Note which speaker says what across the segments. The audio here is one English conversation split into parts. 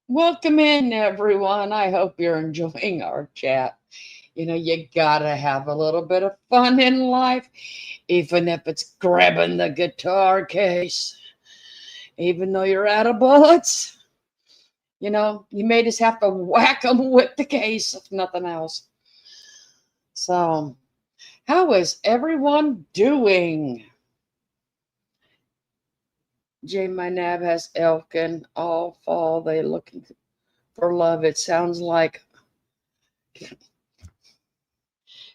Speaker 1: Welcome in, everyone. I hope you're enjoying our chat. You gotta have a little bit of fun in life, even if it's grabbing the guitar case. Even though you're out of bullets, you may just have to whack them with the case, if nothing else. So, how is everyone doing? J. My Nab has Elkin. All fall they looking for love. It sounds like.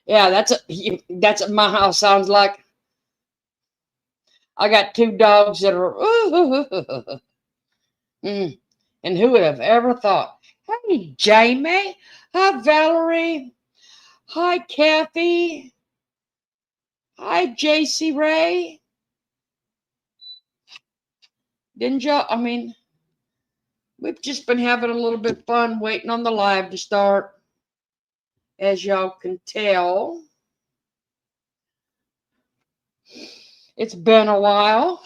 Speaker 1: Yeah, that's what my house sounds like. I got two dogs that are. And who would have ever thought? Hey, Jamie. Hi, Valerie. Hi, Kathy. Hi, JC Ray. Didn't y'all? We've just been having a little bit of fun waiting on the live to start. As y'all can tell, it's been a while.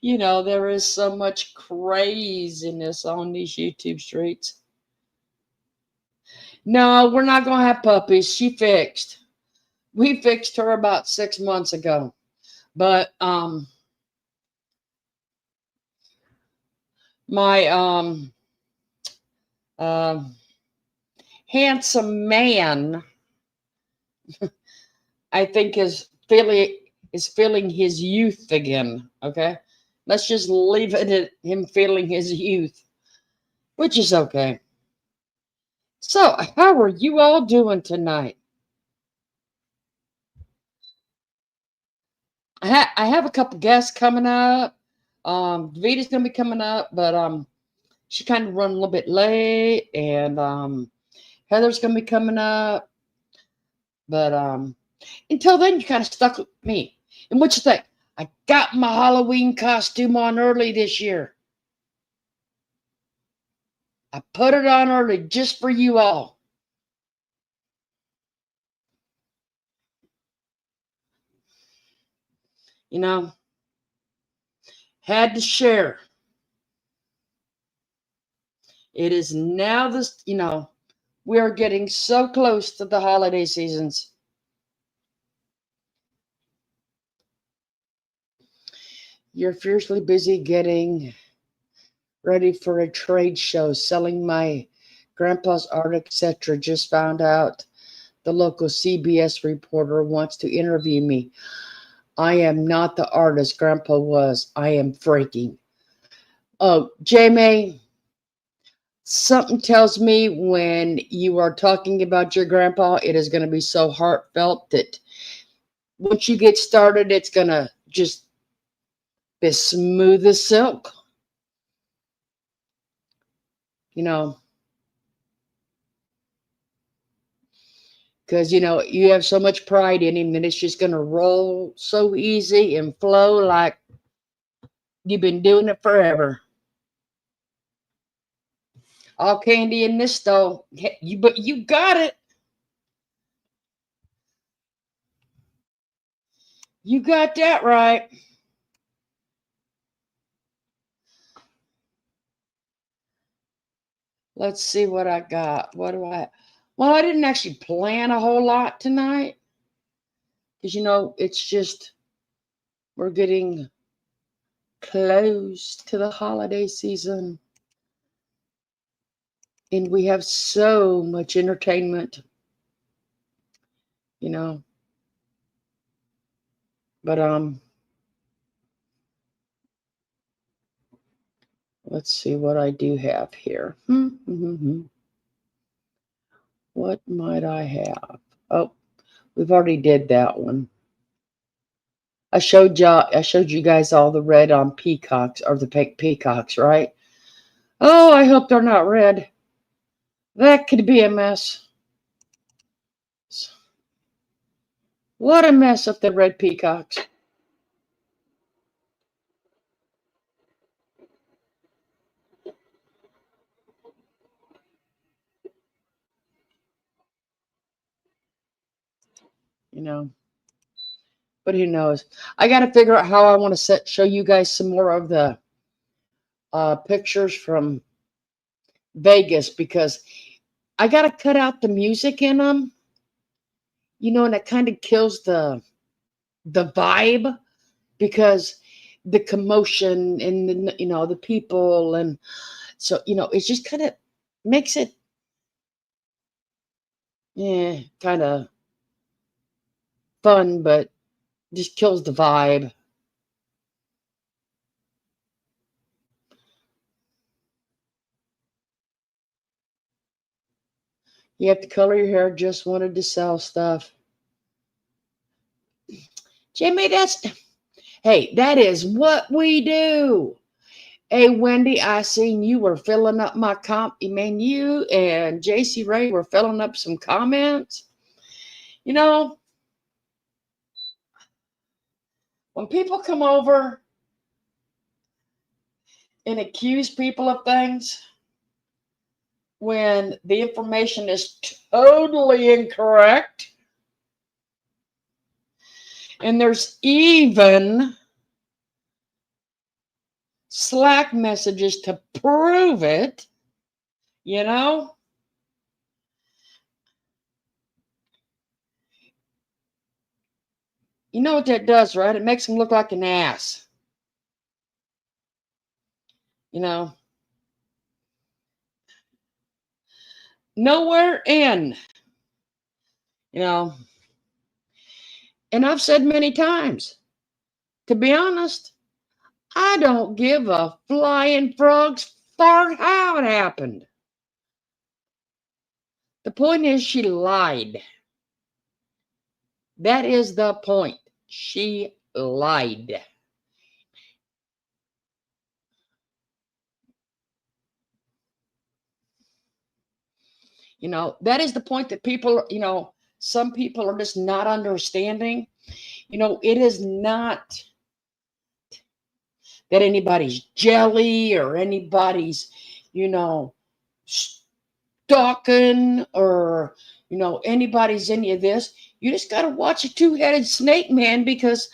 Speaker 1: There is so much craziness on these YouTube streets. No, we're not going to have puppies. She fixed. We fixed her about 6 months ago. But my handsome man, I think is feeling his youth again. Okay, let's just leave it at him feeling his youth, which is okay. So, how are you all doing tonight? I have a couple guests coming up. Vita's gonna be coming up, but she kind of run a little bit late, and Heather's gonna be coming up, but until then, you kind of stuck with me. And what you think? I got my Halloween costume on early this year. I put it on early just for you all. Had to share. It is now this, we are getting so close to the holiday seasons. You're fiercely busy getting ready for a trade show, selling my grandpa's art, etc. Just found out the local CBS reporter wants to interview me. I am not the artist Grandpa was. I am freaking. Oh, Jamie, something tells me when you are talking about your grandpa, it is going to be so heartfelt that once you get started, it's going to just be smooth as silk. Because, you have so much pride in him that it's just going to roll so easy and flow like you've been doing it forever. All candy in this stove. But you got it. You got that right. Let's see what I got. What do I? Well, I didn't actually plan a whole lot tonight. Because, it's just, we're getting close to the holiday season. And we have so much entertainment, But, let's see what I do have here. What might I have? Oh, we've already did that one. I showed you guys all the red on peacocks, or the pink peacocks, right? Oh, I hope they're not red. That could be a mess. What a mess if they're red peacocks. you know. But who knows? I got to figure out how I want to show you guys some more of the pictures from Vegas, because I got to cut out the music in them, and it kind of kills the vibe, because the commotion and the people, and so it just kind of makes it kind of fun, but just kills the vibe. You have to color your hair. Just wanted to sell stuff. Jimmy, hey, that is what we do. Hey, Wendy, I seen you were filling up my you and JC Ray were filling up some comments. When people come over and accuse people of things, when the information is totally incorrect, and there's even Slack messages to prove it, you know what that does, right? It makes them look like an ass. Nowhere in, and I've said many times, to be honest, I don't give a flying frog's fart how it happened. The point is, she lied. That is the point. She lied. That is the point that people, some people are just not understanding. It is not that anybody's jelly or anybody's, stalking or, anybody's any of this. You just got to watch a two-headed snake, man, because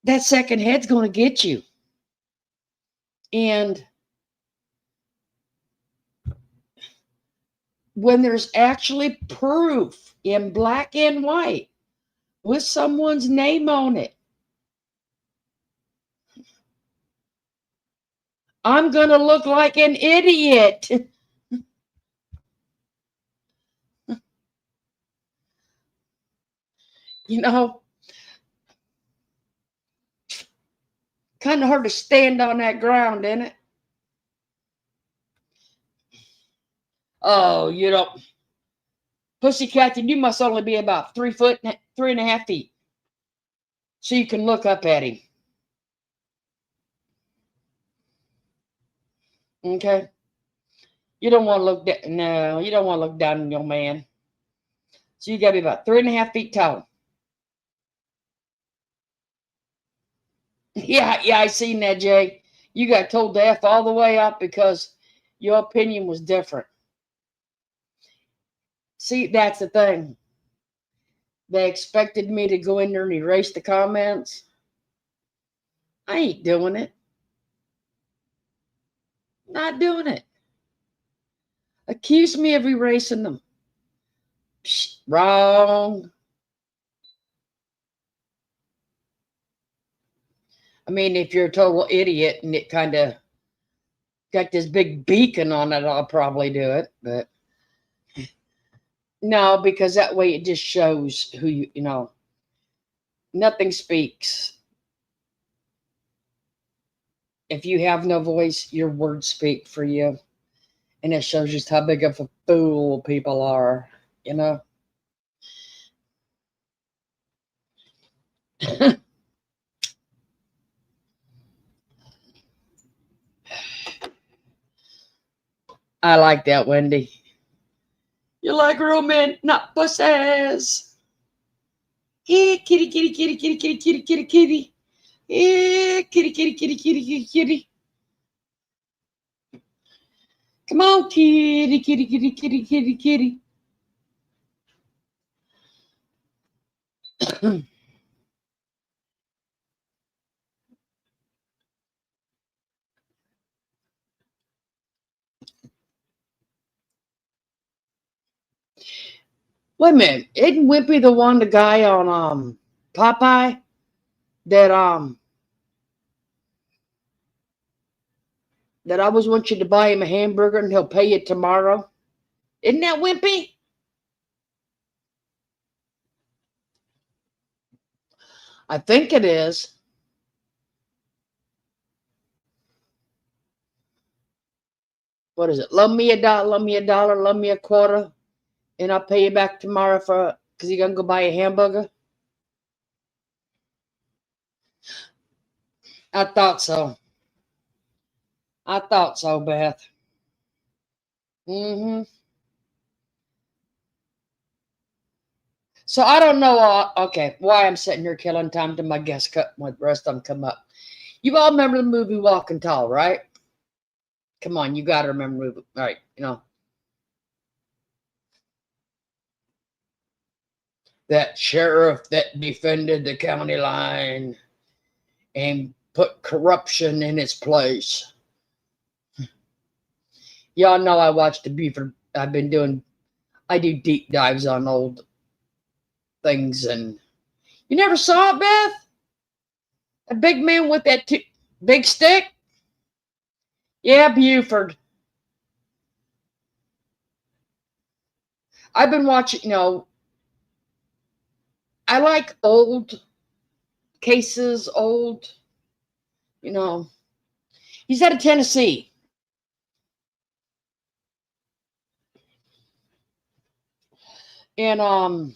Speaker 1: that second head's going to get you. And when there's actually proof in black and white with someone's name on it, I'm going to look like an idiot. Kind of hard to stand on that ground, isn't it? Oh, Pussycat, you must only be about 3.5 feet. So you can look up at him. Okay? You don't want to look down. No, you don't want to look down on your man. So you got to be about 3.5 feet tall. Yeah, I seen that, Jay. You got told to F all the way up because your opinion was different. See, that's the thing. They expected me to go in there and erase the comments. I ain't doing it. Not doing it. Accuse me of erasing them. Psh, wrong. I mean, if you're a total idiot and it kind of got this big beacon on it, I'll probably do it. But no, because that way it just shows who nothing speaks. If you have no voice, your words speak for you. And it shows just how big of a fool people are, I like that, Wendy. You like real men, not pussies. Yeah, kitty, kitty, kitty, kitty, kitty, kitty, kitty, kitty. Yeah, kitty, kitty, kitty, kitty, kitty, kitty. Come on, kitty, kitty, kitty, kitty, kitty, kitty. Wait a minute. Isn't Wimpy the guy on Popeye that that I always want you to buy him a hamburger and he'll pay you tomorrow? Isn't that Wimpy? I think it is. What is it? Love me a dollar, love me a quarter, and I'll pay you back tomorrow because you're gonna go buy a hamburger. I thought so. I thought so, Beth. Mm-hmm. So I don't know. Okay, why I'm sitting here killing time till my guests cut when the rest of them come up. You all remember the movie Walking Tall, right? Come on, you got to remember the movie, right? That sheriff that defended the county line and put corruption in its place. Y'all know I watched the Buford. I do deep dives on old things, and you never saw it, Beth? A big man with that big stick? Yeah, Buford. I've been watching, I like old cases, you know. He's out of Tennessee. And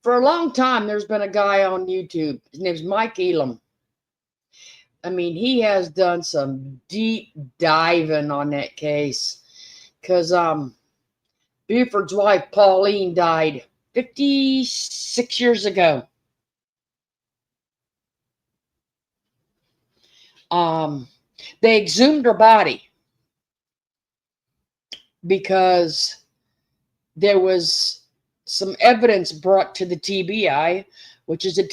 Speaker 1: for a long time, there's been a guy on YouTube. His name's Mike Elam. I mean, he has done some deep diving on that case. Because Buford's wife, Pauline, died 56 years ago. They exhumed her body because there was some evidence brought to the TBI, which is the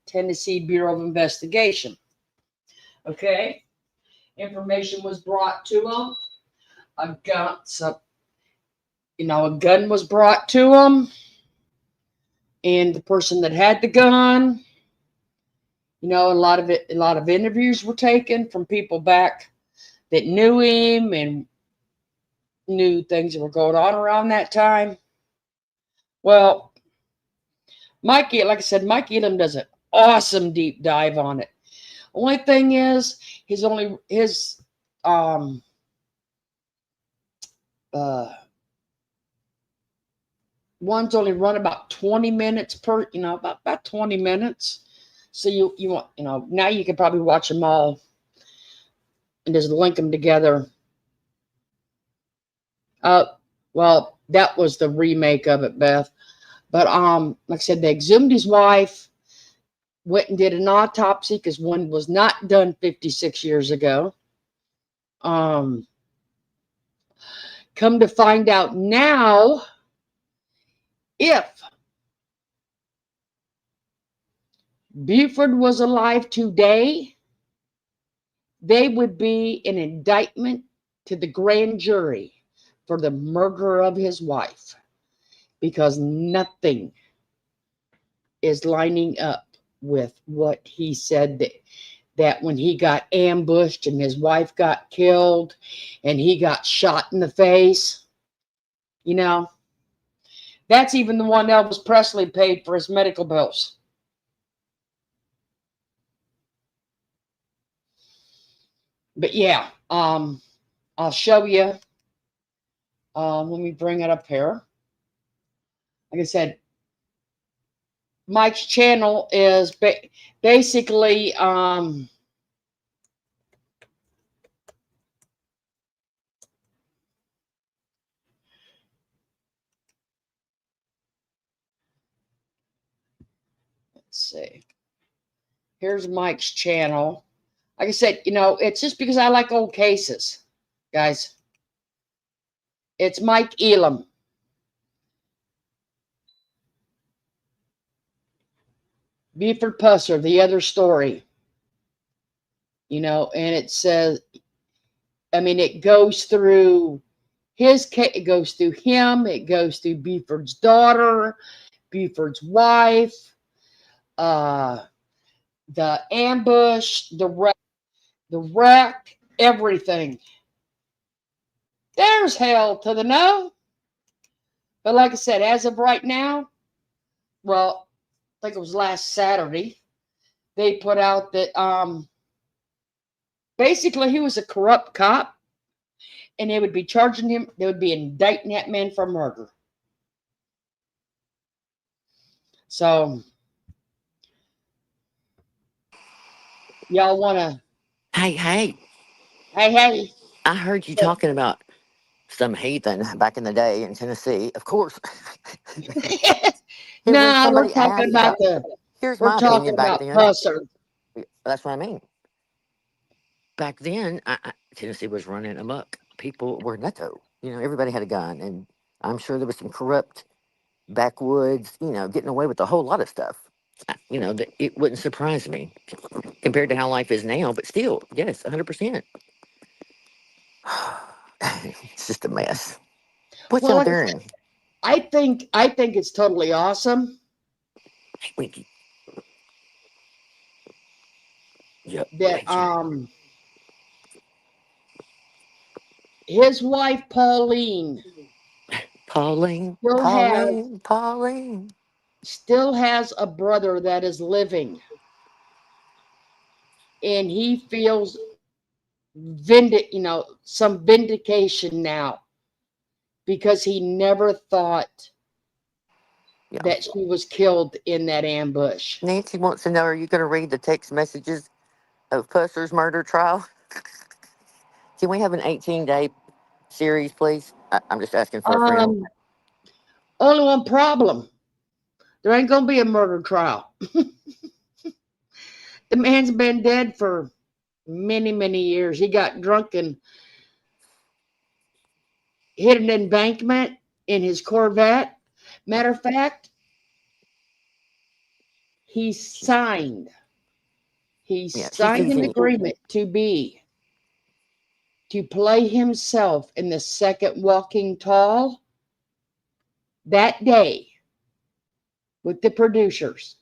Speaker 1: Tennessee Bureau of Investigation. Okay, information was brought to them. A gun was brought to them, and the person that had the gun, a lot of interviews were taken from people back that knew him and knew things that were going on around that time. Well, like I said, Mike Elam does an awesome deep dive on it. Only thing is, his ones only run about 20 minutes per, about 20 minutes. So you want, now you can probably watch them all and just link them together. Well, that was the remake of it, Beth. But like I said, they exhumed his wife, went and did an autopsy because one was not done 56 years ago. Come to find out now, if Buford was alive today, they would be an indictment to the grand jury for the murder of his wife, because nothing is lining up with what he said, that when he got ambushed and his wife got killed and he got shot in the face, that's even the one Elvis Presley paid for his medical bills. But yeah, I'll show you. Let me bring it up here. Like I said, Mike's channel is basically let's see. Here's Mike's channel. Like I said, it's just because I like old cases, guys. It's Mike Elam. Buford Pusser, the other story, and it says, I mean, it goes through his case, it goes through him, it goes through Buford's daughter, Buford's wife, uh, the ambush, the wreck, everything. There's hell to the no. But like I said, as of right now, well, I think it was last Saturday, they put out that basically he was a corrupt cop and they would be charging him, they would be indicting that man for murder. So y'all want to,
Speaker 2: Hey, hey,
Speaker 1: hey, hey.
Speaker 2: I heard you talking about some heathen back in the day in Tennessee. Of course, it was
Speaker 1: No, we're
Speaker 2: somebody
Speaker 1: talking
Speaker 2: asked.
Speaker 1: about the,
Speaker 2: Here's
Speaker 1: we're
Speaker 2: my
Speaker 1: talking
Speaker 2: opinion back
Speaker 1: about
Speaker 2: then.
Speaker 1: Pusser.
Speaker 2: That's what I mean. Back then, Tennessee was running amok. People were nutto. Everybody had a gun, and I'm sure there was some corrupt backwoods, getting away with a whole lot of stuff. It wouldn't surprise me compared to how life is now, but still, yes, 100%. It's just a mess. What
Speaker 1: Well,
Speaker 2: y'all
Speaker 1: like I said,
Speaker 2: doing?
Speaker 1: I think it's totally awesome
Speaker 2: Hey, Winky. Yep.
Speaker 1: that
Speaker 2: Hey, Jim.
Speaker 1: his wife Pauline
Speaker 2: Pauline,
Speaker 1: still has
Speaker 2: Pauline, Pauline.
Speaker 1: still has a brother that is living, and he feels some vindication now because he never thought
Speaker 2: Yeah.
Speaker 1: that she was killed in that ambush.
Speaker 2: Nancy wants to know, are you going to read the text messages of Pusser's murder trial? Can we have an 18-day series, please? I'm just asking for a friend.
Speaker 1: Um, Only one problem: there ain't gonna be a murder trial. The man's been dead for many, many years. He got drunk and hit an embankment in his Corvette. Matter of fact, he signed. He
Speaker 2: Yeah, she's
Speaker 1: signed an
Speaker 2: using.
Speaker 1: agreement to play himself in the second Walking Tall that day with the producers.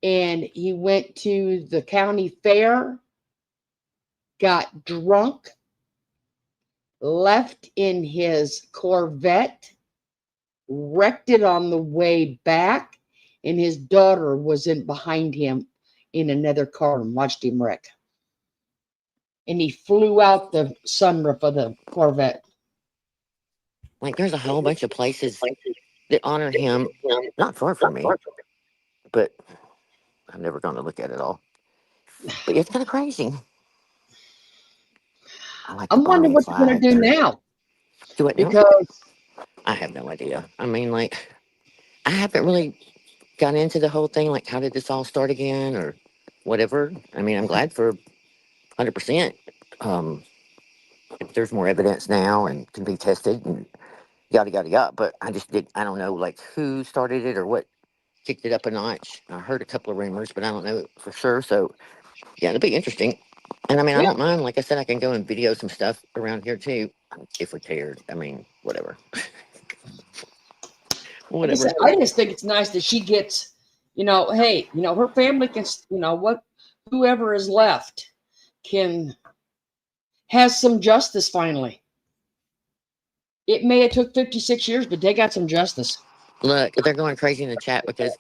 Speaker 1: And he went to the county fair, got drunk, left in his Corvette, wrecked it on the way back, and his daughter was in behind him in another car and watched him wreck. And he flew out the sunroof of the Corvette.
Speaker 2: Like, there's a whole bunch of places that honor him, not far from me, but I'm never going to look at it all. But it's kind of crazy. I like the
Speaker 1: I'm wondering
Speaker 2: Bonnie and
Speaker 1: what they're going
Speaker 2: Clyde.
Speaker 1: to do now
Speaker 2: Do it now?
Speaker 1: because
Speaker 2: I have no idea. I mean, like, I haven't really got into the whole thing. Like, how did this all start again, or whatever? I mean, I'm glad for 100%. Um, if there's more evidence now and can be tested and yada yada yada. But I just did. I don't know, like, who started it or what kicked it up a notch. I heard a couple of rumors, but I don't know for sure. So yeah, it'll be interesting. And I mean, I
Speaker 1: yeah,
Speaker 2: don't mind. Like I said, I can go and video some stuff around here too, if we cared. I mean, whatever,
Speaker 1: like I
Speaker 2: whatever.
Speaker 1: said, I just think it's nice that she gets, hey, her family can, what, whoever is left can has some justice finally. It may have took 56 years, but they got some justice.
Speaker 2: Look, they're going crazy in the chat because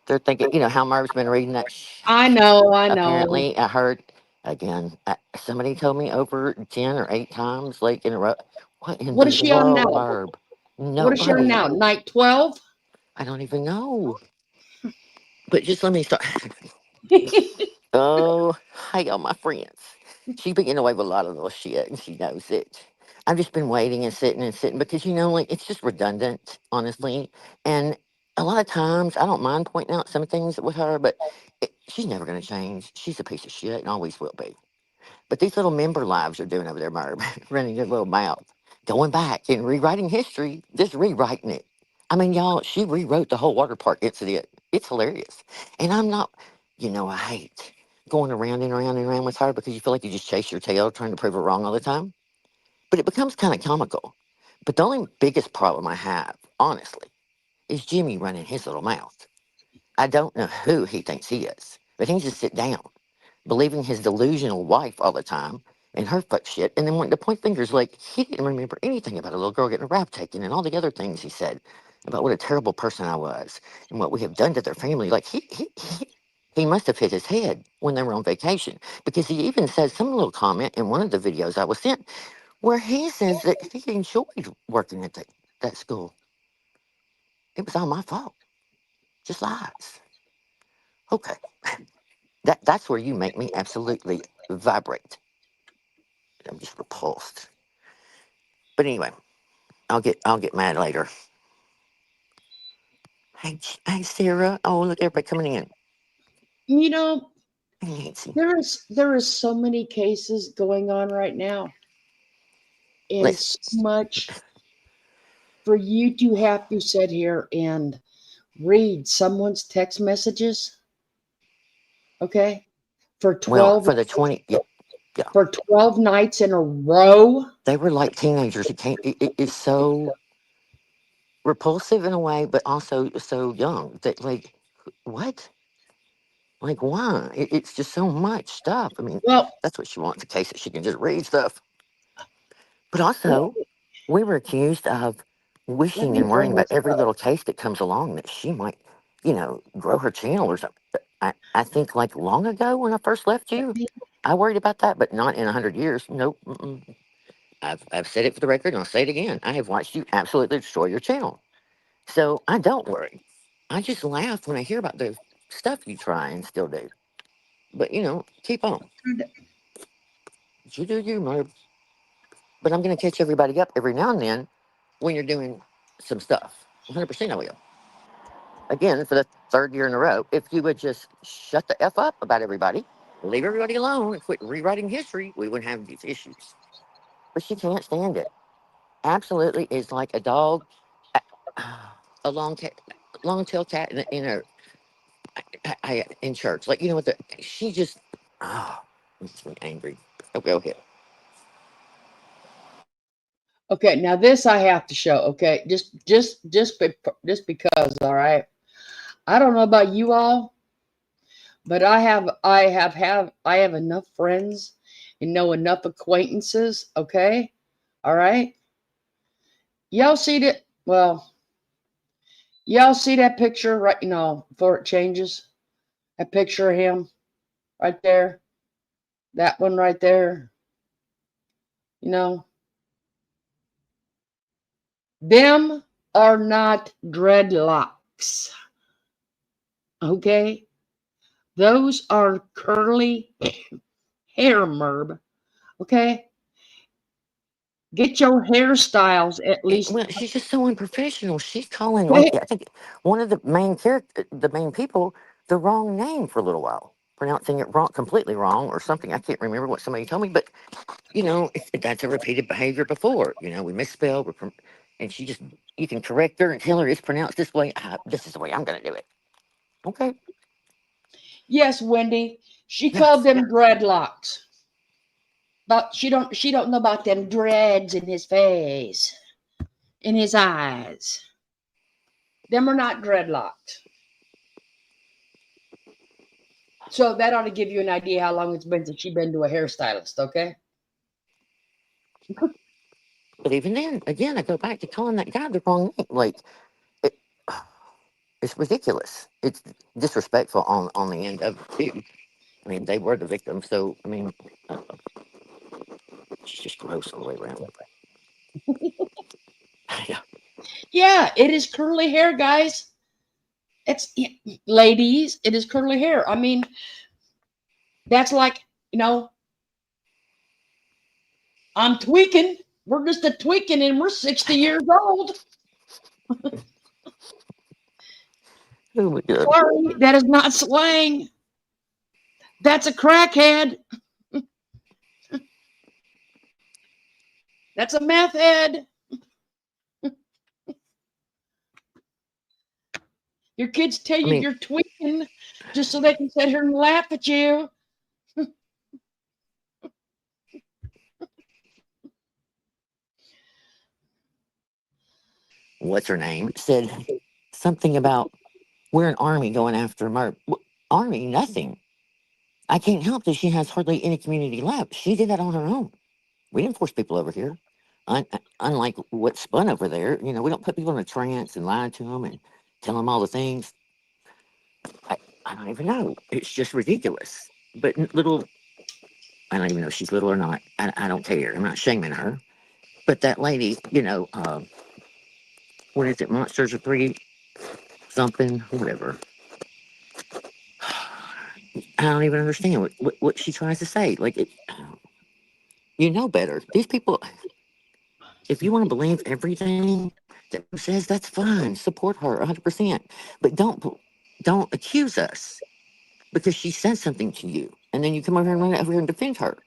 Speaker 2: they're thinking, how Merv's been reading that.
Speaker 1: I know, I know.
Speaker 2: Apparently, I heard again. Somebody told me over 10 or 8 times, like in a row. What in
Speaker 1: What is
Speaker 2: the
Speaker 1: she on
Speaker 2: world,
Speaker 1: now?
Speaker 2: Merv?
Speaker 1: What is she on
Speaker 2: Nobody.
Speaker 1: now? Night 12?
Speaker 2: I don't even know. But just let me start. Oh, hi, all my friends. She's been getting away with a lot of little shit, and she knows it. I've just been waiting and sitting because like it's just redundant, honestly. And a lot of times, I don't mind pointing out some things with her, but she's never going to change. She's a piece of shit and always will be. But these little member lives are doing over there, Merv, running their little mouth, going back and rewriting history, just rewriting it. I mean, y'all, she rewrote the whole water park incident. It's hilarious. And I'm not, I hate going around and around and around with her because you feel like you just chase your tail trying to prove her wrong all the time. But it becomes kind of comical. But the only biggest problem I have, honestly, is Jimmy running his little mouth. I don't know who he thinks he is, but he needs to sit down, believing his delusional wife all the time and her fuck shit, and then wanting to point fingers like he didn't remember anything about a little girl getting a rap taken and all the other things he said about what a terrible person I was and what we have done to their family. Like he must have hit his head when they were on vacation because he even says some little comment in one of the videos I was sent where he says that he enjoyed working at that school. It was all my fault. Just lies. Okay. That's where you make me absolutely vibrate. I'm just repulsed. But anyway, I'll get mad later. Hey Sarah. Oh, look, everybody coming in.
Speaker 1: You know,
Speaker 2: Hey Nancy.
Speaker 1: there is so many cases going on right now, and
Speaker 2: Let's
Speaker 1: so much for you to have to sit here and read someone's text messages, okay, for
Speaker 2: well
Speaker 1: 12
Speaker 2: for the 20. Yeah, yeah.
Speaker 1: for 12 nights in a row.
Speaker 2: They were like teenagers. It's so repulsive in a way, but also so young that like what? Like why? It's just so much stuff. I mean,
Speaker 1: Well,
Speaker 2: that's what she wants, a case that she can just read stuff. But also, we were accused of
Speaker 1: let
Speaker 2: wishing
Speaker 1: me
Speaker 2: and worrying
Speaker 1: bring
Speaker 2: about
Speaker 1: this
Speaker 2: every
Speaker 1: up.
Speaker 2: little case that comes along that she might, grow her channel or something. I think like long ago when I first left
Speaker 1: Let
Speaker 2: you,
Speaker 1: me,
Speaker 2: I worried about that, but not in 100 years. Nope. Mm-mm. I've said it for the record, and I'll say it again. I have watched you absolutely destroy your channel, so I don't worry. I just laugh when I hear about the stuff you try and still do. But keep on. You do you, mother. But I'm gonna catch everybody up every now and then when you're doing some stuff. 100% I will. Again, for the third year in a row, if you would just shut the F up about everybody, leave everybody alone, and quit rewriting history, we wouldn't have these issues. But she can't stand it. Absolutely is like a dog, a, a long tailed cat in church. Like, what she just, oh, makes me angry. Oh, go ahead.
Speaker 1: okay, now this I have to show. Okay, just because. All right. I don't know about you all, but I have enough friends and know enough acquaintances. Okay, all right. Y'all see that? Well, y'all see that picture right? Before it changes, that picture of him right there, that one right there. You know, them are not dreadlocks. Okay, those are curly hair, Merb. Okay, get your hairstyles at least.
Speaker 2: Well, she's just so unprofessional. She's calling, like,
Speaker 1: Okay,
Speaker 2: I think one of the main people, the wrong name for a little while, pronouncing it wrong, completely wrong, or something. I can't remember what somebody told me, but that's a repeated behavior before. We misspell, and you can correct her and tell her it's pronounced this way. This is the way I'm going to do it. Okay.
Speaker 1: yes, Wendy. She called
Speaker 2: Yes.
Speaker 1: them dreadlocks. But she don't know about them dreads in his face, in his eyes. Them are not dreadlocks. So that ought to give you an idea how long it's been since she been to a hairstylist, okay?
Speaker 2: But even then, again, I go back to calling that guy the wrong name. Like, it, it's ridiculous. It's disrespectful on the end of it, too. I mean, they were the victims, so I mean, she's just gross all the way around. Yeah.
Speaker 1: Yeah, it is curly hair, guys. It's ladies, it is curly hair. I mean, that's like, you know, I'm tweaking. We're just a tweaking and we're 60 years old.
Speaker 2: Oh my god.
Speaker 1: Sorry, that is not slang. That's a crackhead. That's a meth head. Your kids tell
Speaker 2: I
Speaker 1: you
Speaker 2: mean,
Speaker 1: you're tweaking just so they can sit here and laugh at you.
Speaker 2: what's her name said something about we're an army going after Merv. Army, nothing. I can't help that she has hardly any community left. She did that on her own. We didn't force people over here. Unlike what's spun over there, we don't put people in a trance and lie to them and tell them all the things. I, I don't even know. It's just ridiculous. But little, I don't even know if she's little or not. I don't care. I'm not shaming her. But that lady, what is it? Monsters of three something, whatever. I don't even understand what she tries to say. Like, you know better. These people, if you want to believe everything that Mom says, that's fine. Support her 100%. But don't accuse us because she says something to you, and then you come over here and run over here and defend her.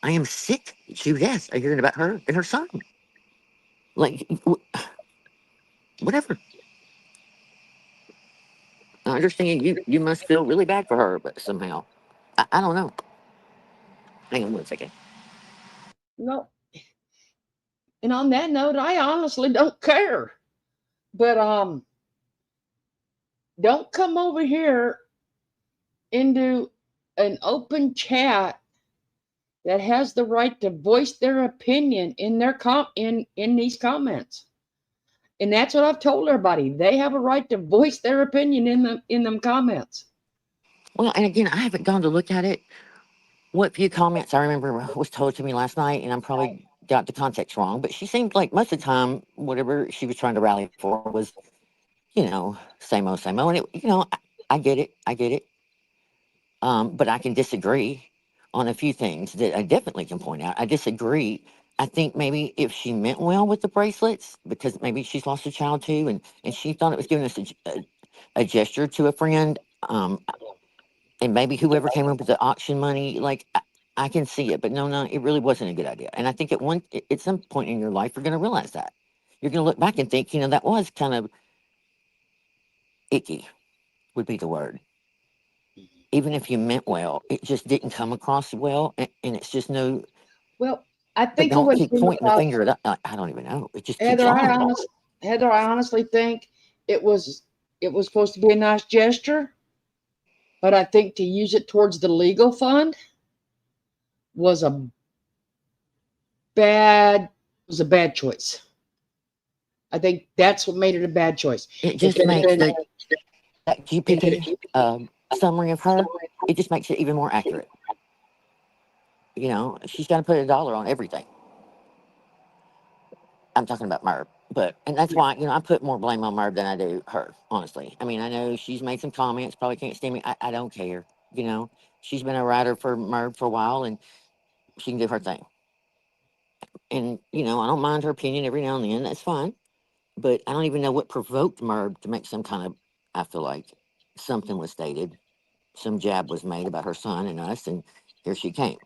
Speaker 2: I am sick to death of hearing about her and her son. Like, whatever. I understand you must feel really bad for her, but somehow, I don't know. Hang on one second.
Speaker 1: No, and on that note, I honestly don't care. But don't come over here into an open chat that has the right to voice their opinion in their in these comments. And that's what I've told everybody. They have a right to voice their opinion in them comments.
Speaker 2: Well, and again, I haven't gone to look at it. What few comments I remember was told to me last night, and I'm probably got the context wrong, but she seemed like most of the time, whatever she was trying to rally for was, same old, same old. And I get it. I get it. But I can disagree on a few things that I definitely can point out. I disagree. I think maybe if she meant well with the bracelets, because maybe she's lost a child too, and she thought it was giving us a gesture to a friend, and maybe whoever came up with the auction money, like I can see it, but no, it really wasn't a good idea. And I think at some point in your life, you're going to realize that. You're going to look back and think, that was kind of icky, would be the word. Even if you meant well, it just didn't come across well, and it's just no.
Speaker 1: Well, I
Speaker 2: But
Speaker 1: think it
Speaker 2: don't
Speaker 1: would
Speaker 2: keep
Speaker 1: be
Speaker 2: pointing the finger at. I don't even know. It just keeps
Speaker 1: Heather.
Speaker 2: on.
Speaker 1: Heather, I honestly think it was it was supposed to be a nice gesture, but I think to use it towards the legal fund was bad a bad choice. I think that's what made it a bad choice.
Speaker 2: It
Speaker 1: If
Speaker 2: just
Speaker 1: it had
Speaker 2: makes
Speaker 1: been,
Speaker 2: the that GP summary of her. It just makes it even more accurate. She's got to put $1 on everything. I'm talking about Merv, and that's why I put more blame on Merv than I do her. Honestly, I mean I know she's made some comments, probably can't stand me. I don't care. She's been a writer for Merv for a while, and she can do her thing. And I don't mind her opinion every now and then. That's fine. But I don't even know what provoked Merv to make some kind of. I feel like something was stated, some jab was made about her son and us, and here she came.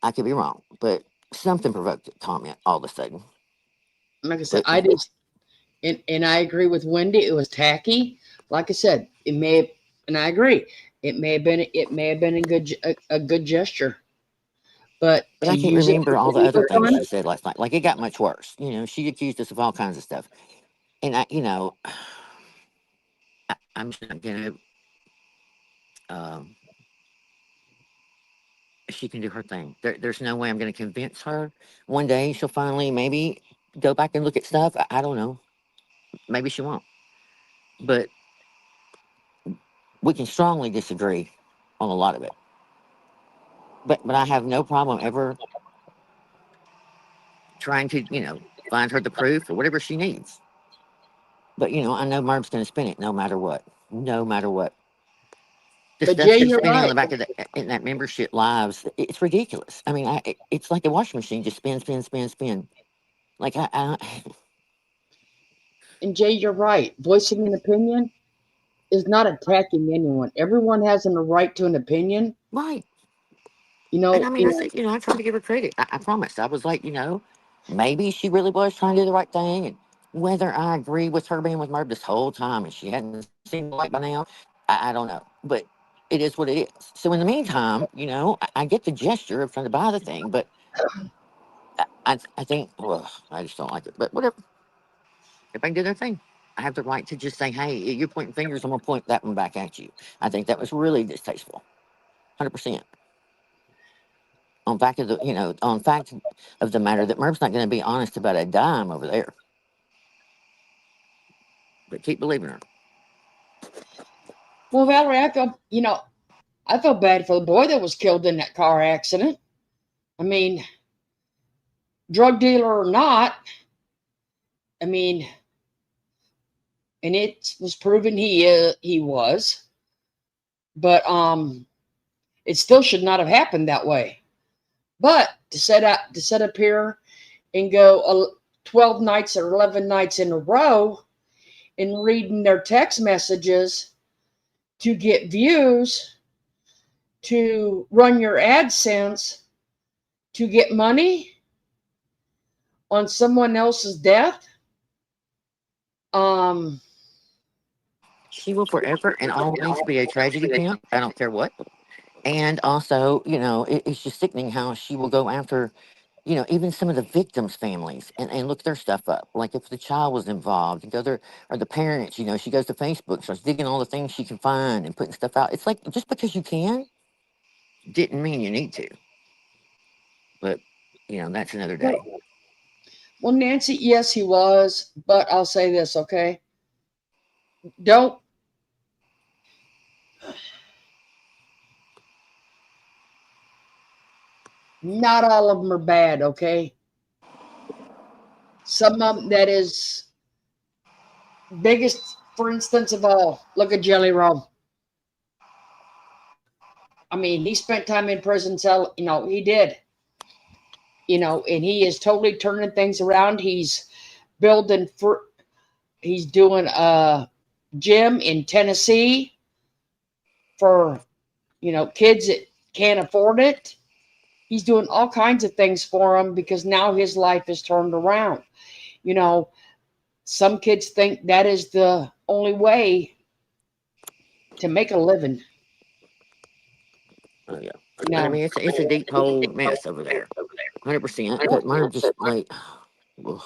Speaker 2: I could be wrong, but something provoked the comment all of a sudden.
Speaker 1: like I said,
Speaker 2: But
Speaker 1: I just and I agree with Wendy. It was tacky. Like I said, it may have, and I agree. It may have been a good gesture, but
Speaker 2: But
Speaker 1: to
Speaker 2: I can't
Speaker 1: use it for
Speaker 2: remember all
Speaker 1: the
Speaker 2: the other
Speaker 1: legal
Speaker 2: things
Speaker 1: fund,
Speaker 2: she said last night. Like it got much worse. She accused us of all kinds of stuff, and I'm just not gonna. Um, she can do her thing. There's no way I'm gonna convince her. One day she'll finally maybe go back and look at stuff. I don't know. Maybe she won't. But we can strongly disagree on a lot of it. But I have no problem ever trying to find her the proof or whatever she needs. But I know Merv's gonna spin it no matter what. No matter what. The
Speaker 1: but
Speaker 2: stuff
Speaker 1: Jay,
Speaker 2: they're
Speaker 1: you're
Speaker 2: spending on
Speaker 1: right.
Speaker 2: the back of in that membership lives, it's ridiculous. I mean, it's like a washing machine, just spin, spin, spin, spin. Like
Speaker 1: And Jay, you're right. Voicing an opinion is not attacking anyone. Everyone has a right to an opinion.
Speaker 2: right.
Speaker 1: You
Speaker 2: And
Speaker 1: know,
Speaker 2: I mean, I said, I tried to give her credit. I promised. I was like, maybe she really was trying to do the right thing, and whether I agree with her being with Merv this whole time and she hadn't seen the light by now, I don't know. But it is what it is. So in the meantime, I get the gesture of trying to buy the thing, but I think, well, I just don't like it. But whatever. Everybody can do their thing. I have the right to just say, hey, you're pointing fingers, I'm going to point that one back at you. I think that was really distasteful. 100%. On fact of the matter that Merv's not going to be honest about a dime over there. But keep believing her.
Speaker 1: Well, Valerie, I feel bad for the boy that was killed in that car accident. I mean, drug dealer or not, I mean, and it was proven he was, but it still should not have happened that way. But to set up here and go 12 nights or 11 nights in a row and reading their text messages to get views, to run your AdSense, to get money on someone else's death. Um,
Speaker 2: She will forever and always be a tragedy pimp. I don't care what. And also, it's just sickening how she will go after, even some of the victims' families and look their stuff up. Like if the child was involved, and go there, or the parents, she goes to Facebook, starts digging all the things she can find and putting stuff out. It's like just because you can didn't mean you need to. But, that's another day.
Speaker 1: well, Nancy, yes, he was, but I'll say this, okay? Don't, not all of them are bad, okay? Some of them, that is biggest, for instance, of all. Look at Jelly Roll. I mean, he spent time in prison, cell, he did, and he is totally turning things around. Building for, he's doing a gym in Tennessee for, kids that can't afford it. He's doing all kinds of things for them because now his life is turned around. You know, some kids think that is the only way to make a living.
Speaker 2: Oh, yeah.
Speaker 1: You
Speaker 2: But I
Speaker 1: know,
Speaker 2: mean, it's a deep hole mess over there. 100%. But mine just like, ugh.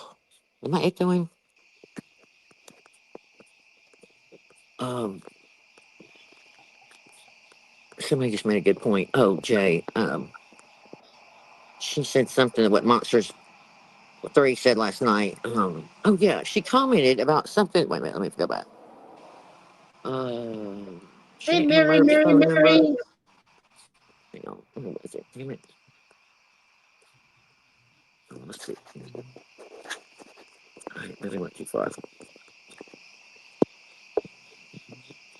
Speaker 2: Am I echoing? Um, Somebody just made a good point. Oh, Jay. She said something of what Monsters 3 said last night. Oh yeah, she commented about something. Wait a minute, let me go back. She
Speaker 1: hey,
Speaker 2: didn't have
Speaker 1: Mary,
Speaker 2: Murphy's
Speaker 1: Mary,
Speaker 2: phone number.
Speaker 1: Mary.
Speaker 2: Hang on, what was it? Damn it. Oh, let's see. I really went too far.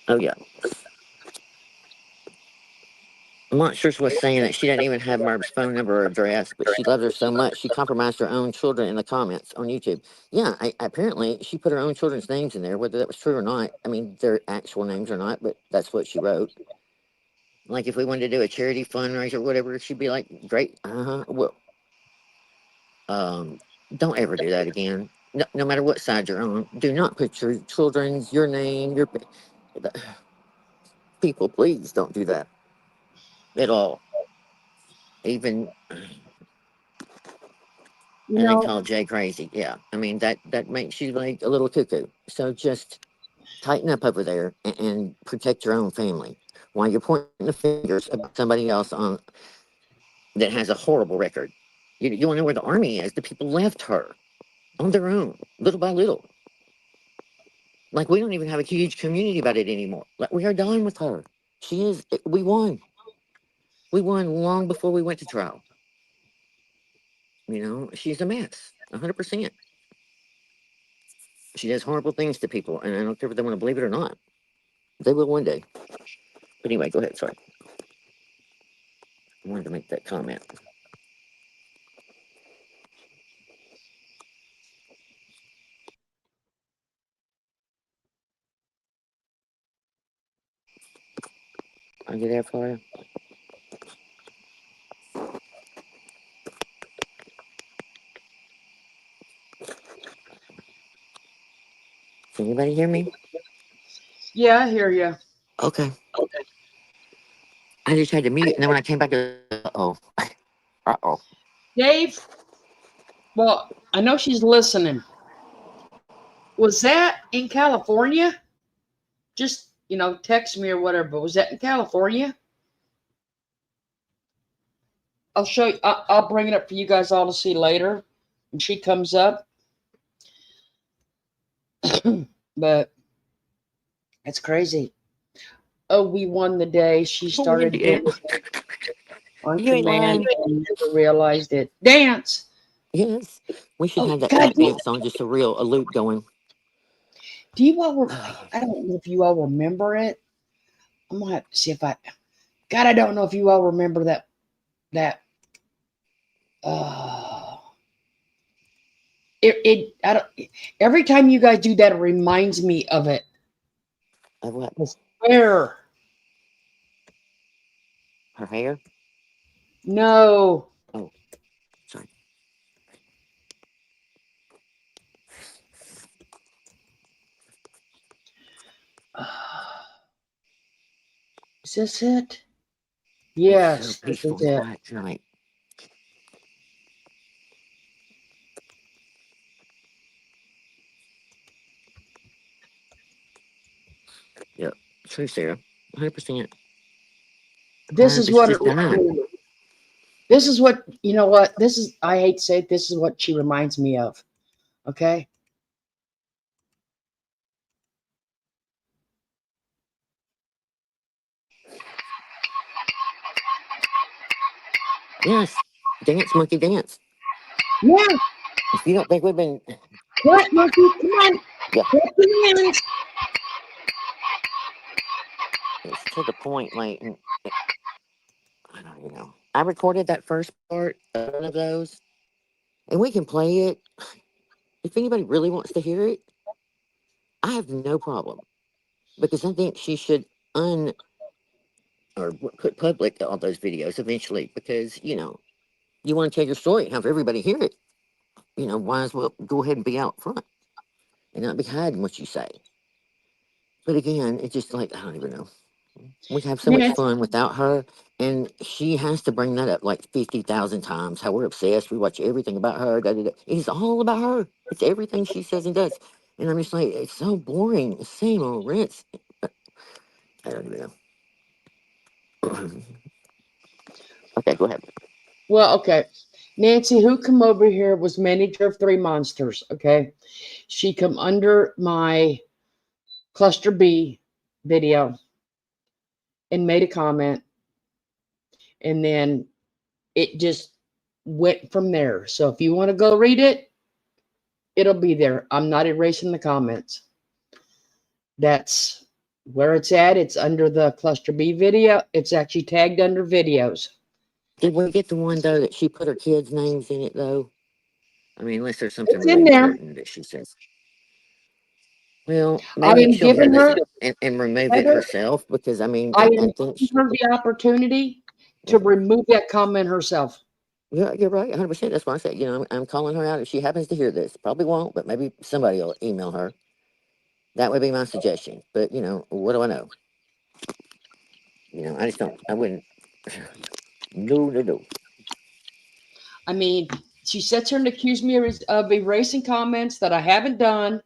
Speaker 2: Oh yeah, Monsters was saying that she didn't even have Marb's phone number or address, but she loved her so much she compromised her own children in the comments on YouTube. Yeah, apparently she put her own children's names in there, whether that was true or not. I mean, their actual names or not, but that's what she wrote. Like if we wanted to do a charity fundraiser or whatever, she'd be like, "Great, well, um, don't ever do that again. No matter what side you're on, do not put your children's, your name, people. Please don't do that at all. Even
Speaker 1: You
Speaker 2: and then
Speaker 1: know,
Speaker 2: call Jay crazy. Yeah, I mean that makes you like a little cuckoo. So just tighten up over there and protect your own family while you're pointing the fingers about somebody else on that has a horrible record. You want to know where the army is? The people left her on their own, little by little. Like we don't even have a huge community about it anymore. Like we are done with her. She is. We won. We won long before we went to trial. She's a mess. 100%. She does horrible things to people, and I don't care if they want to believe it or not. They will one day. But anyway, go ahead. Sorry, I wanted to make that comment. I get there for you. Can anybody hear me?
Speaker 1: Yeah, I hear you.
Speaker 2: Okay. I just had to mute, and then when I came back, uh-oh. Uh-oh.
Speaker 1: Dave, well, I know she's listening. Was that in California? Just, text me or whatever, but was that in California? I'll show you. I'll bring it up for you guys all to see later when she comes up. But it's crazy. Oh, we won the day. She
Speaker 2: Oh, we
Speaker 1: started
Speaker 2: did.
Speaker 1: dancing on
Speaker 2: You ain't
Speaker 1: command
Speaker 2: lying.
Speaker 1: and never realized it. Dance!
Speaker 2: Yes. We should
Speaker 1: Oh,
Speaker 2: have that
Speaker 1: God,
Speaker 2: tap dance on, just a loop going.
Speaker 1: do you all, I don't know if you all remember it. I'm going to have to see if God, I don't know if you all remember that, uh, I don't, every time you guys do that, it reminds me of it.
Speaker 2: Of what?
Speaker 1: I swear.
Speaker 2: Her hair?
Speaker 1: No.
Speaker 2: Oh, sorry.
Speaker 1: Is this it?
Speaker 2: It's so
Speaker 1: Yes, this
Speaker 2: peaceful
Speaker 1: is
Speaker 2: and
Speaker 1: it.
Speaker 2: quiet tonight. Yep. True, Sarah. 100%.
Speaker 1: This is
Speaker 2: It's
Speaker 1: what it.
Speaker 2: just time.
Speaker 1: This is what you know. What this is? I hate to say it. This is what she reminds me of. Okay.
Speaker 2: Yes. Dance, monkey, dance.
Speaker 1: Yeah.
Speaker 2: If you don't think we've been,
Speaker 1: What, monkey? Come on.
Speaker 2: yeah,
Speaker 1: Clap your hands.
Speaker 2: it's to the point, like, I don't even know. I recorded that first part of one of those, and we can play it. If anybody really wants to hear it, I have no problem because I think she should put public all those videos eventually because, you want to tell your story and have everybody hear it. Might as well go ahead and be out front and not be hiding what you say. But again, it's just like, I don't even know. We have so much
Speaker 1: Nancy,
Speaker 2: fun without her, and she has to bring that up like 50,000 times. How we're obsessed. We watch everything about her. Da, da, da. It's all about her. It's everything she says and does. And I'm just like, it's so boring. It's same old rinse. I don't even know. Okay, go ahead.
Speaker 1: well, okay. Nancy, who come over here, was manager of Three Monsters. Okay. She come under my Cluster B video and made a comment, and then it just went from there. So if you want to go read it, it'll be there. I'm not erasing the comments. That's where it's at. It's under the Cluster B video. It's actually tagged under videos.
Speaker 2: Did we get the one though that she put her kids' names in it though? I mean, unless there's something
Speaker 1: It's
Speaker 2: really
Speaker 1: in there.
Speaker 2: important that she says. Well,
Speaker 1: I
Speaker 2: maybe
Speaker 1: am
Speaker 2: she'll hear
Speaker 1: giving
Speaker 2: this
Speaker 1: her,
Speaker 2: and remove it
Speaker 1: Heather,
Speaker 2: herself because I mean,
Speaker 1: I
Speaker 2: I
Speaker 1: am
Speaker 2: think
Speaker 1: giving her the opportunity to
Speaker 2: yeah,
Speaker 1: remove that comment herself.
Speaker 2: yeah, you're right, 100%. That's why I said, I'm calling her out if she happens to hear this. Probably won't, but maybe somebody will email her. That would be my suggestion. But what do I know? I just don't. I wouldn't. No, no, no.
Speaker 1: I mean, she sits here and accuses me of erasing comments that I haven't done.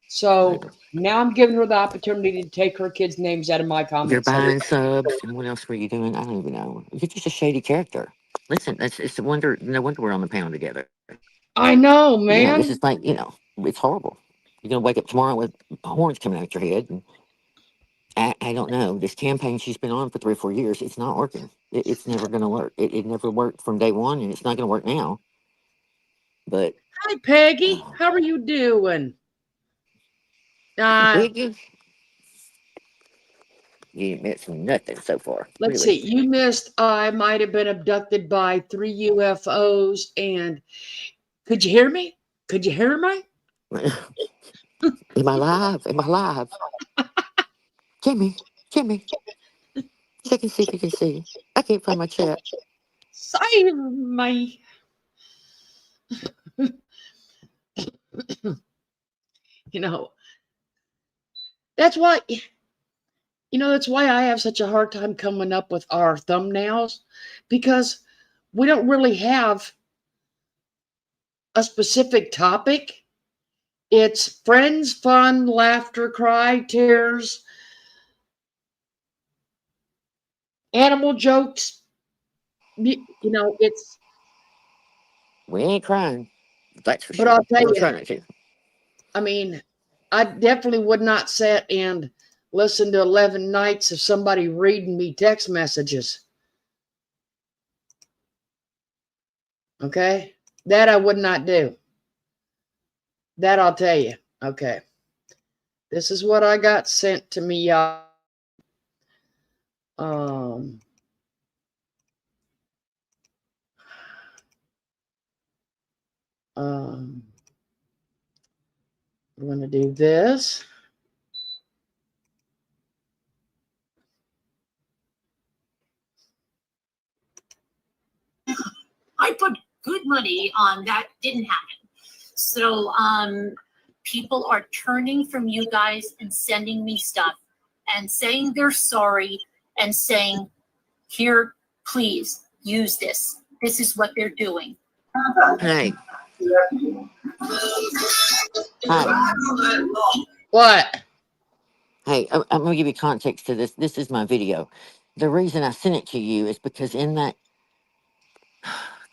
Speaker 1: So
Speaker 2: Whatever.
Speaker 1: now I'm giving her the opportunity to take her kids' names out of my
Speaker 2: You're
Speaker 1: comment section.
Speaker 2: buying subs, and what else were you doing? I don't even know. You're just a shady character. Listen, it's a wonder. No wonder we're on the panel together.
Speaker 1: I know,
Speaker 2: This is
Speaker 1: man.
Speaker 2: like it's horrible. You're gonna wake up tomorrow with horns coming out your head. And I don't know. This campaign she's been on for 3 or 4 years, it's not working. It's never gonna work. It never worked from day one, and it's not gonna work now. But
Speaker 1: Hi, Peggy.
Speaker 2: uh,
Speaker 1: How are you doing? Uh,
Speaker 2: Biggie, you ain't missing nothing so far,
Speaker 1: let's
Speaker 2: really.
Speaker 1: see. You missed I might have been abducted by 3 UFOs. And could you hear me? Could you hear me?
Speaker 2: Am I live? Am I live? Jimmy, Jimmy, check and see if you can see. I can't find my chat.
Speaker 1: Save me. You know, That's why, that's why I have such a hard time coming up with our thumbnails, because we don't really have a specific topic. It's friends, fun, laughter, cry, tears, animal jokes. It's.
Speaker 2: We ain't crying. That's for
Speaker 1: But
Speaker 2: sure.
Speaker 1: I'll tell
Speaker 2: We'll
Speaker 1: you,
Speaker 2: try not to.
Speaker 1: I mean, I definitely would not sit and listen to 11 nights of somebody reading me text messages. Okay? That I would not do. That I'll tell you. Okay. This is what I got sent to me, y'all. Um, um, I'm going to do this.
Speaker 3: I put good money on that didn't happen. So people are turning from you guys and sending me stuff and saying they're sorry and saying, here, please use this. This is what they're doing.
Speaker 2: Hey. Hi.
Speaker 1: What?
Speaker 2: Hey, I'm going to give you context to this. This is my video. The reason I sent it to you is because in that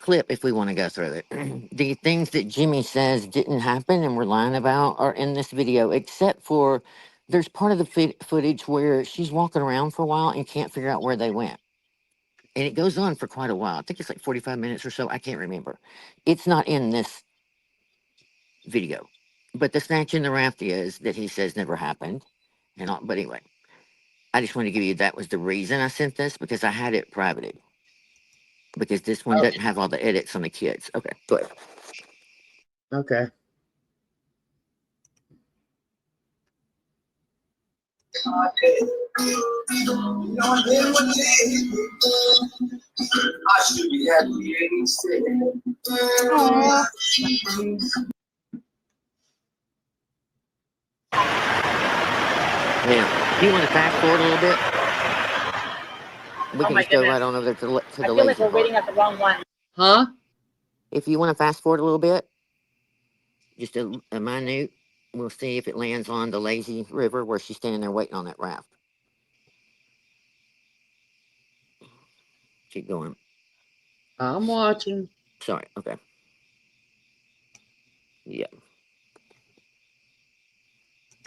Speaker 2: clip, if we want to go through it, the things that Jimmy says didn't happen and we're lying about are in this video, except for there's part of the footage where she's walking around for a while and can't figure out where they went. And it goes on for quite a while. I think it's like 45 minutes or so. I can't remember. It's not in this video. But the snatch in the raft is that he says never happened. And all, but anyway, I just want to give you that was the reason I sent this, because I had it privated. Because this one doesn't have all the edits on the kids. Okay, go ahead.
Speaker 1: Okay.
Speaker 4: I should be happy instead.
Speaker 2: Now, do you want to fast forward a little bit? We can just go right on over there to the
Speaker 3: I feel
Speaker 2: lazy
Speaker 3: like we're
Speaker 2: part.
Speaker 3: waiting at the wrong one.
Speaker 1: Huh?
Speaker 2: If you want to fast forward a little bit, just a minute, we'll see if it lands on the lazy river where she's standing there waiting on that raft. Keep going.
Speaker 1: I'm watching.
Speaker 2: Sorry. Okay. Yeah.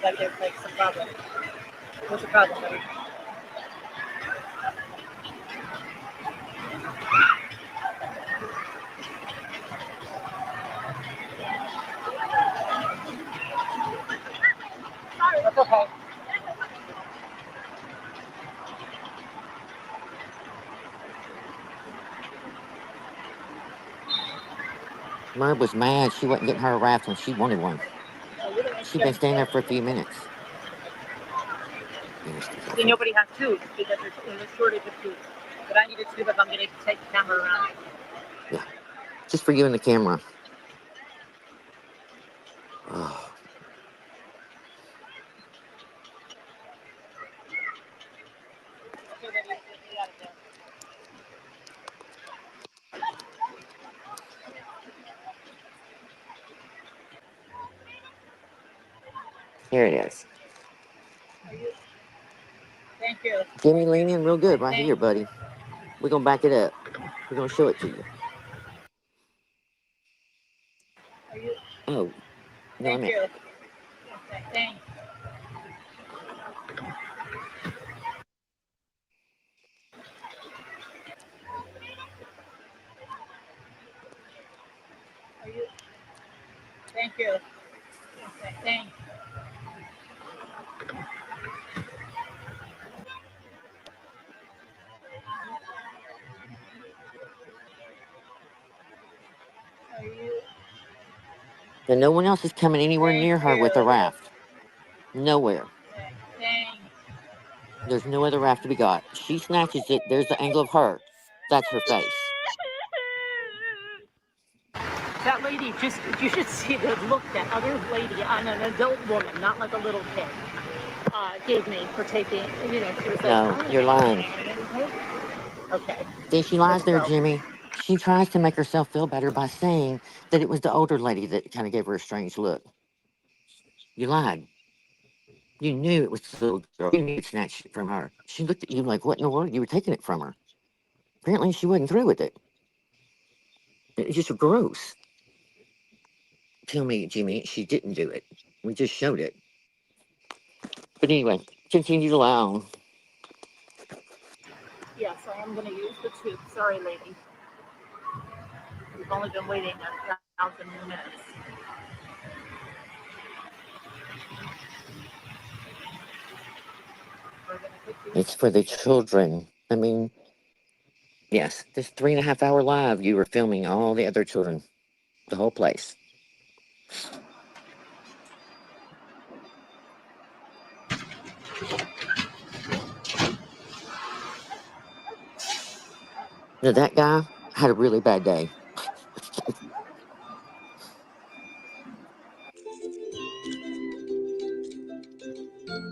Speaker 3: Like there's like some problem. What's the problem, buddy? That's okay.
Speaker 2: Merv was mad she wasn't getting her a raft when she wanted one. She'd been standing there for a few minutes.
Speaker 3: See, nobody has tubes because there's a shortage of tubes. But I need a tube if I'm going to take the camera around.
Speaker 2: Yeah. Just for you and the camera. Oh. Here it is.
Speaker 3: Thank you.
Speaker 2: Jimmy, lean in real good right here, buddy. We're going to back it up. We're going to show it to you. Oh. No, I meant.
Speaker 3: Thank you. Thank you. Thank you.
Speaker 2: And no one else is coming anywhere near her with a raft. Nowhere. There's no other raft to be got. She snatches it. There's the angle of her. That's her face.
Speaker 3: That lady, you should see the look that other lady on an adult woman, not like a little kid. gave me for taking, she was like,
Speaker 2: No,
Speaker 3: oh,
Speaker 2: you're lying.
Speaker 3: okay,
Speaker 2: See, she lies
Speaker 3: let's
Speaker 2: there,
Speaker 3: go.
Speaker 2: Jimmy. She tries to make herself feel better by saying that it was the older lady that kind of gave her a strange look. You lied. You knew it was the little girl. You knew you'd snatched it from her. She looked at you like, what in the world? You were taking it from her. Apparently, she wasn't through with it. It's just gross. Tell me, Jimmy, she didn't do it. We just showed it. But anyway, continue to lie on.
Speaker 3: Yes, I am going to use the tube. Sorry, lady. We've only been waiting 1,000 minutes. We're going to put these.
Speaker 2: It's for the children. I mean, yes, this 3.5 hour live, you were filming all the other children, the whole place. Now, that guy had a really bad day.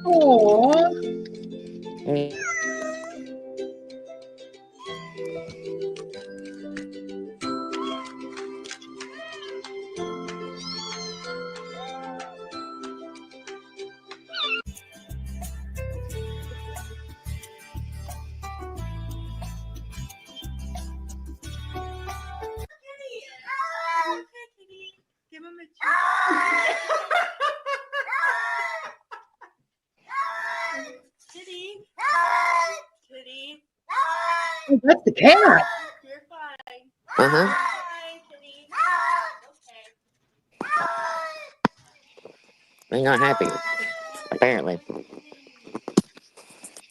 Speaker 1: Oh,
Speaker 2: Mm.
Speaker 5: Give him a cheek. Kitty. Kitty.
Speaker 1: that's the cat.
Speaker 5: You're fine.
Speaker 2: Uh-huh.
Speaker 5: Fine, Kitty. Okay.
Speaker 2: They're not happy, apparently.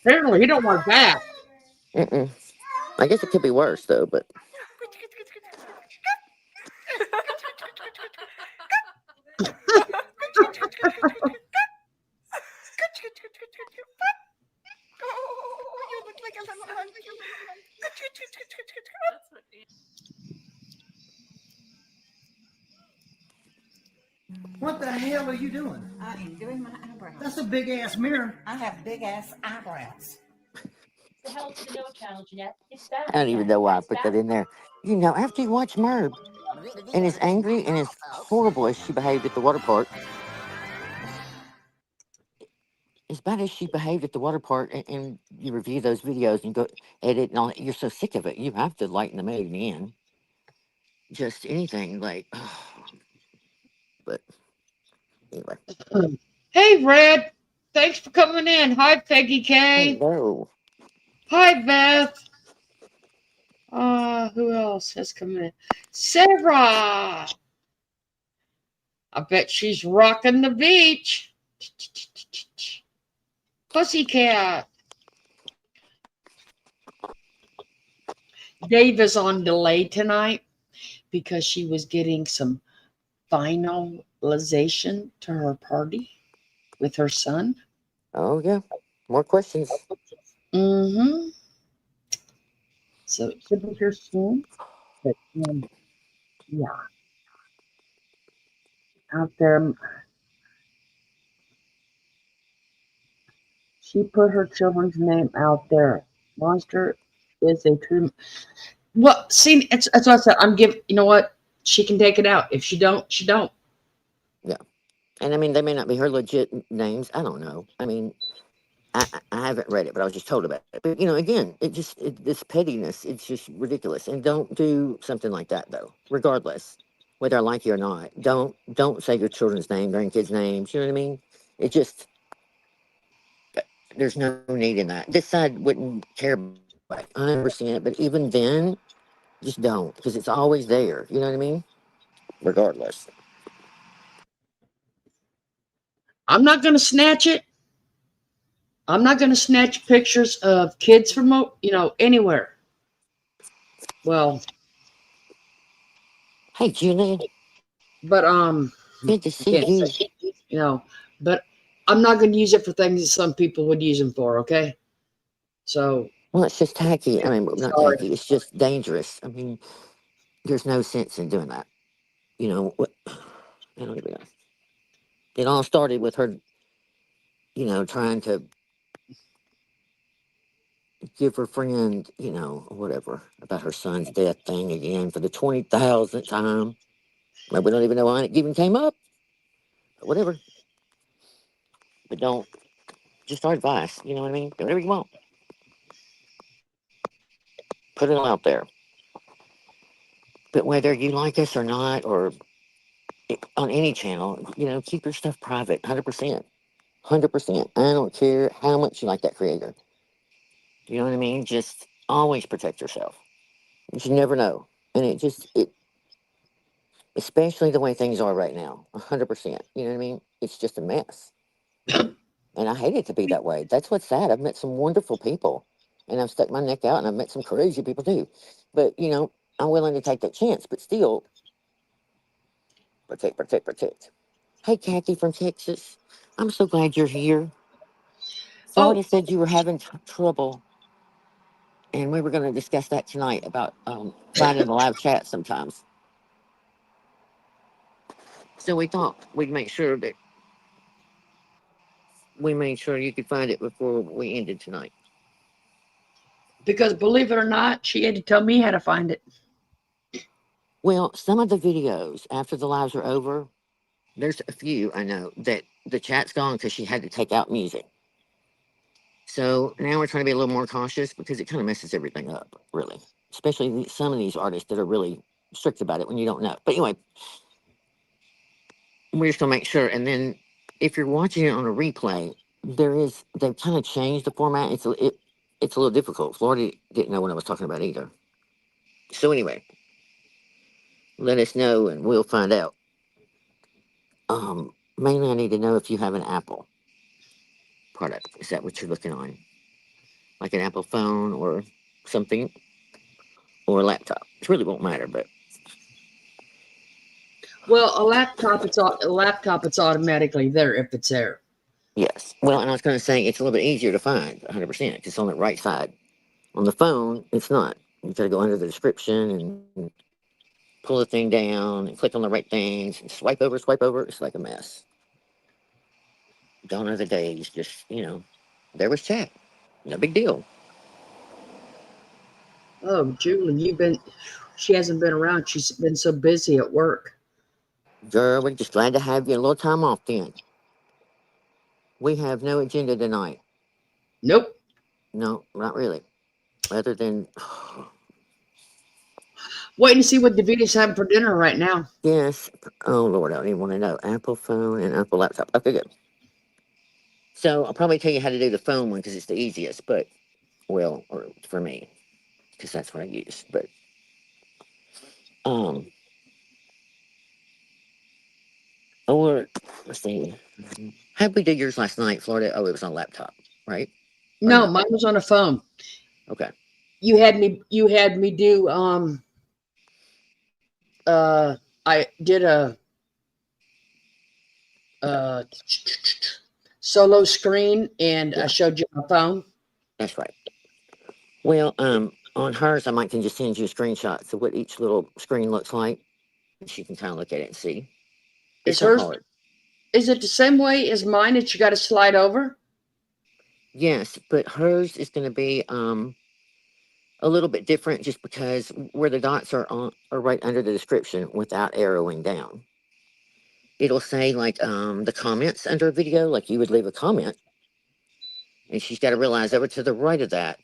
Speaker 1: Apparently, he don't want that.
Speaker 2: Mm-mm. I guess it could be worse, though, but
Speaker 5: You look like a little monkey.
Speaker 6: What the hell are you doing?
Speaker 5: I am doing my eyebrows.
Speaker 6: That's a big ass mirror.
Speaker 5: I have big ass eyebrows.
Speaker 7: The hell to the no channel, Jeanette. It's
Speaker 2: I
Speaker 7: bad.
Speaker 2: don't even know why I put that in there. You know, after you watch Merb, and as angry and as horrible as she behaved at the water park, as bad as she behaved at the water park, and you review those videos and you go edit and all that, you're so sick of it. You have to lighten the mood in the end. Just anything like, but anyway.
Speaker 1: Hey, Red. Thanks for coming in. Hi, Peggy K.
Speaker 2: Hello.
Speaker 1: Hi, Beth. Who else has come in? Sarah. I bet she's rocking the beach. Pussycat. Dave is on delay tonight because she was getting some finalization to her party with her son.
Speaker 2: Oh, yeah. More questions.
Speaker 1: Mm-hmm. So it should be here soon. But yeah, out there. She put her children's name out there. Monster is a true. Well, see, that's what I said. I'm giving. You know what? She can take it out. If she don't, she don't.
Speaker 2: Yeah. And I mean, they may not be her legit names. I don't know. I mean, I haven't read it, but I was just told about it. But, you know, again, this pettiness, it's just ridiculous. And don't do something like that, though, regardless, whether I like you or not. Don't say your children's name, grandkids' names. You know what I mean? It just, there's no need in that. This side wouldn't care about it, 100%. But even then, just don't, because it's always there. You know what I mean? Regardless.
Speaker 1: I'm not going to snatch it. I'm not going to snatch pictures of kids from anywhere. Well,
Speaker 2: Hey, Julie,
Speaker 1: but
Speaker 2: good to see
Speaker 1: again,
Speaker 2: you.
Speaker 1: but I'm not going to use it for things that some people would use them for. Okay, so
Speaker 2: Well, it's just tacky. I mean, not
Speaker 1: sorry.
Speaker 2: tacky. It's just dangerous. I mean, there's no sense in doing that. You know, I don't even know. It all started with her, trying to give her friend, whatever, about her son's death thing again for the 20,000th time. Maybe we don't even know why it even came up, but whatever. But don't, just our advice, you know what I mean? Do whatever you want. Put it out there. But whether you like us or not, or on any channel, keep your stuff private, 100%. 100%. I don't care how much you like that creator. You know what I mean? Just always protect yourself. You just never know. And especially the way things are right now, 100%. You know what I mean? It's just a mess. And I hate it to be that way. That's what's sad. I've met some wonderful people, and I've stuck my neck out, and I've met some crazy people too. But, I'm willing to take that chance, but still, protect, protect, protect. Hey, Kathy from Texas. I'm so glad you're here. Florida
Speaker 1: Oh,
Speaker 2: said you were having trouble, and we were going to discuss that tonight about finding the live chat sometimes. So we thought we'd make sure that we made sure you could find it before we ended tonight.
Speaker 1: because believe it or not, she had to tell me how to find it.
Speaker 2: Well, some of the videos after the lives are over, there's a few I know that the chat's gone because she had to take out music. So now we're trying to be a little more cautious because it kind of messes everything up, really. Especially some of these artists that are really strict about it when you don't know. But anyway, we're just gonna make sure. And then if you're watching it on a replay, they've kind of changed the format. It's a little difficult. Florida didn't know what I was talking about either. So anyway, let us know and we'll find out. Mainly I need to know if you have an Apple product. Is that what you're looking on? Like an Apple phone or something, or a laptop. It really won't matter, but
Speaker 1: Well, a laptop, it's automatically there if it's there.
Speaker 2: yes. Well, and I was going to say it's a little bit easier to find 100% because it's on the right side. On the phone, it's not. You got to go under the description and pull the thing down and click on the right things and swipe over, swipe over. It's like a mess. Gone are the days. Just, there was chat. No big deal.
Speaker 1: Oh, Julie, she hasn't been around. She's been so busy at work.
Speaker 2: Girl, we're just glad to have you a little time off then. We have no agenda tonight.
Speaker 1: Nope.
Speaker 2: No, not really. Other than,
Speaker 1: Waiting to see what Davita's having for dinner right now.
Speaker 2: yes. Oh, Lord, I don't even want to know. Apple phone and Apple laptop. Okay, good. So I'll probably tell you how to do the phone one because it's the easiest, but, well, or for me, because that's what I use. But, or, let's see. How'd we do yours last night, Florida? Oh, it was on laptop, right? Or
Speaker 1: No,
Speaker 2: no?
Speaker 1: mine was on a phone.
Speaker 2: Okay.
Speaker 1: You had me do I did a uh solo screen and I
Speaker 2: Yeah,
Speaker 1: showed you my phone.
Speaker 2: that's right. Well, on hers, I might can just send you a screenshot of what each little screen looks like. And you can kind of look at it and see.
Speaker 1: Is
Speaker 2: It's not
Speaker 1: hers
Speaker 2: hard.
Speaker 1: is it the same way as mine that you got to slide over?
Speaker 2: Yes, but hers is going to be a little bit different just because where the dots are right under the description without arrowing down. It'll say like the comments under a video, like you would leave a comment, and she's got to realize over to the right of that,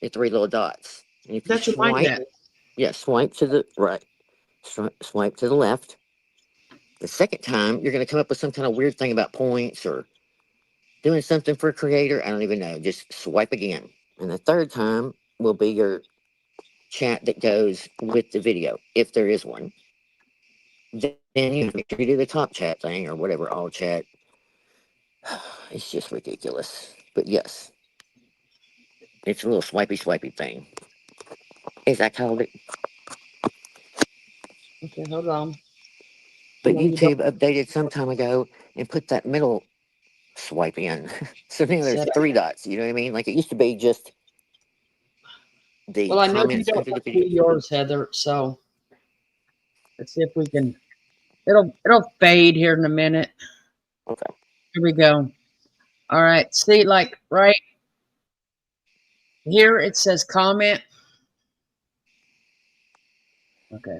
Speaker 2: the three little dots. And if you
Speaker 1: That's what mine
Speaker 2: swipe,
Speaker 1: had.
Speaker 2: yeah, swipe to the right, swipe to the left. The second time, you're going to come up with some kind of weird thing about points or doing something for a creator. I don't even know. Just swipe again. And the third time will be your chat that goes with the video, if there is one. Then you make sure you do the top chat thing or whatever, all chat. It's just ridiculous. But yes, it's a little swipey swipey thing, as I called it.
Speaker 1: Okay, hold on.
Speaker 2: But
Speaker 1: No, you don't
Speaker 2: YouTube updated some time ago and put that middle swipe in. So now there's
Speaker 1: set up.
Speaker 2: three dots. You know what I mean? Like it used to be just the
Speaker 1: Well, I know you
Speaker 2: comments
Speaker 1: don't
Speaker 2: under the
Speaker 1: want to
Speaker 2: video.
Speaker 1: do yours, Heather. So let's see if we can. It'll fade here in a minute.
Speaker 2: Okay.
Speaker 1: Here we go. All right. See, like right here it says comment. Okay.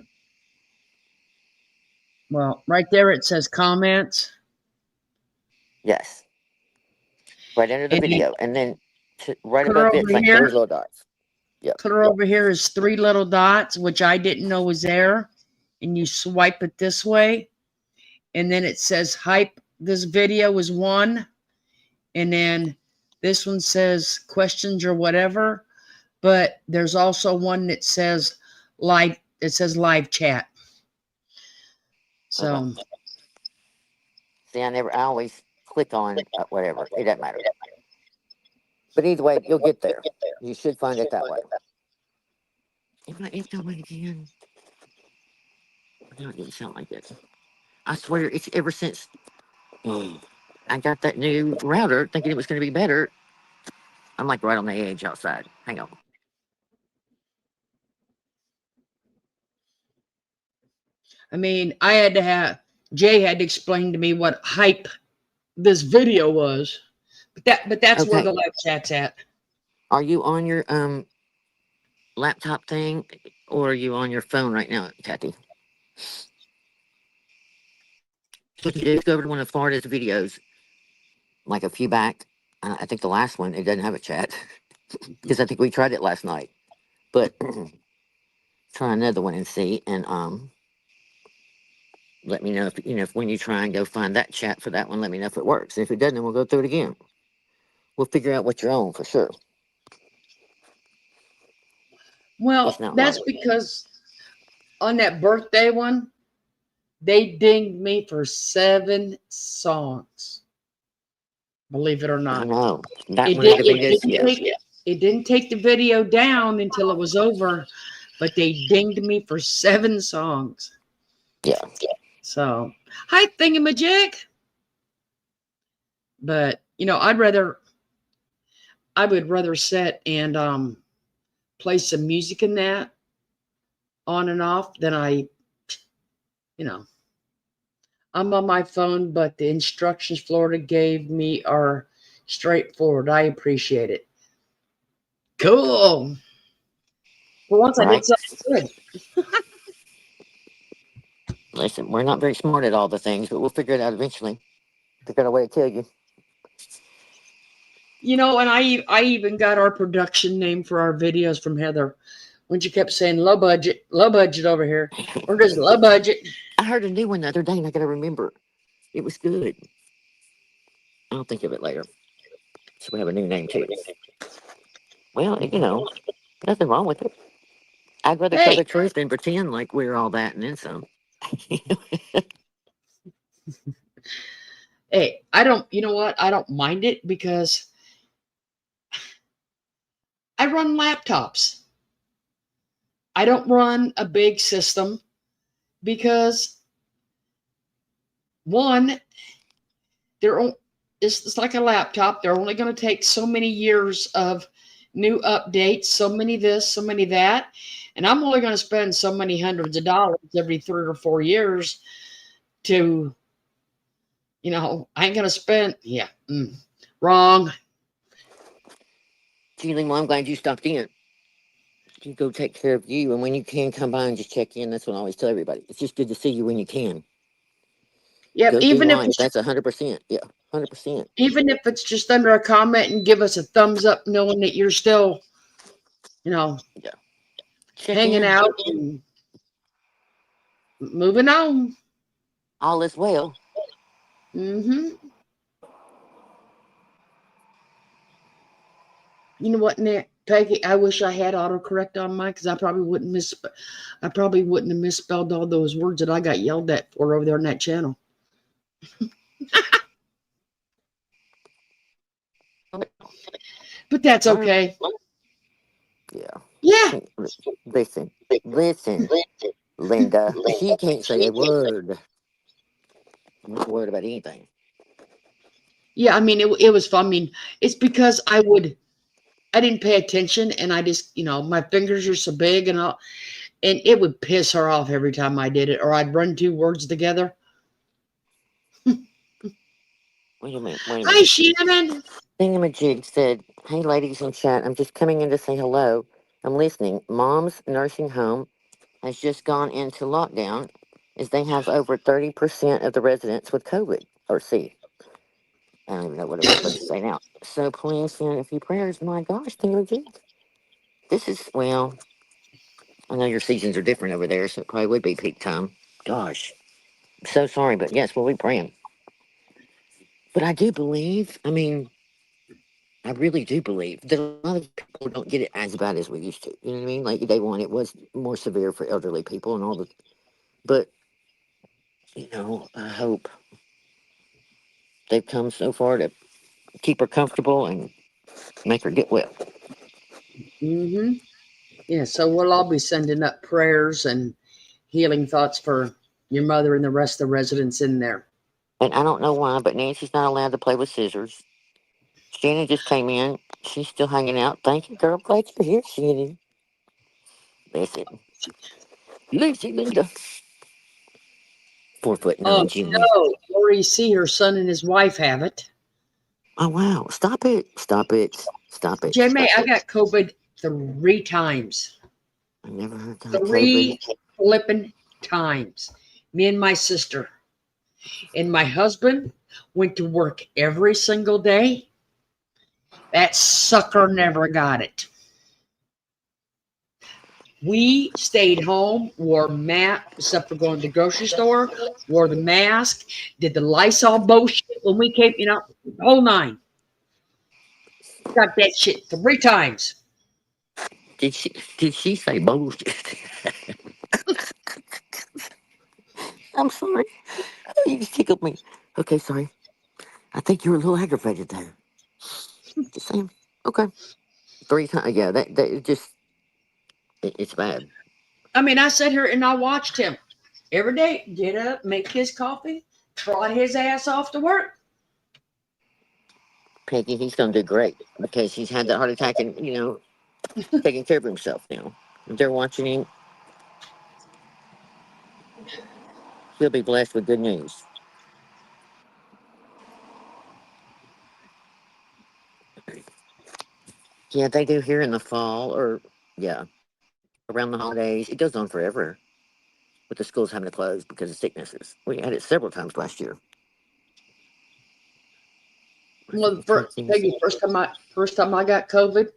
Speaker 1: Well, right there it says comments.
Speaker 2: Yes. Right under the
Speaker 1: And then
Speaker 2: video. And then right
Speaker 1: clear
Speaker 2: above it,
Speaker 1: over
Speaker 2: it's like
Speaker 1: here.
Speaker 2: three little dots. Yep.
Speaker 1: Clear over here is three little dots, which I didn't know was there. And you swipe it this way. And then it says hype. This video is one. And then this one says questions or whatever. But there's also one that says live. It says live chat.
Speaker 2: Okay.
Speaker 1: So
Speaker 2: See, I always click on whatever. It doesn't matter. But either way, you'll get there. You should find it that way. If that way again. No, it didn't sound like this. I swear, it's ever since I got that new router, thinking it was going to be better. I'm like right on the edge outside. Hang on.
Speaker 1: I mean, Jay had to explain to me what hype this video was. But that's where
Speaker 2: Okay.
Speaker 1: the live chat's at.
Speaker 2: Are you on your laptop thing, or are you on your phone right now, Kathy? So you just go over to one of Florida's videos, like a few back. I think the last one, it doesn't have a chat because I think we tried it last night. But try another one and see, and let me know if when you try and go find that chat for that one, let me know if it works. If it doesn't, then we'll go through it again. We'll figure out what you're on for sure.
Speaker 1: Well,
Speaker 2: It's not
Speaker 1: that's
Speaker 2: wrong.
Speaker 1: because on that birthday one, they dinged me for 7 songs. Believe it or
Speaker 2: I
Speaker 1: not.
Speaker 2: know that
Speaker 1: It
Speaker 2: one of
Speaker 1: did
Speaker 2: the
Speaker 1: it
Speaker 2: videos.
Speaker 1: didn't
Speaker 2: Yeah,
Speaker 1: take it didn't take the video down until it was over, but they dinged me for 7 songs.
Speaker 2: yeah.
Speaker 1: So hi thingamajig. But I would rather sit and play some music in that on and off than I'm on my phone, but the instructions Florida gave me are straightforward. I appreciate it. Cool. For once I did
Speaker 2: Right.
Speaker 1: something good.
Speaker 2: Listen, we're not very smart at all the things, but we'll figure it out eventually. Figure out a way to tell you.
Speaker 1: And I even got our production name for our videos from Heather when she kept saying low budget over here. We're just low budget.
Speaker 2: I heard a new one the other day, and I got to remember. It was good. I'll think of it later. So we have a new name too. Well, nothing wrong with it. I'd rather tell
Speaker 1: Hey,
Speaker 2: the truth than pretend like we're all that and then some.
Speaker 1: hey, I don't. You know what? I don't mind it because I run laptops. I don't run a big system because one, it's like a laptop. They're only going to take so many years of new updates, so many this, so many that, and I'm only going to spend so many hundreds of dollars every 3 or 4 years to, I ain't going to spend. Yeah, wrong.
Speaker 2: Julie, well, I'm glad you stopped in. You go take care of you, and when you can, come by and just check in. That's what I always tell everybody. It's just good to see you when you can.
Speaker 1: Yep,
Speaker 2: Go through life. That's 100%. Yeah, 100%.
Speaker 1: even if it's just under a comment and give us a thumbs up, knowing that you're still,
Speaker 2: Yeah. Check
Speaker 1: hanging
Speaker 2: in.
Speaker 1: out and moving on.
Speaker 2: All is well.
Speaker 1: Mm-hmm. You know what, Nick? Peggy, I wish I had autocorrect on mine because I probably wouldn't have misspelled all those words that I got yelled at for over there on that channel. But that's
Speaker 2: Learn.
Speaker 1: okay.
Speaker 2: Yeah.
Speaker 1: Yeah.
Speaker 2: Listen, Linda. She can't say a word. I'm not worried about anything.
Speaker 1: Yeah, I mean it was fun. I mean, it's because I didn't pay attention and I just, my fingers are so big and it would piss her off every time I did it, or I'd run 2 words together.
Speaker 2: Wait a minute. Wait a
Speaker 1: Hi,
Speaker 2: minute.
Speaker 1: Shannon.
Speaker 2: Thingamajig said, "Hey, ladies in chat. I'm just coming in to say hello. I'm listening. Mom's nursing home has just gone into lockdown, as they have over 30% of the residents with COVID or C. I don't even know what I'm supposed to say now. So please send a few prayers. My gosh, Thingamajig. This is well. I know your seasons are different over there, so it probably would be peak time. Gosh, I'm so sorry, but yes, we'll be praying. But I do believe. I mean, I really do believe that a lot of people don't get it as bad as we used to. You know what I mean? Like day one, it was more severe for elderly people and all the. But I hope they've come so far to keep her comfortable and make her get well.
Speaker 1: Mm-hmm. Yeah, so we'll all be sending up prayers and healing thoughts for your mother and the rest of the residents in there.
Speaker 2: And I don't know why, but Nancy's not allowed to play with scissors. Shannon just came in. She's still hanging out. Thank you, girl. Glad you're here, Shannon. Listen, Lucy Linda. 4'9"
Speaker 1: Oh
Speaker 2: Jimmy.
Speaker 1: no, Lori C, her son and his wife have it.
Speaker 2: Oh wow! Stop it! Stop it! Stop it!
Speaker 1: Jamie,
Speaker 2: Stop
Speaker 1: I
Speaker 2: it!
Speaker 1: got COVID 3 times.
Speaker 2: I never heard that COVID.
Speaker 1: 3 flipping times. Me and my sister. And my husband went to work every single day. That sucker never got it. We stayed home, wore mask, except for going to the grocery store, wore the mask, did the Lysol bullshit when we came, whole nine. Got that shit 3 times.
Speaker 2: Did she say bullshit? I'm sorry. You just tickled me. Okay, sorry. I think you were a little aggravated there. Just saying. Okay. 3 times. Yeah, that it just it's bad.
Speaker 1: I mean, I sat here and I watched him every day get up, make his coffee, trot his ass off to work.
Speaker 2: Peggy, he's gonna do great because he's had that heart attack and taking care of himself now. If they're watching him, he'll be blessed with good news. Yeah, they do here in the fall or yeah, around the holidays. It goes on forever with the schools having to close because of sicknesses. We had it several times last year.
Speaker 1: Well,
Speaker 2: Turkeys.
Speaker 1: Peggy, first time I got COVID,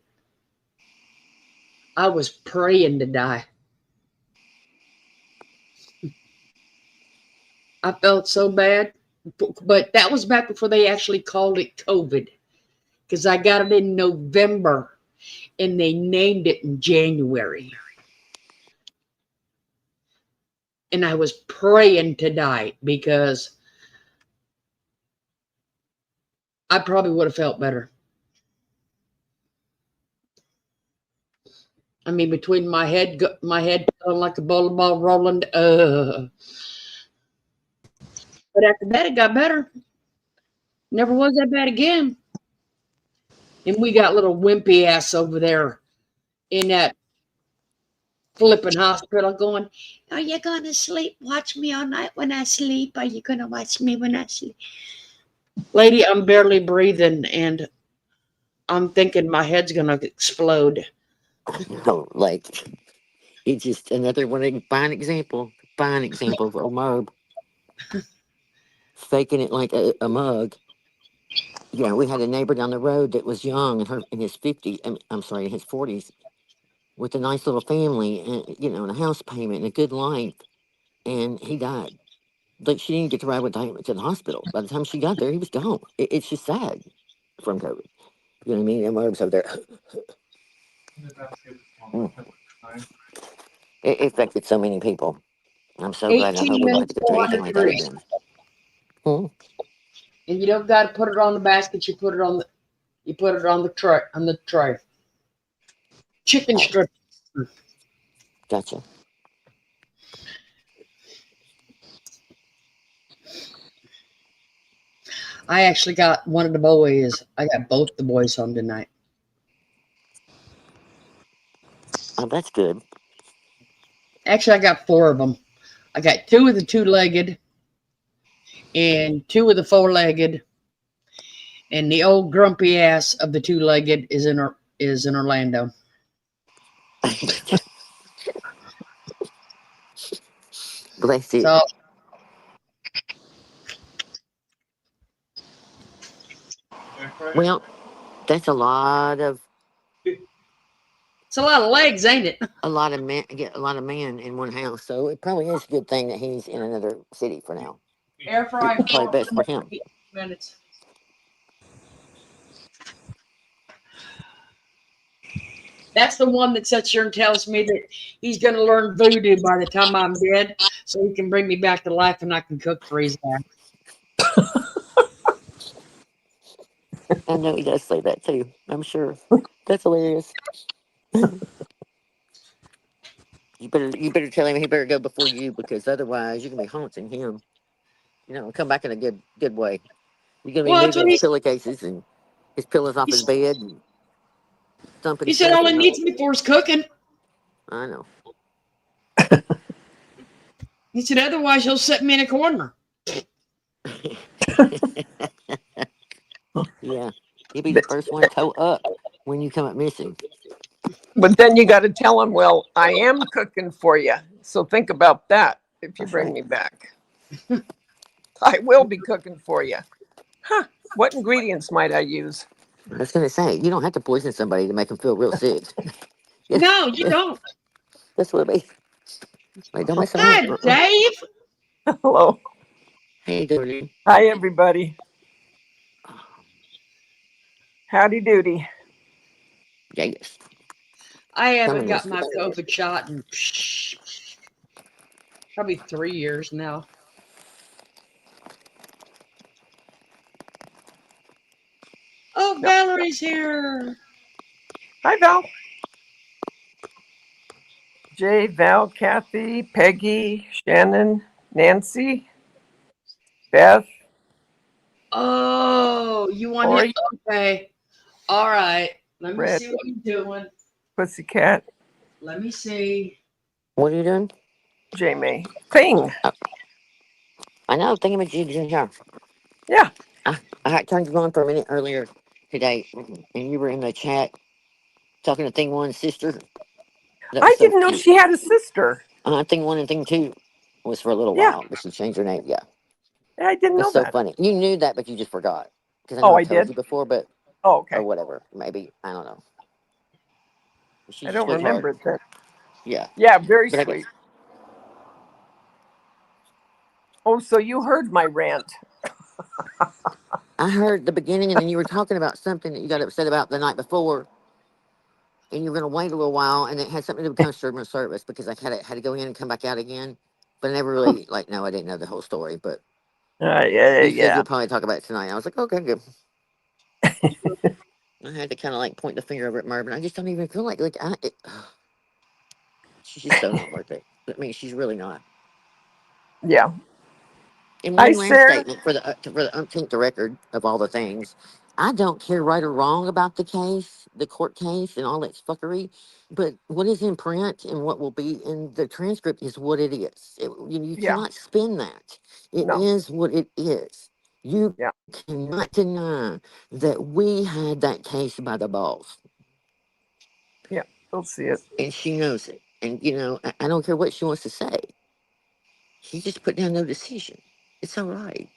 Speaker 1: I was praying to die. I felt so bad, but that was back before they actually called it COVID, because I got it in November and they named it in January. And I was praying to die because I probably would have felt better. I mean, between my head feeling like a bowling ball rolling. But after that, it got better. Never was that bad again. And we got little wimpy ass over there in that flipping hospital going, are you going to sleep? Watch me all night when I sleep? Are you going to watch me when I sleep? Lady, I'm barely breathing and I'm thinking my head's going to explode.
Speaker 2: No, like it's just another one. Fine example. Fine example of a mug faking it like a mug. Yeah, we had a neighbor down the road that was young and her in his 50s. I'm sorry, in his 40s, with a nice little family and and a house payment and a good life, and he died. Like she didn't get to ride with him to the hospital. By the time she got there, he was gone. It's just sad from COVID. You know what I mean? And my was over there. Mm. It affected so many people. I'm so glad. And I
Speaker 1: 18
Speaker 2: hope we don't have
Speaker 1: minutes,
Speaker 2: to go through anything
Speaker 1: 400
Speaker 2: like that
Speaker 1: degrees.
Speaker 2: again. Hmm.
Speaker 1: And you don't got to put it on the basket. You put it on the tray. Chicken
Speaker 2: Oh,
Speaker 1: strip.
Speaker 2: gotcha.
Speaker 1: I actually got one of the boys. I got both the boys home tonight.
Speaker 2: Oh, that's good.
Speaker 1: Actually, I got four of them. I got two of the two-legged and two of the four-legged. And the old grumpy ass of the two-legged is in Orlando.
Speaker 2: Bless you.
Speaker 1: So
Speaker 2: Well, that's a lot of
Speaker 1: it's a lot of legs, ain't it?
Speaker 2: men get a lot of men in one house. So it probably is a good thing that he's in another city for now.
Speaker 1: Air fry
Speaker 2: Probably best for him.
Speaker 1: minutes. That's the one that sits here and tells me that he's going to learn voodoo by the time I'm dead, so he can bring me back to life and I can cook for his ass.
Speaker 2: I know he does say that too. I'm sure. That's hilarious. You better tell him he better go before you, because otherwise you're gonna be haunting him. Come back in a good way. You're gonna be
Speaker 1: Well, that's
Speaker 2: moving
Speaker 1: what
Speaker 2: his pillowcases and his pillows off his
Speaker 1: he,
Speaker 2: bed and thumping
Speaker 1: he said.
Speaker 2: stuff
Speaker 1: All
Speaker 2: and
Speaker 1: he needs me for is cooking.
Speaker 2: I know.
Speaker 1: He said, otherwise he'll set me in a corner.
Speaker 2: Yeah. He'll be the first one to toe up when you come up missing.
Speaker 8: But then you got to tell him, well, I am cooking for you. So think about that if you
Speaker 2: That's
Speaker 8: bring
Speaker 2: right.
Speaker 8: me back. I will be cooking for you. Huh. What ingredients might I use?
Speaker 2: I was gonna say, you don't have to poison somebody to make them feel real sick. Yeah,
Speaker 1: No, you don't.
Speaker 2: that's what it be. Like, don't mess around.
Speaker 1: Hi, Dave.
Speaker 8: Hello.
Speaker 2: Hey, dude.
Speaker 8: Hi, everybody. Howdy doody.
Speaker 2: Yes.
Speaker 1: I haven't
Speaker 2: Coming
Speaker 1: got
Speaker 2: this.
Speaker 1: my COVID shot in probably 3 years now. Oh,
Speaker 8: Yep.
Speaker 1: Valerie's here.
Speaker 8: Hi, Val. Jay, Val, Kathy, Peggy, Shannon, Nancy, Beth,
Speaker 1: Oh, you want him?
Speaker 8: Lori,
Speaker 1: Okay. All right. Let me
Speaker 8: Red,
Speaker 1: see what you're doing.
Speaker 8: Pussycat,
Speaker 1: Let me see.
Speaker 2: What are you doing?
Speaker 8: J May. Thing.
Speaker 2: I know. Thinking about you in here.
Speaker 8: Yeah.
Speaker 2: I had turned you on for a minute earlier today, and you were in the chat talking to Thing One's sister. That was
Speaker 8: I
Speaker 2: so
Speaker 8: didn't know
Speaker 2: cute.
Speaker 8: she had a sister.
Speaker 2: Thing One and Thing Two was for a little
Speaker 8: Yeah.
Speaker 2: while, but she changed her name. Yeah,
Speaker 8: I didn't
Speaker 2: that's
Speaker 8: know
Speaker 2: so
Speaker 8: that.
Speaker 2: funny. You knew that, but you just forgot, because I know
Speaker 8: Oh,
Speaker 2: I've
Speaker 8: I
Speaker 2: told
Speaker 8: did?
Speaker 2: you before, but
Speaker 8: Oh,
Speaker 2: or
Speaker 8: okay.
Speaker 2: whatever. Maybe I don't know.
Speaker 8: I
Speaker 2: She's a
Speaker 8: don't
Speaker 2: sweetheart.
Speaker 8: remember it then.
Speaker 2: Yeah,
Speaker 8: Yeah, very
Speaker 2: but I guess
Speaker 8: sweet. Oh, so you heard my rant.
Speaker 2: I heard the beginning, and then you were talking about something that you got upset about the night before, and you were going to wait a little while, and it had something to do with customer service, because I had to go in and come back out again. But I never really no, I didn't know the whole story. But
Speaker 8: Yeah,
Speaker 2: you said
Speaker 8: yeah.
Speaker 2: you'll probably talk about it tonight. I was like, okay, good. I had to kind of like point the finger over at Marvin. I just don't even feel she's just so not worth it. I mean, she's really not.
Speaker 8: Yeah.
Speaker 2: And
Speaker 8: Hi,
Speaker 2: one last
Speaker 8: Sarah.
Speaker 2: statement for the umpteenth record of all the things. I don't care right or wrong about the case, the court case, and all that fuckery. But what is in print and what will be in the transcript is what it is. You
Speaker 8: Yeah.
Speaker 2: cannot spin that. It
Speaker 8: No.
Speaker 2: is what it is. You
Speaker 8: Yeah.
Speaker 2: cannot deny that we had that case by the balls,
Speaker 8: Yeah. We'll see it.
Speaker 2: and she knows it. And I don't care what she wants to say. She just put down no decision. It's all right.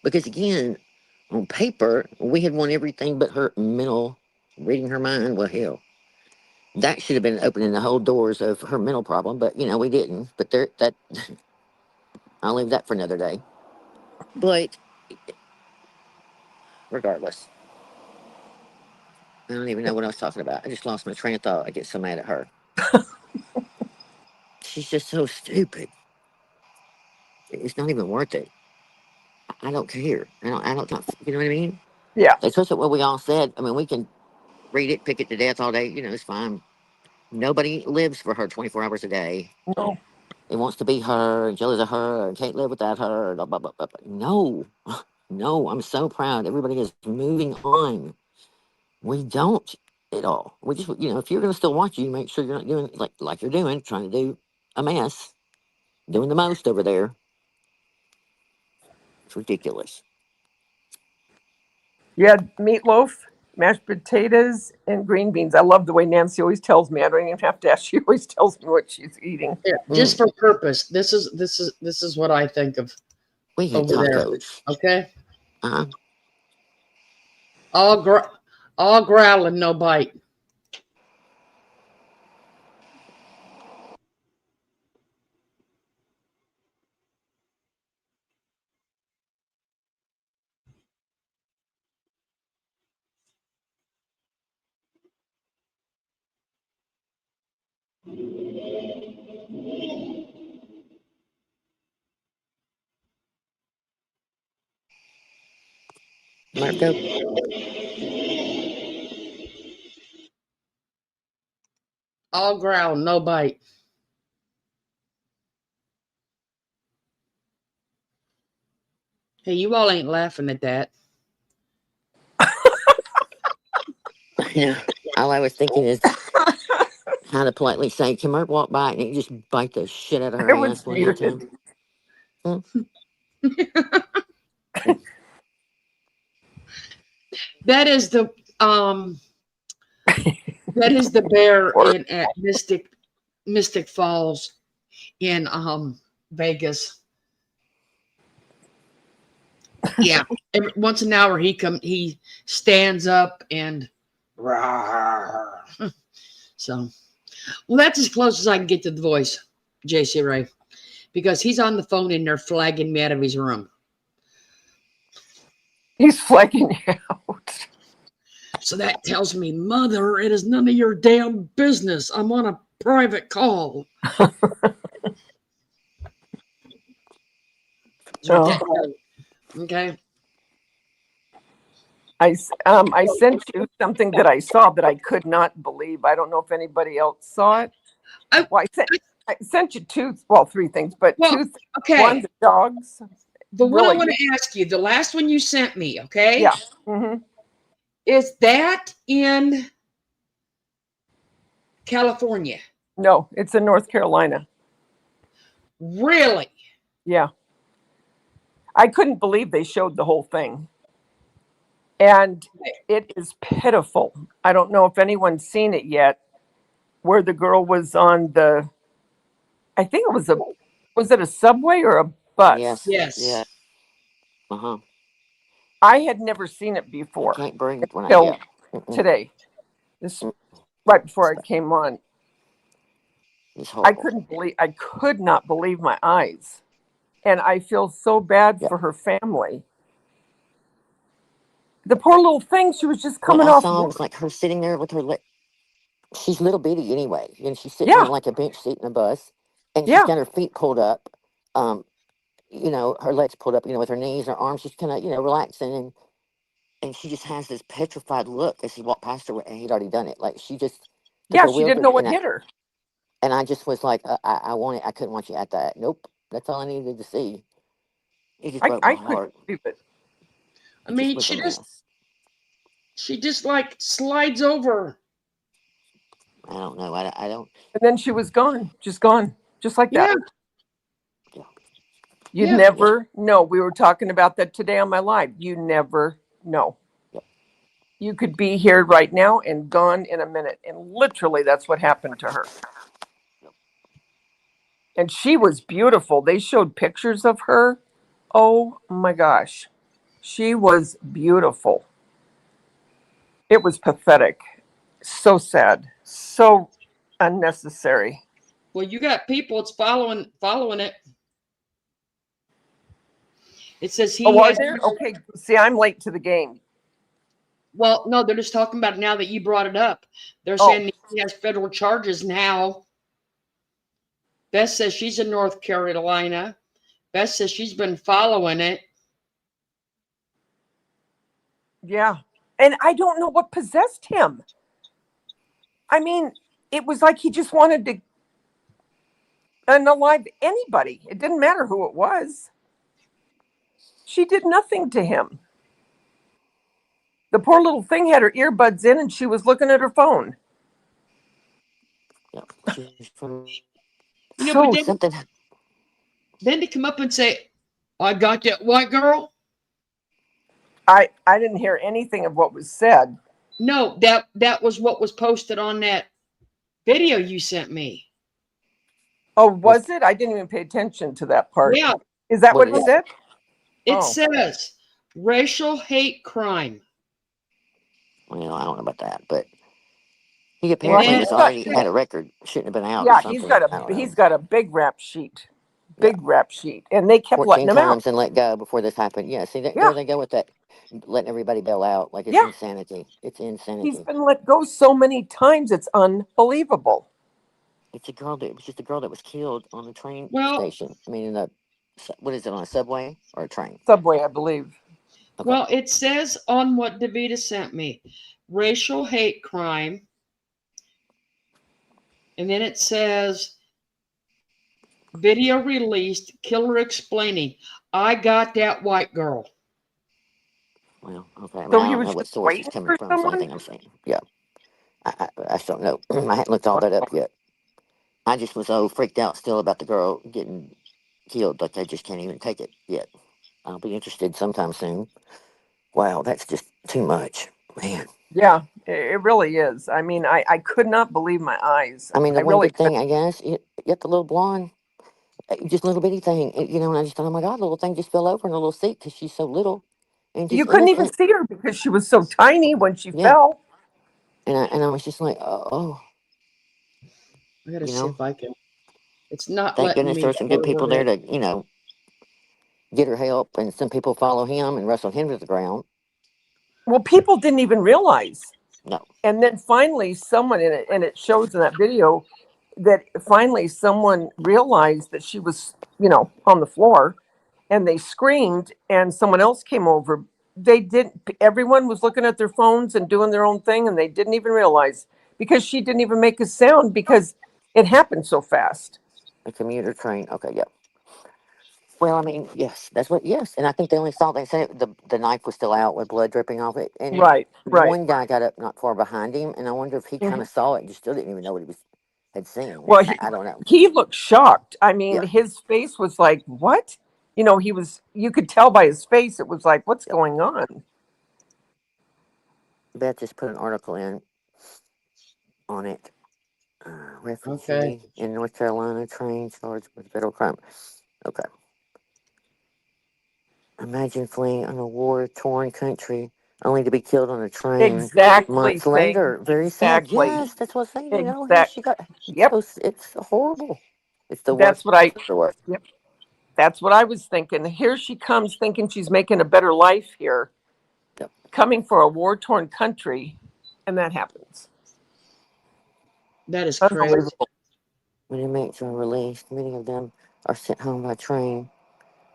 Speaker 2: Because again, on paper, we had won everything but her mental, reading her mind. Well, hell, that should have been opening the whole doors of her mental problem, but we didn't. But that I'll leave that for another day. But regardless, I don't even know what I was talking about. I just lost my train of thought. I get so mad at her. She's just so stupid. It's not even worth it. I don't care. I don't. You know what I mean?
Speaker 8: Yeah.
Speaker 2: That's just what we all said. I mean, we can read it, pick it to death all day. It's fine. Nobody lives for her 24 hours a day.
Speaker 8: No.
Speaker 2: It wants to be her, and jealous of her, and can't live without her. Blah, blah, blah, blah, blah. No, no, I'm so proud. Everybody is moving on. We don't at all. We just, if you're going to still watch you, make sure you're not doing like you're doing, trying to do a mess, doing the most over there. It's ridiculous.
Speaker 8: You had meatloaf, mashed potatoes, and green beans. I love the way Nancy always tells me. I don't even have to ask. She always tells me what she's eating.
Speaker 1: Yeah, just for purpose. This is what I think of
Speaker 2: We had
Speaker 1: over there.
Speaker 2: tacos.
Speaker 1: Okay,
Speaker 2: Uh-huh.
Speaker 1: all growling, no bite.
Speaker 2: Marco,
Speaker 1: All growl, no bite. Hey, you all ain't laughing at that.
Speaker 2: yeah. All I was thinking is how to politely say, "Can Mark walk by?" And you just bite the shit out of her
Speaker 8: It was
Speaker 2: ass one more
Speaker 8: muted.
Speaker 2: time. Hmm?
Speaker 1: That is the um that is the bear
Speaker 8: Or
Speaker 1: in at Mystic Falls in Vegas. Yeah. Once an hour he stands up and rawr. So well that's as close as I can get to the voice, JC Ray. Because he's on the phone and they're flagging me out of his room.
Speaker 8: he's flagging you out.
Speaker 1: So that tells me, Mother, it is none of your damn business. I'm on a private call. That's what that
Speaker 8: Oh.
Speaker 1: tells. Okay.
Speaker 8: I sent you something that I saw that I could not believe. I don't know if anybody else saw it. Well, I sent you three things, but
Speaker 1: Well,
Speaker 8: two.
Speaker 1: okay.
Speaker 8: One, the dogs.
Speaker 1: The one I
Speaker 8: Really?
Speaker 1: want to ask you, the last one you sent me, okay?
Speaker 8: Yeah. Mm-hmm.
Speaker 1: Is that in California?
Speaker 8: No, it's in North Carolina.
Speaker 1: Really?
Speaker 8: Yeah. I couldn't believe they showed the whole thing. And it is pitiful. I don't know if anyone's seen it yet, where the girl was on I think it was it a subway or a bus?
Speaker 2: Yes.
Speaker 1: Yes.
Speaker 2: Yeah. Uh-huh.
Speaker 8: I had never seen it
Speaker 2: I
Speaker 8: before
Speaker 2: can't bring it when I
Speaker 8: until
Speaker 2: yeah.
Speaker 8: today. This right before I came on.
Speaker 2: It's
Speaker 8: I
Speaker 2: horrible.
Speaker 8: could not believe my eyes. And I feel so bad
Speaker 2: Yeah.
Speaker 8: for her family. The poor little thing, she was just
Speaker 2: What
Speaker 8: coming
Speaker 2: I
Speaker 8: off
Speaker 2: saw
Speaker 8: work.
Speaker 2: was like her sitting there with her she's little bitty anyway, and she's sitting on
Speaker 8: Yeah,
Speaker 2: like a bench seat in a bus, and she's
Speaker 8: yeah,
Speaker 2: got her feet pulled up, um, her legs pulled up, with her knees, her arms, she's kind of, relaxing, and she just has this petrified look as she walked past her, and he'd already done it. Like she just, because
Speaker 8: yeah,
Speaker 2: her
Speaker 8: she
Speaker 2: wheels
Speaker 8: didn't
Speaker 2: were,
Speaker 8: know what hit her.
Speaker 2: and I just was like, I couldn't want you at that. Nope, that's all I needed to see. It just broke my
Speaker 8: I couldn't
Speaker 2: heart.
Speaker 8: believe it.
Speaker 1: I
Speaker 2: It just
Speaker 1: mean,
Speaker 2: was a mess.
Speaker 1: she just like slides over.
Speaker 2: I don't know. I don't.
Speaker 8: And then she was gone, just like that.
Speaker 1: Yeah,
Speaker 2: Yeah.
Speaker 8: You
Speaker 1: yeah.
Speaker 8: never know. We were talking about that today on my live. You never know.
Speaker 2: Yep.
Speaker 8: You could be here right now and gone in a minute. And literally, that's what happened to her. And she was beautiful. They showed pictures of her. Oh my gosh. She was beautiful. It was pathetic. So sad. So unnecessary.
Speaker 1: Well, you got people. It's following it. It says
Speaker 8: Oh,
Speaker 1: he
Speaker 8: are
Speaker 1: has.
Speaker 8: there? Okay. See, I'm late to the game.
Speaker 1: Well, no, they're just talking about it now that you brought it up. They're
Speaker 8: Oh,
Speaker 1: saying he has federal charges now. Beth says she's in North Carolina. Beth says she's been following it.
Speaker 8: yeah. And I don't know what possessed him. I mean, it was like he just wanted to unalive anybody. It didn't matter who it was. She did nothing to him. The poor little thing had her earbuds in and she was looking at her phone.
Speaker 2: Yep. She's from
Speaker 1: But
Speaker 8: So,
Speaker 1: then to come up and say, I got that white girl.
Speaker 8: I didn't hear anything of what was said.
Speaker 1: No, that was what was posted on that video you sent me.
Speaker 8: Oh, was it? I didn't even pay attention to that part.
Speaker 1: Yeah,
Speaker 8: Is that
Speaker 2: What
Speaker 8: what
Speaker 2: it
Speaker 8: it
Speaker 2: is?
Speaker 8: said?
Speaker 1: it
Speaker 8: Oh.
Speaker 1: says racial hate crime.
Speaker 2: Well, I don't know about that, but he
Speaker 8: Well,
Speaker 1: And
Speaker 2: apparently
Speaker 1: then
Speaker 2: was
Speaker 8: he's got
Speaker 2: already had a record, shouldn't have been out or
Speaker 8: yeah,
Speaker 2: something. I don't know.
Speaker 8: he's got a big rap sheet.
Speaker 2: Yeah,
Speaker 8: Big rap sheet. And they kept letting
Speaker 2: 14
Speaker 8: him out.
Speaker 2: times and let go before this happened. Yeah, see,
Speaker 8: Yeah.
Speaker 2: there they go with that, letting everybody bail out. Like it's
Speaker 8: Yeah.
Speaker 2: insanity. It's
Speaker 8: He's
Speaker 2: insanity.
Speaker 8: been let go so many times it's unbelievable.
Speaker 2: It's a girl that it was just a girl that was killed on the train
Speaker 1: well,
Speaker 2: station. I mean, in the what is it, on a subway or a train?
Speaker 8: Subway, I believe.
Speaker 2: Okay,
Speaker 1: well, it says on what Davita sent me, racial hate crime. And then it says video released, killer explaining, I got that white girl.
Speaker 2: well, okay. I mean,
Speaker 8: So
Speaker 2: I
Speaker 8: he
Speaker 2: don't
Speaker 8: was
Speaker 2: know what
Speaker 8: just
Speaker 2: source it's
Speaker 8: waiting
Speaker 2: coming
Speaker 8: for
Speaker 2: from, so
Speaker 8: someone?
Speaker 2: anything I'm saying, yeah, I just don't know. I hadn't looked all that up yet. I just was so freaked out still about the girl getting killed. Like I just can't even take it yet. I'll be interested sometime soon. Wow, that's just too much, man.
Speaker 8: Yeah, it really is. I mean, I could not believe my eyes.
Speaker 2: I mean,
Speaker 8: I
Speaker 2: the one
Speaker 8: really
Speaker 2: good
Speaker 8: could.
Speaker 2: thing, I guess, you get the little blonde, just a little bitty thing, you know. And I just thought, oh my God, the little thing just fell over in a little seat because she's so little and
Speaker 8: You
Speaker 2: just
Speaker 8: couldn't even
Speaker 2: innocent.
Speaker 8: see her because she was so tiny when she
Speaker 2: Yeah,
Speaker 8: fell.
Speaker 2: and I was just like, oh,
Speaker 1: I gotta
Speaker 2: you
Speaker 1: see
Speaker 2: know,
Speaker 1: if I can. It's not
Speaker 2: thank
Speaker 1: letting
Speaker 2: goodness
Speaker 1: me
Speaker 2: there's some good people
Speaker 1: forward
Speaker 2: there
Speaker 1: it.
Speaker 2: to, get her help, and some people follow him and wrestle him to the ground.
Speaker 8: Well, people didn't even realize.
Speaker 2: No,
Speaker 8: And then finally, someone in it, and it shows in that video that finally someone realized that she was, on the floor, and they screamed, and someone else came over. They didn't, everyone was looking at their phones and doing their own thing, and they didn't even realize because she didn't even make a sound because it happened so fast.
Speaker 2: a commuter train. Okay, yeah. Well, I mean, yes, that's what. Yes, and I think they only saw. They said the knife was still out with blood dripping off it, and
Speaker 8: Right, right.
Speaker 2: one guy got up not far behind him, and I wonder if he kind
Speaker 8: Mhm.
Speaker 2: of saw it and just still didn't even know what he had seen.
Speaker 8: Well,
Speaker 2: I don't know.
Speaker 8: he looked shocked. I mean,
Speaker 2: Yeah,
Speaker 8: his face was like, what? You could tell by his face, it was like, what's
Speaker 2: yep.
Speaker 8: going on?
Speaker 2: Beth just put an article in on it.
Speaker 1: Okay.
Speaker 2: Refugee in North Carolina train charged with federal crime. Okay. Imagine fleeing on a war-torn country only to be killed on a train
Speaker 8: Exactly,
Speaker 2: months
Speaker 8: thing.
Speaker 2: later. Very sad.
Speaker 8: Exactly.
Speaker 2: Yes, that's what I'm saying. Here
Speaker 8: Exact.
Speaker 2: she got.
Speaker 8: Yep.
Speaker 2: It's horrible. It's the
Speaker 8: That's
Speaker 2: worst.
Speaker 8: what I.
Speaker 2: The worst.
Speaker 8: Yep. That's what I was thinking. Here she comes, thinking she's making a better life here,
Speaker 2: Yep.
Speaker 8: coming for a war-torn country, and that happens.
Speaker 1: That is crazy.
Speaker 8: Unbelievable.
Speaker 2: When inmates are released, many of them are sent home by train.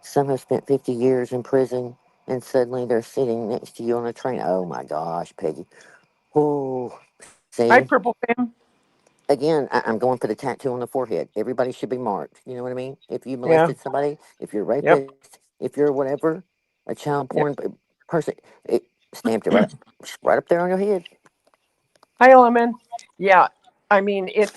Speaker 2: Some have spent 50 years in prison, and suddenly they're sitting next to you on a train. Oh my gosh, Peggy. Oh,
Speaker 8: Hi,
Speaker 2: see,
Speaker 8: Purple Fam.
Speaker 2: again, I'm going for the tattoo on the forehead. Everybody should be marked. You know what I mean? If you
Speaker 8: Yeah.
Speaker 2: molested somebody, if you're a
Speaker 8: Yep.
Speaker 2: rapist, if you're whatever, a child
Speaker 8: Yep.
Speaker 2: porn person, it stamped it right up there on your head.
Speaker 8: Hi, Element. Yeah. I mean it.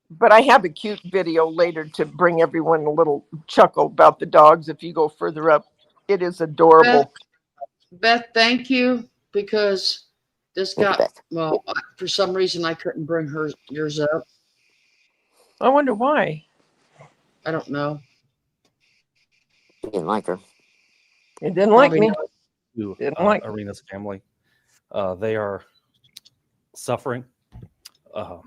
Speaker 8: But I have a cute video later to bring everyone a little chuckle about the dogs. If you go further up, it is
Speaker 1: Beth,
Speaker 8: adorable.
Speaker 1: Beth, thank you because this
Speaker 2: Thank you,
Speaker 1: got,
Speaker 2: Beth.
Speaker 1: well, for some reason I couldn't bring yours up.
Speaker 8: I wonder why.
Speaker 1: I don't know.
Speaker 2: You didn't like her.
Speaker 8: It didn't like
Speaker 1: Probably
Speaker 8: me.
Speaker 1: not.
Speaker 9: To
Speaker 8: Didn't like me.
Speaker 9: Arena's family. They are suffering, uh,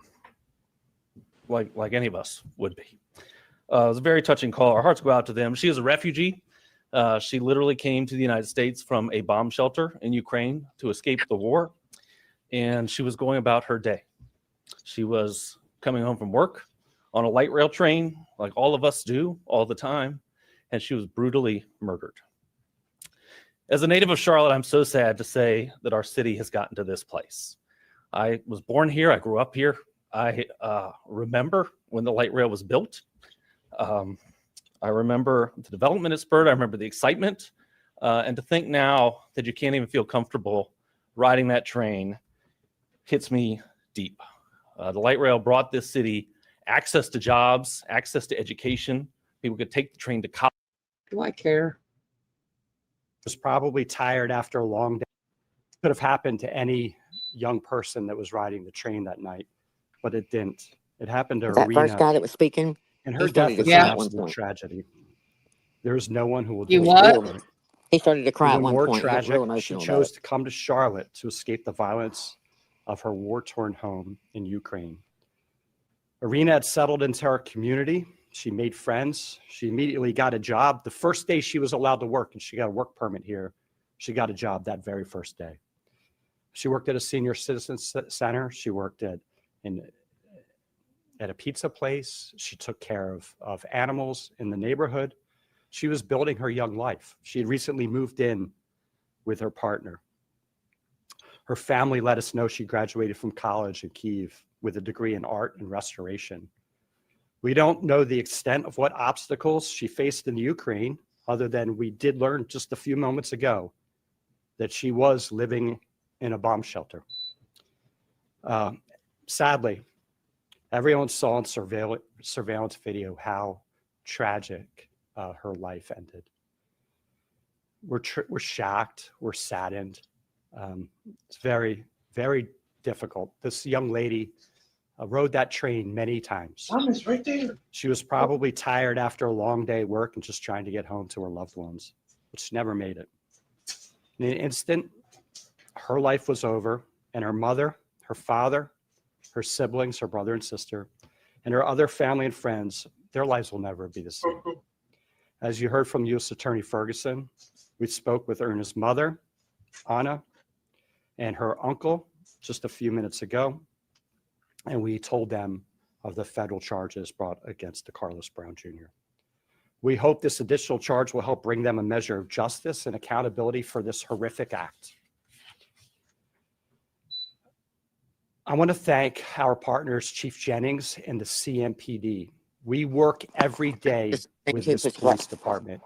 Speaker 9: like any of us would be. It was a very touching call. Our hearts go out to them. She is a refugee. She literally came to the United States from a bomb shelter in Ukraine to escape the war, and she was going about her day. She was coming home from work on a light rail train, like all of us do all the time, and she was brutally murdered. As a native of Charlotte, I'm so sad to say that our city has gotten to this place. I was born here. I grew up here. I remember when the light rail was built. I remember the development it spurred. I remember the excitement. And to think now that you can't even feel comfortable riding that train hits me deep. The light rail brought this city access to jobs, access to education. People could take the train to college.
Speaker 1: Do I care?
Speaker 10: Was probably tired after a long day. Could have happened to any young person that was riding the train that night, but it didn't. It happened to
Speaker 2: That first
Speaker 10: Irina,
Speaker 2: guy that was speaking,
Speaker 10: and
Speaker 2: he
Speaker 10: her
Speaker 2: started
Speaker 10: death
Speaker 2: to
Speaker 10: is an
Speaker 2: cry
Speaker 1: Yeah.
Speaker 2: at one
Speaker 10: absolute
Speaker 2: point.
Speaker 10: tragedy. There is no one who will
Speaker 1: You
Speaker 10: do it
Speaker 1: what?
Speaker 10: for her.
Speaker 2: He started to cry at
Speaker 10: Even
Speaker 2: one
Speaker 10: more
Speaker 2: point. He got real
Speaker 10: tragic, she
Speaker 2: emotional about
Speaker 10: chose
Speaker 2: it.
Speaker 10: to come to Charlotte to escape the violence of her war-torn home in Ukraine. Irina had settled into her community. She made friends. She immediately got a job. The first day she was allowed to work, and she got a work permit here, she got a job that very first day. She worked at a senior citizens center. She worked at a pizza place. She took care of animals in the neighborhood. She was building her young life. She had recently moved in with her partner. Her family let us know she graduated from college in Kyiv with a degree in art and restoration. We don't know the extent of what obstacles she faced in Ukraine, other than we did learn just a few moments ago that she was living in a bomb shelter. Sadly, everyone saw in surveillance video how tragic her life ended. We're shocked, we're saddened. It's very, very difficult. This young lady rode that train many times.
Speaker 4: Mom is right there.
Speaker 10: She was probably tired after a long day at work and just trying to get home to her loved ones, but she never made it. In an instant, her life was over, and her mother, her father, her siblings, her brother and sister, and her other family and friends, their lives will never be the same. As you heard from U.S. Attorney Ferguson, we spoke with Irina's mother, Anna, and her uncle just a few minutes ago, and we told them of the federal charges brought against Carlos Brown Jr. We hope this additional charge will help bring them a measure of justice and accountability for this horrific act. I want to thank our partners, Chief Jennings and the CMPD. We work every day
Speaker 2: Just
Speaker 10: with
Speaker 2: thank you
Speaker 10: this
Speaker 2: for
Speaker 10: police department.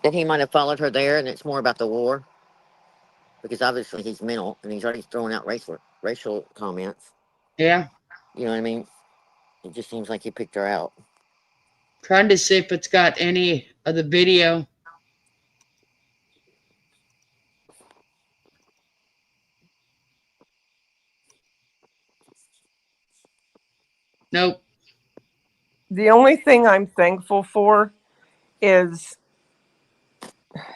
Speaker 2: that he might have followed her there, and it's more about the war, because obviously he's mental and he's already throwing out racial comments.
Speaker 1: Yeah.
Speaker 2: You know what I mean? It just seems like he picked her out.
Speaker 1: Trying to see if it's got any of the video. Nope.
Speaker 8: The only thing I'm thankful for is,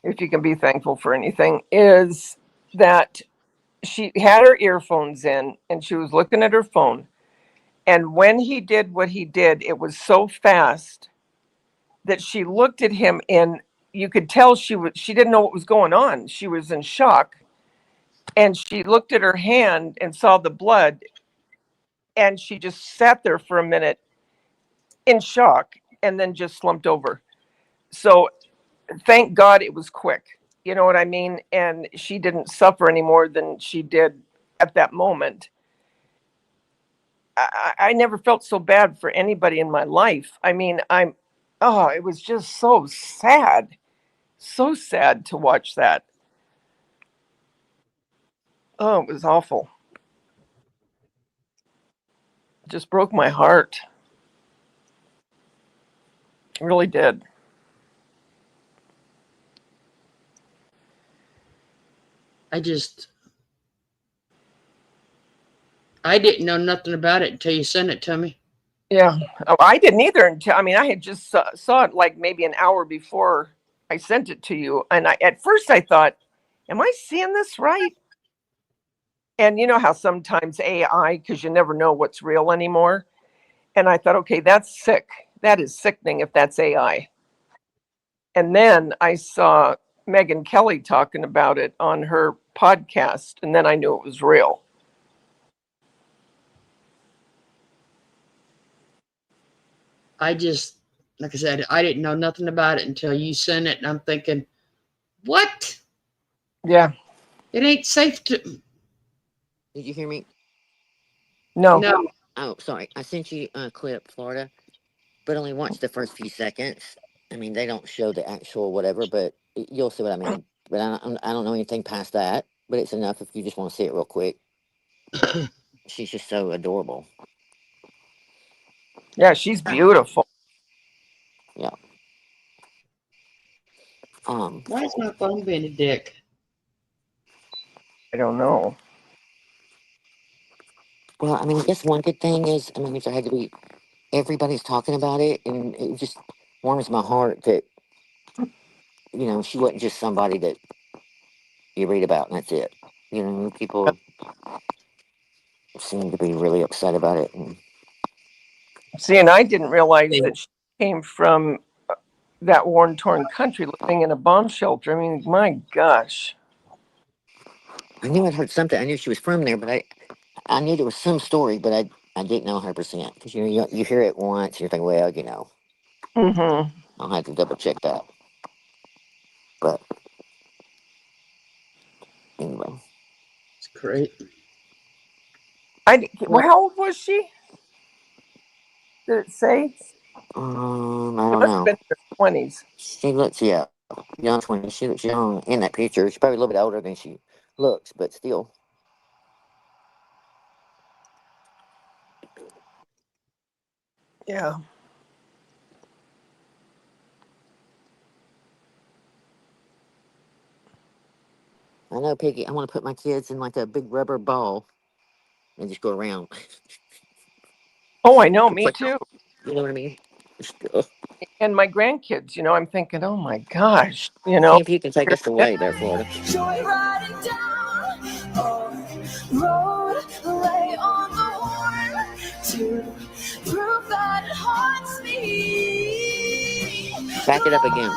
Speaker 8: if you can be thankful for anything, is that she had her earphones in and she was looking at her phone. And when he did what he did, it was so fast that she looked at him and you could tell she didn't know what was going on. She was in shock. And she looked at her hand and saw the blood, and she just sat there for a minute in shock and then just slumped over. So thank God it was quick. You know what I mean? And she didn't suffer any more than she did at that moment. I never felt so bad for anybody in my life. I mean, it was just so sad to watch that. Oh, it was awful. It just broke my heart. It really did.
Speaker 1: I didn't know nothing about it until you sent it to me.
Speaker 8: Yeah. Oh, I didn't either until, I had just saw it like maybe an hour before I sent it to you. And at first I thought, am I seeing this right? And you know how sometimes AI, because you never know what's real anymore. And I thought, okay, that's sick. That is sickening if that's AI. And then I saw Megyn Kelly talking about it on her podcast. And then I knew it was real.
Speaker 1: Like I said, I didn't know nothing about it until you sent it. And I'm thinking, what?
Speaker 8: Yeah.
Speaker 1: It ain't safe to.
Speaker 2: Did you hear me?
Speaker 8: No.
Speaker 2: Oh, sorry. I sent you a clip, Florida, but only watch the first few seconds. I mean, they don't show the actual whatever, but you'll see what I mean. But I don't know anything past that, but it's enough if you just want to see it real quick. She's just so adorable.
Speaker 8: Yeah, she's beautiful.
Speaker 2: Yeah.
Speaker 1: Why is my phone being a dick?
Speaker 8: I don't know.
Speaker 2: Well, I mean, I guess one good thing is, I mean, if there had to be, everybody's talking about it, and it just warms my heart that, she wasn't just somebody that you read about and that's it. People seem to be really upset about it. And
Speaker 8: See, and I didn't realize
Speaker 1: Yeah.
Speaker 8: that she came from that war-torn country, living in a bomb shelter. I mean, my gosh.
Speaker 2: I knew I'd heard something. I knew she was from there, but I knew there was some story, but I didn't know 100% because you hear it once, and you're thinking, well,
Speaker 8: Mm-hmm.
Speaker 2: I'll have to double check that. But anyway,
Speaker 1: It's great.
Speaker 8: Well, how old was she? Did it say?
Speaker 2: I
Speaker 8: It
Speaker 2: don't
Speaker 8: must have
Speaker 2: know.
Speaker 8: been in her 20s.
Speaker 2: She looks, yeah, young 20. She looks young in that picture. She's probably a little bit older than she looks, but still.
Speaker 8: Yeah.
Speaker 2: I know, Piggy. I want to put my kids in like a big rubber ball and just go around.
Speaker 8: Oh, I know.
Speaker 2: It's
Speaker 8: Me
Speaker 2: like,
Speaker 8: too.
Speaker 2: you know what I mean? Ugh.
Speaker 8: And my grandkids, I'm thinking, oh my gosh,
Speaker 2: See if you can take us
Speaker 8: Yeah.
Speaker 2: away there, Florida.
Speaker 11: Joyriding down a road, lay on the horn to prove that it haunts me.
Speaker 2: Back it up again.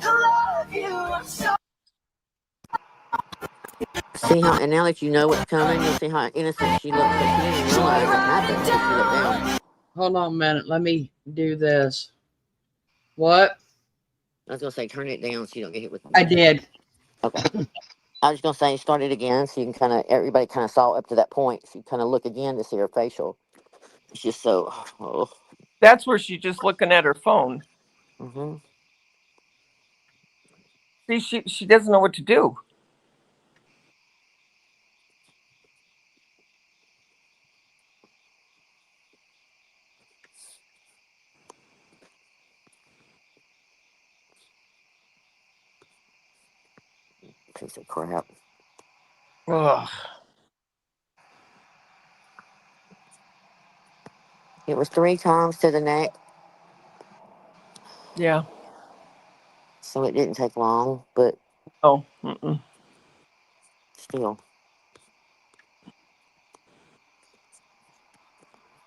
Speaker 11: Love you, I'm so
Speaker 2: See how, and now that you know what's coming, you'll see how innocent she looks, but she didn't even realize it happened until she looked down.
Speaker 1: Hold on a minute. Let me do this. What?
Speaker 2: I was gonna say, turn it down so you don't get hit with.
Speaker 1: I did.
Speaker 2: Okay. I was gonna say, start it again so you can everybody kind of saw up to that point. So you kind of look again to see her facial. It's just so. Oh.
Speaker 8: That's where she's just looking at her phone.
Speaker 2: Mm-hmm.
Speaker 8: See, she doesn't know what to do.
Speaker 2: Piece of crap.
Speaker 8: Ugh.
Speaker 2: It was 3 times to the neck,
Speaker 8: Yeah.
Speaker 2: so it didn't take long, but
Speaker 8: Oh. Mm-mm.
Speaker 2: still.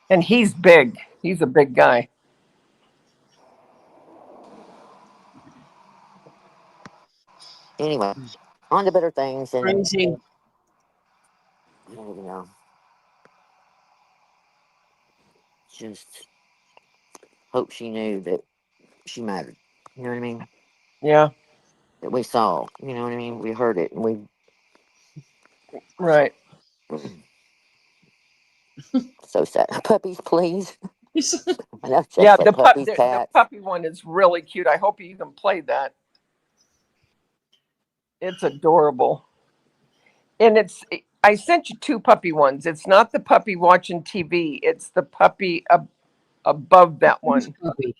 Speaker 8: And he's big. He's a big guy.
Speaker 2: Anyway, on to better things, and
Speaker 1: Crazy.
Speaker 2: just hope she knew that she mattered. You know what I mean?
Speaker 8: Yeah.
Speaker 2: That we saw. You know what I mean? We heard it, and we.
Speaker 8: Right.
Speaker 2: So sad. Puppies, please. I know Jeff
Speaker 8: Yeah.
Speaker 2: said puppies,
Speaker 8: The
Speaker 2: cats.
Speaker 8: puppy one is really cute. I hope you can play that. It's adorable. And I sent you 2 puppy ones. It's not the puppy watching TV. It's the puppy above that one.
Speaker 1: Puppy.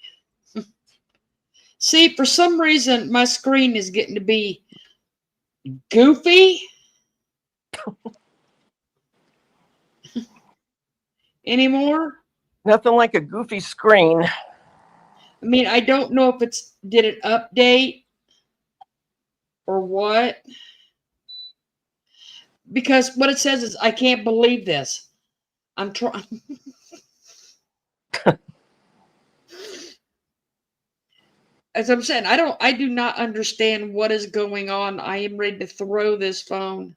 Speaker 1: See, for some reason, my screen is getting to be goofy anymore.
Speaker 8: Nothing like a goofy screen.
Speaker 1: I mean, I don't know if did it update or what. Because what it says is, I can't believe this. I'm trying. As I'm saying, I do not understand what is going on. I am ready to throw this phone.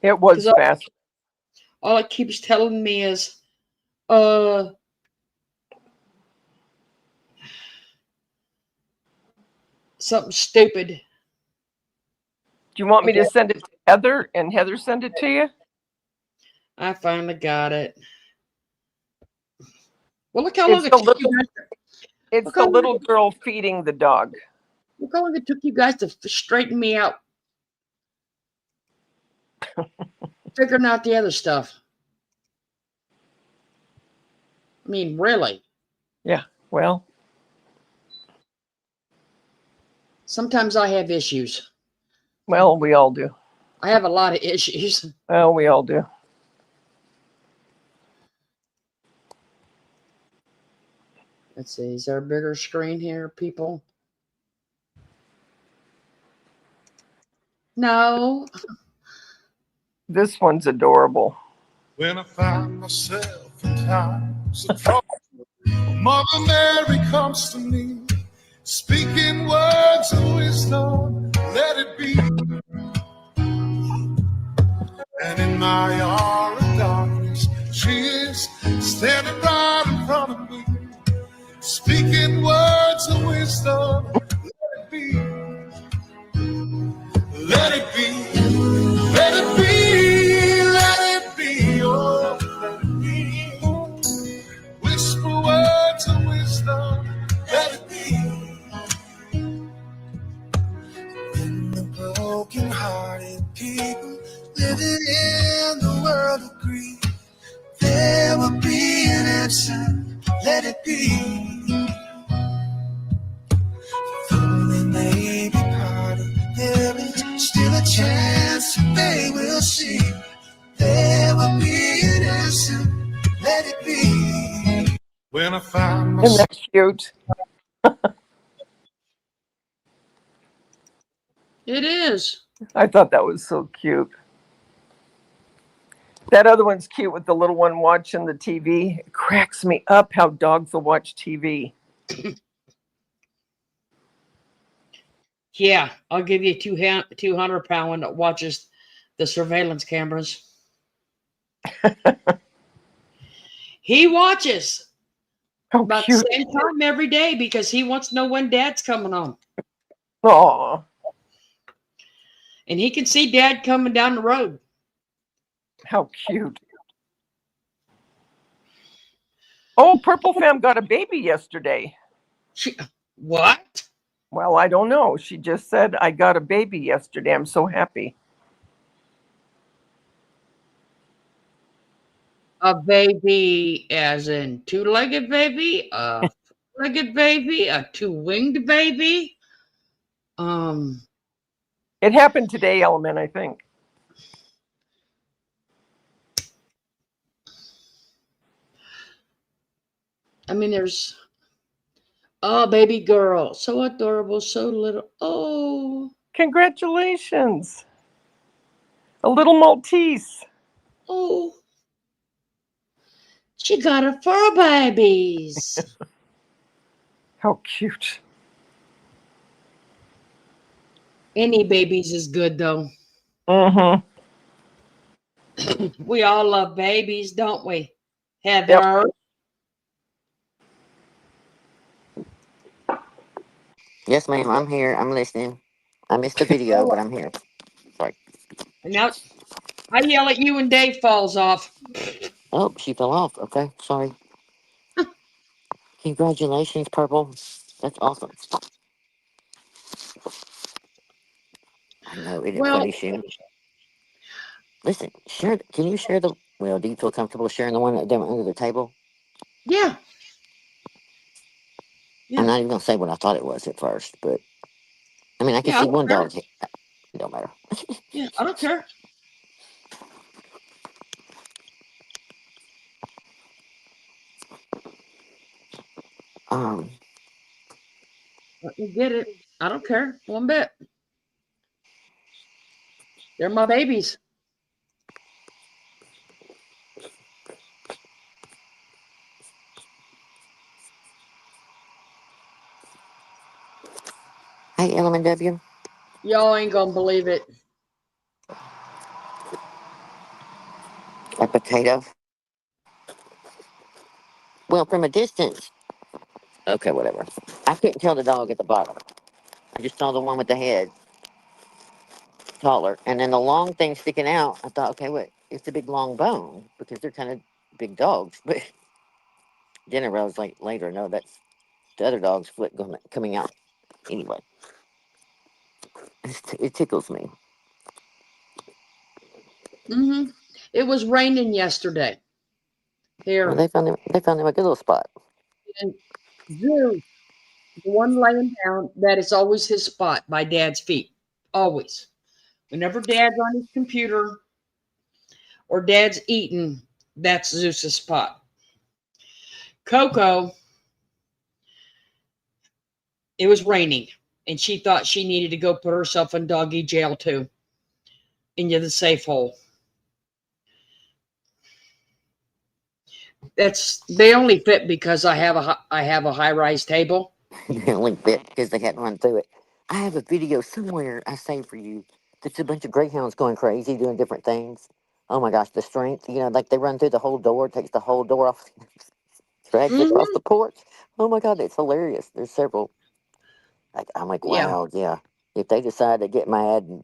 Speaker 8: It was
Speaker 1: Because
Speaker 8: fast.
Speaker 1: all it keeps telling me is, something stupid.
Speaker 8: Do you want me
Speaker 1: Okay,
Speaker 8: to send it to Heather and Heather send it to you?
Speaker 1: I finally got it. Well, look how
Speaker 8: It's
Speaker 1: long it
Speaker 8: the
Speaker 1: took you
Speaker 8: little,
Speaker 1: guys.
Speaker 8: it's
Speaker 1: Look
Speaker 8: the
Speaker 1: how long,
Speaker 8: little girl feeding the dog.
Speaker 1: look how long it took you guys to straighten me out. Figuring out the other stuff. I mean, really.
Speaker 8: Yeah. Well,
Speaker 1: Sometimes I have issues.
Speaker 8: we all do.
Speaker 1: I have a lot of issues.
Speaker 8: Well, we all do.
Speaker 1: Let's see. Is there a bigger screen here, people? No.
Speaker 8: This one's adorable.
Speaker 11: When I find myself in times of trouble, Mother Mary comes to me, speaking words of wisdom, let it be. And in my hour of darkness, she is standing right in front of me, speaking words of wisdom, let it be. Let it be. Let it be. Let it be. Oh, let it be. Whisper words of wisdom, let it be. When the broken-hearted people living in the world agree, there will be an answer, let it be. Though they may be parted, there is still a chance that they will see. There will be an answer, let it be. When I find
Speaker 8: Isn't
Speaker 11: myself.
Speaker 8: that cute?
Speaker 1: It is.
Speaker 8: I thought that was so cute. That other one's cute with the little one watching the TV. It cracks me up how dogs will watch TV.
Speaker 1: Yeah, I'll give you 200-pound that watches the surveillance cameras. He watches
Speaker 8: How
Speaker 1: about
Speaker 8: cute.
Speaker 1: the same time every day because he wants to know when Dad's coming home.
Speaker 8: Aw,
Speaker 1: And he can see Dad coming down the road.
Speaker 8: how cute. Oh, Purple Fam got a baby yesterday.
Speaker 1: What?
Speaker 8: Well, I don't know. She just said, I got a baby yesterday. I'm so happy.
Speaker 1: A baby as in two-legged baby, a four-legged baby, a two-winged baby.
Speaker 8: It happened today, Element, I think.
Speaker 1: I mean, there's baby girl, so adorable, so little. Oh,
Speaker 8: Congratulations. A little Maltese.
Speaker 1: oh, she got her fur babies.
Speaker 8: How cute.
Speaker 1: Any babies is good though.
Speaker 8: Mm-hmm.
Speaker 1: We all love babies, don't we,
Speaker 8: Yep.
Speaker 1: Heather?
Speaker 2: Yes, ma'am. I'm here. I'm listening. I missed the video, but I'm here. Sorry.
Speaker 1: Now I yell at you and Dave falls off.
Speaker 2: Oh, she fell off. Okay, sorry. Congratulations, Purple. That's awesome. I know. Isn't it
Speaker 1: Well,
Speaker 2: funny, Shem? Listen, share. Can you share the? Well, do you feel comfortable sharing the one that down under the table?
Speaker 1: yeah,
Speaker 2: I'm
Speaker 1: yeah,
Speaker 2: not even gonna say what I thought it was at first, but I mean, I can
Speaker 1: yeah. I
Speaker 2: see
Speaker 1: don't
Speaker 2: one
Speaker 1: care.
Speaker 2: dog. It don't matter.
Speaker 1: Yeah, I don't care.
Speaker 2: Um,
Speaker 1: Let me get it. I don't care one bit. They're my babies.
Speaker 2: hey, Element W.
Speaker 1: Y'all ain't gonna believe it.
Speaker 2: A potato. Well, from a distance. Okay, whatever. I couldn't tell the dog at the bottom. I just saw the one with the head taller, and then the long thing sticking out. I thought, okay, what? It's a big long bone because they're kind of big dogs. But then I realized like later, no, that's the other dog's foot coming out. Anyway, it tickles me.
Speaker 1: Mm-hmm. It was raining yesterday.
Speaker 2: Well,
Speaker 1: Here.
Speaker 2: they found him a good little spot.
Speaker 1: And Zeus, the one laying down, that is always his spot by Dad's feet. Always. Whenever Dad's on his computer or Dad's eating, that's Zeus's spot. Coco, it was raining, and she thought she needed to go put herself in doggy jail too, into the safe hole. They only fit because I have a high rise table.
Speaker 2: They only bit because they hadn't run through it. I have a video somewhere I saved for you. It's a bunch of greyhounds going crazy, doing different things. Oh my gosh, the strength! You know, like they run through the whole door, takes the whole door off, drags it across
Speaker 1: Mm-hmm.
Speaker 2: the porch. Oh my god, it's hilarious. There's several. Like I'm like,
Speaker 1: Yeah.
Speaker 2: wow, yeah. If they decide to get mad and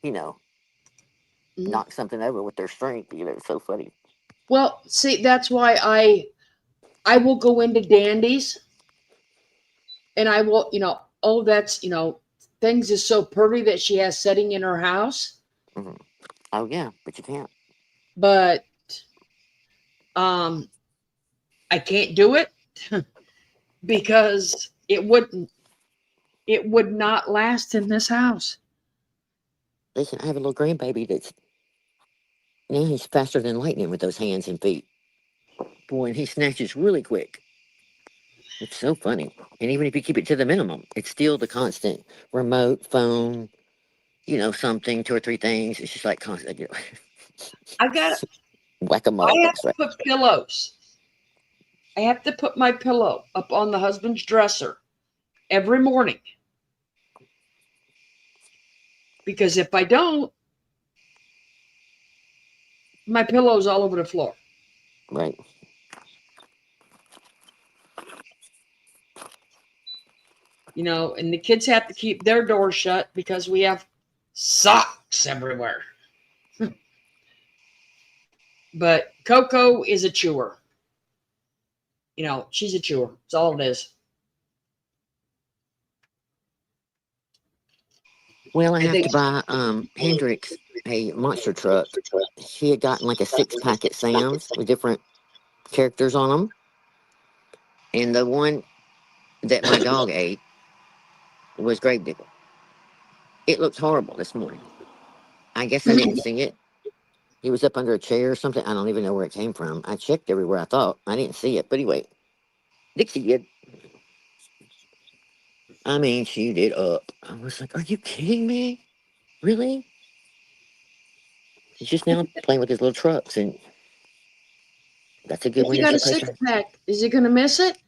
Speaker 2: you know
Speaker 1: Mhm.
Speaker 2: knock something over with their strength, you know, it's so funny.
Speaker 1: Well, see, that's why I will go into Dandy's and I will, oh, that's, things is so pretty that she has setting in her house,
Speaker 2: Hmm. Oh yeah, but you can't.
Speaker 1: but um I can't do it because it would not last in this house.
Speaker 2: Listen, I have a little grandbaby that's now he's faster than lightning with those hands and feet. Boy, and he snatches really quick. It's so funny. And even if you keep it to the minimum, it's still the constant remote, phone, something, two or three things. It's just like constant,
Speaker 1: I got
Speaker 2: whack a
Speaker 1: I
Speaker 2: mole.
Speaker 1: have
Speaker 2: That's
Speaker 1: to
Speaker 2: right.
Speaker 1: put pillows. I have to put my pillow up on the husband's dresser every morning because if I don't, my pillow's all over the floor.
Speaker 2: Right.
Speaker 1: And the kids have to keep their doors shut because we have socks everywhere. But Coco is a chewer. She's a chewer. That's all it is.
Speaker 2: Well, I
Speaker 1: I
Speaker 2: have
Speaker 1: think
Speaker 2: to buy Hendrix a monster truck. He had gotten like a 6-pack at Sam's with different characters on them. And the one that my dog ate was Gravedigger. It looked horrible this morning. I guess I didn't see it. He was up under a chair or something. I don't even know where it came from. I checked everywhere I thought. I didn't see it. But anyway, Dixie did. I mean, she did up. I was like, are you kidding me? Really? He's just now playing with his little trucks, and that's a good
Speaker 1: if
Speaker 2: way
Speaker 1: you
Speaker 2: you're
Speaker 1: got a
Speaker 2: supposed
Speaker 1: six
Speaker 2: to.
Speaker 1: pack, is he going to miss it?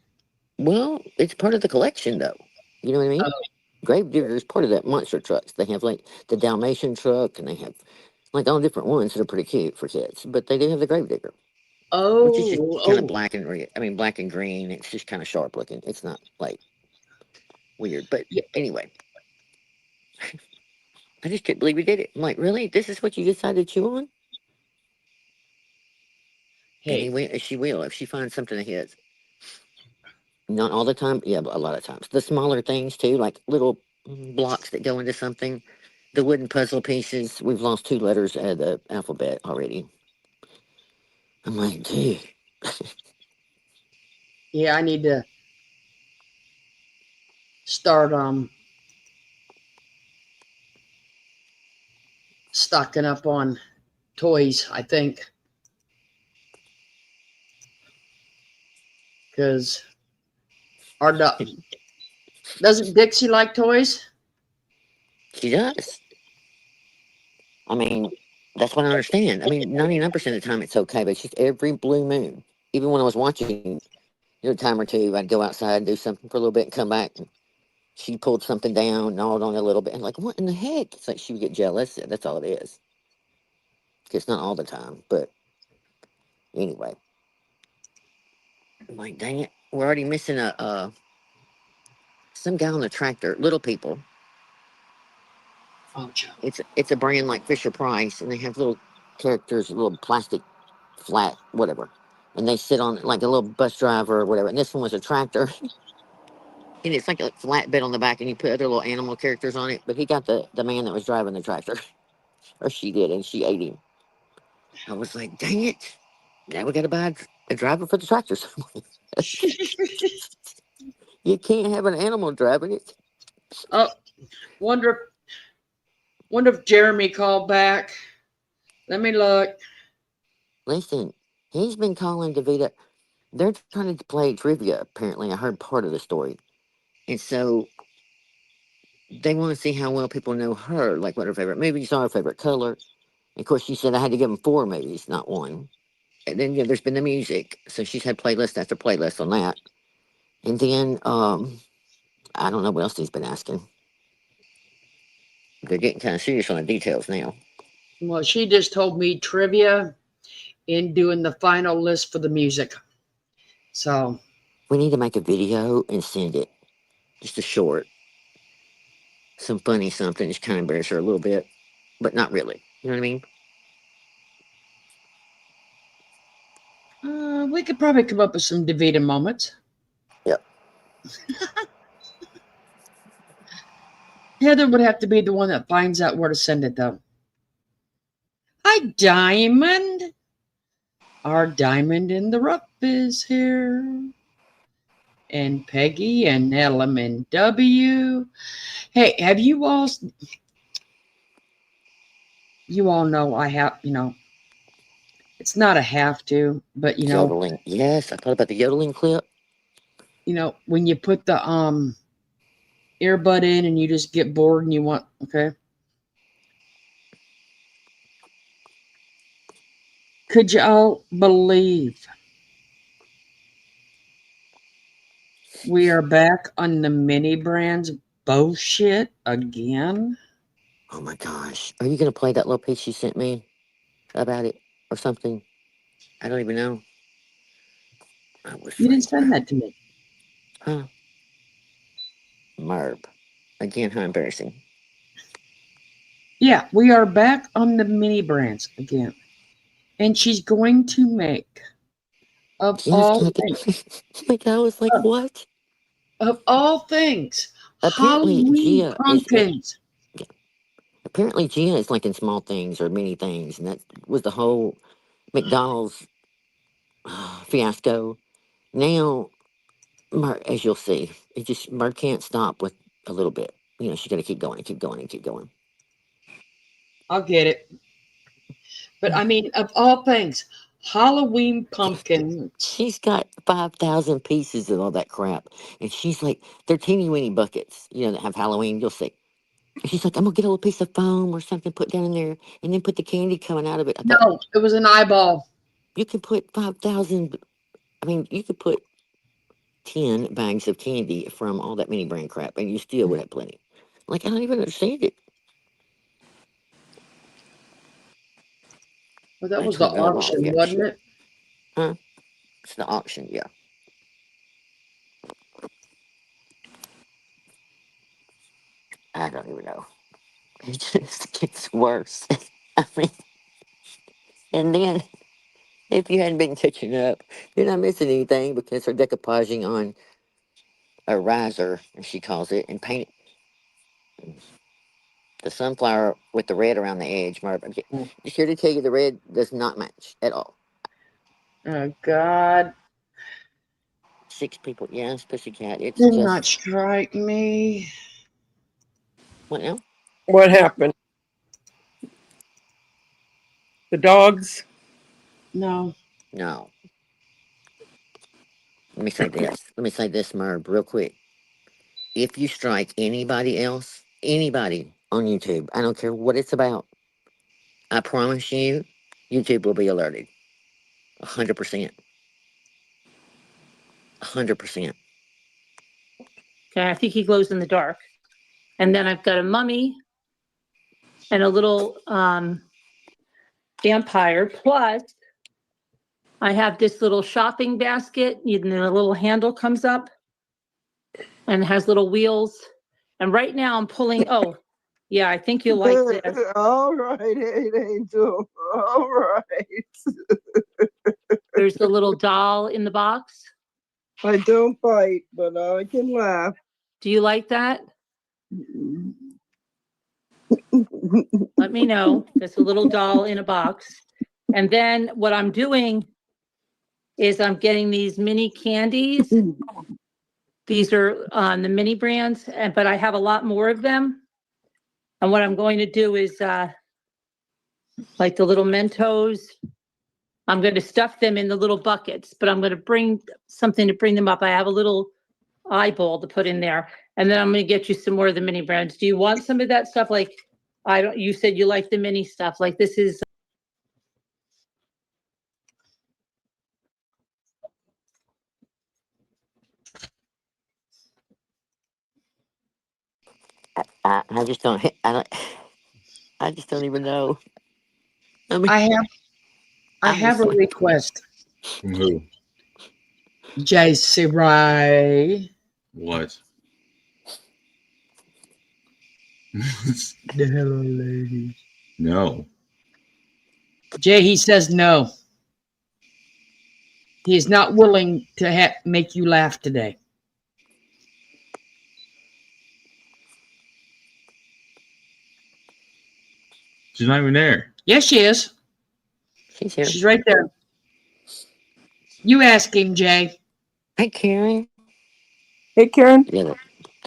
Speaker 2: Well, it's part of the collection, though. You know what I mean? Gravedigger is part of that monster trucks. They have like the Dalmatian truck, and they have like all different ones that are pretty cute for kids. But they do have the Gravedigger, which is just kind of
Speaker 1: Oh.
Speaker 2: black and red. I mean, black and green. It's just kind of sharp looking. It's not like weird. But
Speaker 1: Yeah.
Speaker 2: anyway, I just couldn't believe we did it. I'm like, really? This is what you decided to chew on? And
Speaker 1: Hey,
Speaker 2: she will if she finds something of his. Not all the time, yeah, but a lot of times. The smaller things too, like little blocks that go into something. The wooden puzzle pieces. We've lost 2 letters out of the alphabet already. I'm like, dude.
Speaker 1: yeah, I need to start stocking up on toys, I think, because our dog doesn't Dixie like toys?
Speaker 2: She does. I mean, that's what I understand. I mean, 99% of the time it's okay, but it's just every blue moon. Even when I was watching, a time or two, I'd go outside and do something for a little bit and come back. And she pulled something down, gnawed on it a little bit, and like, what in the heck? It's like she would get jealous. That's all it is. It's not all the time, but anyway. I'm like, dang it, we're already missing some guy on the tractor. Little people.
Speaker 1: Oh, Joe.
Speaker 2: It's a brand like Fisher Price, and they have little characters, little plastic flat whatever, and they sit on it like a little bus driver or whatever. And this one was a tractor, and it's like a flat bed on the back, and you put other little animal characters on it. But he got the man that was driving the tractor, or she did, and she ate him. I was like, dang it. Now we got to buy a driver for the tractors. You can't have an animal driving it.
Speaker 1: Oh, wonder if Jeremy called back. Let me look.
Speaker 2: Listen, he's been calling Davita. They're trying to play trivia, apparently. I heard part of the story. And so they want to see how well people know her, like what her favorite movies are, her favorite color. And of course, she said I had to give them 4 movies, not 1. And then there's been the music. So she's had playlist after playlist on that. And then I don't know what else he's been asking. They're getting kind of serious on the details now.
Speaker 1: Well, she just told me trivia in doing the final list for the music. So
Speaker 2: We need to make a video and send it. Just a short. Some funny something. Just kind of embarrass her a little bit. But not really. You know what I mean?
Speaker 1: we could probably come up with some Davita moments.
Speaker 2: Yep.
Speaker 1: Heather would have to be the one that finds out where to send it, though. Hi, Diamond. Our diamond in the rough is here. And Peggy and LMNW. Hey, have you all know I have, it's not a have to, but
Speaker 2: Yodeling. Yes, I thought about the yodeling clip.
Speaker 1: When you put the earbud in and you just get bored and you want, okay. Could y'all believe we are back on the mini brands bullshit again?
Speaker 2: Oh my gosh. Are you going to play that little piece you sent me about it or something? I don't even know. I was
Speaker 1: You didn't send that to me.
Speaker 2: Huh? Merb. Again, how embarrassing.
Speaker 1: Yeah, we are back on the mini brands again. And she's going to make, of all things,
Speaker 2: like I was like, what?
Speaker 1: Of all things,
Speaker 2: Apparently,
Speaker 1: Halloween
Speaker 2: Gia
Speaker 1: pumpkins.
Speaker 2: Apparently, Gia is like in small things or many things, and that was the whole McDonald's fiasco. Now, as you'll see, Mer can't stop with a little bit. She's got to keep going and keep going and keep going.
Speaker 1: I'll get it. But I mean, of all things, Halloween pumpkin.
Speaker 2: She's got 5,000 pieces of all that crap, and she's like, they're teeny weeny buckets, that have Halloween. You'll see. And she's like, I'm gonna get a little piece of foam or something, put down in there, and then put the candy coming out of it. I thought,
Speaker 1: No, it was an eyeball.
Speaker 2: you can put 5,000. I mean, you could put 10 bags of candy from all that mini brand crap, and you still would have plenty. Like, I don't even understand it.
Speaker 1: Well, that
Speaker 2: I
Speaker 1: was the
Speaker 2: turned that off.
Speaker 1: auction,
Speaker 2: Yeah,
Speaker 1: wasn't it?
Speaker 2: huh? It's the auction. Yeah. I don't even know. It just gets worse. I mean, and then if you hadn't been catching up, you're not missing anything because her decoupaging on a riser, as she calls it, and painted the sunflower with the red around the edge. I'm just here to tell you the red does not match at all.
Speaker 1: Oh, God.
Speaker 2: 6 people. Yes, pussycat. It's
Speaker 1: Did
Speaker 2: just.
Speaker 1: not strike me.
Speaker 2: What now?
Speaker 8: What happened? The dogs?
Speaker 1: No.
Speaker 2: No. Let me say this, Merb, real quick. If you strike anybody else, anybody on YouTube, I don't care what it's about, I promise you, YouTube will be alerted. 100%. 100%.
Speaker 7: Okay, I think he glows in the dark. And then I've got a mummy and a little vampire. Plus, I have this little shopping basket, and the little handle comes up and has little wheels. And right now I'm pulling, oh, yeah, I think you'll like this.
Speaker 12: All right, hey, Angel. All right.
Speaker 7: There's the little doll in the box.
Speaker 12: I don't bite, but I can laugh.
Speaker 7: Do you like that? Let me know. There's a little doll in a box. And then what I'm doing is I'm getting these mini candies. These are the mini brands, but I have a lot more of them. And what I'm going to do is like the little Mentos, I'm going to stuff them in the little buckets, but I'm going to bring something to bring them up. I have a little eyeball to put in there, and then I'm going to get you some more of the mini brands. Do you want some of that stuff? Like, you said you like the mini stuff. Like this is.
Speaker 2: I just don't. I just don't even know. I mean,
Speaker 1: I have a request.
Speaker 13: From who?
Speaker 1: JC Ray.
Speaker 13: What?
Speaker 1: The hello lady.
Speaker 13: No.
Speaker 1: Jay, he says no. He is not willing to make you laugh today.
Speaker 13: She's not even there.
Speaker 1: Yes, she is.
Speaker 2: She's here.
Speaker 1: She's right there. You ask him, Jay.
Speaker 2: Hey, Karen.
Speaker 8: Hey, Karen.
Speaker 2: Yeah,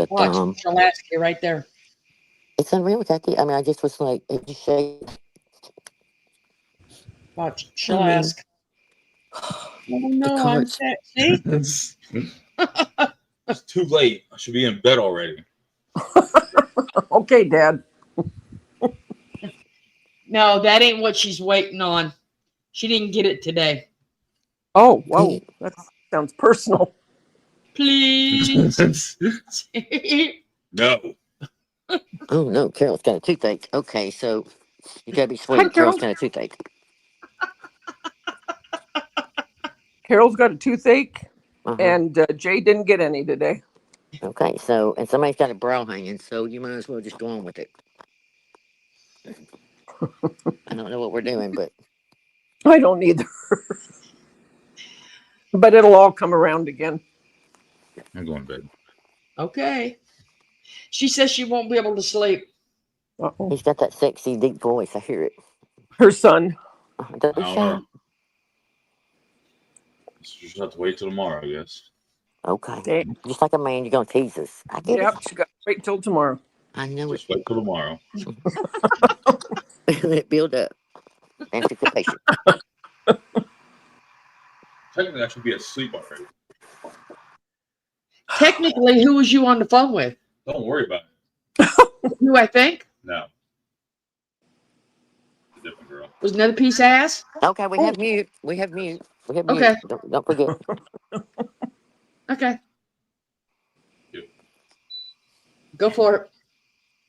Speaker 1: Watch, she'll ask you right there.
Speaker 2: it's unreal, Jackie. I mean, I just was like, it just shakes.
Speaker 1: Watch, she'll ask. Oh no, I'm sad. See?
Speaker 13: It's too late. I should be in bed already.
Speaker 8: Okay, Dad.
Speaker 1: No, that ain't what she's waiting on. She didn't get it today.
Speaker 8: Oh, whoa. That sounds personal.
Speaker 1: Please.
Speaker 13: No.
Speaker 2: Oh no, Carol's got a toothache. Okay, so you gotta be
Speaker 8: Hi,
Speaker 2: sweet.
Speaker 8: Carol.
Speaker 2: Carol's got a toothache.
Speaker 8: Carol's got a toothache,
Speaker 2: Uh-huh.
Speaker 8: and Jay didn't get any today.
Speaker 2: Okay, so and somebody's got a brow hanging, so you might as well just go on with it. I don't know what we're doing, but
Speaker 8: I don't either. But it'll all come around again.
Speaker 13: I'm going to bed.
Speaker 1: Okay. She says she won't be able to sleep.
Speaker 8: Uh-oh.
Speaker 2: he's got that sexy deep voice. I hear it.
Speaker 8: Her son.
Speaker 2: Don't be
Speaker 13: I don't
Speaker 2: shy.
Speaker 13: know. So you just have to wait till tomorrow, I guess.
Speaker 2: Okay,
Speaker 8: Hey.
Speaker 2: just like a man, you're gonna tease us. I get
Speaker 8: Yep, she got to wait till tomorrow.
Speaker 2: it. I know
Speaker 13: Just wait till tomorrow.
Speaker 2: it. Build up anticipation.
Speaker 13: Technically, I should be asleep already.
Speaker 1: Technically, who was you on the phone with?
Speaker 13: Don't worry about it.
Speaker 1: Who I think?
Speaker 13: No. A different girl.
Speaker 1: Was another piece of ass?
Speaker 2: Okay, we have mute. We have mute. We have
Speaker 1: Okay.
Speaker 2: mute. Don't forget.
Speaker 1: Okay.
Speaker 13: Yep.
Speaker 1: Go for it.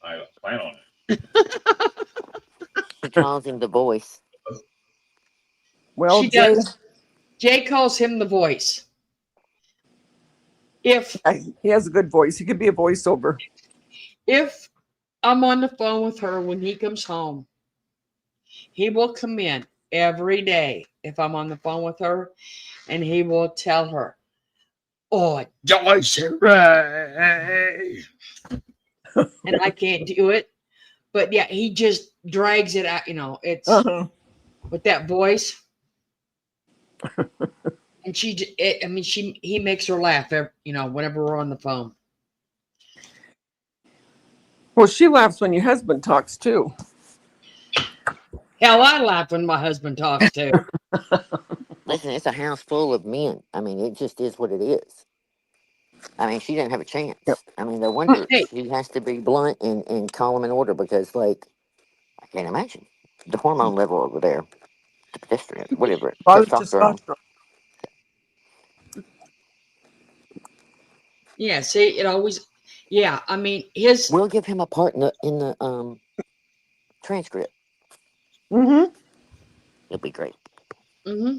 Speaker 13: I plan on it.
Speaker 2: He calls him the voice.
Speaker 8: Well,
Speaker 1: She
Speaker 8: Jay,
Speaker 1: does. Jay calls him the voice. If
Speaker 8: he has a good voice. He could be a voiceover.
Speaker 1: If I'm on the phone with her when he comes home, he will come in every day if I'm on the phone with her, and he will tell her, "Oh, Joyce Ray," and I can't do it. But yeah, he just drags it out. You know, it's with that voice. And he makes her laugh. Whenever we're on the phone.
Speaker 8: Well, she laughs when your husband talks too.
Speaker 1: Hell, I laugh when my husband talks too.
Speaker 2: Listen, it's a house full of men. I mean, it just is what it is. I mean, she didn't have a chance.
Speaker 8: Yep.
Speaker 2: I mean, no wonder
Speaker 1: Hey.
Speaker 2: she has to be blunt and call him in order because, like, I can't imagine the hormone level over there, the pedestrian, whatever,
Speaker 8: A lot of
Speaker 2: testosterone.
Speaker 8: testosterone.
Speaker 1: Yeah, see, it always. Yeah, I mean, his.
Speaker 2: We'll give him a part in the transcript.
Speaker 8: Mm-hmm.
Speaker 2: It'll be great.
Speaker 1: Mm-hmm.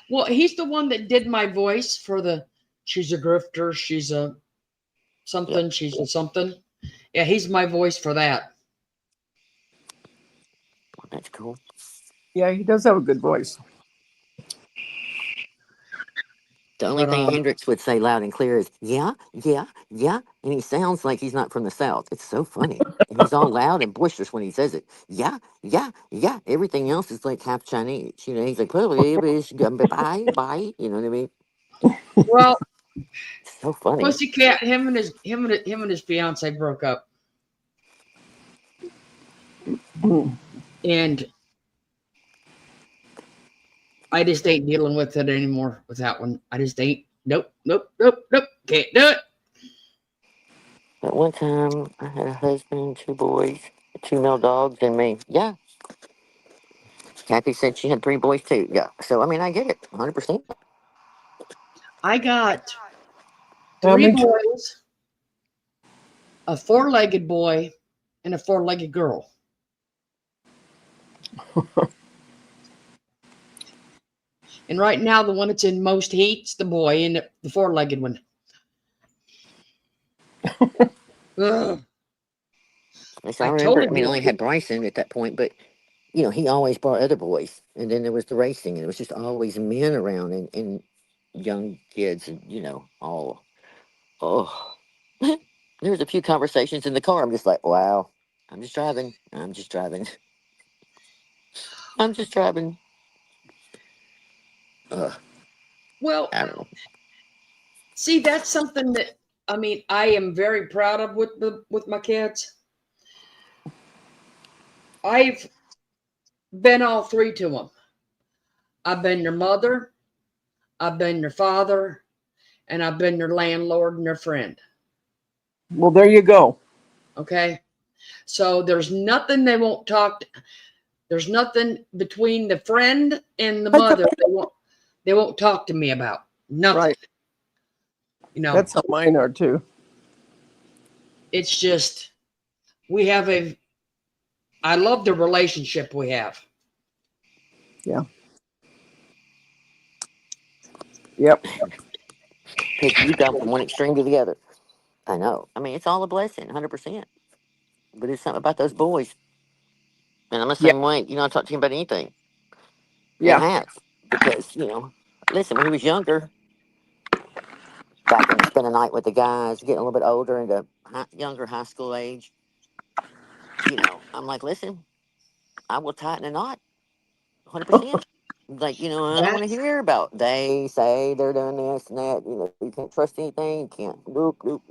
Speaker 1: Well, he's the one that did my voice for the. She's a grifter. She's a something.
Speaker 2: Yep.
Speaker 1: She's a something. Yeah, he's my voice for that.
Speaker 2: Well, that's cool.
Speaker 8: Yeah, he does have a good voice.
Speaker 2: only
Speaker 1: But
Speaker 2: thing Hendrix would say loud and clear is, yeah, yeah, yeah. And he sounds like he's not from the South. It's so funny. And he's all loud and boisterous when he says it. Yeah, yeah, yeah. Everything else is like half Chinese. You know, he's like, bye, bye. You know what I mean?
Speaker 1: well,
Speaker 2: It's so funny.
Speaker 1: Pussycat, him and his fiance broke up, and I just ain't dealing with it anymore with that one. I just ain't. Nope. Can't do it.
Speaker 2: At one time, I had a husband, 2 boys, 2 male dogs, and me. Yeah. Kathy said she had 3 boys too. Yeah. So, I mean, I get it 100%.
Speaker 1: I got
Speaker 8: How
Speaker 1: 3
Speaker 8: many-
Speaker 1: boys, a 4-legged boy, and a 4-legged girl. And right now, the one that's in most heat's the boy, and the 4-legged one. Ugh.
Speaker 2: So I
Speaker 1: I
Speaker 2: remember,
Speaker 1: told
Speaker 2: I
Speaker 1: you.
Speaker 2: only had Bryson at that point, but, he always brought other boys. And then there was the racing, and it was just always men around and young kids, and, all, oh. There was a few conversations in the car. I'm just like, wow, I'm just driving. I'm just driving. I'm just driving.
Speaker 1: Well,
Speaker 2: I don't know.
Speaker 1: see, that's something that I am very proud of with my kids. I've been all 3 to them. I've been their mother, I've been their father, and I've been their landlord and their friend.
Speaker 8: Well, there you go.
Speaker 1: Okay, so there's nothing they won't talk. There's nothing between the friend and the mother they won't talk to me about. Nothing.
Speaker 8: Right. That's how mine are too.
Speaker 1: It's just I love the relationship we have.
Speaker 8: Yeah. Yep.
Speaker 2: You've gone from one extreme to the other. I know. It's all a blessing, 100%. But it's something about those boys. And I'm the
Speaker 8: Yeah.
Speaker 2: same way. I talk to him about anything. And
Speaker 8: Yeah.
Speaker 2: have. Because, listen, when he was younger, back when you spend a night with the guys, getting a little bit older into younger high school age, I'm like, listen, I will tighten a knot 100%. Like, I don't want to hear about they say they're doing this and that. You can't trust anything. You can't. Nope.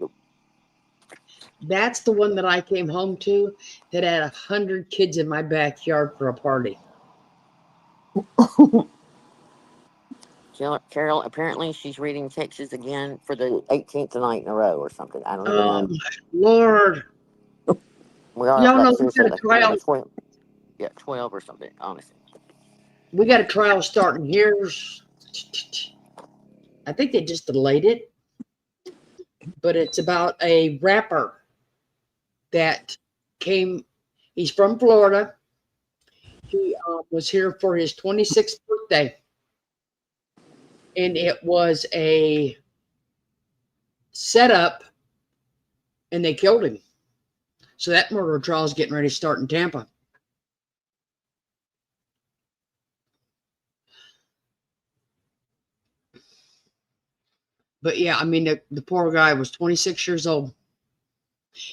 Speaker 1: That's the one that I came home to that had 100 kids in my backyard for a party.
Speaker 2: Carol, apparently she's reading Texas again for the 18th night in a row or something. I don't even
Speaker 1: Oh
Speaker 2: know.
Speaker 1: my Lord.
Speaker 2: We are
Speaker 1: Y'all
Speaker 2: like
Speaker 1: know we
Speaker 2: seriously
Speaker 1: got a
Speaker 2: like
Speaker 1: trial.
Speaker 2: 12. Yeah, 12 or something, honestly.
Speaker 1: We got a trial starting here. I think they just delayed it. But it's about a rapper that came. He's from Florida. He was here for his 26th birthday. And it was a setup, and they killed him. So that murder trial is getting ready to start in Tampa. But yeah, the poor guy was 26 years old.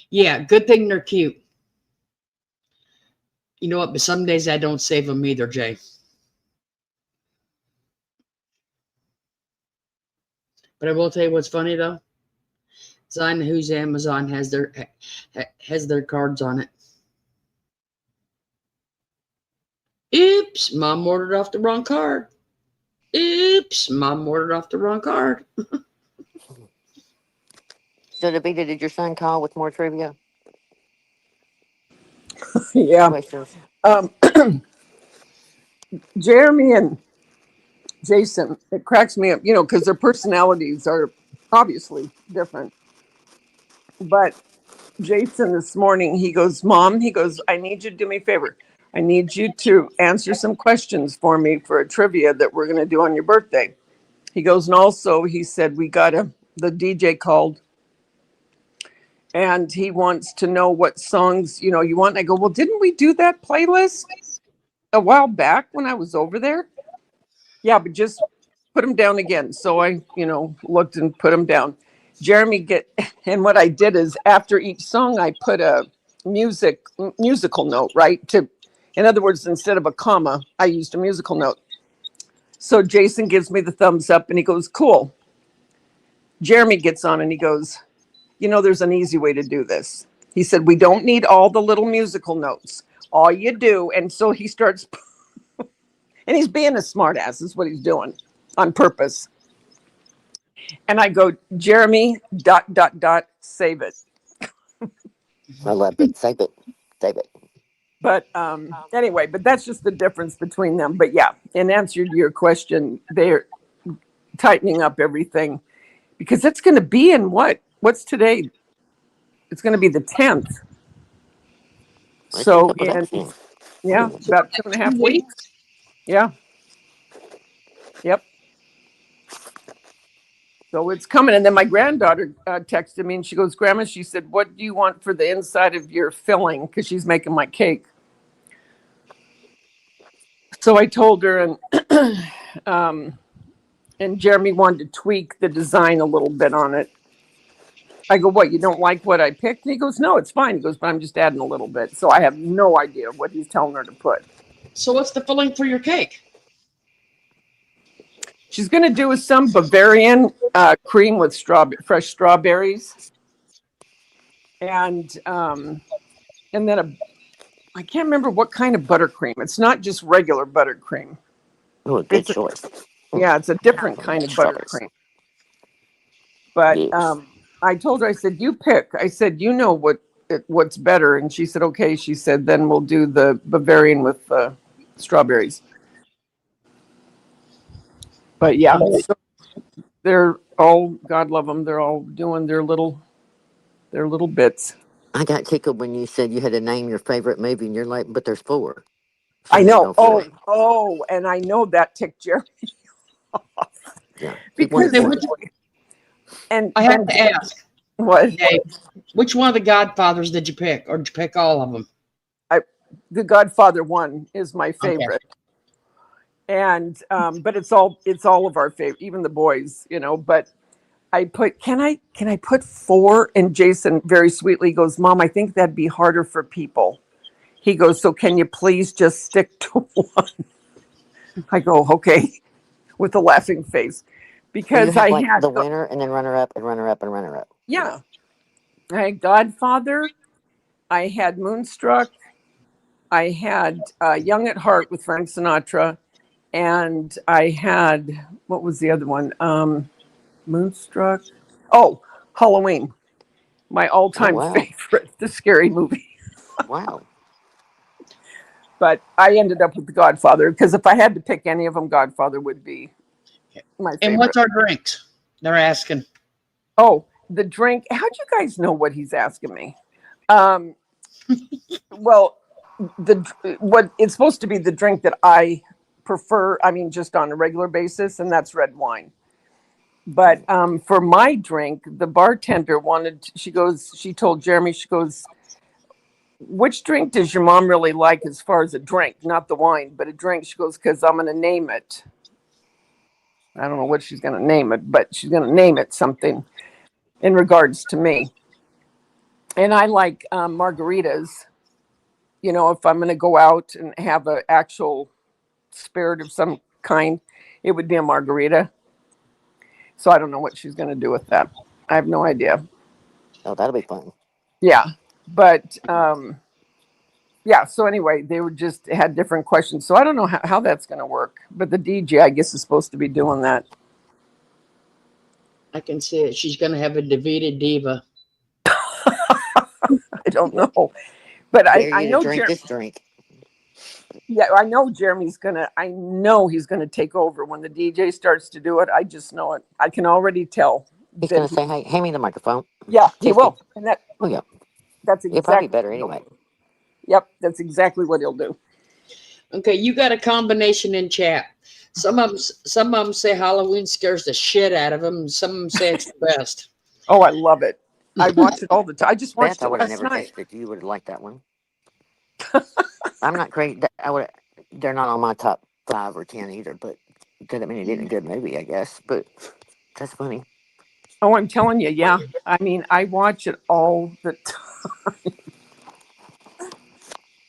Speaker 1: Yeah, good thing they're cute. You know what? But some days I don't save them either, Jay. But I will tell you what's funny though. Sign whose Amazon has their cards on it. Oops, Mom ordered off the wrong card. Oops, Mom ordered off the wrong card.
Speaker 2: So, Davida, did your son call with more trivia
Speaker 8: Yeah.
Speaker 2: questions?
Speaker 8: Jeremy and Jason, it cracks me up, because their personalities are obviously different. But Jason this morning, he goes, Mom, I need you to do me a favor. I need you to answer some questions for me for a trivia that we're going to do on your birthday. He goes, and also he said, the DJ called and he wants to know what songs, you want. And I go, well, didn't we do that playlist a while back when I was over there? Yeah, but just put them down again. So I, looked and put them down. And what I did is after each song, I put a musical note, right? In other words, instead of a comma, I used a musical note. So Jason gives me the thumbs up and he goes, cool. Jeremy gets on and he goes, there's an easy way to do this. He said, we don't need all the little musical notes. All you do. And so he starts, and he's being a smart ass is what he's doing on purpose. And I go, Jeremy, ... save it.
Speaker 2: I love it. Save it. Save it.
Speaker 8: But anyway, but that's just the difference between them. But yeah, in answer to your question, they're tightening up everything because it's going to be in what's today? It's going to be the 10th. So in, yeah, about 2.5 weeks. Yeah. Yep. So it's coming. And then my granddaughter texted me and she goes, Grandma, she said, what do you want for the inside of your filling? Because she's making my cake. So I told her, and Jeremy wanted to tweak the design a little bit on it. I go, what, you don't like what I picked? And he goes, no, it's fine. He goes, but I'm just adding a little bit. So I have no idea what he's telling her to put.
Speaker 1: So what's the filling for your cake?
Speaker 8: She's going to do some Bavarian cream with fresh strawberries. And then I can't remember what kind of buttercream. It's not just regular buttercream.
Speaker 2: Oh, a good choice.
Speaker 8: Yeah, it's a different kind of buttercream. But I told her, I said, you pick. I said, what's better. And she said, okay. She said, then we'll do the Bavarian with strawberries. But yeah, so they're all, God love them. They're all doing their little bits.
Speaker 2: I got tickled when you said you had to name your favorite movie, and you're like, but there's 4.
Speaker 8: So I know. And I know that ticked Jeremy off.
Speaker 2: Yeah.
Speaker 8: Because
Speaker 1: I have to ask.
Speaker 8: What?
Speaker 1: Dave, which one of the Godfathers did you pick, or did you pick all of them?
Speaker 8: The Godfather 1 is my favorite. Okay. And but it's all of our favorite, even the boys, but I put, can I put 4? And Jason very sweetly goes, Mom, I think that'd be harder for people. He goes, so can you please just stick to 1? I go, okay, with a laughing face, because I had
Speaker 2: the winner and then runner up and runner up and runner up.
Speaker 8: Yeah. I had Godfather. I had Moonstruck. I had Young at Heart with Frank Sinatra. And I had, what was the other one? Moonstruck. Oh, Halloween. My all-time favorite, the scary movie.
Speaker 2: Wow.
Speaker 8: But I ended up with The Godfather, because if I had to pick any of them, Godfather would be my favorite.
Speaker 1: And what's our drinks? They're asking.
Speaker 8: Oh, the drink. How'd you guys know what he's asking me? Well, what it's supposed to be the drink that I prefer, just on a regular basis, and that's red wine. But for my drink, the bartender she told Jeremy, she goes, which drink does your mom really like as far as a drink? Not the wine, but a drink. She goes, because I'm going to name it. I don't know what she's going to name it, but she's going to name it something in regards to me. And I like margaritas. If I'm going to go out and have an actual spirit of some kind, it would be a margarita. So I don't know what she's going to do with that. I have no idea.
Speaker 2: Oh, that'll be fun.
Speaker 8: Yeah. But yeah. So anyway, they had different questions. So I don't know how that's going to work. But the DJ, I guess, is supposed to be doing that.
Speaker 1: I can see it. She's going to have a Davida Diva.
Speaker 8: I don't know. But I know
Speaker 2: drink this drink.
Speaker 8: Yeah, I know Jeremy's I know he's gonna take over when the DJ starts to do it. I just know it. I can already tell.
Speaker 2: He's gonna say, "Hey, hand me the microphone."
Speaker 8: Yeah, he will. And that's exactly.
Speaker 2: He'll probably better anyway.
Speaker 8: Yep, that's exactly what he'll do.
Speaker 1: Okay, you got a combination in chat. Some of them say Halloween scares the shit out of them. Some of them say it's the best.
Speaker 8: Oh, I love it. I watch it all the time. I just watched
Speaker 2: Beth,
Speaker 8: it last night.
Speaker 2: I would have never guessed that you would have liked that one. I'm not crazy. They're not on my top 5 or 10 either, but Doesn't mean it isn't a good movie, I guess, but that's funny.
Speaker 8: Oh, I'm telling you, yeah. I mean, I watch it all the time.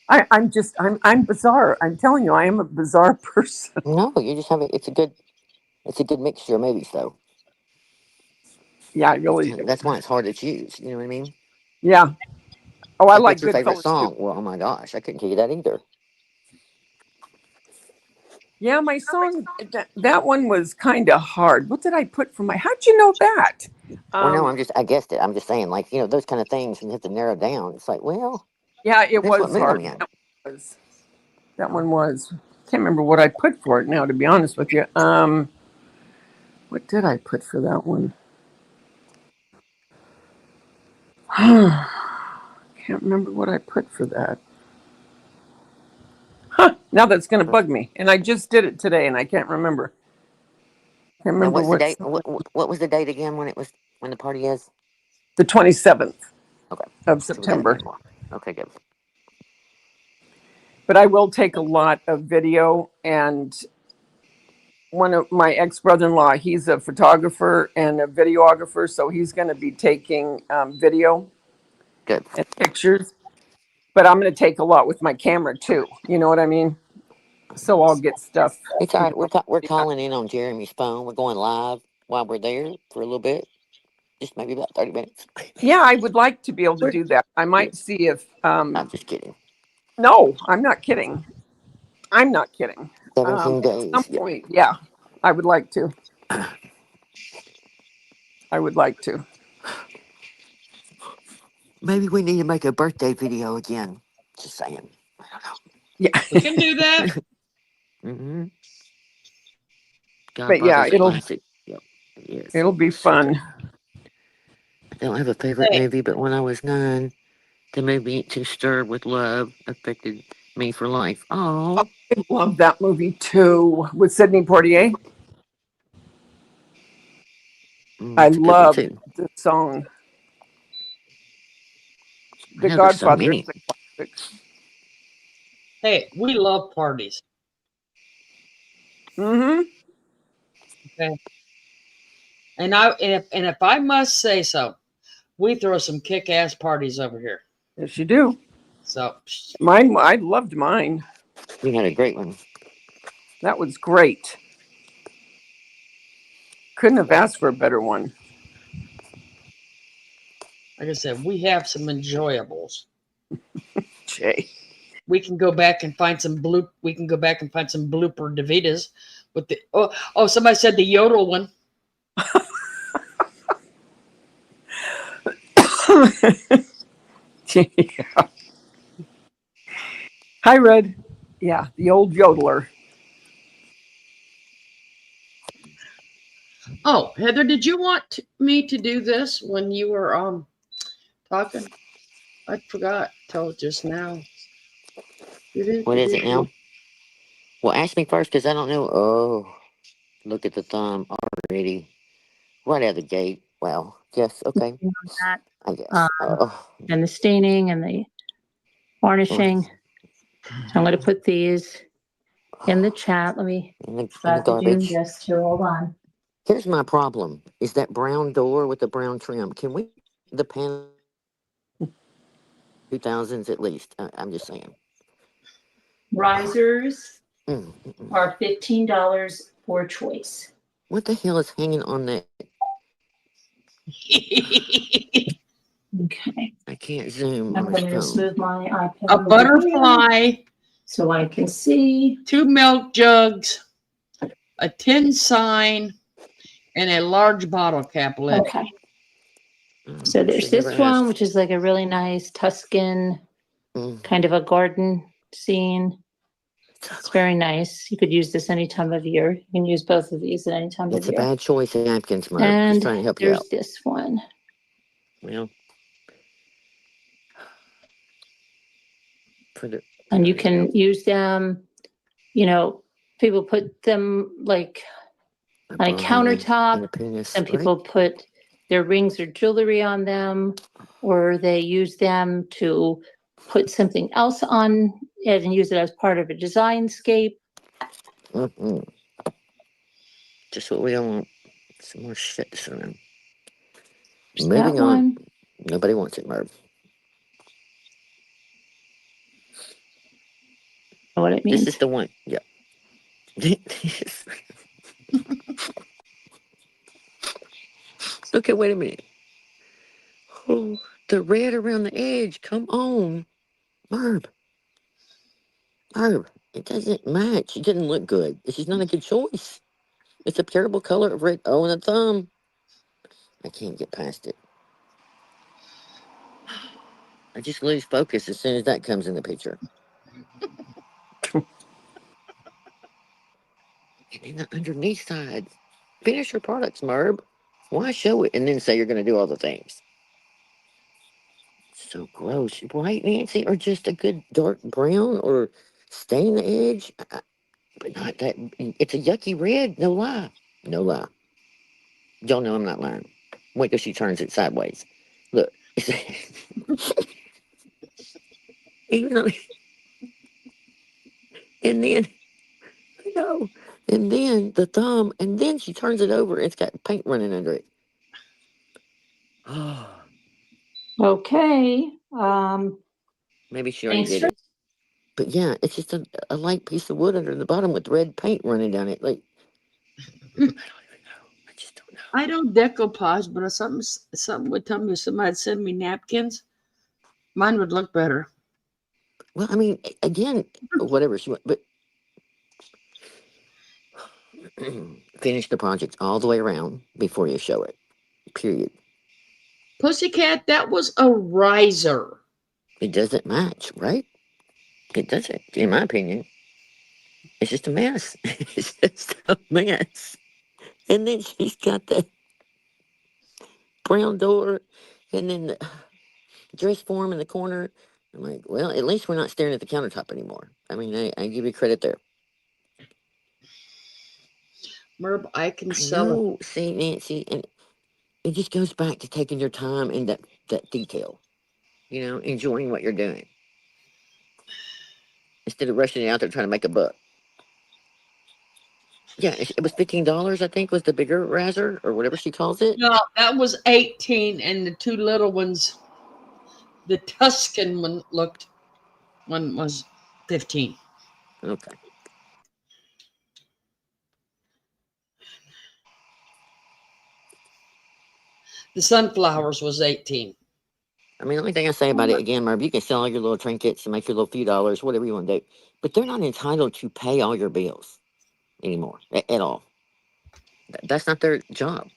Speaker 8: I'm bizarre. I'm telling you, I am a bizarre person.
Speaker 2: No, you just have it's a good mixture of movies, though.
Speaker 8: Yeah, I really do.
Speaker 2: That's why it's hard to choose. You know what I mean?
Speaker 8: Yeah. Oh, I
Speaker 2: Like,
Speaker 8: like
Speaker 2: what's your favorite
Speaker 8: Goodfellas too.
Speaker 2: song? Well, oh my gosh, I couldn't tell you that either.
Speaker 8: Yeah, my song that one was kind of hard. What did I put for my? How'd you know that?
Speaker 2: Well, no,
Speaker 8: Um,
Speaker 2: I guessed it. I'm just saying, like, those kind of things, and you have to narrow down. It's like, well,
Speaker 8: yeah, it
Speaker 2: depends what
Speaker 8: was
Speaker 2: mood I'm
Speaker 8: hard.
Speaker 2: in.
Speaker 8: That one was. Can't remember what I put for it now. To be honest with you, what did I put for that one? Can't remember what I put for that. Huh, now that's going to bug me. And I just did it today and I can't remember. Can't
Speaker 2: Now,
Speaker 8: remember
Speaker 2: what's the
Speaker 8: what.
Speaker 2: date? What was the date again when the party is?
Speaker 8: The 27th
Speaker 2: Okay,
Speaker 8: of
Speaker 2: so we got a
Speaker 8: September.
Speaker 2: few more. Okay, good.
Speaker 8: But I will take a lot of video. And one of my ex-brother-in-law, he's a photographer and a videographer. So he's going to be taking video
Speaker 2: Good.
Speaker 8: and pictures. But I'm going to take a lot with my camera too. You know what I mean? So I'll get stuff.
Speaker 2: It's all right. We're calling in on Jeremy's phone. We're going live while we're there for a little bit, just maybe about 30 minutes.
Speaker 8: Yeah, I would like to be able to do that. I might see if.
Speaker 2: I'm just kidding.
Speaker 8: No, I'm not kidding. I'm not kidding.
Speaker 2: 17
Speaker 8: At some
Speaker 2: days. Yeah.
Speaker 8: point, yeah, I would like to. I would like to.
Speaker 2: Maybe we need to make a birthday video again. Just saying. I don't know.
Speaker 8: Yeah,
Speaker 1: We can do that.
Speaker 2: Mm-hmm.
Speaker 8: but yeah,
Speaker 2: Godfather's a classic. Yep. Yes.
Speaker 8: it'll be
Speaker 2: So
Speaker 8: fun.
Speaker 2: good. I don't have a favorite
Speaker 1: Hey,
Speaker 2: movie, but when I was 9, the movie To Stir with Love affected me for life. Oh,
Speaker 8: I love that movie too with Sidney Poitier. I
Speaker 2: it's a good one
Speaker 8: love
Speaker 2: too.
Speaker 8: the song.
Speaker 2: I
Speaker 8: The
Speaker 2: know there's so
Speaker 8: Godfather
Speaker 2: many.
Speaker 8: is a classic.
Speaker 1: hey, we love parties.
Speaker 8: Mm-hmm.
Speaker 1: Okay. And if I must say so, we throw some kick-ass parties over here.
Speaker 8: Yes, you do.
Speaker 1: So
Speaker 8: Mine. I loved mine.
Speaker 2: We had a great one.
Speaker 8: That was great. Couldn't have asked for a better one.
Speaker 1: like I said, we have some enjoyables.
Speaker 8: Jay.
Speaker 1: We can go back and find some blooper DeVitas with the somebody said the yodel one.
Speaker 8: Yeah. Hi, Red. Yeah, the old yodeler.
Speaker 1: Oh, Heather, did you want me to do this when you were talking? I forgot till just now.
Speaker 2: What is it now? Well, ask me first because I don't know. Oh, look at the thumb already. Right out of the gate. Well, yes, okay.
Speaker 7: That,
Speaker 2: I guess.
Speaker 7: and the staining and the varnishing. So I'm going to put these in the chat. Let me
Speaker 2: in the
Speaker 7: try to do
Speaker 2: garbage.
Speaker 7: this too. Hold on.
Speaker 2: Here's my problem: is that brown door with the brown trim? Can we the panel 2000s at least? I'm just saying.
Speaker 7: Risers
Speaker 2: Mm.
Speaker 7: are $15 for choice.
Speaker 2: What the hell is hanging on that?
Speaker 7: Okay.
Speaker 2: I can't zoom
Speaker 7: I'm
Speaker 2: on this
Speaker 7: going to just
Speaker 2: phone.
Speaker 7: move my iPad.
Speaker 1: A
Speaker 7: over
Speaker 1: butterfly,
Speaker 7: here so I can see.
Speaker 1: 2 milk jugs, a tin sign, and a large bottle cap lid.
Speaker 7: Okay. So there's this one, which is like a really nice Tuscan kind of a garden scene. It's very nice. You could use this any time of year. You can use both of these at any time
Speaker 2: It's
Speaker 7: of
Speaker 2: a
Speaker 7: year.
Speaker 2: bad choice in napkins, Murph.
Speaker 7: And
Speaker 2: Just trying to help you
Speaker 7: there's
Speaker 2: out.
Speaker 7: this one.
Speaker 2: Well,
Speaker 7: and you can use them, people put them like on a countertop. Some people put their rings or jewelry on them, or they use them to put something else on it and use it as part of a design scape.
Speaker 2: Mm-hmm. Just what we don't want. Some more shit to sit on.
Speaker 7: There's
Speaker 2: Moving
Speaker 7: that
Speaker 2: on.
Speaker 7: one.
Speaker 2: Nobody wants it, Merv.
Speaker 7: Know what it
Speaker 2: This
Speaker 7: means.
Speaker 2: is the one. Yeah. Okay, wait a minute. Oh, the red around the edge. Come on. Merv. Merv. It doesn't match. It doesn't look good. This is not a good choice. It's a terrible color of red. Oh, and a thumb. I can't get past it. I just lose focus as soon as that comes in the picture. And then the underneath side. Finish your products, Merv. Why show it and then say you're going to do all the things? So gross. White, Nancy, or just a good dark brown or stain the edge? But not that. It's a yucky red. No lie. No lie. Y'all know I'm not lying. Wait till she turns it sideways. Look. Even though, and then, no. And then the thumb, and then she turns it over. It's got paint running under it. Oh,
Speaker 7: Okay.
Speaker 2: maybe she already
Speaker 7: Thanks
Speaker 2: did
Speaker 7: for
Speaker 2: it. But yeah, it's just a light piece of wood under the bottom with red paint running down it. Like, I don't even know. I just don't know.
Speaker 1: I don't decoupage, but if something would tell me if somebody'd send me napkins, mine would look better.
Speaker 2: Well, I mean, again, whatever she wants, but finish the project all the way around before you show it. Period.
Speaker 1: Pussycat, that was a riser.
Speaker 2: It doesn't match, right? It doesn't, in my opinion. It's just a mess. It's just a mess. And then she's got the brown door and then the dress form in the corner. I'm like, well, at least we're not staring at the countertop anymore. I mean, I give you credit there.
Speaker 1: Merb, I can
Speaker 2: I
Speaker 1: sell it.
Speaker 2: know, see, Nancy, and it just goes back to taking your time and that detail, enjoying what you're doing instead of rushing it out there trying to make a buck. Yeah, it was $15, I think, was the bigger razor or whatever she calls it.
Speaker 1: No, that was 18, and the two little ones, the Tuscan one was 15.
Speaker 2: Okay.
Speaker 1: The sunflowers was 18.
Speaker 2: I mean, the only thing I say about it, again, Merv, you can sell all your little trinkets and make your little few dollars, whatever you want to do. But they're not entitled to pay all your bills anymore at all. That's not their job.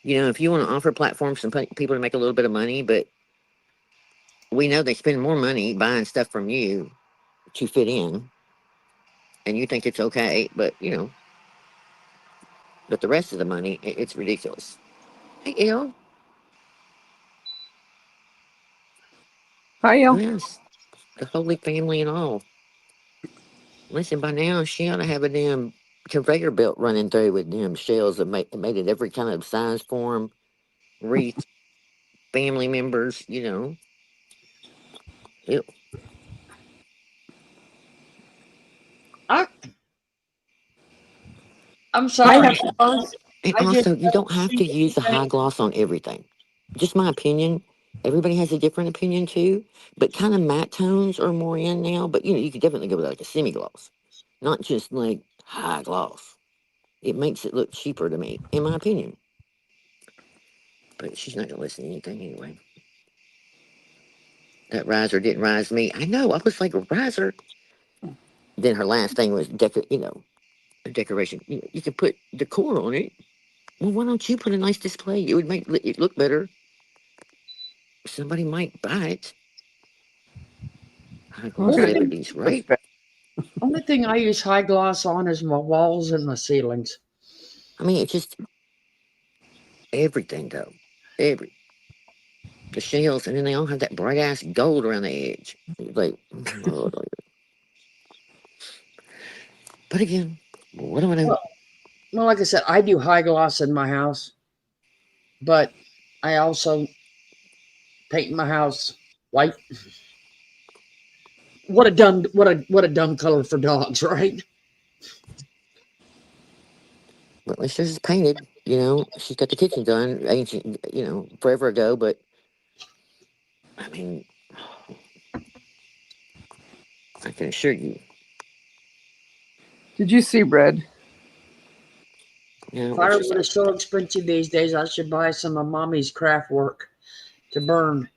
Speaker 2: If you want to offer platforms for people to make a little bit of money, but we know they spend more money buying stuff from you to fit in, and you think it's okay, but but the rest of the money, it's ridiculous. Hey, El.
Speaker 8: Hi, El.
Speaker 2: Yes, the Holy Family and all. Listen, by now she ought to have a damn conveyor belt running through with damn shells that made it every kind of size, form, wreath, family members. Ew.
Speaker 1: I'm
Speaker 8: I
Speaker 1: sorry.
Speaker 8: have clothes.
Speaker 2: And
Speaker 1: I just
Speaker 2: also, you don't
Speaker 1: don't
Speaker 2: have to
Speaker 1: see
Speaker 2: use a high
Speaker 1: anything.
Speaker 2: gloss on everything. Just my opinion. Everybody has a different opinion too. But kind of matte tones are more in now. But you could definitely go with like a semi gloss, not just like high gloss. It makes it look cheaper to me, in my opinion. But she's not gonna listen to anything anyway. That riser didn't rise me. I know. I was like a riser. Then her last thing was a decoration. You could put decor on it. Well, why don't you put a nice display? It would make it look better. Somebody might buy it. High gloss
Speaker 8: Okay.
Speaker 2: 70s,
Speaker 8: Looks
Speaker 2: right?
Speaker 8: better.
Speaker 1: Only thing I use high gloss on is my walls and my ceilings.
Speaker 2: I mean, it's just everything, though. Every the shells, and then they all have that bright ass gold around the edge. Like, oh, but again, what do I know?
Speaker 1: Well, like I said, I do high gloss in my house, but I also paint my house white. What a dumb color for dogs, right?
Speaker 2: But at least this is painted. You know, she's got the kitchen done, ancient, you know, forever ago. But I mean, I can assure you,
Speaker 8: Did you see Red?
Speaker 2: you know, what she
Speaker 1: Firewood
Speaker 2: said.
Speaker 1: is so expensive these days. I should buy some of Mommy's craft work to burn.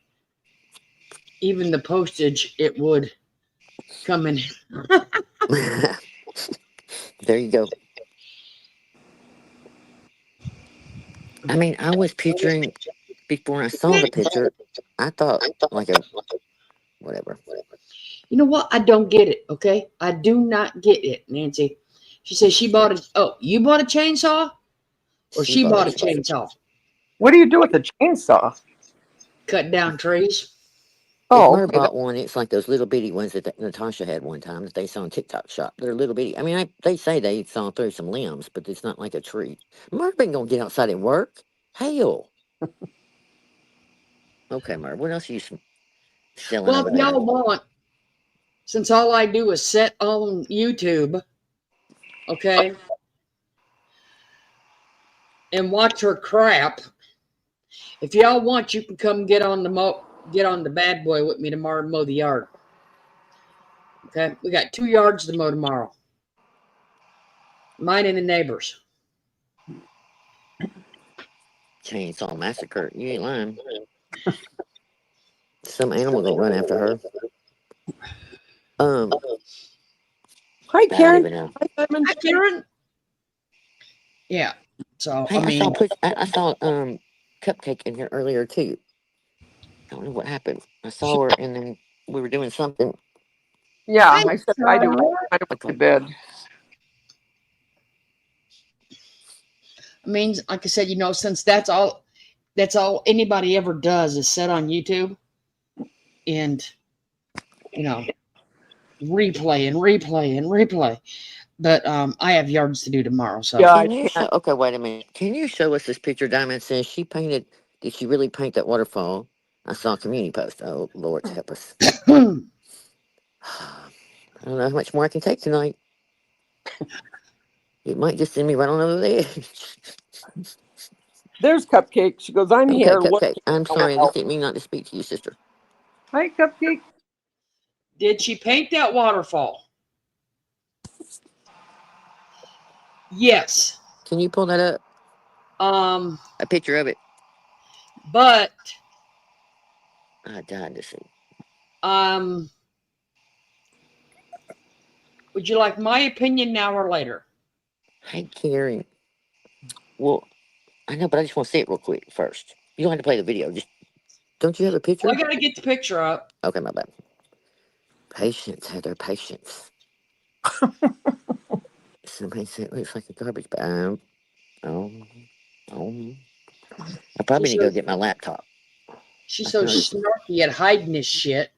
Speaker 1: Even the postage, it would come in.
Speaker 2: There you go. I mean, I was picturing before I saw the picture. I thought like a whatever.
Speaker 1: You know what? I don't get it. Okay, I do not get it, Nancy. She says she bought a. Oh, you bought a chainsaw, or she bought a chainsaw?
Speaker 8: What do you do with a chainsaw?
Speaker 1: Cut down trees.
Speaker 2: If
Speaker 8: Oh,
Speaker 2: Murr
Speaker 8: okay.
Speaker 2: bought one, it's like those little bitty ones that Natasha had one time that they saw on TikTok shop. They're little bitty. I mean, they say they saw through some limbs, but it's not like a tree. Murr ain't gonna get outside and work. Hell. Okay, Murr. What else are you selling
Speaker 1: Well,
Speaker 2: over
Speaker 1: if
Speaker 2: there?
Speaker 1: y'all want, since all I do is sit on YouTube, okay, and watch her crap. If y'all want, you can come get on the bad boy with me tomorrow and mow the yard. Okay, we got 2 yards to mow tomorrow. Mine and the neighbors.
Speaker 2: Chainsaw massacre. You ain't lying. Some animal gonna run after her.
Speaker 8: Hi,
Speaker 2: I don't
Speaker 8: Karen.
Speaker 2: even know.
Speaker 8: Hi, Simon.
Speaker 1: Hi, Karen. Yeah. So
Speaker 2: Hey,
Speaker 1: I mean,
Speaker 2: I saw Cupcake in here earlier too. I don't know what happened. I saw her and then we were doing something.
Speaker 8: Yeah,
Speaker 1: hi,
Speaker 8: I said I do.
Speaker 1: Sarah.
Speaker 8: I went to
Speaker 2: Okay.
Speaker 8: bed.
Speaker 1: I mean, like I said, since that's all anybody ever does is sit on YouTube and replay and replay and replay. But I have yards to do tomorrow, so
Speaker 8: Yeah, I
Speaker 2: Can you
Speaker 8: can't.
Speaker 2: show? Okay, wait a minute. Can you show us this picture? Diamond says she painted. Did she really paint that waterfall? I saw a community post. Oh Lord, help us. I don't know how much more I can take tonight. It might just send me right on over the edge.
Speaker 8: There's Cupcake. She goes, I'm
Speaker 2: Okay,
Speaker 8: here.
Speaker 2: Cupcake.
Speaker 8: Looking.
Speaker 2: I'm
Speaker 8: I will
Speaker 2: sorry. I just
Speaker 8: help.
Speaker 2: didn't mean not to speak to you, sister.
Speaker 8: Hi, Cupcake.
Speaker 1: did she paint that waterfall? Yes.
Speaker 2: Can you pull that up? A picture of it.
Speaker 1: But
Speaker 2: I died to see.
Speaker 1: would you like my opinion now or later?
Speaker 2: Hey, Karen. Well, I know, but I just want to see it real quick first. You don't have to play the video. Just don't you have a picture?
Speaker 1: I gotta get the picture up.
Speaker 2: Okay, my bad. Patience, Heather. Patience. Somebody said it looks like a garbage bag. Oh. I probably need to go get my laptop.
Speaker 1: She's
Speaker 2: I
Speaker 1: so
Speaker 2: can already see.
Speaker 1: snarky at hiding this shit.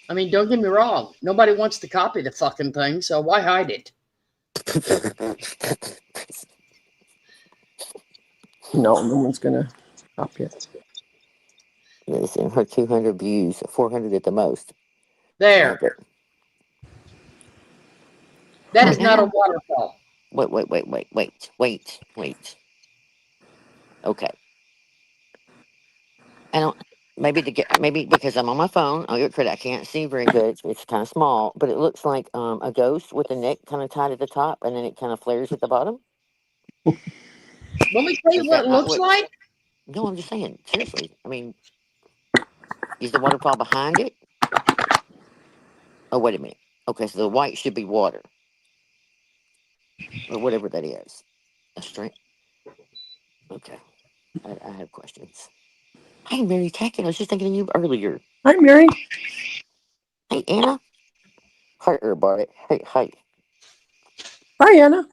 Speaker 1: I mean, don't get me wrong. Nobody wants to copy the fucking thing, so why hide it?
Speaker 8: No one's gonna copy it.
Speaker 2: Listen, her 200 views, 400 at the most.
Speaker 1: There.
Speaker 2: Okay.
Speaker 1: That
Speaker 2: I
Speaker 1: is
Speaker 2: mean, I
Speaker 1: not a
Speaker 2: have.
Speaker 1: waterfall.
Speaker 2: Wait. Okay. I don't. Maybe because I'm on my phone. I'll get credit. I can't see very good. It's kind of small, but it looks like a ghost with the neck kind of tied at the top, and then it kind of flares at the bottom.
Speaker 1: Let me tell you
Speaker 2: Is
Speaker 1: what
Speaker 2: that
Speaker 1: it
Speaker 2: not
Speaker 1: looks
Speaker 2: what?
Speaker 1: like.
Speaker 2: No, I'm just saying. Seriously. I mean, is the waterfall behind it? Oh, wait a minute. Okay, so the white should be water or whatever that is. A strength. Okay. I have questions. Hey, Mary Tacken, I was just thinking of you earlier.
Speaker 8: Hi, Mary.
Speaker 2: Hey, Anna. Hi, everybody. Hey.
Speaker 8: Hi, Anna.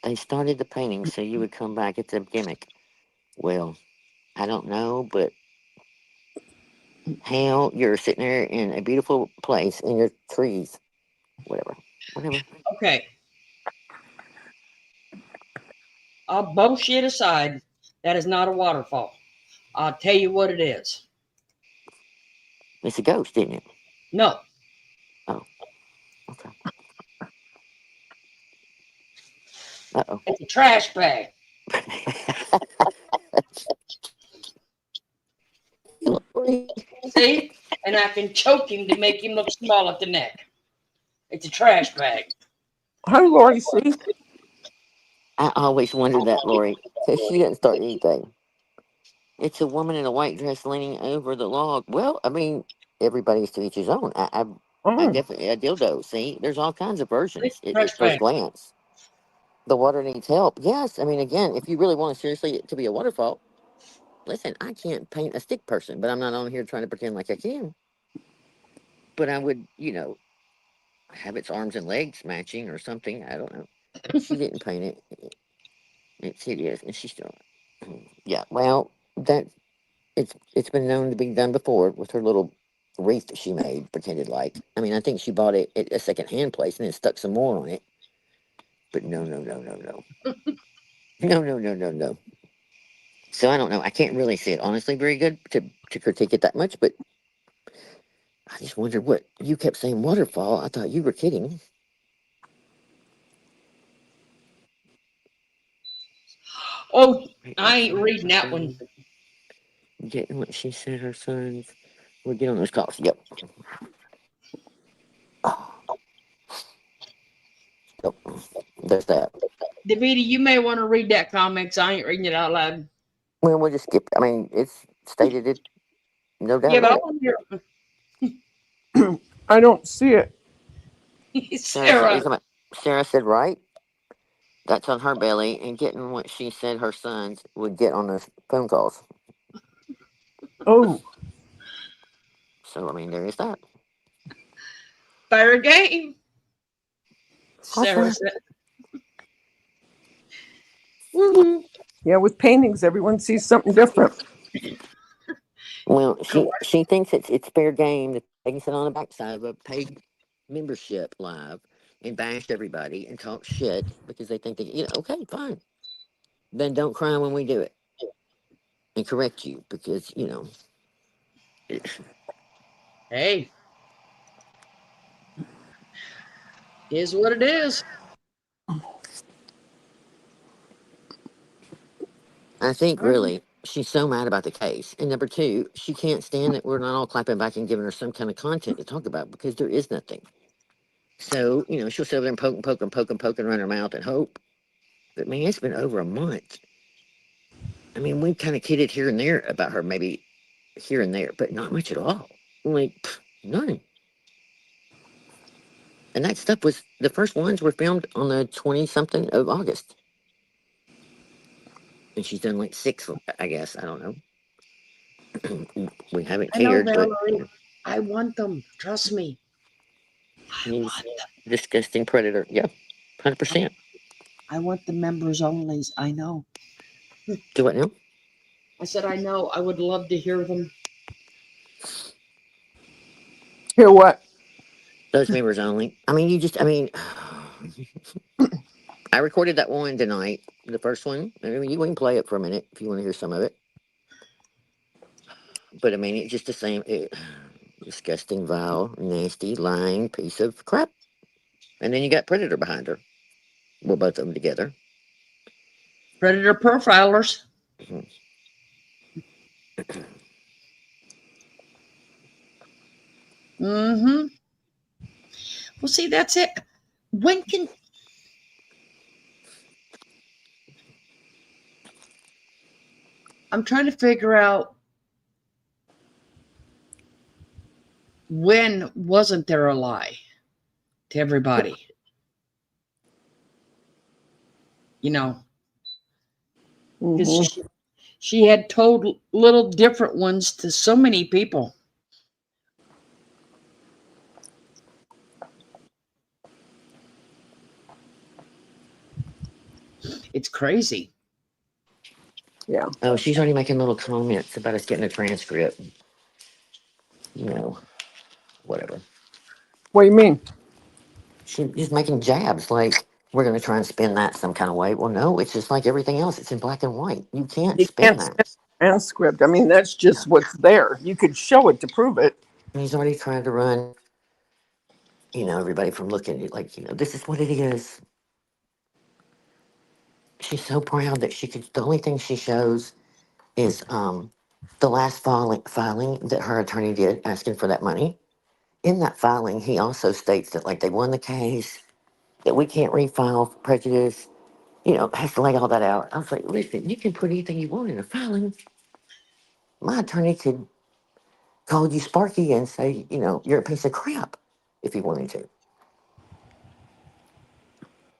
Speaker 2: They started the painting so you would come back. It's a gimmick. Well, I don't know, but hell, you're sitting there in a beautiful place in your trees. Whatever.
Speaker 1: Okay. I'll bullshit aside. That is not a waterfall. I'll tell you what it is.
Speaker 2: It's a ghost, isn't it?
Speaker 1: No.
Speaker 2: Oh. Okay. Uh-oh.
Speaker 1: It's a trash bag.
Speaker 2: Lori.
Speaker 1: See? And I can choke him to make him look small at the neck. It's a trash bag.
Speaker 8: Hi, Lori. See?
Speaker 2: I always wondered that, Lori, because she didn't start anything. It's a woman in a white dress leaning over the log. Well, I mean, everybody's to each his own. I
Speaker 8: Oh,
Speaker 2: definitely a dildo. See, there's all kinds of versions
Speaker 1: It's a trash
Speaker 2: at first
Speaker 1: bag.
Speaker 2: glance. The water needs help. Yes, I mean, again, if you really want to seriously it to be a waterfall, listen, I can't paint a stick person, but I'm not on here trying to pretend like I can. But I would, have its arms and legs matching or something. I don't know. She didn't paint it. It's hideous, and she still. Yeah, well, that it's been known to be done before with her little wreath that she made, pretended like. I mean, I think she bought it at a secondhand place and then stuck some more on it. But no, no, no, no, no, no, no, no, no, no. So I don't know. I can't really see it honestly very good to critique it that much. But I just wondered what you kept saying waterfall. I thought you were kidding.
Speaker 1: Oh, I ain't reading that one.
Speaker 2: Getting what she said her sons would get on those calls. Yep. Yep. There's that.
Speaker 1: Davida, you may want to read that comments. I ain't reading it out loud.
Speaker 2: Well, we'll just skip. I mean, it's stated it. No doubt
Speaker 1: Yeah, but I
Speaker 2: about
Speaker 1: want to
Speaker 8: I don't see it.
Speaker 1: hear
Speaker 2: it. Sarah,
Speaker 1: Sarah.
Speaker 2: Sarah said right. That's on her belly, and getting what she said her sons would get on those phone calls.
Speaker 8: Oh,
Speaker 2: So I mean, there is that.
Speaker 1: Fair game.
Speaker 2: How's
Speaker 1: Sarah
Speaker 2: that?
Speaker 1: said. Woohoo.
Speaker 8: yeah. With paintings, everyone sees something different.
Speaker 2: Well, she thinks it's fair game that they can sit on the backside of a paid membership live and bash everybody and talk shit because they think okay, fine. Then don't cry when we do it and correct you because
Speaker 1: Hey, is what it is.
Speaker 2: I think really she's so mad about the case. And number two, she can't stand that we're not all clapping back and giving her some kind of content to talk about because there is nothing. So, she'll sit over there and poke and poke and poke and poke and run her mouth and hope. But man, it's been over a month. I mean, we kind of kidded here and there about her, maybe here and there, but not much at all. Like, none. And that stuff was the first ones were filmed on the 20 something of August. And she's done like 6, I guess. I don't know. We haven't
Speaker 1: I know,
Speaker 2: cared, but
Speaker 1: Valerie. I want them. Trust me.
Speaker 2: he's disgusting predator. Yeah, 100%.
Speaker 1: I want the members onlys. I know.
Speaker 2: Do what now?
Speaker 1: I said I know. I would love to hear them.
Speaker 8: Hear what?
Speaker 2: Those members only. I mean, I recorded that one tonight, the first one. I mean, you can play it for a minute if you want to hear some of it. But I mean, it's just the same. Disgusting, vile, nasty, lying piece of crap. And then you got Predator behind her. Well, both of them together.
Speaker 1: Predator profilers.
Speaker 2: Mhm.
Speaker 1: Mm-hmm. Well, see, that's it. When can I'm trying to figure out when wasn't there a lie to everybody? Because
Speaker 8: Mhm.
Speaker 1: she had told little different ones to so many people. It's crazy.
Speaker 8: Yeah.
Speaker 2: Oh, she's already making little comments about us getting a transcript. Whatever.
Speaker 8: What do you mean?
Speaker 2: She's making jabs like we're going to try and spin that some kind of way. Well, no, it's just like everything else. It's in black and white. You can't
Speaker 8: You
Speaker 2: spin
Speaker 8: can't
Speaker 2: that.
Speaker 8: send a transcript. I mean, that's just what's there. You could show it to prove it.
Speaker 2: He's already trying to run everybody from looking at it like, this is what it is. She's so proud that the only thing she shows is the last filing that her attorney did asking for that money. In that filing, he also states that like they won the case, that we can't refile for prejudice, has to lay all that out. I was like, listen, you can put anything you want in a filing. My attorney could call you Sparky and say, you're a piece of crap if he wanted to.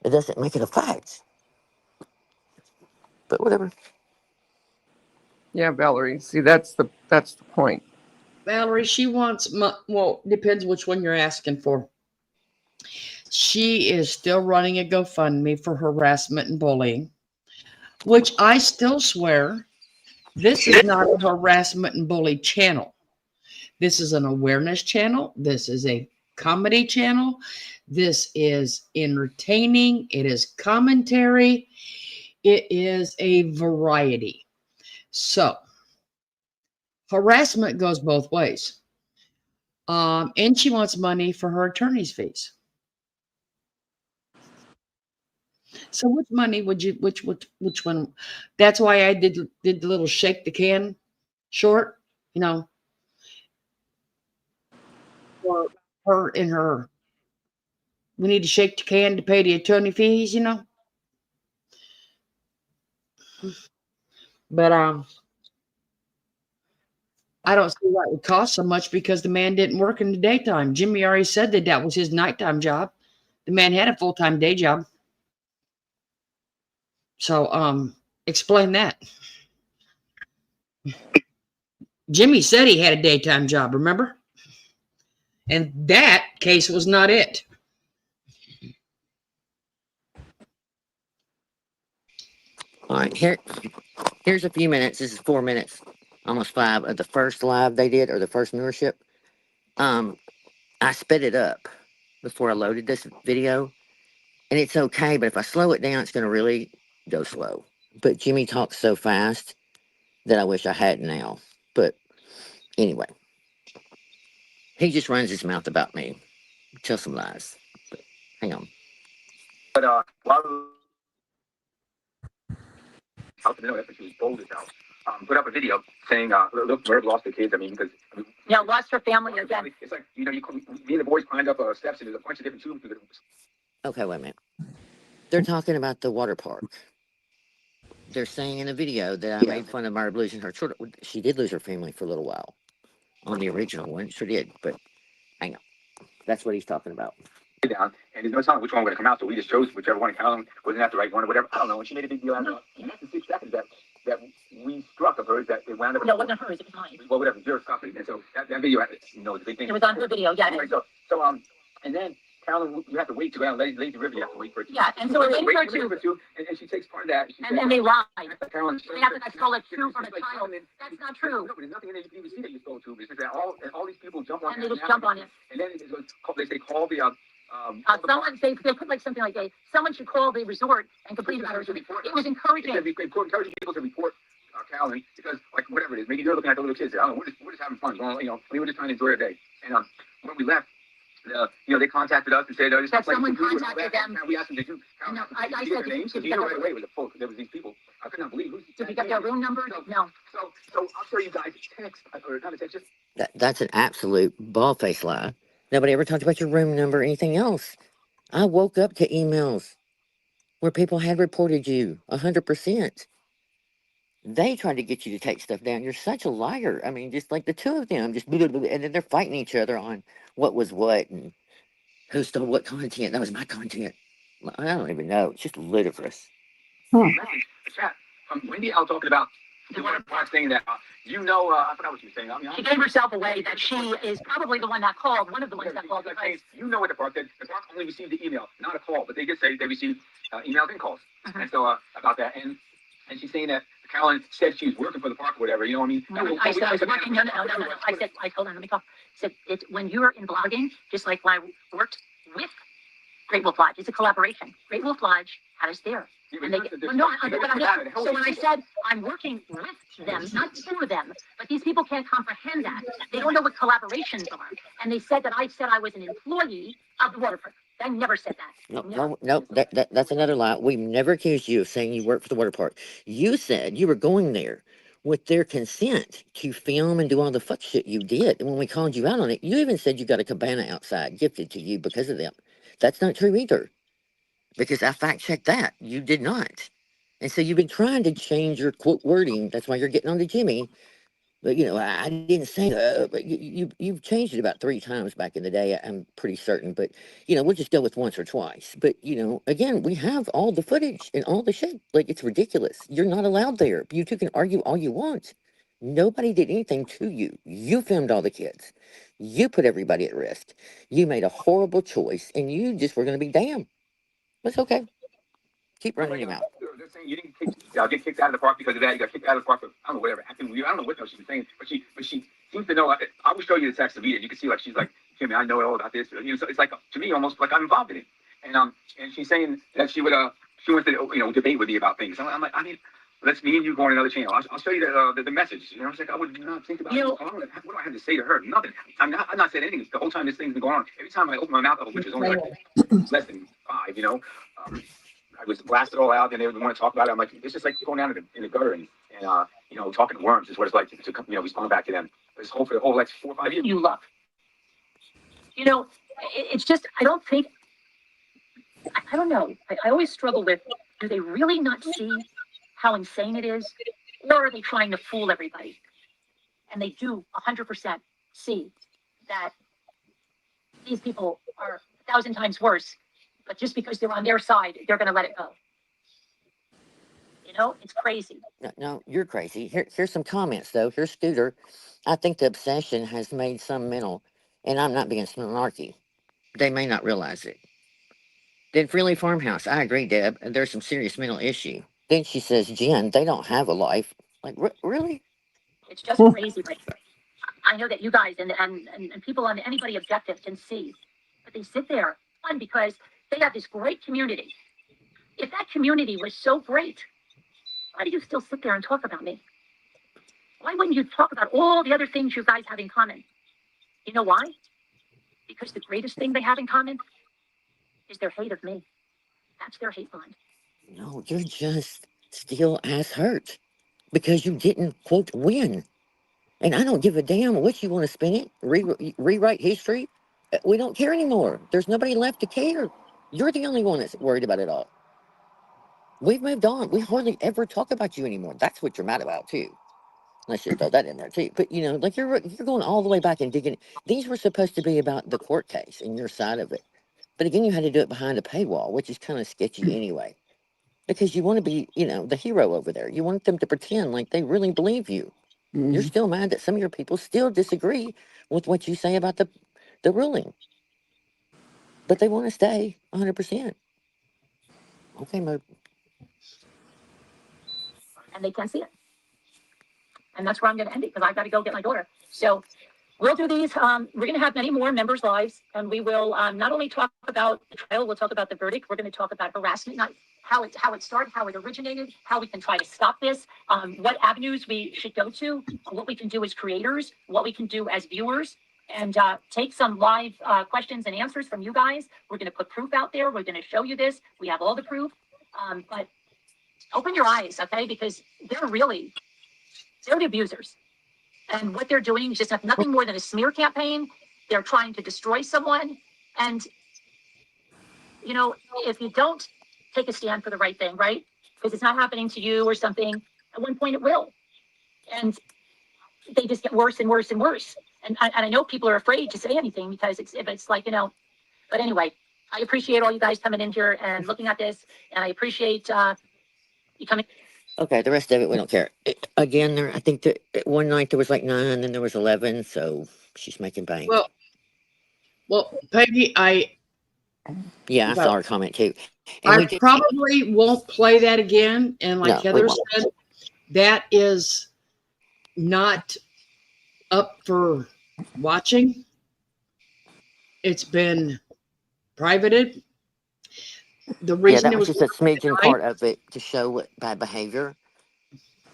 Speaker 2: It doesn't make it a fact. But whatever.
Speaker 8: Yeah, Valerie. See, that's the point.
Speaker 1: Valerie, she wants, well, depends which one you're asking for. She is still running a GoFundMe for harassment and bullying, which I still swear this is not a harassment and bully channel. This is an awareness channel. This is a comedy channel. This is entertaining. It is commentary. It is a variety. So harassment goes both ways. And she wants money for her attorney's fees. So which money would you, which one? That's why I did the little shake the can short, for her and her. We need to shake the can to pay the attorney fees, But I don't see why it would cost so much because the man didn't work in the daytime. Jimmy already said that was his nighttime job. The man had a full-time day job. So explain that. Jimmy said he had a daytime job, remember? And that case was not it.
Speaker 2: All right, here's a few minutes. This is 4 minutes, almost 5 of the first live they did, or the first viewership. I sped it up before I loaded this video, and it's okay, but if I slow it down, it's going to really go slow. But Jimmy talks so fast that I wish I hadn't now. But anyway, he just runs his mouth about me. Tell some lies. But hang on.
Speaker 4: But while out the middle after she was bold as hell, put up a video saying, look, Merv lost the kids. I mean, because
Speaker 3: Lost her family again.
Speaker 4: it's like, me and the boys climbed up steps and there's a bunch of different tubes.
Speaker 2: Okay, wait a minute. They're talking about the water park. They're saying in a video that I made fun of Mara losing her children. She did lose her family for a little while on the original one. Sure did, but hang on. That's what he's talking about.
Speaker 4: Down, and there's no telling which one was going to come out, so we just chose whichever one. Wasn't that the right one or whatever? I don't know. And she made a big deal out of it. And that's the 6 seconds that we struck of hers that it wound up.
Speaker 3: No, it wasn't hers. It was mine.
Speaker 4: Well, whatever. Zero stuff. And so that video, was a big thing.
Speaker 3: It was on her video. Yeah.
Speaker 4: Anyway, so and then Carolyn, you have to wait to go out. Lady River, you have to wait for it.
Speaker 3: Yeah, and so it's in her too.
Speaker 4: And she takes part of that.
Speaker 3: And then they lied.
Speaker 4: Carolyn,
Speaker 3: They have to stole a tube from a child. That's not true.
Speaker 4: No, but there's nothing in there you can even see that you stole a tube. It's just that all these people jump on it.
Speaker 3: And they just jump on it.
Speaker 4: And then they say call the
Speaker 3: someone they put like something like someone should call the resort and complain about her. It was encouraging.
Speaker 4: Encouraging people to report Carolyn because like whatever it is, maybe they're looking at the little kids. I don't know. We're just having fun. Well, we were just trying to enjoy our day. And when we left, they contacted us and said,
Speaker 3: that someone contacted them.
Speaker 4: We asked them to do.
Speaker 3: No, I said
Speaker 4: their names. Right away it was a folk. There was these people. I could not believe.
Speaker 3: Did we get their room number? No.
Speaker 4: So I'll show you guys text or not a text. Just
Speaker 2: That's an absolute bald-faced lie. Nobody ever talked about your room number or anything else. I woke up to emails where people had reported you 100%. They tried to get you to take stuff down. You're such a liar. I mean, just like the two of them, just blah, blah, blah, and then they're fighting each other on what was what and who stole what content. That was my content. I don't even know. It's just ludicrous.
Speaker 4: The chat from Wendy L talking about the one part saying that I forgot what you were saying.
Speaker 3: She gave herself away that she is probably the one that called, one of the ones that called.
Speaker 4: You know what the park did? The park only received the email, not a call, but they did say they received emails and calls. And so about that, and she's saying that Carolyn said she was working for the park or whatever. You know what I mean?
Speaker 3: No, I said I was working. No. I told her, let me talk. I said when you're in blogging, just like when I worked with Great Wolf Lodge. It's a collaboration. Great Wolf Lodge had us there. And they, well, no, so when I said I'm working with them, not for them, but these people can't comprehend that. They don't know what collaborations are. And they said that I said I was an employee of the waterfront. I never said that.
Speaker 2: No. That's another lie. We've never accused you of saying you work for the water park. You said you were going there with their consent to film and do all the fuck shit you did. And when we called you out on it, you even said you got a cabana outside gifted to you because of them. That's not true either. Because I fact checked that. You did not. And so you've been trying to change your quote wording. That's why you're getting on to Jimmy. But I didn't say but you've changed it about 3 times back in the day. I'm pretty certain. But we'll just go with once or twice. But again, we have all the footage and all the shit. Like, it's ridiculous. You're not allowed there. You two can argue all you want. Nobody did anything to you. You filmed all the kids. You put everybody at risk. You made a horrible choice, and you just were going to be damned. That's okay. Keep running your mouth.
Speaker 4: They're saying you didn't get kicked out of the park because of that. You got kicked out of the park for, I don't know, whatever, acting weird. I don't know what else she was saying, but she seems to know. I will show you the text of it. You can see, like, she's like, Jimmy, I know all about this. So it's like, to me, almost like I'm involved in it. And she's saying that she wants to debate with me about things. I'm like, I mean, let's me and you go on another channel. I'll show you the message. I was like, I would not think about it. What do I have to say to her? Nothing. I'm not saying anything. The whole time this thing's been going on, every time I open my mouth, which is only like less than 5, I was blasted all out, and they would want to talk about it. I'm like, it's just like going down in the gutter and talking to worms is what it's like to respond back to them. This whole for the whole like 4 or 5 years.
Speaker 3: You love. It's just, I don't think, I don't know. I always struggle with, do they really not see how insane it is? Or are they trying to fool everybody? And they do 100% see that these people are 1,000 times worse, but just because they're on their side, they're going to let it go. It's crazy.
Speaker 2: No, you're crazy. Here's some comments, though. Here's Scooter. I think the obsession has made some mental, and I'm not being snarky. They may not realize it. Then Freely Farmhouse. I agree, Deb. There's some serious mental issue. Then she says, Jen, they don't have a life. Like, really?
Speaker 3: It's just crazy. Like, I know that you guys and people on anybody objective can see, but they sit there because they have this great community. If that community was so great, why do you still sit there and talk about me? Why wouldn't you talk about all the other things you guys have in common? You know why? Because the greatest thing they have in common is their hate of me. That's their hate bond.
Speaker 2: No, you're just still ass hurt because you didn't, quote, win. And I don't give a damn what you want to spin it, rewrite history. We don't care anymore. There's nobody left to care. You're the only one that's worried about it all. We've moved on. We hardly ever talk about you anymore. That's what you're mad about, too. Let's just throw that in there, too. But, like you're going all the way back and digging. These were supposed to be about the court case and your side of it. But again, you had to do it behind a paywall, which is kind of sketchy anyway. Because you want to be, the hero over there. You want them to pretend like they really believe you. Mm-hmm. You're still mad that some of your people still disagree with what you say about the ruling. But they want to stay 100%. Okay, Mo.
Speaker 3: And they can't see it. And that's where I'm going to end it because I've got to go get my daughter. So we'll do these. We're going to have many more members' lives, and we will not only talk about the trial, we'll talk about the verdict. We're going to talk about harassment, not how it started, how it originated, how we can try to stop this, what avenues we should go to, what we can do as creators, what we can do as viewers, and take some live questions and answers from you guys. We're going to put proof out there. We're going to show you this. We have all the proof, but open your eyes, okay? Because they're the abusers. And what they're doing is just nothing more than a smear campaign. They're trying to destroy someone. And, if you don't take a stand for the right thing, right? Because it's not happening to you or something, at one point it will. And they just get worse and worse and worse. And I know people are afraid to say anything because it's like, but anyway, I appreciate all you guys coming in here and looking at this. And I appreciate you coming.
Speaker 2: Okay, the rest of it, we don't care. Again, I think that one night there was like 9, then there was 11, so she's making bank.
Speaker 1: Well, Peggy, I
Speaker 2: saw her comment too.
Speaker 1: And I probably won't play that again. And like Heather said, that is not up for watching. It's been privated. The
Speaker 2: Yeah,
Speaker 1: reason
Speaker 2: that
Speaker 1: it
Speaker 2: was
Speaker 1: was
Speaker 2: just a smidgen
Speaker 1: night,
Speaker 2: part of it to show what bad behavior.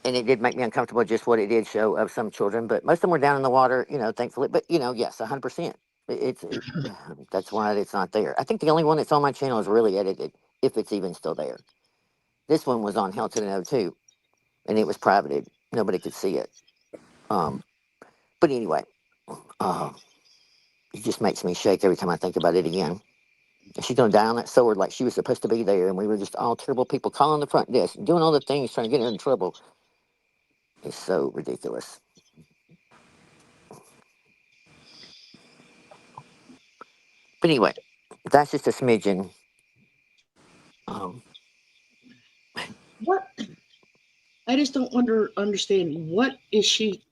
Speaker 2: And it did make me uncomfortable just what it did show of some children, but most of them were down in the water, thankfully. But, yes, 100%. That's why it's not there. I think the only one that's on my channel is really edited, if it's even still there. This one was on Hell to the No too, and it was privated. Nobody could see it. But anyway, uh, it just makes me shake every time I think about it again. She's going to die on that sword like she was supposed to be there, and we were just all terrible people calling the front desk, doing all the things, trying to get her in trouble. It's so ridiculous. But anyway, that's just a smidgen.
Speaker 1: what? I just don't understand. What is she?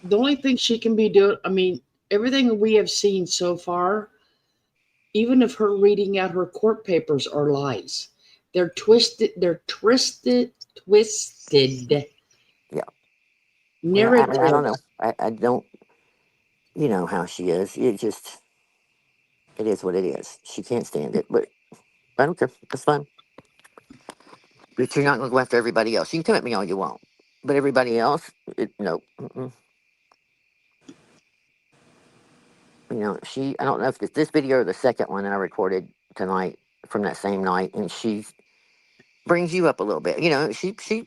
Speaker 1: The only thing she can be doing, I mean, everything we have seen so far, even if her reading out her court papers are lies. They're twisted
Speaker 2: Yeah. Well, I mean, I don't know.
Speaker 1: narratives.
Speaker 2: I don't, how she is. It is what it is. She can't stand it, but I don't care. That's fine. But you're not going to go after everybody else. You can come at me all you want, but everybody else, no. Mm-mm. I don't know if it's this video or the second one that I recorded tonight from that same night, and she brings you up a little bit. She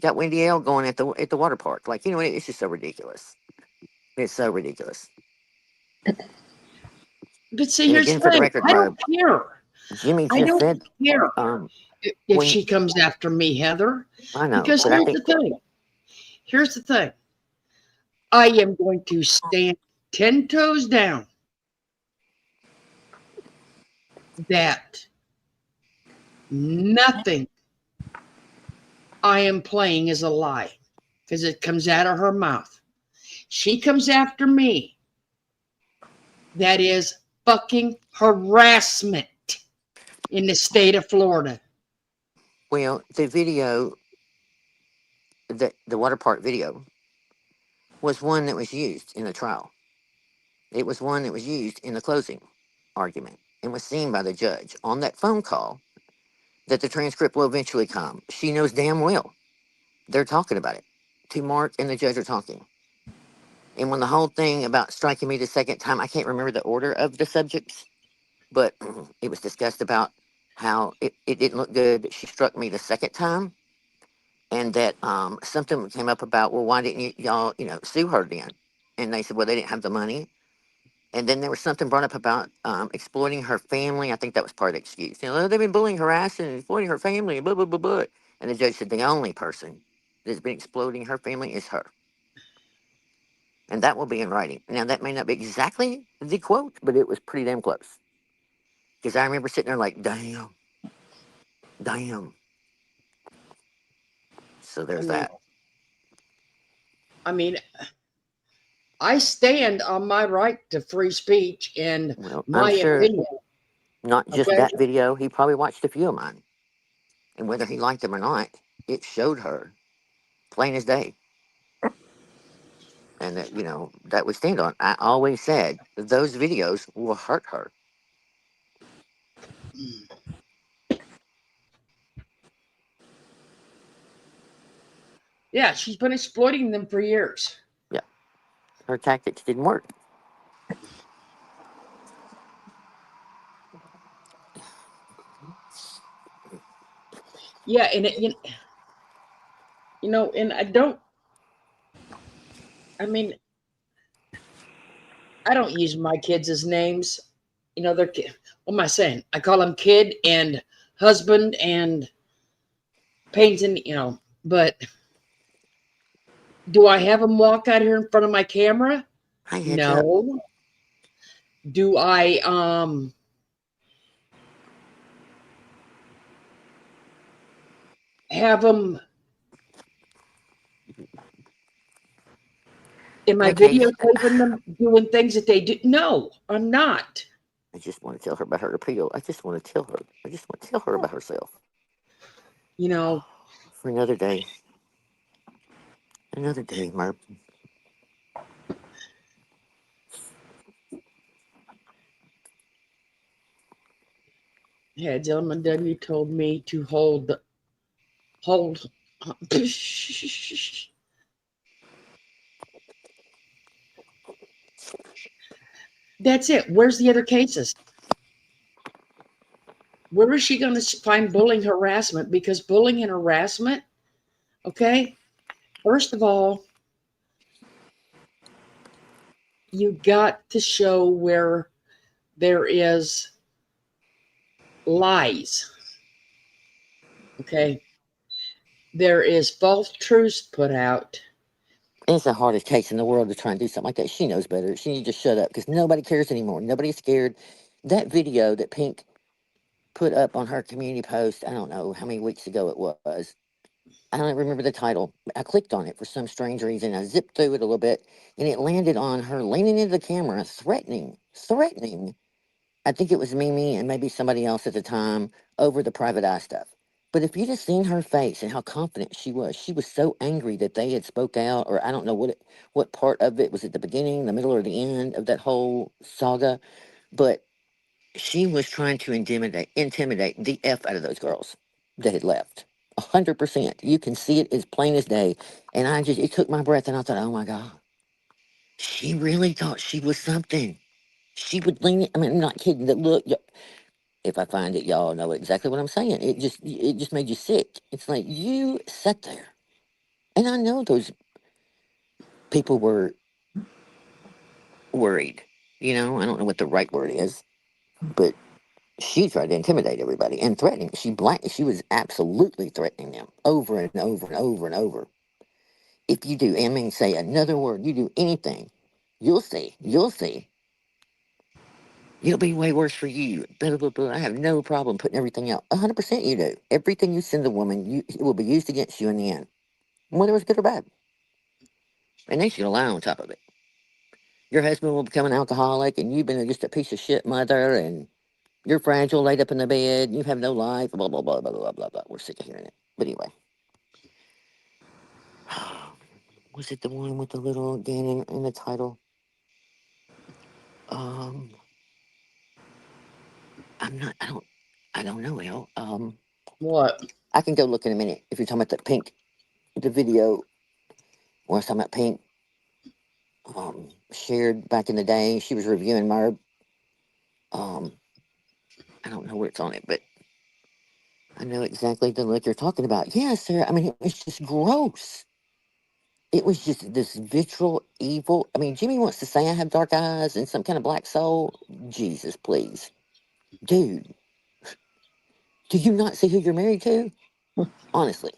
Speaker 2: got Wendy L going at the water park. Like, it's just so ridiculous. It's so ridiculous.
Speaker 1: But see,
Speaker 2: And
Speaker 1: here's
Speaker 2: again,
Speaker 1: the
Speaker 2: for the
Speaker 1: thing.
Speaker 2: record,
Speaker 1: I don't care.
Speaker 2: Jimmy
Speaker 1: I
Speaker 2: just
Speaker 1: don't
Speaker 2: said,
Speaker 1: care if
Speaker 2: when
Speaker 1: she comes after me, Heather.
Speaker 2: I know,
Speaker 1: Because
Speaker 2: but I
Speaker 1: here's
Speaker 2: think
Speaker 1: the thing. Here's the thing. I am going to stand 10 toes down that nothing I am playing is a lie because it comes out of her mouth. She comes after me. That is fucking harassment in the state of Florida.
Speaker 2: well, the video, the water park video, was one that was used in the trial. It was one that was used in the closing argument and was seen by the judge on that phone call that the transcript will eventually come. She knows damn well they're talking about it. To Mark and the judge are talking. And when the whole thing about striking me the second time, I can't remember the order of the subjects, but it was discussed about how it didn't look good that she struck me the second time. And that something came up about, well, why didn't y'all, sue her then? And they said, well, they didn't have the money. And then there was something brought up about exploiting her family. I think that was part of the excuse. They've been bullying, harassing, and exploiting her family, and blah, blah, blah, blah. And the judge said the only person that's been exploiting her family is her. And that will be in writing. Now, that may not be exactly the quote, but it was pretty damn close. Because I remember sitting there like, damn, damn. So there's that.
Speaker 1: I mean, I stand on my right to free speech and
Speaker 2: Well,
Speaker 1: my
Speaker 2: I'm sure
Speaker 1: opinion.
Speaker 2: not just
Speaker 1: Okay?
Speaker 2: that video. He probably watched a few of mine. And whether he liked them or not, it showed her plain as day. And that, that we stand on. I always said those videos will hurt her.
Speaker 1: Yeah, she's been exploiting them for years.
Speaker 2: Yeah. Her tactics didn't work.
Speaker 1: Yeah, and and I don't use my kids as names. They're what am I saying? I call them kid and husband and pains and but do I have them walk out here in front of my camera?
Speaker 2: Hi, heads up.
Speaker 1: No. Do I have them am I
Speaker 2: Okay.
Speaker 1: videotaping them doing things that they do? No, I'm not.
Speaker 2: I just want to tell her about her appeal. I just want to tell her. I just want to tell her about herself. For another day. Another day, Merp.
Speaker 1: Yeah, gentleman W told me to hold. That's it. Where's the other cases? Where is she going to find bullying harassment? Because bullying and harassment, okay, first of all, you got to show where there is lies, okay? There is false truths put out.
Speaker 2: And it's the hardest case in the world to try and do something like that. She knows better. She needs to just shut up because nobody cares anymore. Nobody's scared. That video that Pink put up on her community post, I don't know how many weeks ago it was. I don't remember the title. I clicked on it for some strange reason. I zipped through it a little bit, and it landed on her leaning into the camera, threatening. I think it was Mimi and maybe somebody else at the time over the private eye stuff. But if you just seen her face and how confident she was so angry that they had spoke out, or I don't know what part of it was at the beginning, the middle, or the end of that whole saga. But she was trying to intimidate the F out of those girls that had left. 100%. You can see it as plain as day. And it took my breath and I thought, oh my God, she really thought she was something. She would lean it. I mean, I'm not kidding. The look, if I find it, y'all know exactly what I'm saying. It just made you sick. It's like you sat there. And I know those people were worried. I don't know what the right word is, but she tried to intimidate everybody and threatening. She was absolutely threatening them over and over and over and over. If you do, I mean, say another word, you do anything, you'll see. It'll be way worse for you. Blah, blah, blah. I have no problem putting everything out. 100% you do. Everything you send a woman, it will be used against you in the end, whether it's good or bad. And they should lie on top of it. Your husband will become an alcoholic, and you've been just a piece of shit mother, and you're fragile, laid up in the bed, you have no life, blah, blah, blah, blah, blah, blah, blah. We're sick of hearing it. But anyway. Was it the one with the little again in the title? Um, I don't know, El.
Speaker 1: What?
Speaker 2: I can go look in a minute if you're talking about the video where I was talking about Pink, shared back in the day. She was reviewing Merb. I don't know where it's on it, but I know exactly the look you're talking about. Yeah, Sarah. I mean, it was just gross. It was just this vitriol, evil. I mean, Jimmy wants to say I have dark eyes and some kind of black soul. Jesus, please. Dude, do you not see who you're married to? Honestly.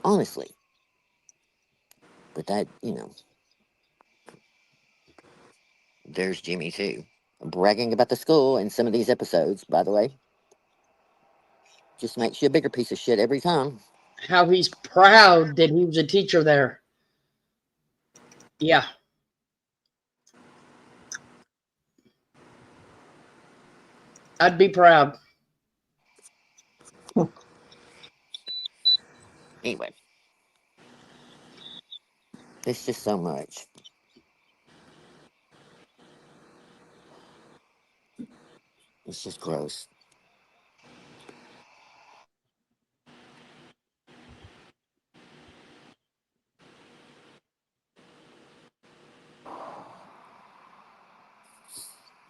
Speaker 2: Honestly. But there's Jimmy too. Bragging about the school in some of these episodes, by the way. Just makes you a bigger piece of shit every time.
Speaker 1: How he's proud that he was a teacher there. Yeah. I'd be proud.
Speaker 2: Anyway. It's just so much. It's just gross.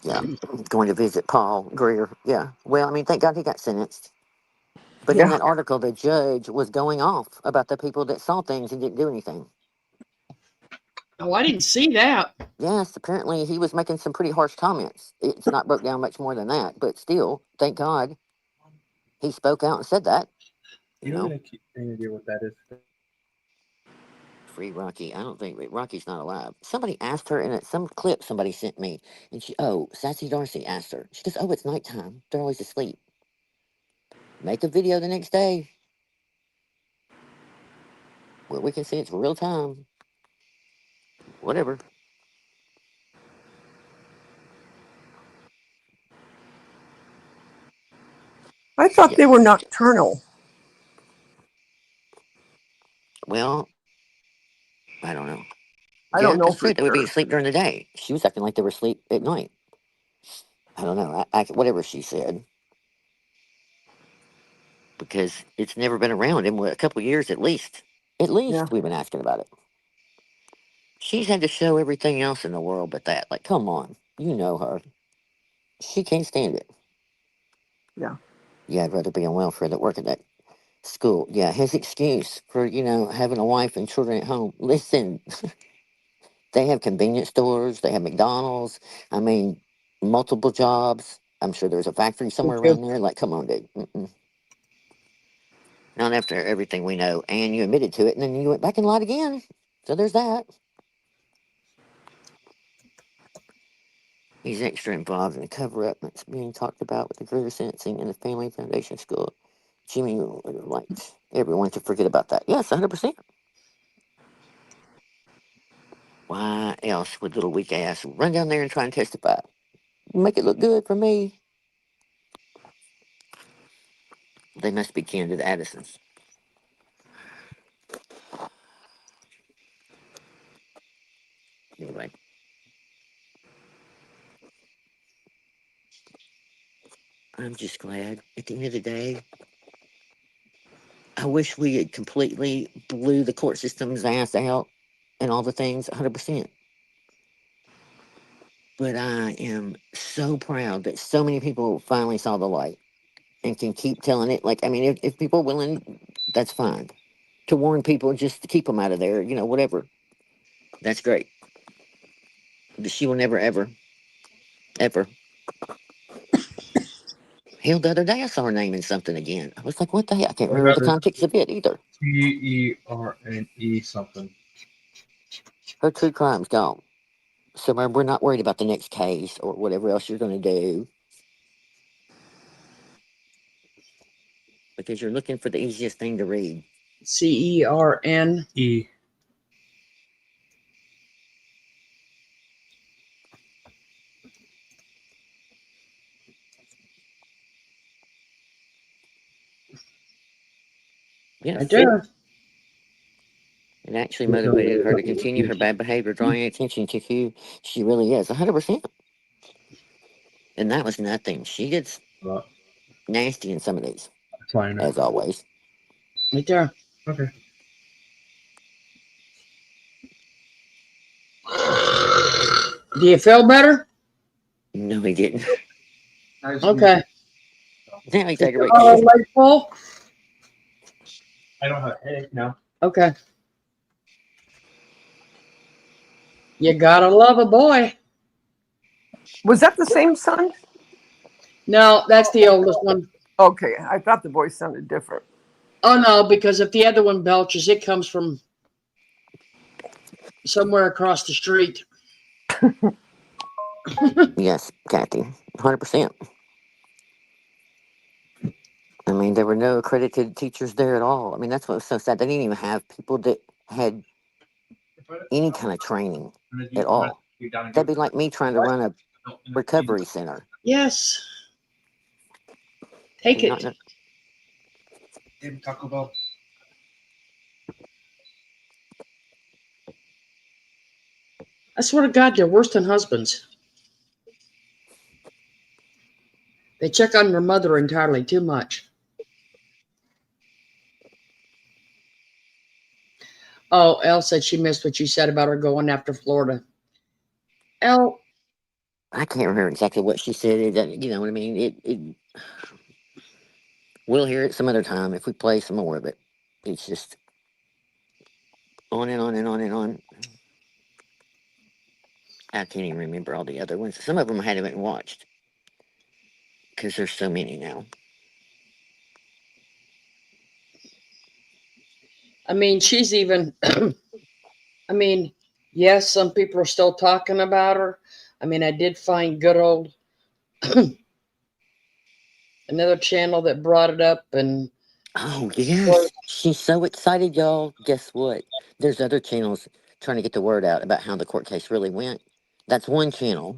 Speaker 2: Yeah. Going to visit Paul Greer. Yeah. Well, I mean, thank God he got sentenced. But in
Speaker 8: Yeah.
Speaker 2: that article, the judge was going off about the people that saw things and didn't do anything.
Speaker 1: Oh, I didn't see that.
Speaker 2: Yes, apparently he was making some pretty harsh comments. It's not broke down much more than that, but still, thank God he spoke out and said that. You know,
Speaker 14: any idea what that is?
Speaker 2: free Rocky. I don't think Rocky's not alive. Somebody asked her in some clip somebody sent me, and Sassy Darcy asked her. She goes, "Oh, it's nighttime. They're always asleep. Make a video the next day where we can see it's real time. Whatever."
Speaker 8: I thought
Speaker 2: Yeah.
Speaker 8: they were nocturnal.
Speaker 2: Well, I don't know.
Speaker 8: I
Speaker 2: Yeah,
Speaker 8: don't know
Speaker 2: that's
Speaker 8: for
Speaker 2: true. They would be
Speaker 8: sure.
Speaker 2: asleep during the day. She was acting like they were asleep at night. I don't know. Whatever she said. because it's never been around in what, a couple years at least. At
Speaker 8: Yeah.
Speaker 2: least we've been asking about it. She's had to show everything else in the world but that. Like, come on. You know her. She can't stand it.
Speaker 8: Yeah.
Speaker 2: Yeah, I'd rather be on welfare than work at that school. Yeah, his excuse for, having a wife and children at home. Listen, they have convenience stores, they have McDonald's. I mean, multiple jobs. I'm sure there's a factory somewhere around there. Like, come on, dude. Mm-mm. Not after everything we know. And you admitted to it, and then you went back and lied again. So there's that. He's extra involved in the cover up that's being talked about with the career sentencing and the Family Foundation School. Jimmy would like everyone to forget about that. Yes, 100%. Why else would little weak ass run down there and try and testify? Make it look good for me. They must be kin to the Addisons. Anyway. I'm just glad at the end of the day, I wish we had completely blew the court system's ass out and all the things 100%. But I am so proud that so many people finally saw the light and can keep telling it. Like, I mean, if people are willing, that's fine. To warn people just to keep them out of there, whatever. That's great. But she will never, ever, ever. Hell, the other day I saw her name in something again. I was like, what the hell? I can't remember the context of it either.
Speaker 13: TERNE something.
Speaker 2: Her true crime's gone. So we're not worried about the next case or whatever else you're going to do. Because you're looking for the easiest thing to read.
Speaker 1: CERN.
Speaker 13: E.
Speaker 2: Yes.
Speaker 1: Right there.
Speaker 2: It actually motivated her to continue her bad behavior, drawing attention to who she really is. 100%. And that was nothing. She gets nasty in some of these, as always.
Speaker 1: Right there.
Speaker 13: Okay.
Speaker 1: Do you feel better?
Speaker 2: No, he didn't.
Speaker 1: Okay.
Speaker 2: Now he's
Speaker 1: Is your
Speaker 2: aggravated.
Speaker 1: leg full?
Speaker 13: I don't have a headache now.
Speaker 1: Okay. You gotta love a boy.
Speaker 8: Was that the same son?
Speaker 1: No, that's the oldest one.
Speaker 8: Okay, I thought the voice sounded different.
Speaker 1: Oh no, because if the other one belches, it comes from somewhere across the street.
Speaker 2: Yes, Kathy. 100%. I mean, there were no accredited teachers there at all. I mean, that's what was so sad. They didn't even have people that had any kind of training at all. That'd be like me trying to run a recovery center.
Speaker 1: Yes. Take
Speaker 2: Not
Speaker 1: it.
Speaker 13: Taco Bell.
Speaker 1: I swear to God, you're worse than husbands. They check on your mother entirely too much. Oh, Elle said she missed what you said about her going after Florida. Elle,
Speaker 2: I can't remember exactly what she said. It doesn't, you know what I mean? We'll hear it some other time if we play some more of it. It's just on and on and on and on. I can't even remember all the other ones. Some of them I haven't watched because there's so many now.
Speaker 1: I mean, she's even, I mean, yes, some people are still talking about her. I mean, I did find good old another channel that brought it up, and
Speaker 2: Oh, yes. She's so excited, y'all. Guess what? There's other channels trying to get the word out about how the court case really went. That's one channel.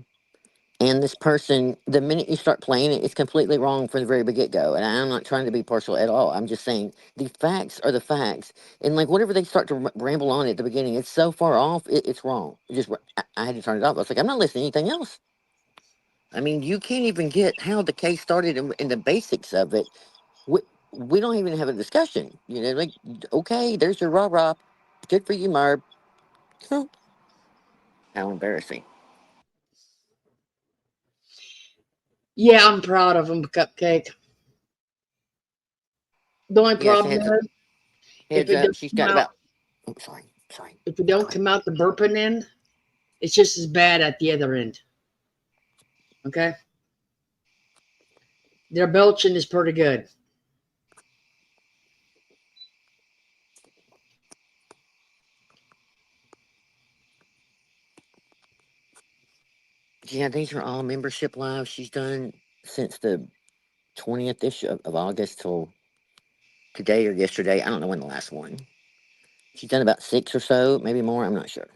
Speaker 2: And this person, the minute you start playing it, it's completely wrong from the very get-go. And I'm not trying to be partial at all. I'm just saying the facts are the facts. And like whatever they start to ramble on at the beginning, it's so far off, it's wrong. I had to turn it off. I was like, I'm not listening to anything else. I mean, you can't even get how the case started and the basics of it we don't even have a discussion. You know, like, okay, there's your rah rah. Good for you, Marb. Huh. How embarrassing.
Speaker 1: Yeah, I'm proud of him, Cupcake. The only
Speaker 2: Yes,
Speaker 1: problem is if
Speaker 2: heads
Speaker 1: it
Speaker 2: up.
Speaker 1: don't
Speaker 2: She's
Speaker 1: come
Speaker 2: got
Speaker 1: out,
Speaker 2: about. Oh, sorry.
Speaker 1: if it
Speaker 2: Go
Speaker 1: don't
Speaker 2: ahead.
Speaker 1: come out the burping end, it's just as bad at the other end. Okay, their belching is pretty good.
Speaker 2: Yeah, these are all membership lives she's done since the 20th of August till today or yesterday. I don't know when the last one. She's done about 6 or so, maybe more. I'm not sure.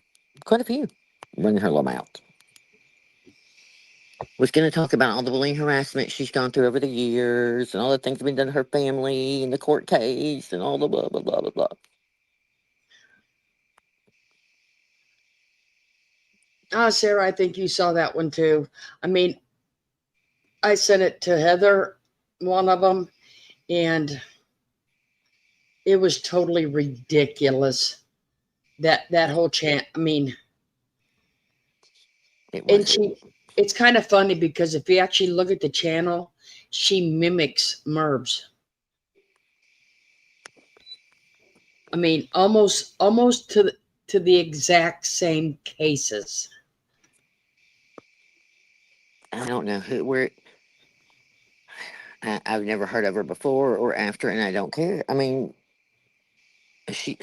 Speaker 2: Quite a few. Running her little mouth. Was going to talk about all the bullying harassment she's gone through over the years and all the things that have been done to her family and the court case and all the blah, blah, blah, blah, blah.
Speaker 1: Sarah, I think you saw that one too. I mean, I sent it to Heather, one of them, and it was totally ridiculous. That whole chant. I mean,
Speaker 2: It
Speaker 1: and
Speaker 2: wasn't.
Speaker 1: it's kind of funny because if you actually look at the channel, she mimics Merbs. I mean, almost to the exact same cases.
Speaker 2: I don't know where. I've never heard of her before or after, and I don't care. I mean, she.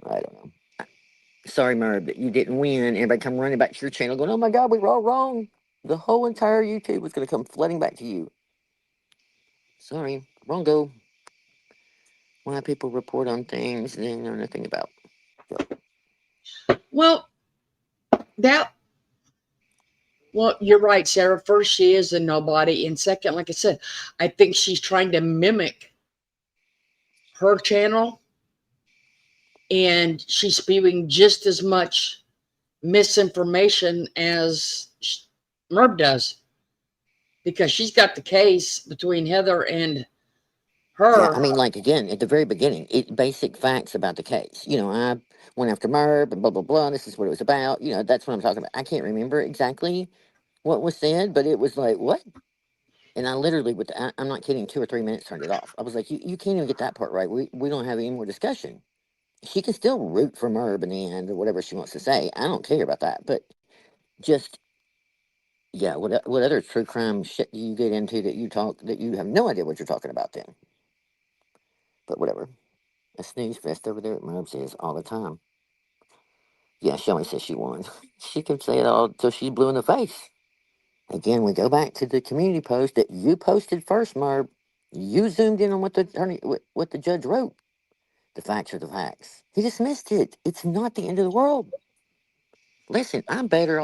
Speaker 2: I don't know. Sorry, Merv, that you didn't win. Everybody come running back to your channel going, oh my God, we were all wrong. The whole entire YouTube was going to come flooding back to you. Sorry, wrong go. Why people report on things they know nothing about.
Speaker 1: Well, that well, you're right, Sarah. First, she is a nobody, and second, like I said, I think she's trying to mimic her channel, and she's spewing just as much misinformation as Merb does because she's got the case between Heather and
Speaker 2: Yeah, I
Speaker 1: her.
Speaker 2: mean, like again, at the very beginning, basic facts about the case. You know, I went after Merb and blah blah blah. This is what it was about. You know, that's what I'm talking about. I can't remember exactly what was said, but it was like what? And I literally, I'm not kidding, 2 or 3 minutes turned it off. I was like, you can't even get that part right. We don't have any more discussion. She can still root for Merb in the end or whatever she wants to say. I don't care about that. But just yeah, what other true crime shit do you get into that you have no idea what you're talking about then? But whatever. A snooze fest over there at Merv's is all the time. Yeah, she always says she won. She can say it all till she's blue in the face. Again, we go back to the community post that you posted first, Merv. You zoomed in on what the attorney, what the judge wrote. The facts are the facts. He dismissed it. It's not the end of the world. Listen, I'm better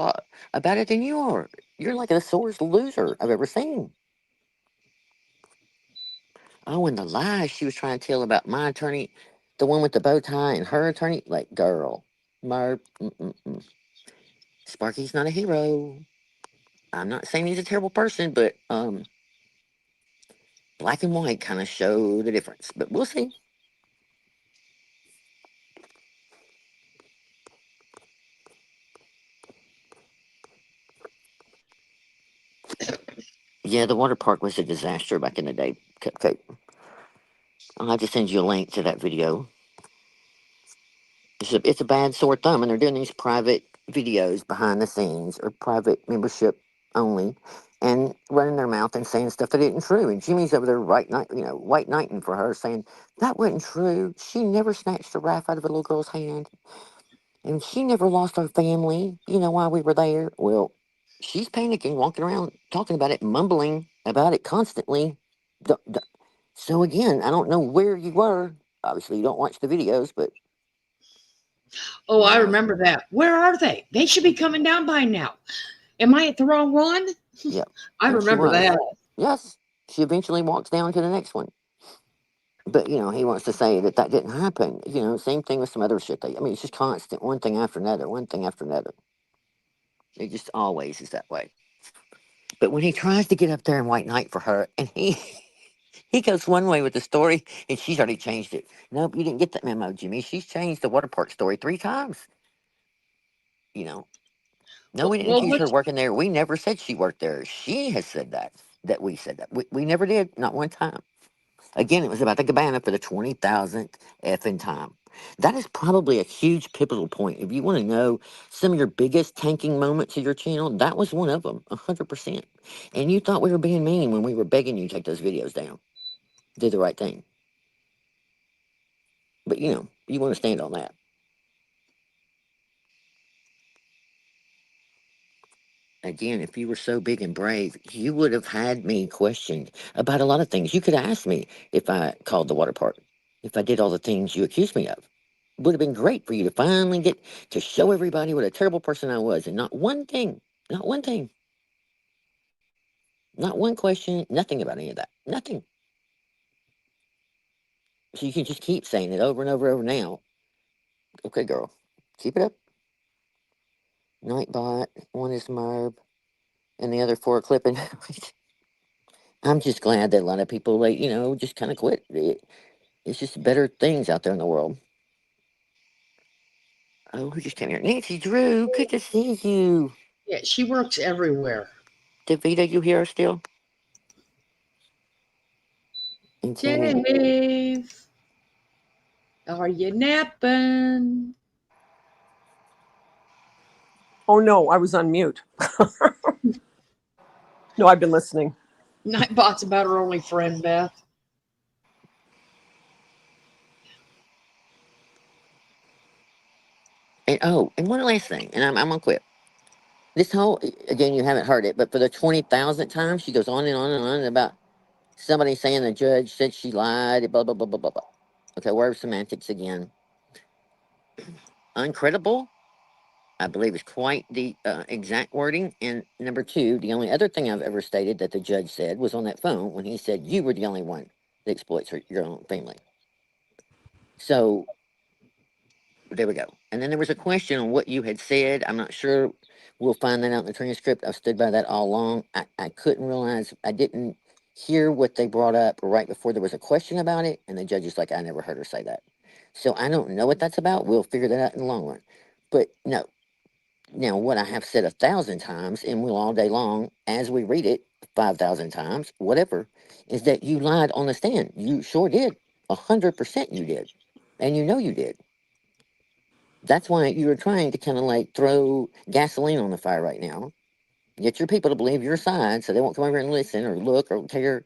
Speaker 2: about it than you are. You're like the sorest loser I've ever seen. Oh, and the lies she was trying to tell about my attorney, the one with the bow tie, and her attorney, like, girl, Merv, Sparky's not a hero. I'm not saying he's a terrible person, but black and white kind of show the difference. But we'll see. Yeah, the water park was a disaster back in the day, Cupcake. I'll have to send you a link to that video. It's a bad sore thumb, and they're doing these private videos behind the scenes or private membership only, and running their mouth and saying stuff that isn't true. And Jimmy's over there white knighting for her, saying that wasn't true. She never snatched a rifle out of a little girl's hand, and she never lost her family. You know while we were there. Well, she's panicking, walking around, talking about it, mumbling about it constantly. So again, I don't know where you were. Obviously, you don't watch the videos, but
Speaker 1: Oh,
Speaker 2: you
Speaker 1: I
Speaker 2: know.
Speaker 1: remember that. Where are they? They should be coming down by now. Am I at the wrong one?
Speaker 2: Yeah,
Speaker 1: I
Speaker 2: and she
Speaker 1: remember
Speaker 2: was.
Speaker 1: that.
Speaker 2: Yes, she eventually walks down to the next one. But he wants to say that that didn't happen. Same thing with some other shit. I mean, it's just constant, one thing after another, one thing after another. It just always is that way. But when he tries to get up there and white knight for her, and he goes one way with the story, and she's already changed it. Nope, you didn't get that memo, Jimmy. She's changed the water park story 3 times. You know, no, we didn't
Speaker 1: Well,
Speaker 2: accuse her
Speaker 1: what?
Speaker 2: of working there. We never said she worked there. She has said that we said that. We never did, not one time. Again, it was about the cabana for the 20,000th effing time. That is probably a huge pivotal point. If you want to know some of your biggest tanking moments of your channel, that was one of them, 100%. And you thought we were being mean when we were begging you to take those videos down. Did the right thing. But you know, you want to stand on that. Again, if you were so big and brave, you would have had me questioned about a lot of things. You could have asked me if I called the water park, if I did all the things you accused me of. It would have been great for you to finally get to show everybody what a terrible person I was, and not one thing, not one thing, not one question, nothing about any of that, nothing. So you can just keep saying it over and over and over now. Okay, girl, keep it up. Nightbot, one is Merb, and the other 4 are clipping. I'm just glad that a lot of people, like, you know, just kind of quit. It's just better things out there in the world. Oh, who just came here? Nancy Drew, good to see you.
Speaker 1: Yeah, she works everywhere.
Speaker 2: Davita, you here still? And Tammy.
Speaker 1: Dave, are you napping?
Speaker 8: Oh no, I was on mute. No, I've been listening.
Speaker 1: Nightbot's about her only friend, Beth.
Speaker 2: And one last thing, and I'm gonna quit. This whole, again, you haven't heard it, but for the 20,000th time, she goes on and on and on about somebody saying the judge said she lied, blah, blah, blah, blah, blah, blah. Okay, word semantics again. Uncredible, I believe, is quite the exact wording. And number 2, the only other thing I've ever stated that the judge said was on that phone when he said you were the only one that exploits your own family. So there we go. And then there was a question on what you had said. I'm not sure. We'll find that out in the transcript. I've stood by that all along. I couldn't realize, I didn't hear what they brought up right before there was a question about it. And the judge is like, I never heard her say that. So I don't know what that's about. We'll figure that out in the long run. But no. Now, what I have said 1,000 times, and will all day long, as we read it 5,000 times, whatever, is that you lied on the stand. You sure did. 100% you did. And you know you did. That's why you were trying to kind of like throw gasoline on the fire right now. Get your people to believe your side so they won't come over and listen or look or care.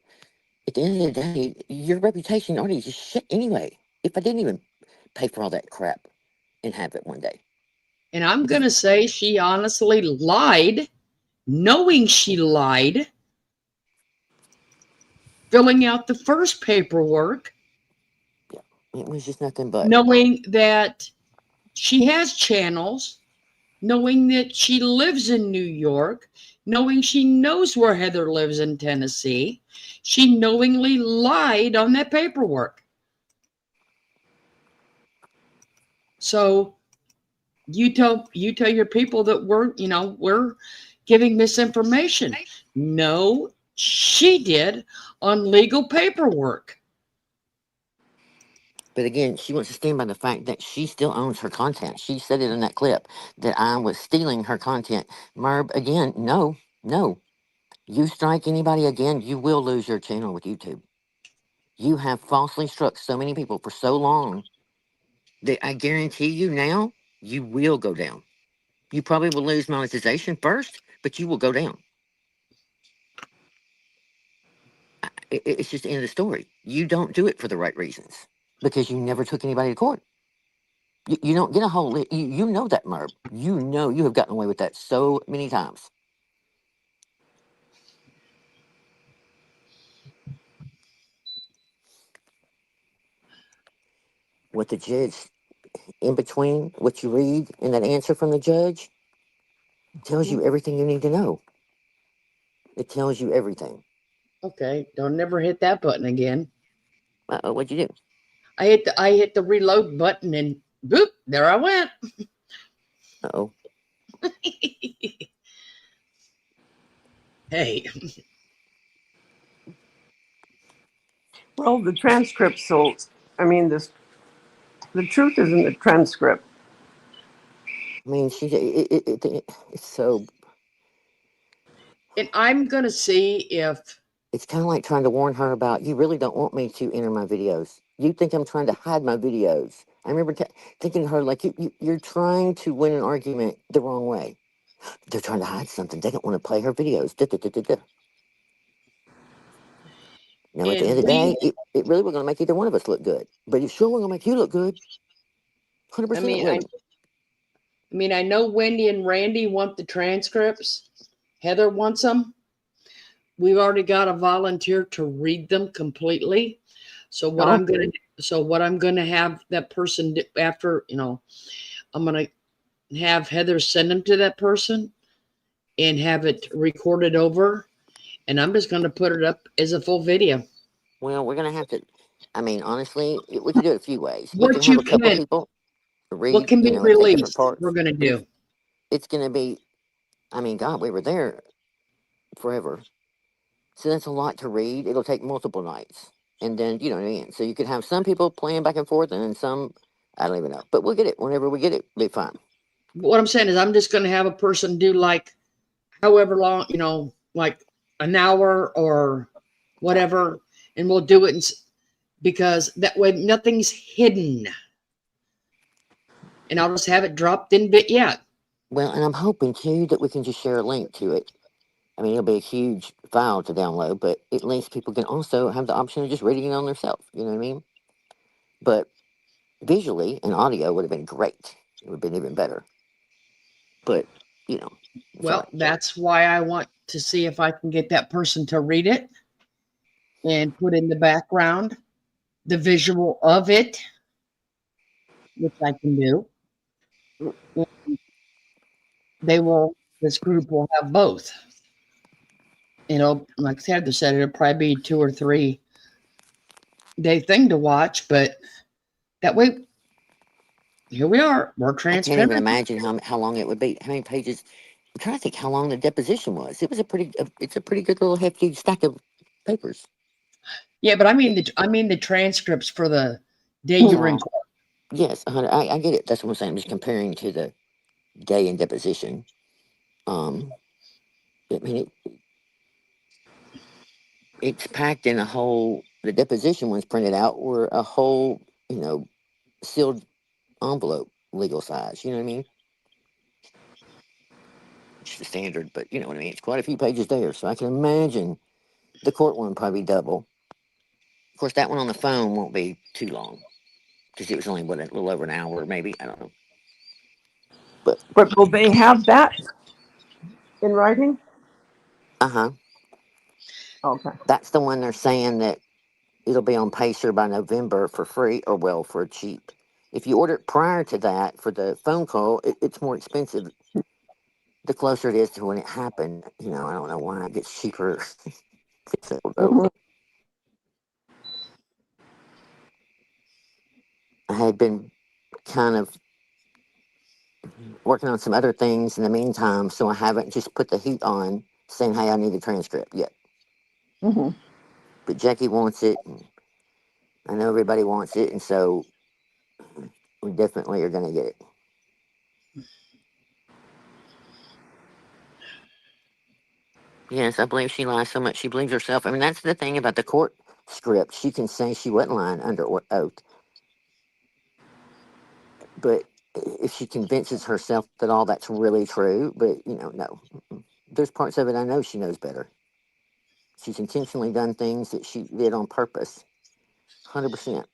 Speaker 2: At the end of the day, your reputation already is just shit anyway. If I didn't even pay for all that crap and have it one day.
Speaker 1: And I'm going to say she honestly lied, knowing she lied, filling out the first paperwork,
Speaker 2: It was just nothing but.
Speaker 1: knowing that she has channels, knowing that she lives in New York, knowing she knows where Heather lives in Tennessee. She knowingly lied on that paperwork. So you tell your people that we're giving misinformation. No, she did on legal paperwork.
Speaker 2: But again, she wants to stand by the fact that she still owns her content. She said it in that clip that I was stealing her content. Merb, again, no. You strike anybody again, you will lose your channel with YouTube. You have falsely struck so many people for so long that I guarantee you now, you will go down. You probably will lose monetization first, but you will go down. It's just the end of the story. You don't do it for the right reasons because you never took anybody to court. You don't get a whole, you know that, Merb. You know you have gotten away with that so many times. What the judge, in between what you read in that answer from the judge, tells you everything you need to know. It tells you everything.
Speaker 1: Okay, don't never hit that button again.
Speaker 2: What'd you do?
Speaker 1: I hit the reload button and boop, there I went.
Speaker 2: Uh-oh.
Speaker 1: Hey,
Speaker 8: Well, the transcript. So, I mean, the truth is in the transcript.
Speaker 2: I mean, it's so,
Speaker 1: and I'm gonna see if
Speaker 2: it's kind of like trying to warn her about, you really don't want me to enter my videos. You think I'm trying to hide my videos. I remember thinking to her, like, you're trying to win an argument the wrong way. They're trying to hide something. They don't want to play her videos. Da, da, da, da, da. Now, at the end
Speaker 1: and
Speaker 2: of the day,
Speaker 1: we.
Speaker 2: it really was going to make either one of us look good. But it sure was going to make you look good. 100%
Speaker 1: I
Speaker 2: it
Speaker 1: mean,
Speaker 2: would.
Speaker 1: I know Wendy and Randy want the transcripts. Heather wants them. We've already got a volunteer to read them completely. So what
Speaker 8: Oh,
Speaker 1: I'm gonna have that person do after, I'm gonna have Heather send them to that person and have it recorded over, and I'm just gonna put it up as a full video.
Speaker 2: Well, we're going to have to, I mean, honestly, we can do it a few ways. We can
Speaker 1: What
Speaker 2: have
Speaker 1: you
Speaker 2: a couple
Speaker 1: can,
Speaker 2: people
Speaker 1: what
Speaker 2: read,
Speaker 1: can be
Speaker 2: and take different
Speaker 1: released, we're
Speaker 2: parts.
Speaker 1: gonna
Speaker 2: But
Speaker 1: do.
Speaker 2: it's going to be, I mean, God, we were there forever. So that's a lot to read. It'll take multiple nights. And then, you know what I mean? So you could have some people playing back and forth and then some, I don't even know. But we'll get it. Whenever we get it, it'll be fine.
Speaker 1: But what I'm saying is I'm just gonna have a person do like however long, like an hour or whatever, and we'll do it because that way nothing's hidden. And I'll just have it dropped in bit yet.
Speaker 2: Well, and I'm hoping too that we can just share a link to it. I mean, it'll be a huge file to download, but at least people can also have the option of just reading it on themselves. You know what I mean? But visually and audio would have been great. It would have been even better. But, it's all
Speaker 1: Well,
Speaker 2: right.
Speaker 1: that's why I want to see if I can get that person to read it and put in the background the visual of it, which I can do. And this group will have both. Like Heather said, it'll probably be 2 or 3 day thing to watch, but that way, here we are. We're
Speaker 2: I can't even
Speaker 1: transparent.
Speaker 2: imagine how long it would be. How many pages? I'm trying to think how long the deposition was. It was it's a pretty good little hefty stack of papers.
Speaker 1: Yeah, but I mean the transcripts for the day you were in
Speaker 2: Oh,
Speaker 1: court.
Speaker 2: yes, 100. I get it. That's what I'm saying. I'm just comparing to the day in deposition. I mean, it's packed in the deposition ones printed out were a whole, sealed envelope, legal size. You know what I mean? It's the standard, but you know what I mean. It's quite a few pages there, so I can imagine the court one probably double. Of course, that one on the phone won't be too long because it was only a little over an hour, maybe. I don't know.
Speaker 8: but will they have that in writing?
Speaker 2: Uh-huh.
Speaker 8: Okay.
Speaker 2: That's the one they're saying that it'll be on Pacer by November for free, or well, for cheap. If you order it prior to that for the phone call, it's more expensive. The closer it is to when it happened, I don't know why it gets cheaper.
Speaker 8: Mhm.
Speaker 2: I had been kind of working on some other things in the meantime, so I haven't just put the heat on saying, hey, I need a transcript yet.
Speaker 8: Mhm.
Speaker 2: But Jackie wants it, and I know everybody wants it, and so we definitely are going to get it. Yes, I believe she lies so much she believes herself. I mean, that's the thing about the court script. She can say she wasn't lying under oath, but if she convinces herself that all that's really true, but no. There's parts of it I know she knows better. She's intentionally done things that she did on purpose. 100%.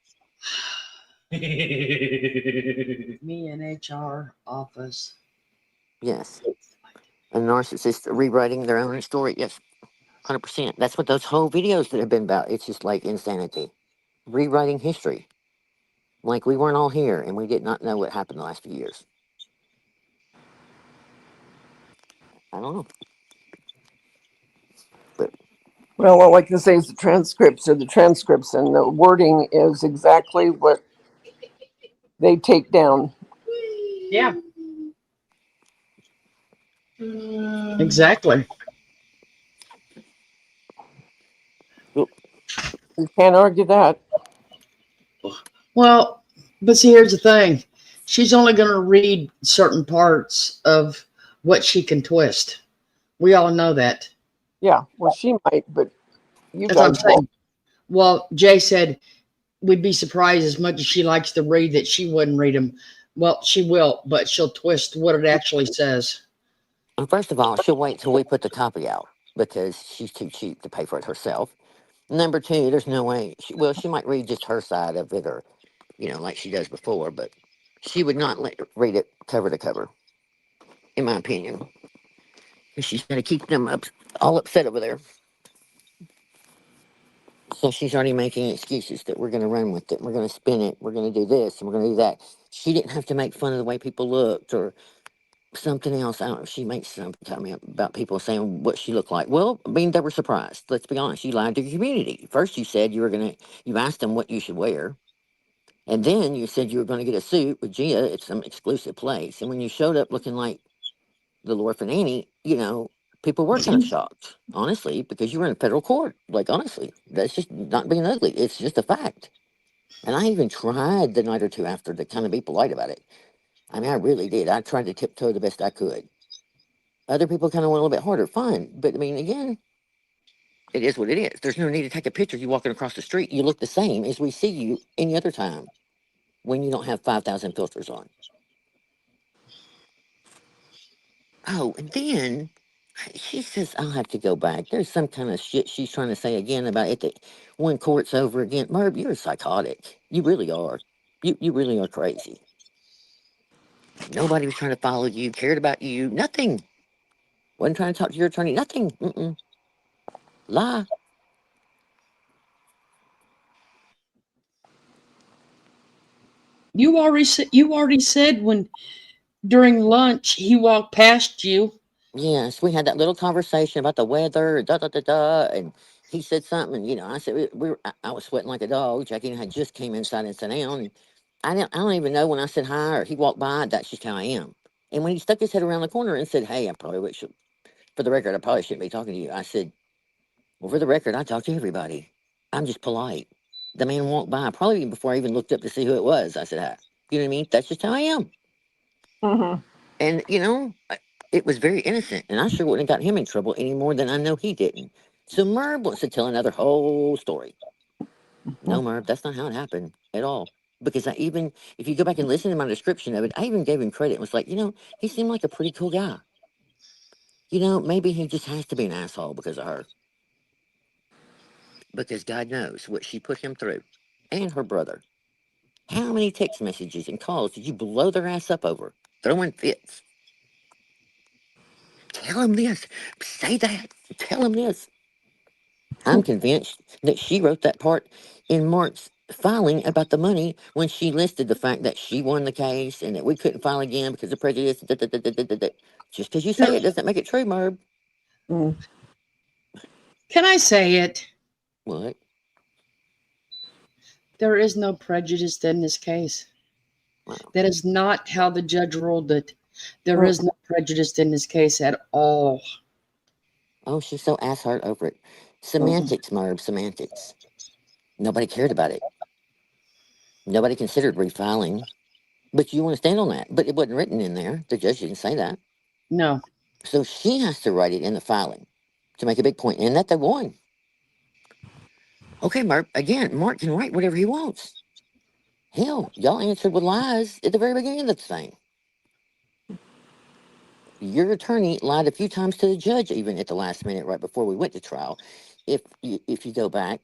Speaker 1: Me in HR office.
Speaker 2: Yes. A narcissist rewriting their own story. Yes. 100%. That's what those whole videos that have been about. It's just like insanity. Rewriting history. Like we weren't all here and we did not know what happened the last few years. I don't know. But
Speaker 8: Well, all I can say is the transcripts are the transcripts, and the wording is exactly what they take down.
Speaker 1: Yeah. Exactly.
Speaker 8: You can't argue that.
Speaker 1: Well, but see, here's the thing. She's only going to read certain parts of what she can twist. We all know that.
Speaker 8: Yeah, well, she might, but you
Speaker 1: That's what I'm
Speaker 8: guys won't.
Speaker 1: saying. Well, Jay said we'd be surprised as much as she likes to read that she wouldn't read them. Well, she will, but she'll twist what it actually says.
Speaker 2: And first of all, she'll wait till we put the copy out because she's too cheap to pay for it herself. Number two, there's no way. She might read just her side of it, or like she does before, but she would not read it cover to cover, in my opinion. 'Cause she's going to keep them all upset over there. So she's already making excuses that we're going to run with it, we're going to spin it, we're going to do this, and we're going to do that. She didn't have to make fun of the way people looked or something else. I don't know. She makes some comment about people saying what she looked like. Well, I mean, they were surprised. Let's be honest. You lied to your community. First, you said you asked them what you should wear. And then you said you were going to get a suit with Gia at some exclusive place. And when you showed up looking like Little Orphan Annie, people were kind of shocked, honestly, because you were in federal court. Like, honestly, that's just not being ugly. It's just a fact. And I even tried the night or two after to kind of be polite about it. I mean, I really did. I tried to tiptoe the best I could. Other people kind of went a little bit harder. Fine. But I mean, again, it is what it is. There's no need to take a picture. You walking across the street, you look the same as we see you any other time when you don't have 5,000 filters on. Oh, and then she says, I'll have to go back. There's some kind of shit she's trying to say again about it that when court's over again. Merv, you're psychotic. You really are. You really are crazy. Nobody was trying to follow you, cared about you, nothing. Wasn't trying to talk to your attorney, nothing. Mm-mm. Lie.
Speaker 1: You already said when during lunch he walked past you.
Speaker 2: Yes, we had that little conversation about the weather, da da da da, and he said something, and I said I was sweating like a dog. Jackie and I just came inside and sat down, and I don't even know when I said hi or he walked by. That's just how I am. And when he stuck his head around the corner and said, "Hey, I probably should, for the record, I probably shouldn't be talking to you," I said, "Well, for the record, I talk to everybody. I'm just polite." The man walked by, probably before I even looked up to see who it was. I said, "Hi." You know what I mean? That's just how I am.
Speaker 8: Mm-hmm.
Speaker 2: And it was very innocent, and I sure wouldn't have got him in trouble any more than I know he didn't. So Merv wants to tell another whole story. No, Merv, that's not how it happened at all. Because if you go back and listen to my description of it, I even gave him credit. It was like, he seemed like a pretty cool guy. Maybe he just has to be an asshole because of her. Because God knows what she put him through, and her brother. How many text messages and calls did you blow their ass up over? Throwing fits. Tell him this. Say that. Tell him this. I'm convinced that she wrote that part in Mark's filing about the money when she listed the fact that she won the case and that we couldn't file again because of prejudice. Da, da, da, da, da, da, da. Just because you say it doesn't make it true, Merb.
Speaker 8: Mm.
Speaker 1: Can I say it?
Speaker 2: What?
Speaker 1: There is no prejudice in this case.
Speaker 2: Wow.
Speaker 1: That is not how the judge ruled it. There
Speaker 8: Mm.
Speaker 1: is no prejudice in this case at all.
Speaker 2: Oh, she's so ass hurt over it. Semantics, Merb, semantics. Nobody cared about it. Nobody considered refiling. But you want to stand on that. But it wasn't written in there. The judge didn't say that.
Speaker 1: No.
Speaker 2: So she has to write it in the filing to make a big point, and that they won. Okay, Mark, again, Mark can write whatever he wants. Hell, y'all answered with lies at the very beginning of the thing. Your attorney lied a few times to the judge, even at the last minute, right before we went to trial. If you go back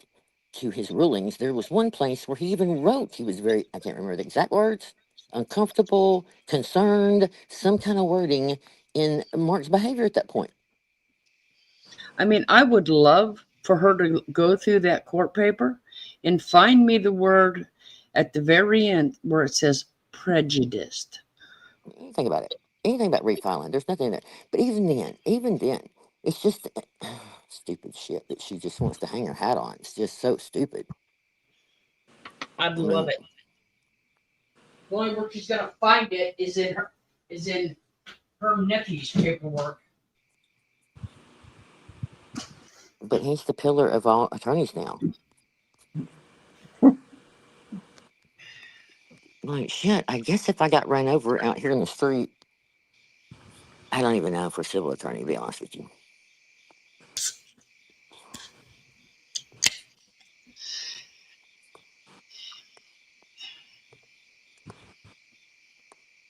Speaker 2: to his rulings, there was one place where he even wrote he was very, I can't remember the exact words, uncomfortable, concerned, some kind of wording in Mark's behavior at that point.
Speaker 1: I mean, I would love for her to go through that court paper and find me the word at the very end where it says prejudiced.
Speaker 2: Think about it. Anything about refiling, there's nothing there. But even then, it's just stupid shit that she just wants to hang her hat on. It's just so stupid.
Speaker 1: I'd love it. The only where she's gonna find it is in her nephew's paperwork.
Speaker 2: But he's the pillar of all attorneys now. Like, shit, I guess if I got run over out here in the street, I don't even know for a civil attorney, to be honest with you.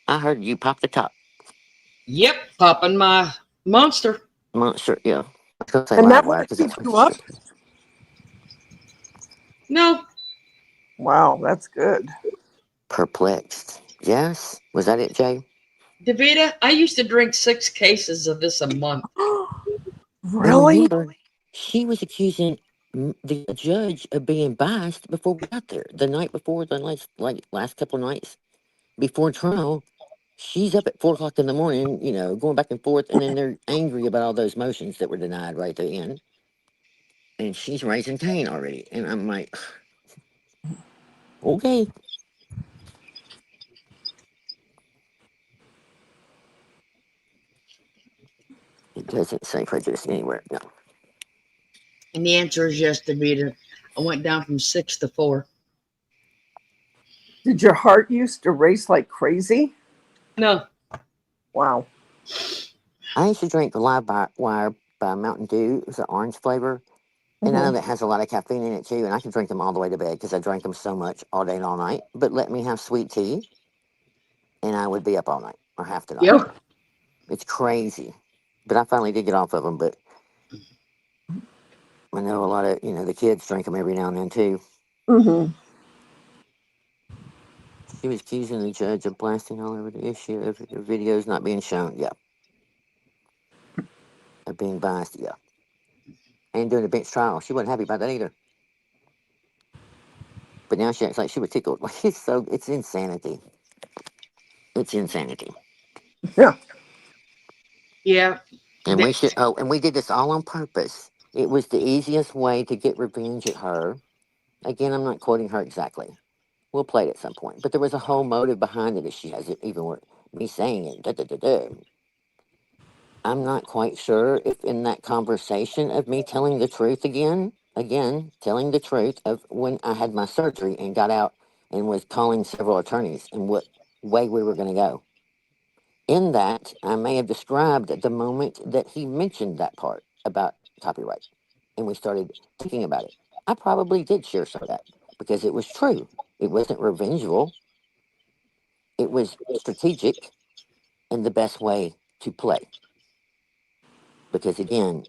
Speaker 2: I heard you pop the top.
Speaker 1: Yep, popping my monster.
Speaker 2: Monster, yeah. I was going to say
Speaker 8: And that
Speaker 2: live
Speaker 8: would
Speaker 2: wire
Speaker 8: have
Speaker 2: because
Speaker 8: keep
Speaker 2: that's what
Speaker 8: you up?
Speaker 1: No,
Speaker 8: Wow, that's good.
Speaker 2: perplexed. Yes? Was that it, Jay?
Speaker 1: Davita, I used to drink 6 cases of this a month.
Speaker 2: But
Speaker 8: Really?
Speaker 2: remember, she was accusing the judge of being biased before we got there. The night before, the last couple of nights before trial, she's up at 4 o'clock in the morning, going back and forth, and then they're angry about all those motions that were denied right at the end. And she's raising Cain already. And I'm like, okay. It doesn't say prejudice anywhere. No.
Speaker 1: And the answer is yes, Davita. I went down from 6 to 4.
Speaker 8: Did your heart used to race like crazy?
Speaker 1: No.
Speaker 8: Wow.
Speaker 2: I used to drink the live wire by Mountain Dew. It was an orange flavor. And I know that has a lot of caffeine in it too. And I can drink them all the way to bed because I drank them so much all day and all night. But let me have sweet tea and I would be up all night or half the night.
Speaker 1: Yep.
Speaker 2: It's crazy. But I finally did get off of them. But I know a lot of, the kids drink them every now and then too.
Speaker 8: Mm-hmm.
Speaker 2: She was accusing the judge of blasting all over the issue of the videos not being shown. Yeah. Of being biased. Yeah. And doing a bench trial. She wasn't happy about that either. But now she acts like she was tickled. Like it's insanity. It's insanity.
Speaker 8: Yeah.
Speaker 1: Yeah.
Speaker 2: And we did this all on purpose. It was the easiest way to get revenge at her. Again, I'm not quoting her exactly. We'll play it at some point. But there was a whole motive behind it, as she has it, even with me saying it. Da, da, da, da. I'm not quite sure if in that conversation of me telling the truth again, telling the truth of when I had my surgery and got out and was calling several attorneys and what way we were going to go. In that, I may have described the moment that he mentioned that part about copyright and we started thinking about it. I probably did share some of that because it was true. It wasn't revengeful, it was strategic and the best way to play. Because again,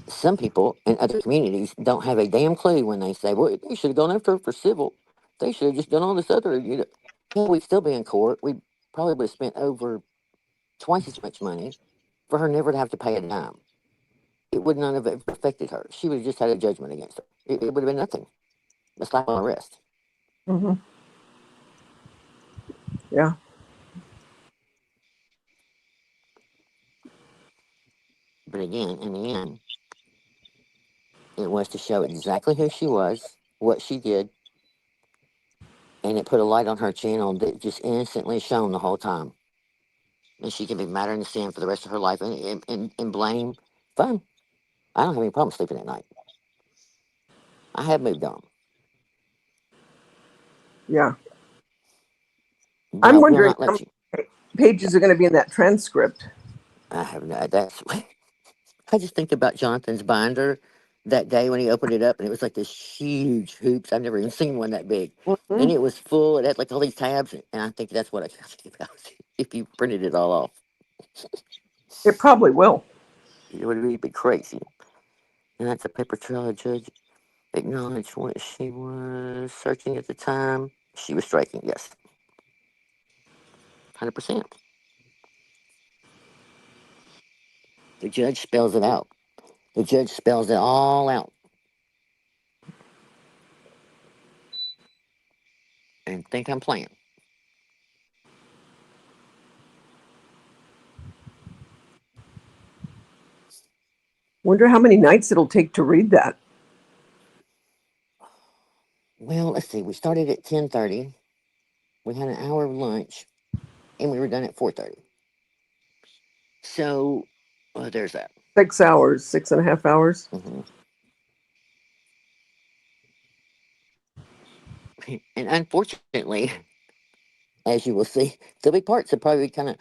Speaker 2: some people in other communities don't have a damn clue when they say, well, they should have gone after her for civil. They should have just done all this other, Hell, we'd still be in court. We probably would have spent over twice as much money for her never to have to pay a dime. It would not have affected her. She would have just had a judgment against her. It would have been nothing. A slap on the wrist.
Speaker 8: Mm-hmm. Yeah.
Speaker 2: But again, in the end, it was to show exactly who she was, what she did, and it put a light on her channel that just innocently shone the whole time. And she can be madder in the sand for the rest of her life and blame. Fine. I don't have any problem sleeping at night. I have moved on.
Speaker 8: Yeah.
Speaker 2: But I
Speaker 8: I'm
Speaker 2: will
Speaker 8: wondering
Speaker 2: not
Speaker 8: how
Speaker 2: let you.
Speaker 8: many pages are going to be in that transcript.
Speaker 2: I have no. That's. I just think about Jonathan's binder that day when he opened it up, and it was like this huge hoops. I've never even seen one that big,
Speaker 8: Mm-hmm.
Speaker 2: and it was full. It had like all these tabs, and I think that's what I think about if you printed it all off.
Speaker 8: It probably will.
Speaker 2: It would really be crazy. And that's a paper trail. A judge acknowledged what she was searching at the time. She was striking. Yes, 100%. The judge spells it out. The judge spells it all out. And think I'm playing.
Speaker 8: Wonder how many nights it'll take to read that.
Speaker 2: Well, let's see. We started at 10:30. We had an hour of lunch, and we were done at 4:30. So, there's that.
Speaker 8: 6 hours, 6.5 hours.
Speaker 2: Mm-hmm. And unfortunately, as you will see. There'll be parts that probably kind of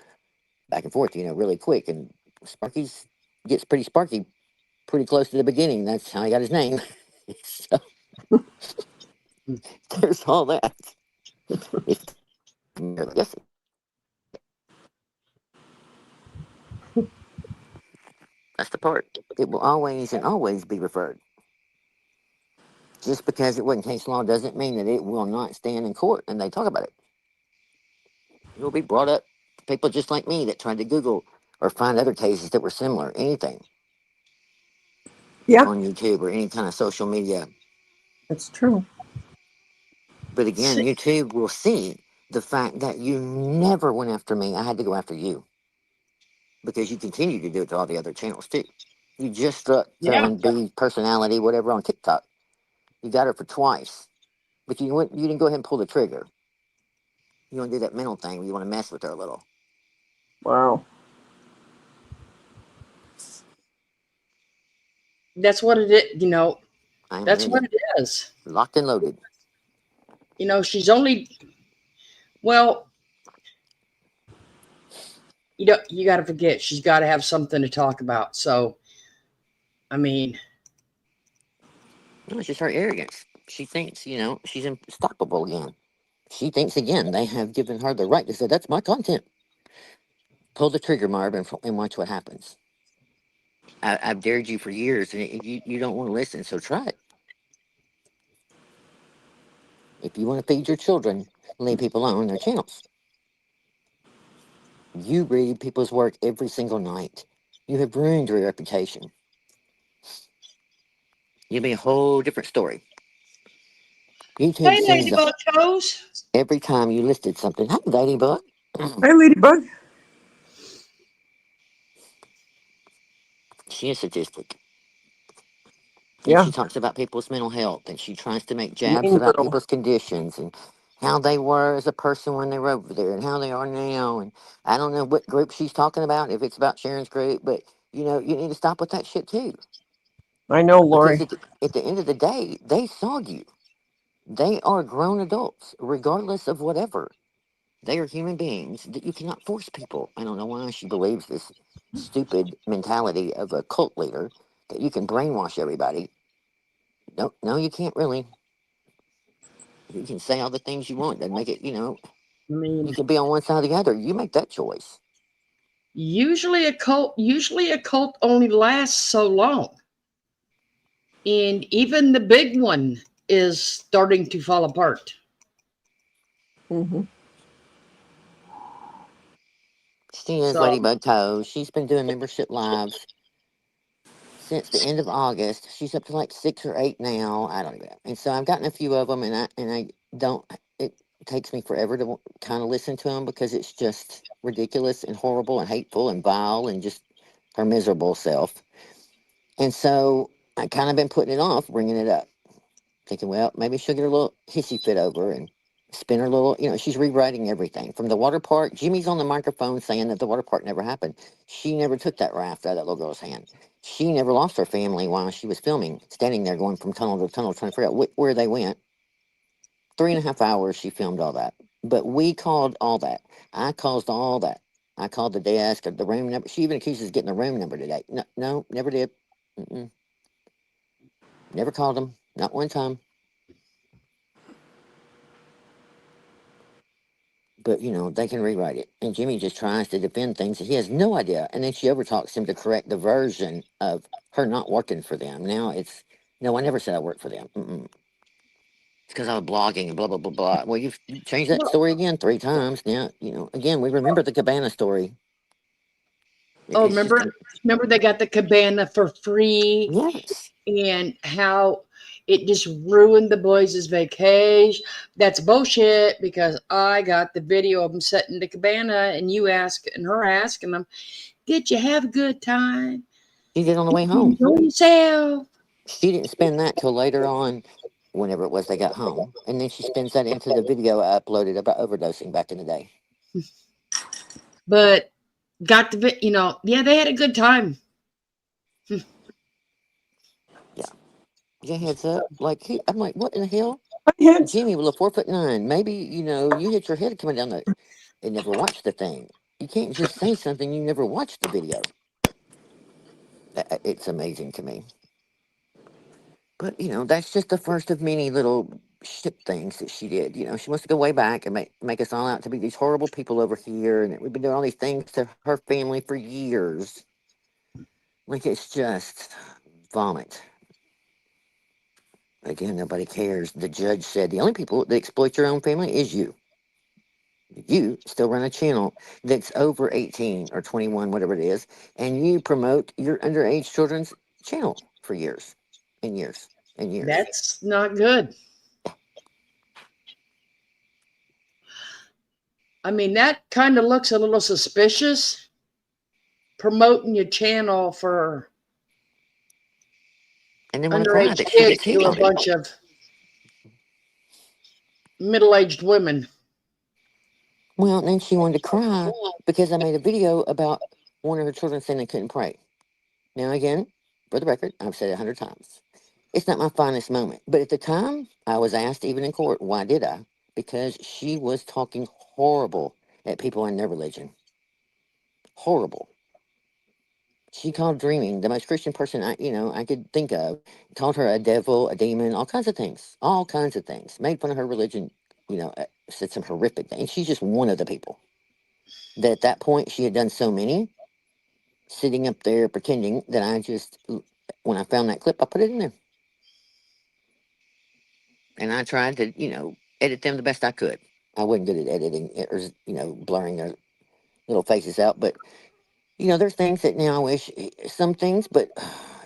Speaker 2: back and forth, really quick. And Sparky's gets pretty sparky pretty close to the beginning. That's how he got his name. So there's all that. It's yes, that's the part. It will always and always be referred. Just because it wasn't case law doesn't mean that it will not stand in court and they talk about it. It will be brought up. People just like me that tried to Google or find other cases that were similar, anything
Speaker 8: Yeah,
Speaker 2: on YouTube or any kind of social media.
Speaker 8: it's true.
Speaker 2: But again,
Speaker 1: See,
Speaker 2: YouTube will see the fact that you never went after me. I had to go after you because you continue to do it to all the other channels too. You just struck
Speaker 1: yeah,
Speaker 2: Carolyn B personality, whatever, on TikTok. You got her for twice, but you didn't go ahead and pull the trigger. You want to do that mental thing where you want to mess with her a little.
Speaker 8: Wow.
Speaker 1: that's what it is.
Speaker 2: I am
Speaker 1: That's what
Speaker 2: ready,
Speaker 1: it is.
Speaker 2: locked and loaded.
Speaker 1: She's only, well, you got to forget, she's got to have something to talk about. So, I mean,
Speaker 2: No, it's just her arrogance. She thinks, she's unstoppable again. She thinks again they have given her the right to say that's my content. Pull the trigger, Marv, and watch what happens. I've dared you for years, and you don't want to listen. So try it. If you want to feed your children, leave people alone their channels. You read people's work every single night. You have ruined your reputation. You'll be a whole different story. YouTube
Speaker 1: hey,
Speaker 2: sees
Speaker 1: Ladybug Toes.
Speaker 2: every time you listed something. Hi, Ladybug.
Speaker 8: Hi, Ladybug.
Speaker 2: She is sadistic. And
Speaker 8: Yeah,
Speaker 2: she talks about people's mental health, and she tries to make jabs
Speaker 8: mean
Speaker 2: about
Speaker 8: girl.
Speaker 2: people's conditions and how they were as a person when they were over there and how they are now. And I don't know what group she's talking about, if it's about Sharon's group, but you need to stop with that shit too.
Speaker 8: I know,
Speaker 2: Because
Speaker 8: Lori.
Speaker 2: at the end of the day, they saw you. They are grown adults, regardless of whatever. They are human beings that you cannot force people. I don't know why she believes this stupid mentality of a cult leader that you can brainwash everybody. No, no, you can't really. You can say all the things you want and make it,
Speaker 1: I
Speaker 2: you
Speaker 1: mean,
Speaker 2: can be on one side or the other. You make that choice.
Speaker 1: usually a cult only lasts so long. And even the big one is starting to fall apart.
Speaker 8: Hmm.
Speaker 2: She is
Speaker 1: So,
Speaker 2: Ladybug Toe. She's been doing membership lives since the end of August. She's up to like 6 or 8 now. I don't even know. And so I've gotten a few of them, and I don't. It takes me forever to kind of listen to them because it's just ridiculous and horrible and hateful and vile and just her miserable self. And so I kind of been putting it off, bringing it up, thinking, well, maybe she'll get her little hissy fit over and spin her little, she's rewriting everything from the water park. Jimmy's on the microphone saying that the water park never happened. She never took that raft out of that little girl's hand. She never lost her family while she was filming, standing there going from tunnel to tunnel, trying to figure out where they went. 3.5 hours she filmed all that. But we called all that. I caused all that. I called the desk or the room number. She even accuses getting the room number today. No, no, never did. Mm-mm. Never called them. Not one time. But they can rewrite it. And Jimmy just tries to defend things that he has no idea. And then she overtalks him to correct the version of her not working for them. Now it's no, I never said I worked for them. Mm-mm. It's because I was blogging and blah blah blah blah. Well, you've changed that
Speaker 1: well,
Speaker 2: story again 3 times now. Again, we remember the cabana story.
Speaker 1: oh,
Speaker 2: It's just
Speaker 1: remember they got the cabana for free,
Speaker 2: yes.
Speaker 1: and how it just ruined the boys' vacation. That's bullshit because I got the video of them sitting in the cabana and her asking them, "Did you have a good time?
Speaker 2: She did on the way
Speaker 1: Did you
Speaker 2: home.
Speaker 1: enjoy yourself?"
Speaker 2: She didn't spend that till later on, whenever it was they got home, and then she spends that into the video I uploaded about overdosing back in the day.
Speaker 1: But got yeah, they had a good time.
Speaker 2: Yeah. Yeah, heads up. Like I'm like, what in the hell? Jimmy, well, a 4'9", maybe, you hit your head coming down and never watched the thing. You can't just say something you never watched the video. It's amazing to me. But, that's just the first of many little shit things that she did. She wants to go way back and make us all out to be these horrible people over here. And that we've been doing all these things to her family for years. Like, it's just vomit. Again, nobody cares. The judge said the only people that exploit your own family is you. You still run a channel that's over 18 or 21, whatever it is, and you promote your underage children's channel for years and years and years.
Speaker 1: That's not good. I mean, that kind of looks a little suspicious. Promoting your channel for
Speaker 2: and then want to cry
Speaker 1: underage
Speaker 2: that she
Speaker 1: kids
Speaker 2: gets hit
Speaker 1: to a
Speaker 2: on it.
Speaker 1: bunch of middle-aged women.
Speaker 2: Well, then she wanted to cry because I made a video about one of her children saying they couldn't pray. Now, again, for the record, I've said it 100 times. It's not my finest moment. But at the time, I was asked, even in court, why did I? Because she was talking horrible at people in their religion. Horrible. She called Dreaming the most Christian person I could think of. Called her a devil, a demon, all kinds of things. All kinds of things. Made fun of her religion, said some horrific things. She's just one of the people. That at that point, she had done so many, sitting up there pretending that when I found that clip, I put it in there. And I tried to, edit them the best I could. I wasn't good at editing it or, blurring their little faces out. But, there's things that now I wish, some things, but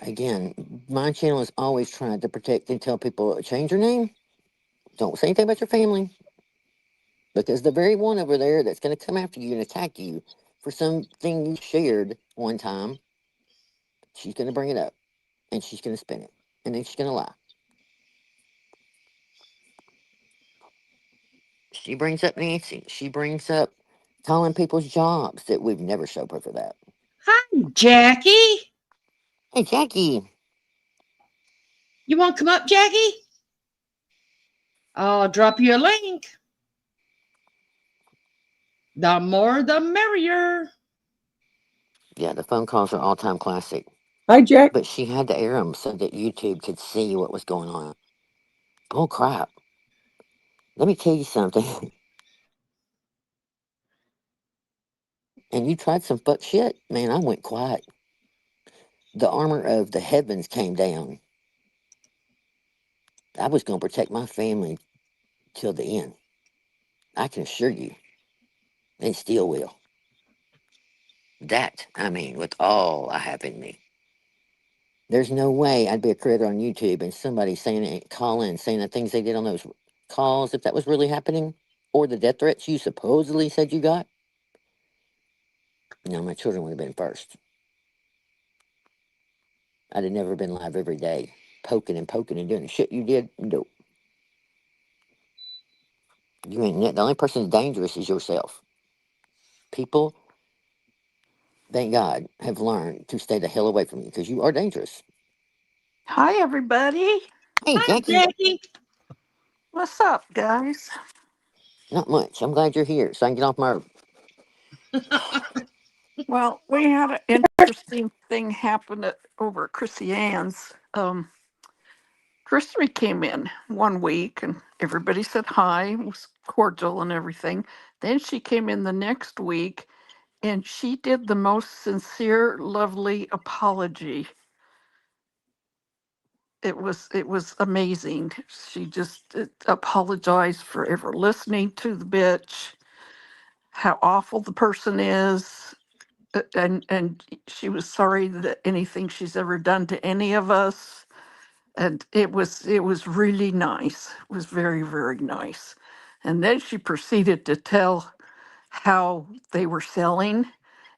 Speaker 2: again, my channel is always trying to protect and tell people, change your name. Don't say anything about your family. Because the very one over there that's going to come after you and attack you for something you shared one time, she's going to bring it up and she's going to spin it and then she's going to lie. She brings up Nancy. She brings up calling people's jobs that we've never showed proof of that.
Speaker 1: Hi, Jackie.
Speaker 2: Hey, Jackie.
Speaker 1: You want to come up, Jackie? I'll drop you a link. The more, the merrier.
Speaker 2: Yeah, the phone calls are all-time classic.
Speaker 8: Hi, Jack.
Speaker 2: But she had to air them so that YouTube could see what was going on. Bull crap. Let me tell you something. And you tried some fuck shit? Man, I went quiet. The armor of the heavens came down. I was going to protect my family till the end. I can assure you. And still will. That, with all I have in me. There's no way I'd be a creator on YouTube and somebody calling, saying the things they did on those calls, if that was really happening, or the death threats you supposedly said you got. No, my children would have been first. I'd have never been live every day, poking and doing the shit you did. Nope. You ain't the only person that's dangerous is yourself. People, thank God, have learned to stay the hell away from you because you are dangerous.
Speaker 14: Hi, everybody.
Speaker 2: Hey,
Speaker 1: Hi,
Speaker 2: Jackie.
Speaker 1: Jackie.
Speaker 14: What's up, guys?
Speaker 2: Not much. I'm glad you're here so I can get off my...
Speaker 14: Well, we had an interesting thing happen over at Chrissy Ann's. Christy came in one week and everybody said hi, was cordial and everything. Then she came in the next week and she did the most sincere, lovely apology. It was amazing. She just apologized for ever listening to the bitch, how awful the person is, and she was sorry that anything she's ever done to any of us. And it was really nice. It was very, very nice. And then she proceeded to tell how they were selling,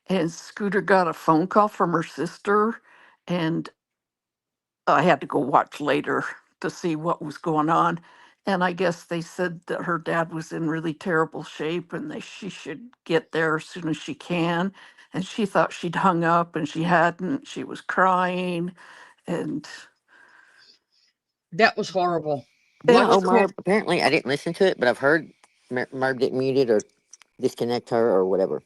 Speaker 14: and Scooter got a phone call from her sister, and I had to go watch later to see what was going on. And I guess they said that her dad was in really terrible shape and she should get there as soon as she can. And she thought she'd hung up and she hadn't. She was crying. And
Speaker 1: that was horrible.
Speaker 2: Yeah,
Speaker 1: What
Speaker 2: oh,
Speaker 1: was that?
Speaker 2: Merv, apparently I didn't listen to it, but I've heard Merv didn't mute it or disconnect her or whatever.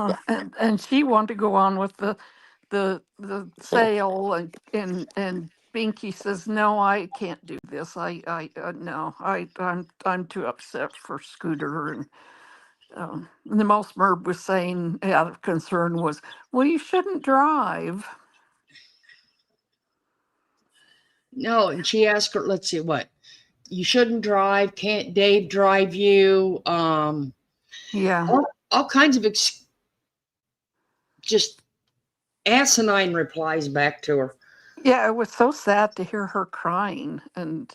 Speaker 2: Yeah,
Speaker 14: And she wanted to go on with the sale, and Binky says, no, I can't do this. No, I'm too upset for Scooter. And the most Merv was saying out of concern was, well, you shouldn't drive.
Speaker 1: No, and she asked her, let's see what. You shouldn't drive. Can't Dave drive you?
Speaker 14: Yeah.
Speaker 1: All kinds of just asinine replies back to her.
Speaker 14: Yeah, it was so sad to hear her crying. And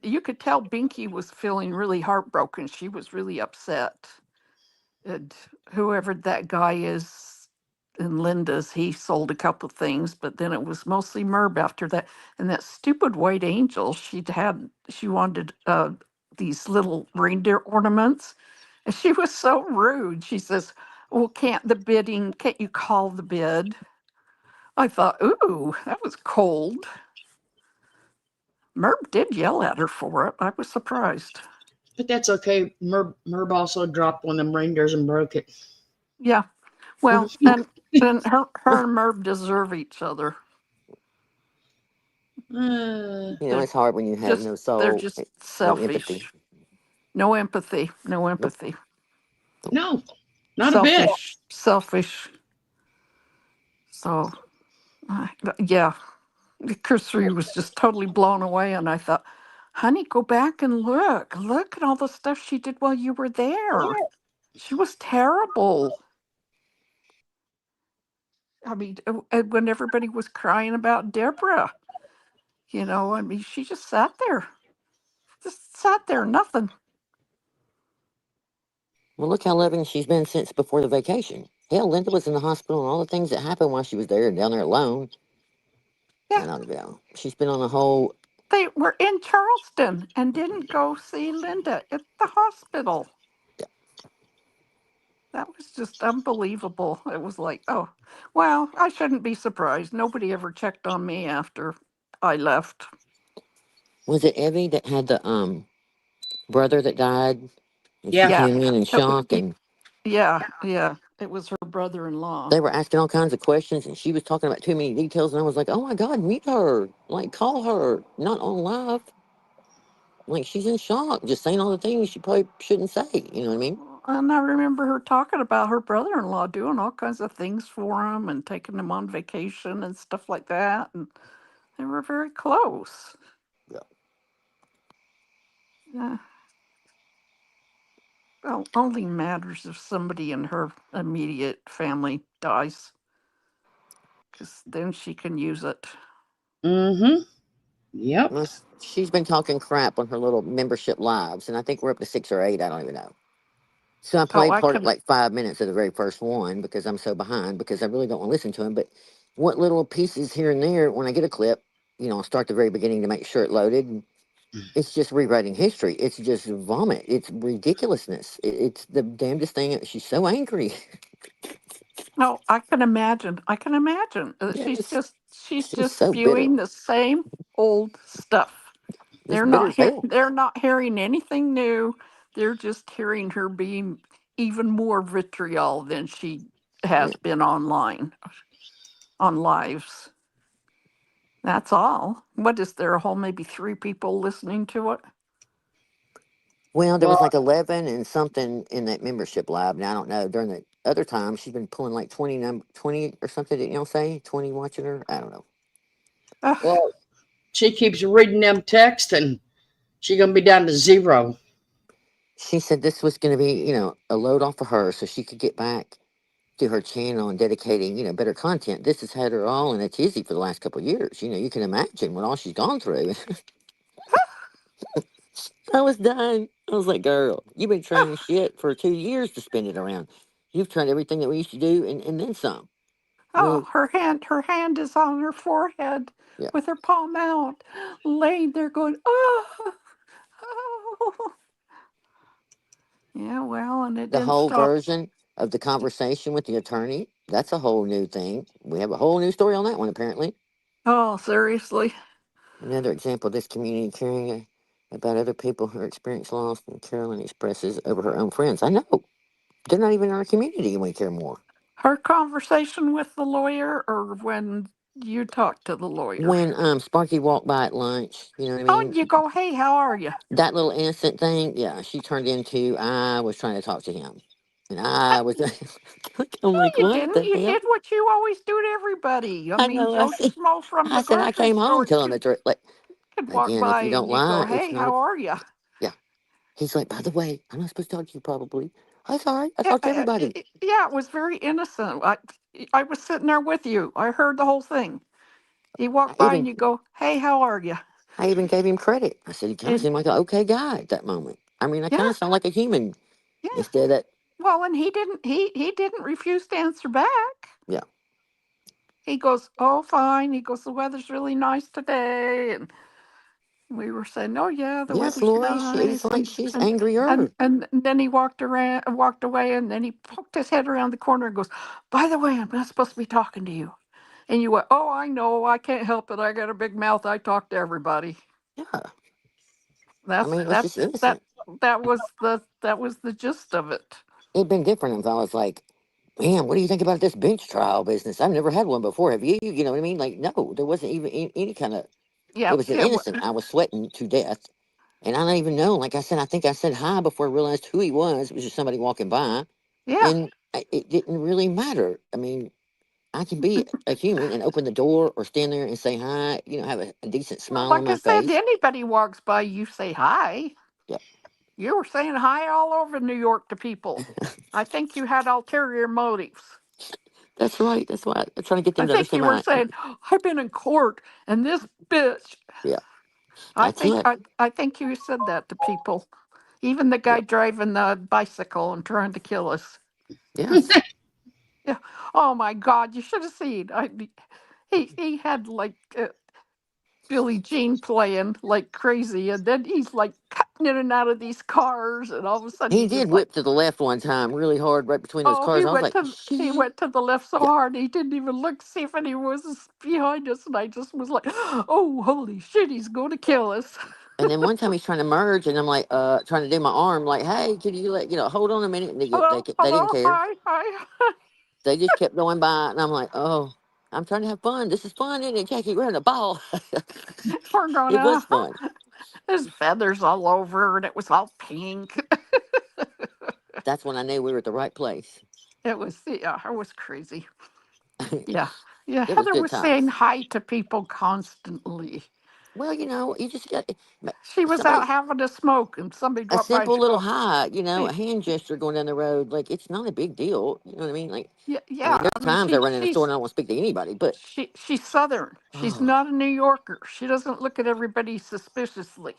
Speaker 14: you could tell Binky was feeling really heartbroken. She was really upset. And whoever that guy is in Linda's, he sold a couple things, but then it was mostly Merb after that. And that stupid white angel, she wanted these little reindeer ornaments. And she was so rude. She says, well, can't you call the bid? I thought, ooh, that was cold. Merb did yell at her for it. I was surprised.
Speaker 1: But that's okay. Merb also dropped one of them reindeers and broke it.
Speaker 14: Yeah. Well, and her and Merb deserve each other.
Speaker 2: you know, it's hard when you have no
Speaker 14: They're
Speaker 2: soul,
Speaker 14: just
Speaker 2: no empathy.
Speaker 14: selfish. No empathy. No
Speaker 2: Nope.
Speaker 14: empathy.
Speaker 1: No, not a bit.
Speaker 14: Selfish. So, yeah, Cursory was just totally blown away, and I thought, honey, go back and look. Look at all the stuff she did while you were there. She was terrible. I mean, when everybody was crying about Deborah, I mean, she just sat there, nothing.
Speaker 2: Well, look how loving she's been since before the vacation. Hell, Linda was in the hospital and all the things that happened while she was there and down there alone.
Speaker 14: Yeah,
Speaker 2: And she's been on a whole.
Speaker 14: they were in Charleston and didn't go see Linda at the hospital. That was just unbelievable. It was like, oh, well, I shouldn't be surprised. Nobody ever checked on me after I left.
Speaker 2: Was it Evie that had the brother that died? And she
Speaker 1: Yeah.
Speaker 14: Yeah,
Speaker 2: came in
Speaker 14: it was.
Speaker 2: shock, and
Speaker 14: Yeah. It was her brother-in-law.
Speaker 2: they were asking all kinds of questions, and she was talking about too many details, and I was like, "Oh my God, meet her! Like, call her, not on live. Like, she's in shock, just saying all the things she probably shouldn't say. You know what I mean?"
Speaker 14: And I remember her talking about her brother-in-law doing all kinds of things for him and taking him on vacation and stuff like that. And they were very close.
Speaker 2: Yeah.
Speaker 14: Yeah. Well, only matters if somebody in her immediate family dies, because then she can use it.
Speaker 1: Mm-hmm. Yep.
Speaker 2: Well, she's been talking crap on her little membership lives, and I think we're up to 6 or 8. I don't even know. So I
Speaker 14: Oh,
Speaker 2: played
Speaker 14: I
Speaker 2: part
Speaker 14: can.
Speaker 2: like 5 minutes of the very first one because I'm so behind because I really don't want to listen to him. But what little pieces here and there, when I get a clip, I'll start the very beginning to make sure it loaded. And it's just rewriting history. It's just vomit. It's ridiculousness. It's the damnedest thing. She's so angry.
Speaker 14: No, I can imagine. I can imagine.
Speaker 2: Yes,
Speaker 14: She's
Speaker 2: she's
Speaker 14: just
Speaker 2: so bitter.
Speaker 14: spewing the same old stuff.
Speaker 2: Just bitter as hell.
Speaker 14: They're not hearing anything new. They're just hearing her being even more vitriol than she
Speaker 2: Yeah.
Speaker 14: has been on lives. That's all. What is there, a whole maybe 3 people listening to it?
Speaker 2: Well, there was
Speaker 1: Well,
Speaker 2: like 11 and something in that membership lab. Now, I don't know. During the other time, she's been pulling like 20 or something. Didn't y'all say 20 watching her? I don't know.
Speaker 14: Ugh,
Speaker 1: well, she keeps reading them texts and she gonna be down to 0.
Speaker 2: She said this was going to be, a load off of her so she could get back to her channel and dedicating, better content. This has had her all in a tizzy for the last couple of years. You can imagine what all she's gone through. I was done. I was like, girl, you've been trying shit for 2 years to spin it around. You've tried everything that we used to do and then some.
Speaker 14: oh,
Speaker 2: Well,
Speaker 14: her hand is on her forehead
Speaker 2: yeah.
Speaker 14: with her palm out, laying there going, oh, oh. Yeah, well, and it
Speaker 2: The
Speaker 14: didn't
Speaker 2: whole
Speaker 14: stop.
Speaker 2: version of the conversation with the attorney, that's a whole new thing. We have a whole new story on that one, apparently.
Speaker 14: Oh, seriously.
Speaker 2: Another example of this community carrying about other people who experience loss, and Carolyn expresses over her own friends. I know. They're not even in our community and we care more.
Speaker 14: Her conversation with the lawyer, or when you talked to the lawyer?
Speaker 2: When Sparky walked by at lunch, you know what I
Speaker 14: Oh,
Speaker 2: mean?
Speaker 14: and you go, hey, how are you?
Speaker 2: That little innocent thing, yeah, she turned into I was trying to talk to him. And I was I'm
Speaker 14: No,
Speaker 2: like,
Speaker 14: you
Speaker 2: what
Speaker 14: didn't.
Speaker 2: the
Speaker 14: You
Speaker 2: hell?
Speaker 14: did what you always do to everybody. I
Speaker 2: I
Speaker 14: mean,
Speaker 2: know.
Speaker 14: Joe Schmo from the
Speaker 2: I
Speaker 14: grocery
Speaker 2: came home
Speaker 14: store
Speaker 2: telling the truth. Like,
Speaker 14: could walk
Speaker 2: again, if
Speaker 14: by
Speaker 2: you don't
Speaker 14: and you go,
Speaker 2: lie, it's
Speaker 14: hey,
Speaker 2: not a
Speaker 14: how are you?
Speaker 2: yeah. He's like, by the way, I'm not supposed to talk to you probably. That's all right. I talk to everybody.
Speaker 14: Yeah, it was very innocent. I was sitting there with you. I heard the whole thing. He
Speaker 2: I
Speaker 14: walked by and
Speaker 2: even
Speaker 14: you go, hey, how are you?
Speaker 2: I even gave him credit. I said he kind of
Speaker 14: And
Speaker 2: seemed like an okay guy at that moment. I mean, I
Speaker 14: yeah,
Speaker 2: kind of sound like a human
Speaker 14: yeah.
Speaker 2: instead of that.
Speaker 14: Well, and he didn't refuse to answer back.
Speaker 2: Yeah.
Speaker 14: He goes, oh, fine. He goes, the weather's really nice today. And we were saying, oh, yeah, the
Speaker 2: Yes,
Speaker 14: weather's
Speaker 2: Lori. It's
Speaker 14: nice.
Speaker 2: like she's angrier.
Speaker 14: And then he walked away, and then he poked his head around the corner and goes, by the way, I'm not supposed to be talking to you. And you went, oh, I know. I can't help it. I got a big mouth. I talk to everybody.
Speaker 2: Yeah. I
Speaker 14: That's
Speaker 2: mean, it was just
Speaker 14: that's
Speaker 2: innocent.
Speaker 14: that was the gist of it.
Speaker 2: It'd been different if I was like, man, what do you think about this bench trial business? I've never had one before. Have you? You know what I mean? Like, no, there wasn't even any kind of.
Speaker 14: Yeah,
Speaker 2: It was an
Speaker 14: yeah,
Speaker 2: innocent. I was sweating to death. And I don't even know. Like I said, I think I said hi before I realized who he was. It was just somebody walking by.
Speaker 14: yeah.
Speaker 2: And it didn't really matter. I mean, I can be a human and open the door or stand there and say hi, have a decent
Speaker 14: Well,
Speaker 2: smile on
Speaker 14: like I
Speaker 2: my
Speaker 14: said,
Speaker 2: face.
Speaker 14: anybody walks by, you say hi.
Speaker 2: Yeah,
Speaker 14: You were saying hi all over New York to people. I think you had ulterior motives.
Speaker 2: that's right. That's why I'm trying to get
Speaker 14: I
Speaker 2: them to
Speaker 14: think
Speaker 2: understand
Speaker 14: you were
Speaker 2: my.
Speaker 14: saying, I've been in court and this bitch.
Speaker 2: Yeah, that's it.
Speaker 14: I think you said that to people. Even the
Speaker 2: Yeah,
Speaker 14: guy driving the bicycle and trying to kill us.
Speaker 2: yes.
Speaker 14: Yeah. Oh my God, you should have seen. He had like Billie Jean playing like crazy, and then he's like cutting in and out of these cars, and all of a sudden
Speaker 2: He
Speaker 14: he's
Speaker 2: did
Speaker 14: just like,
Speaker 2: whip to the left one time really hard right between those
Speaker 14: oh,
Speaker 2: cars. I was like,
Speaker 14: he
Speaker 2: shit.
Speaker 14: went to the left so
Speaker 2: Yeah.
Speaker 14: hard he didn't even look to see if anyone was behind us, and I just was like, oh, holy shit, he's going to kill us.
Speaker 2: And then one time he's trying to merge, and I'm like, trying to do my arm, like, hey, can you hold on a minute? And
Speaker 14: Hello,
Speaker 2: they didn't
Speaker 14: hello,
Speaker 2: care.
Speaker 14: hi, hi.
Speaker 2: They just kept going by, and I'm like, oh, I'm trying to have fun. This is fun, isn't it, Jackie? We're having a ball.
Speaker 14: We're
Speaker 2: It was
Speaker 14: gonna.
Speaker 2: fun.
Speaker 14: There's feathers all over, and it was all pink.
Speaker 2: That's when I knew we were at the right place.
Speaker 14: Yeah, it was crazy.
Speaker 2: It
Speaker 14: Yeah, yeah.
Speaker 2: was
Speaker 14: Heather
Speaker 2: good
Speaker 14: was saying
Speaker 2: times.
Speaker 14: hi to people constantly.
Speaker 2: Well, you just got
Speaker 14: She was out
Speaker 2: somebody,
Speaker 14: having a smoke, and somebody
Speaker 2: a
Speaker 14: dropped by, and
Speaker 2: simple
Speaker 14: she
Speaker 2: little
Speaker 14: go,
Speaker 2: hi,
Speaker 14: "Hey,
Speaker 2: a hand gesture going down the road. Like, it's not a big deal. You know what I mean? Like,
Speaker 14: yeah,
Speaker 2: I mean,
Speaker 14: yeah."
Speaker 2: there
Speaker 14: I
Speaker 2: are
Speaker 14: mean,
Speaker 2: times I run in a store and I don't want to speak to anybody, but,
Speaker 14: she's Southern. She's
Speaker 2: oh,
Speaker 14: not a New Yorker. She doesn't look at everybody suspiciously.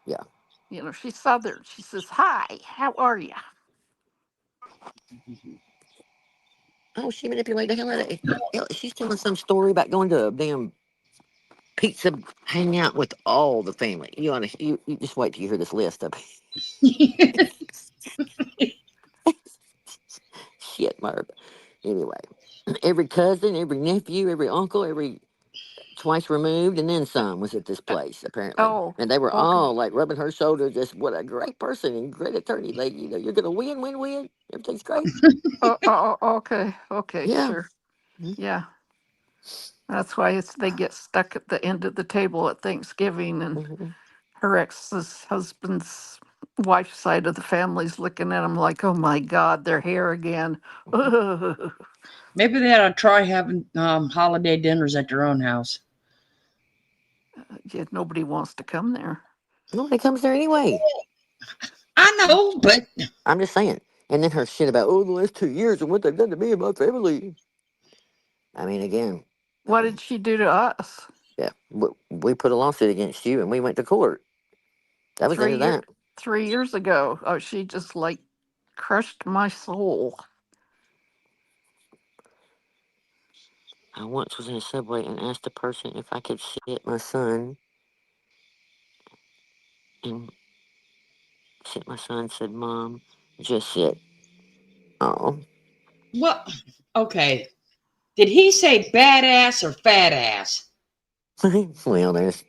Speaker 2: yeah.
Speaker 14: She's Southern. She says, "Hi, how are you?"
Speaker 2: Oh, she manipulated the hell out of it. She's telling some story about going to a damn pizza hangout with all the family. You just wait till you hear this list of shit, Merv. Anyway, every cousin, every nephew, every uncle, every twice removed, and then some was at this place apparently,
Speaker 14: Oh,
Speaker 2: and they were
Speaker 14: okay.
Speaker 2: all like rubbing her shoulder. Just what a great person and great attorney, lady. You're gonna win, win, win. Everything's great.
Speaker 14: Okay, okay,
Speaker 2: Yeah.
Speaker 14: sure. Yeah, that's why they get stuck at the end of the table at Thanksgiving, and
Speaker 2: Mhm.
Speaker 14: her ex's husband's wife's side of the family's looking at them like, "Oh my God, their hair again."
Speaker 1: Maybe they ought to try having holiday dinners at their own house.
Speaker 14: Yeah, nobody wants to come there.
Speaker 2: Nobody comes there anyway.
Speaker 1: I know, but
Speaker 2: I'm just saying. And then her shit about the last 2 years and what they've done to me and my family. I mean, again,
Speaker 14: What did she do to us?
Speaker 2: yeah, we put a lawsuit against you and we went to court. That was the end
Speaker 14: three
Speaker 2: of
Speaker 14: year
Speaker 2: that.
Speaker 14: 3 years ago? Oh, she just like crushed my soul.
Speaker 2: I once was in a subway and asked a person if I could sit my son, and sit my son said, "Mom, just sit." Oh,
Speaker 1: what? Okay. Did he say badass or fat ass?
Speaker 2: well, there's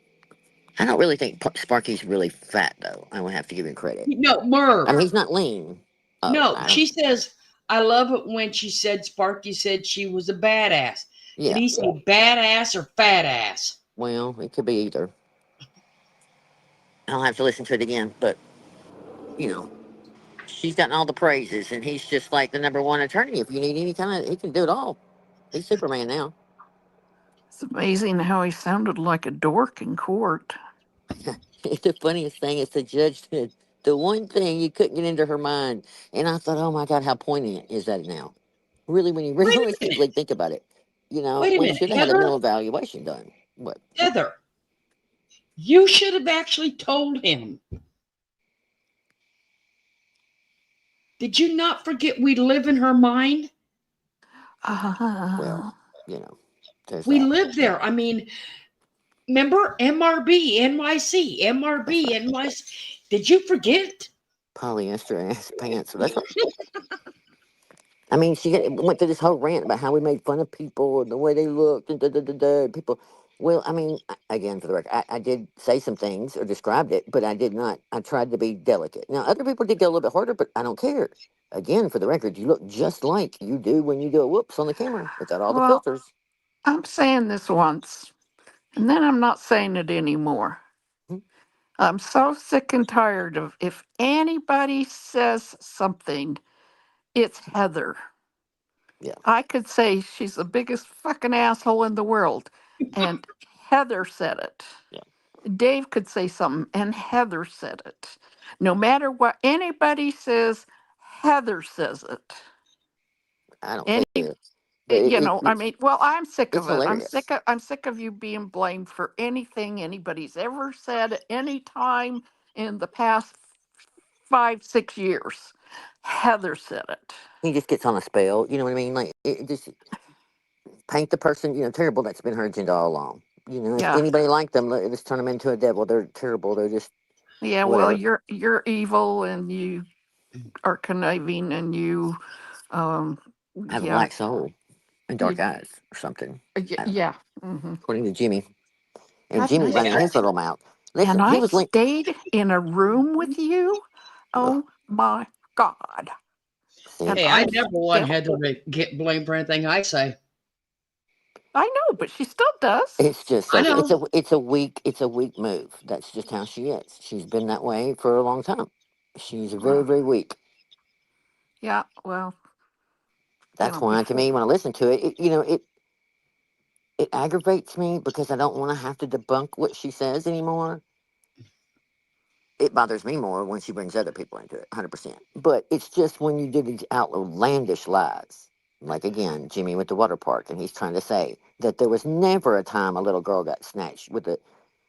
Speaker 2: I don't really think Sparky's really fat though. I would have to give him credit.
Speaker 1: No, Merv.
Speaker 2: I mean, he's not lean. Oh,
Speaker 1: No,
Speaker 2: I don't.
Speaker 1: she says, I love it when she said Sparky said she was a badass. Did
Speaker 2: Yeah.
Speaker 1: he say badass or fat ass?
Speaker 2: Well, it could be either. I'll have to listen to it again, but you know, she's gotten all the praises, and he's just like the number one attorney. If you need any kind of, he can do it all. He's Superman now.
Speaker 14: It's amazing how he sounded like a dork in court.
Speaker 2: The funniest thing is the judge said the one thing you couldn't get into her mind, and I thought, oh my God, how poignant is that now? Really, when you
Speaker 1: Wait a
Speaker 2: realistically
Speaker 1: minute.
Speaker 2: think about it,
Speaker 1: Wait a
Speaker 2: we
Speaker 1: minute.
Speaker 2: should have had a mental evaluation done. What?
Speaker 1: Heather, you should have actually told him. Did you not forget we live in her mind?
Speaker 2: Well, there's
Speaker 1: We
Speaker 2: that.
Speaker 1: live there. I mean, remember MRB, NYC, MRB, NYC. Did you forget?
Speaker 2: Polyester ass pants. That's what, I mean, went through this whole rant about how we made fun of people and the way they looked and people. Well, I mean, again, for the record, I did say some things or described it, but I did not. I tried to be delicate. Now, other people did go a little bit harder, but I don't care. Again, for the record, you look just like you do when you do a whoops on the camera without all the
Speaker 14: Well,
Speaker 2: filters.
Speaker 14: I'm saying this once, and then I'm not saying it anymore.
Speaker 2: Mhm.
Speaker 14: I'm so sick and tired of if anybody says something, it's Heather.
Speaker 2: Yeah.
Speaker 14: I could say she's the biggest fucking asshole in the world, and Heather said it.
Speaker 2: Yeah.
Speaker 14: Dave could say something, and Heather said it. No matter what anybody says, Heather says it.
Speaker 2: I don't
Speaker 14: Any,
Speaker 2: care. But
Speaker 14: I mean, well, I'm sick
Speaker 2: it's
Speaker 14: of it.
Speaker 2: hilarious.
Speaker 14: I'm sick of you being blamed for anything anybody's ever said at any time in the past 5, 6 years. Heather said it.
Speaker 2: He just gets on a spell. You know what I mean? Like, it just paint the person, terrible. That's been her agenda all along. If
Speaker 14: Yeah.
Speaker 2: anybody liked them, let's turn them into a devil. They're terrible. They're just
Speaker 14: Yeah, well,
Speaker 2: whatever.
Speaker 14: you're evil and you are conniving and you um
Speaker 2: Have a
Speaker 14: yeah,
Speaker 2: black soul and dark
Speaker 14: you
Speaker 2: eyes or something. I don't know.
Speaker 14: yeah. Hmm.
Speaker 2: According to Jimmy. And
Speaker 14: God, and
Speaker 2: Jimmy running his little mouth.
Speaker 14: and
Speaker 2: Listen, he
Speaker 14: I
Speaker 2: was linked.
Speaker 14: stayed in a room with you. Oh my God. And
Speaker 1: Hey, I
Speaker 14: I'm
Speaker 1: never want
Speaker 14: still,
Speaker 1: Heather to get blamed for anything I say.
Speaker 14: I know, but she still does.
Speaker 2: It's just
Speaker 1: I
Speaker 2: so
Speaker 1: know.
Speaker 2: it's a weak move. That's just how she is. She's been that way for a long time. She's very,
Speaker 14: Well,
Speaker 2: very weak.
Speaker 14: yeah, well,
Speaker 2: That's why to
Speaker 14: before.
Speaker 2: me when I listen to it, it aggravates me because I don't want to have to debunk what she says anymore. It bothers me more when she brings other people into it, 100%. But it's just when you do these outlandish lies, like again, Jimmy with the water park, and he's trying to say that there was never a time a little girl got snatched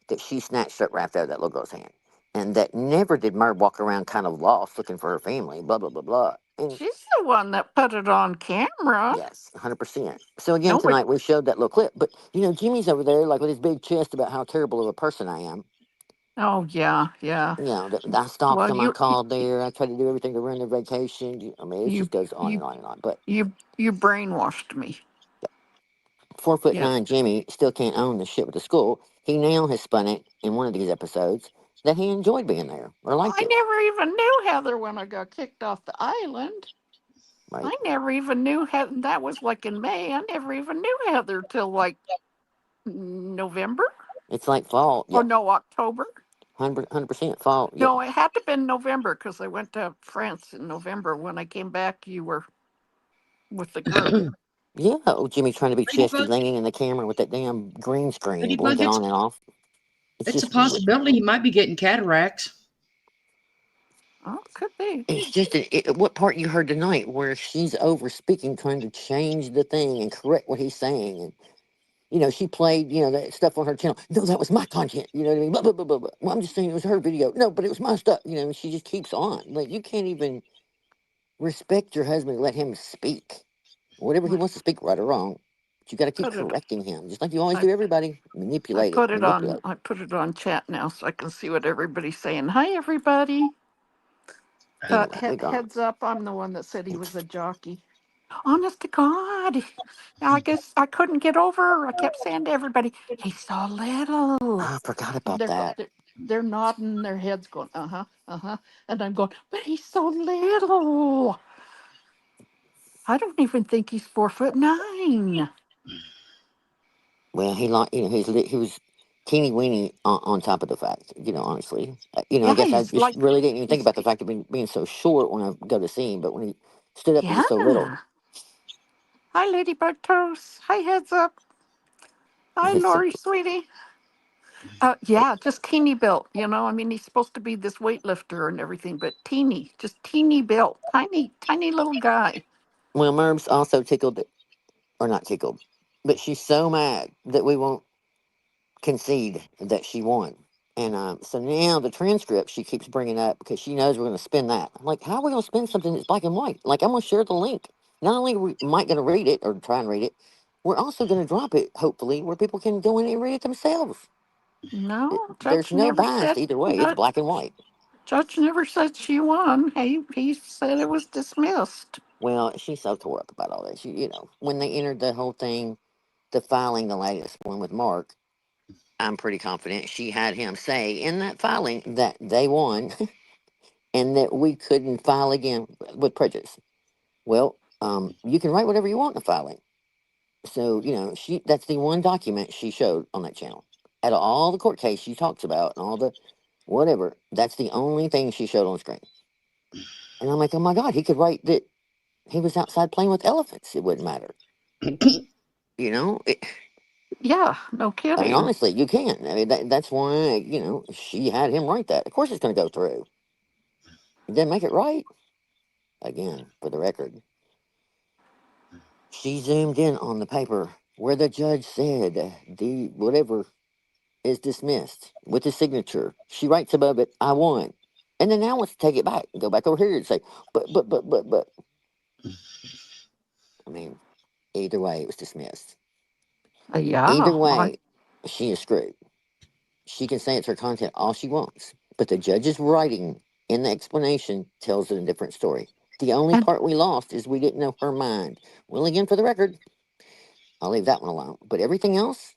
Speaker 2: that she snatched it right out of that little girl's hand, and that never did Merv walk around kind of lost looking for her family, blah blah blah blah. And
Speaker 14: She's the one that put it on camera.
Speaker 2: yes, 100%. So again,
Speaker 14: Nobody.
Speaker 2: tonight we showed that little clip, but Jimmy's over there like with his big chest about how terrible of a person I am.
Speaker 14: Oh yeah, yeah.
Speaker 2: That I stalked
Speaker 14: Well,
Speaker 2: them, I called there, I tried to do everything to ruin their vacation. I mean, it
Speaker 14: you
Speaker 2: just goes on and
Speaker 14: you
Speaker 2: on and on. But
Speaker 14: you brainwashed me.
Speaker 2: 4'9"
Speaker 14: Yeah.
Speaker 2: Jimmy still can't own the shit with the school. He now has spun it in one of these episodes that he enjoyed being there or liked
Speaker 14: I
Speaker 2: it.
Speaker 14: never even knew Heather when I got kicked off the island.
Speaker 2: Right?
Speaker 14: I never even knew Heather. That was like in May. I never even knew Heather till like November.
Speaker 2: It's like fall.
Speaker 14: Oh
Speaker 2: Yeah,
Speaker 14: no, October.
Speaker 2: 100% fall. Yeah,
Speaker 14: No, it had to have been November because I went to France in November. When I came back, you were with the group.
Speaker 2: yeah. Oh, Jimmy trying to be chesty,
Speaker 1: Ladybug,
Speaker 2: leaning in the camera with that damn green screen
Speaker 1: Ladybug,
Speaker 2: blinking on and off. It's
Speaker 1: it's a
Speaker 2: just
Speaker 1: possibility he might be getting cataracts.
Speaker 14: Oh, could be.
Speaker 2: It's just what part you heard tonight where she's over speaking, trying to change the thing and correct what he's saying. And, she played, that stuff on her channel. No, that was my content. You know what I mean? Blah, blah, blah, blah, blah. Well, I'm just saying it was her video. No, but it was my stuff. She just keeps on. Like, you can't even respect your husband and let him speak. Whatever he
Speaker 14: I
Speaker 2: wants to speak, right or wrong. But you got to keep
Speaker 14: put it.
Speaker 2: correcting him, just like you always
Speaker 14: I
Speaker 2: do everybody.
Speaker 14: I
Speaker 2: Manipulate it.
Speaker 14: put it on.
Speaker 2: Manipulate.
Speaker 14: I put it on chat now so I can see what everybody's saying. Hi, everybody.
Speaker 2: Anyway, we're gone.
Speaker 14: Heads up, I'm the one that said he was a jockey. Honest to God. I guess I couldn't get over. I kept saying to everybody, he's so little.
Speaker 2: I forgot
Speaker 14: And
Speaker 2: about that.
Speaker 14: they're nodding their heads going, uh-huh. And I'm going, but he's so little. I don't even think he's 4'9".
Speaker 2: Well, he was teeny weeny on top of the fact, honestly. I
Speaker 14: Yeah,
Speaker 2: guess I
Speaker 14: he's
Speaker 2: just
Speaker 14: like,
Speaker 2: really didn't even think
Speaker 14: he's,
Speaker 2: about the fact of being so short when I go to see him, but when he stood up, he was so little.
Speaker 14: yeah. Hi, Ladybug Toast. Hi, Heads Up. Hi,
Speaker 2: It's so
Speaker 14: Lori, sweetie. Yeah, just teeny built, I mean, he's supposed to be this weightlifter and everything, but just teeny built, tiny little guy.
Speaker 2: Well, Merb's also tickled, or not tickled, but she's so mad that we won't concede that she won. And so now the transcript she keeps bringing up because she knows we're going to spin that. I'm like, how are we going to spin something that's black and white? Like, I'm going to share the link. Not only are we might going to read it or try and read it, we're also going to drop it, hopefully, where people can go in and read it themselves.
Speaker 14: No,
Speaker 2: There's
Speaker 14: Judge
Speaker 2: no
Speaker 14: never
Speaker 2: bias
Speaker 14: said,
Speaker 2: either way. It's
Speaker 14: no,
Speaker 2: black and white.
Speaker 14: Judge never said she won. He said it was dismissed.
Speaker 2: Well, she's so tore up about all this. When they entered the whole thing, the filing, the latest one with Mark, I'm pretty confident she had him say in that filing that they won and that we couldn't file again with prejudice. Well, you can write whatever you want in the filing. So, that's the one document she showed on that channel. Out of all the court case she talks about and all the whatever, that's the only thing she showed on screen. And I'm like, oh my God, he could write that he was outside playing with elephants. It wouldn't matter. It,
Speaker 14: Yeah, no
Speaker 2: I
Speaker 14: kidding.
Speaker 2: mean, honestly, you can. I mean, that's why, she had him write that. Of course it's going to go through. It didn't make it right. Again, for the record, she zoomed in on the paper where the judge said the whatever is dismissed with the signature. She writes above it, I won. And then now wants to take it back and go back over here and say, but. I mean, either way, it was dismissed. Either
Speaker 14: Yeah,
Speaker 2: way, she is screwed. She can say it's her content all she wants, but the judge's writing in the explanation tells it a different story. The only
Speaker 14: and
Speaker 2: part we lost is we didn't know her mind. Well, again, for the record, I'll leave that one alone. But everything else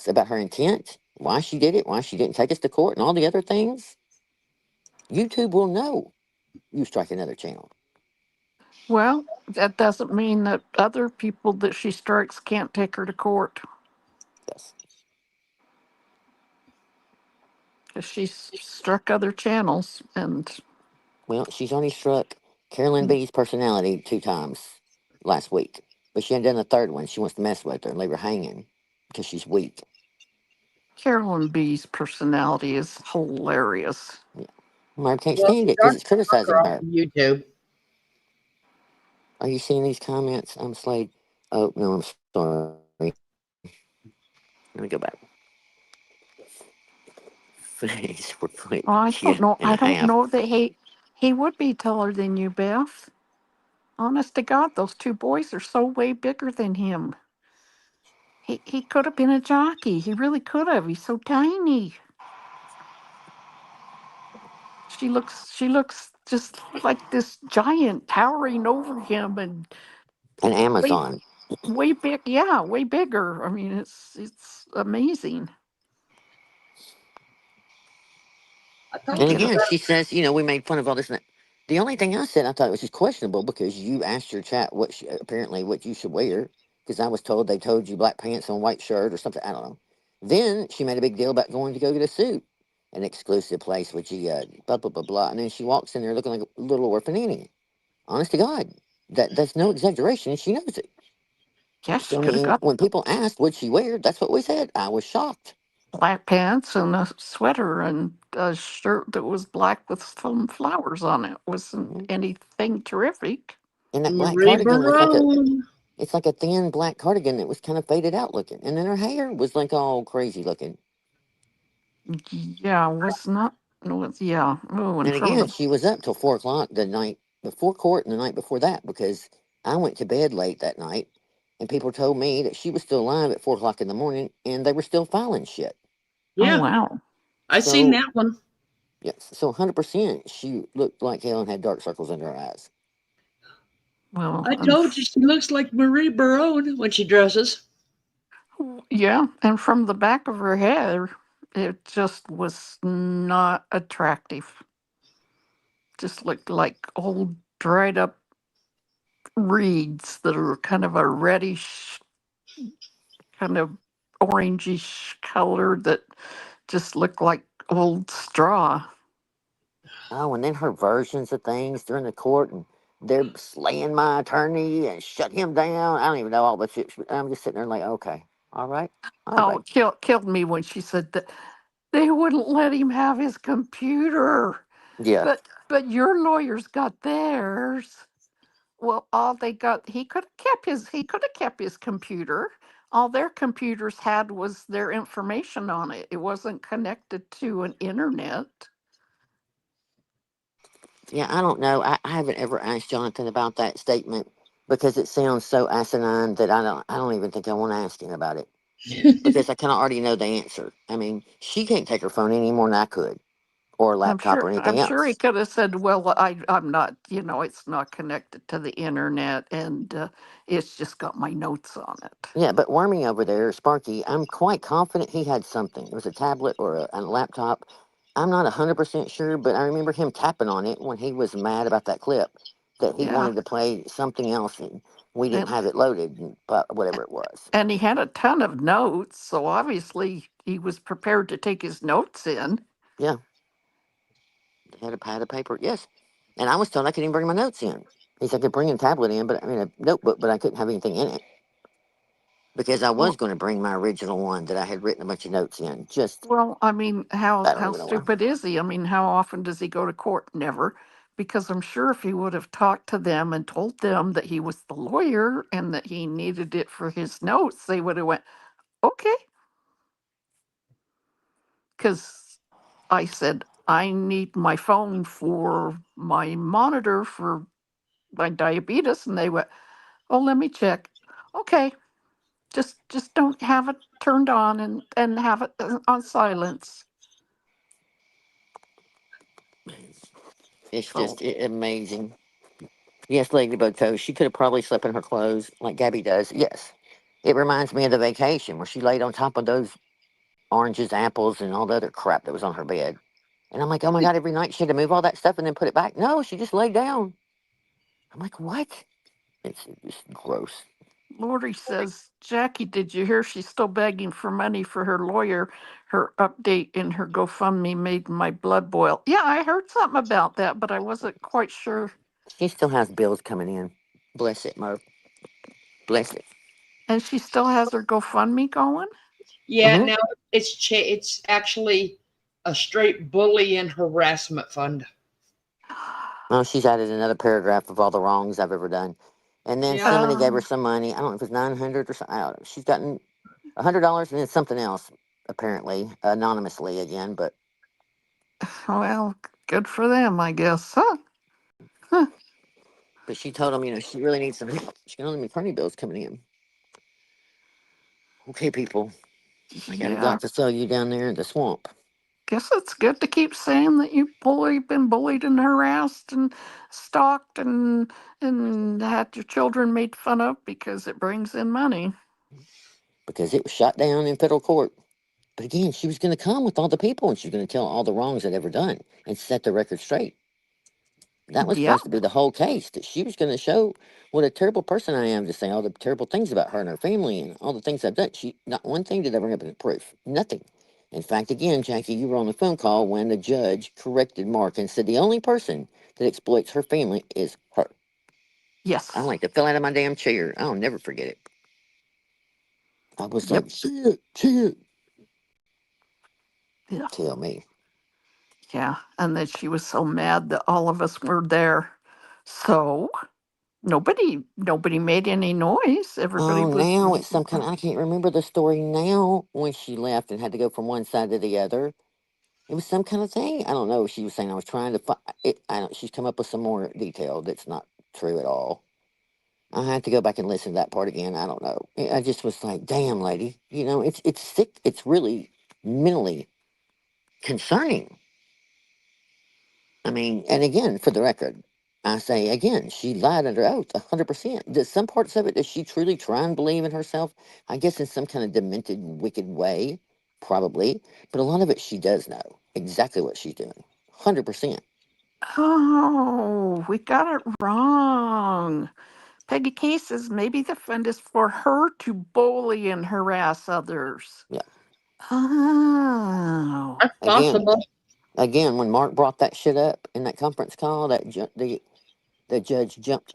Speaker 2: about her intent, why she did it, why she didn't take us to court, and all the other things, YouTube will know you strike another channel.
Speaker 14: well, that doesn't mean that other people that she strikes can't take her to court.
Speaker 2: Yes.
Speaker 14: Because she's struck other channels, and
Speaker 2: Well, she's only struck Carolyn B's personality 2 times last week, but she hadn't done the third one. She wants to mess with her and leave her hanging because she's weak.
Speaker 14: Carolyn B's personality is hilarious.
Speaker 2: Yeah. Mark can't
Speaker 1: Well,
Speaker 2: stand
Speaker 1: she's
Speaker 2: it because
Speaker 1: already
Speaker 2: it's
Speaker 1: took her
Speaker 2: criticizing
Speaker 1: off
Speaker 2: her.
Speaker 1: of YouTube.
Speaker 2: Are you seeing these comments? I'm Slade. Oh, no, I'm sorry. Let me go back. Please, we're putting
Speaker 14: Oh, I
Speaker 2: you
Speaker 14: don't know.
Speaker 2: and
Speaker 14: I
Speaker 2: a
Speaker 14: don't
Speaker 2: half.
Speaker 14: know that he would be taller than you, Beth. Honest to God, those two boys are so way bigger than him. He could have been a jockey. He really could have. He's so tiny. She looks just like this giant towering over him and
Speaker 2: An
Speaker 14: way
Speaker 2: Amazon.
Speaker 14: way big. Yeah, way bigger. I mean, it's amazing.
Speaker 1: I thought
Speaker 2: And
Speaker 1: you
Speaker 14: Okay.
Speaker 2: again,
Speaker 1: said
Speaker 2: she says, we made fun of all this. And that. The only thing I said, I thought it was just questionable because you asked your chat apparently what you should wear. Because I was told they told you black pants and white shirt or something. I don't know. Then she made a big deal about going to go get a suit, an exclusive place with blah blah blah blah. And then she walks in there looking like a little orphan Annie. Honest to God, that's no exaggeration, and she knows it.
Speaker 14: Yeah,
Speaker 2: So
Speaker 14: she
Speaker 2: I
Speaker 14: could have
Speaker 2: mean,
Speaker 14: got
Speaker 2: when people asked what she wear, that's what we said. I was shocked.
Speaker 14: black pants and a sweater and a shirt that was black with some flowers on it. Wasn't
Speaker 2: Mhm.
Speaker 14: anything terrific.
Speaker 2: And that black
Speaker 1: Marie
Speaker 2: cardigan was like a
Speaker 1: Barone.
Speaker 2: it's like a thin black cardigan that was kind of faded out looking. And then her hair was like all crazy looking.
Speaker 14: Yeah, was not. Yeah. Oh, in
Speaker 2: And
Speaker 14: front
Speaker 2: again,
Speaker 14: of
Speaker 2: she was up till 4 o'clock the night before court and the night before that because I went to bed late that night and people told me that she was still alive at 4 o'clock in the morning and they were still filing shit.
Speaker 14: Oh,
Speaker 1: Yeah,
Speaker 14: wow.
Speaker 1: I seen
Speaker 2: So,
Speaker 1: that one.
Speaker 2: yes, so 100% she looked like hell and had dark circles under her eyes.
Speaker 14: Well,
Speaker 1: I told you she looks like Marie Barone when she dresses.
Speaker 14: yeah, and from the back of her head, it just was not attractive. Just looked like old dried up reeds that are kind of a reddish, kind of orangish color that just looked like old straw.
Speaker 2: Oh, and then her versions of things during the court, and they're slaying my attorney and shut him down. I don't even know all the shit. I'm just sitting there like, okay, all right, all
Speaker 14: Oh,
Speaker 2: right.
Speaker 14: killed me when she said that they wouldn't let him have his computer.
Speaker 2: Yeah,
Speaker 14: But your lawyers got theirs. Well, all they got, he could have kept his computer. All their computers had was their information on it. It wasn't connected to an internet.
Speaker 2: yeah. I don't know. I haven't ever asked Jonathan about that statement because it sounds so asinine that I don't even think I want to ask him about it because I kind of already know the answer. I mean, she can't take her phone any more than I could, or a laptop or
Speaker 14: I'm
Speaker 2: anything
Speaker 14: sure he
Speaker 2: else.
Speaker 14: could have said, "Well, I'm not, it's not connected to the internet, and it's just got my notes on it."
Speaker 2: Yeah, but Wormy over there, Sparky, I'm quite confident he had something. It was a tablet or a laptop. I'm not 100% sure, but I remember him tapping on it when he was mad about that clip that he
Speaker 14: Yeah,
Speaker 2: wanted to play something else and we didn't
Speaker 14: and
Speaker 2: have it loaded, but whatever it was.
Speaker 14: and he had a ton of notes, so obviously he was prepared to take his notes in.
Speaker 2: Yeah, they had a pad of paper. Yes. And I was told I couldn't even bring my notes in. He said I could bring a tablet in, but I mean a notebook, but I couldn't have anything in it because I was
Speaker 14: Well,
Speaker 2: going to bring my original one that I had written a bunch of notes in. Just,
Speaker 14: well, I mean,
Speaker 2: I don't
Speaker 14: how
Speaker 2: even know why.
Speaker 14: stupid is he? I mean, how often does he go to court? Never, because I'm sure if he would have talked to them and told them that he was the lawyer and that he needed it for his notes, they would have went, okay. Because I said I need my phone for my monitor for my diabetes, and they went, "Oh, let me check." Okay, just don't have it turned on and have it on silence.
Speaker 2: It's
Speaker 14: So
Speaker 2: just amazing. Yes, Ladybug Toast. She could have probably slept in her clothes like Gabby does. Yes. It reminds me of the vacation where she laid on top of those oranges, apples, and all the other crap that was on her bed. And I'm like, oh my God, every night she had to move all that stuff and then put it back. No, she just laid down. I'm like, what? It's just gross.
Speaker 14: Lori says, Jackie, did you hear she's still begging for money for her lawyer? Her update in her GoFundMe made my blood boil. Yeah, I heard something about that, but I wasn't quite sure.
Speaker 2: She still has bills coming in. Bless it, Murph. Bless it.
Speaker 14: And she still has her GoFundMe going?
Speaker 1: Yeah,
Speaker 2: Mm-hmm.
Speaker 1: now it's actually a straight bully and harassment fund.
Speaker 2: Oh, she's added another paragraph of all the wrongs I've ever done. And then
Speaker 1: Yeah.
Speaker 2: somebody gave her some money. I don't know if it's 900 or something. I don't know. She's gotten $100 and then something else, apparently, anonymously again. But
Speaker 14: Well, good for them, I guess. Huh? Huh.
Speaker 2: but she told him, she really needs some help. She got all them attorney bills coming in. Okay, people, I got a
Speaker 14: Yeah,
Speaker 2: lot to sell you down there in the swamp
Speaker 14: guess it's good to keep saying that you've been bullied and harassed and stalked and had your children made fun of because it brings in money.
Speaker 2: because it was shot down in federal court. But again, she was going to come with all the people and she was going to tell all the wrongs I'd ever done and set the record straight. That was
Speaker 14: Yeah.
Speaker 2: supposed to be the whole case, that she was going to show what a terrible person I am to say all the terrible things about her and her family and all the things I've done. She, not one thing did I bring up as proof. Nothing. In fact, again, Jackie, you were on the phone call when the judge corrected Mark and said the only person that exploits her family is her. I
Speaker 14: Yes.
Speaker 2: like to fell out of my damn chair. I'll never forget it. I was
Speaker 14: Yep.
Speaker 2: like, shit, shit.
Speaker 14: Yeah.
Speaker 2: Tell me.
Speaker 14: Yeah. And that she was so mad that all of us were there. So nobody made any noise. Everybody
Speaker 2: Oh,
Speaker 14: was.
Speaker 2: now it's some kind of, I can't remember the story now when she left and had to go from one side to the other. It was some kind of thing. I don't know. She was saying I was trying to find it. I don't. She's come up with some more detail that's not true at all. I have to go back and listen to that part again. I don't know. I just was like, damn, lady. It's sick. It's really mentally concerning. I mean, and again, for the record, I say again, she lied under oath, 100%. Does some parts of it, does she truly try and believe in herself? I guess in some kind of demented, wicked way, probably. But a lot of it, she does know exactly what she's doing, 100%.
Speaker 14: Oh, we got it wrong. Peggy Kay says maybe the fund is for her to bully and harass others.
Speaker 2: Yeah.
Speaker 14: Oh.
Speaker 1: That's
Speaker 2: Again,
Speaker 1: possible.
Speaker 2: again, when Mark brought that shit up in that conference call, the judge jumped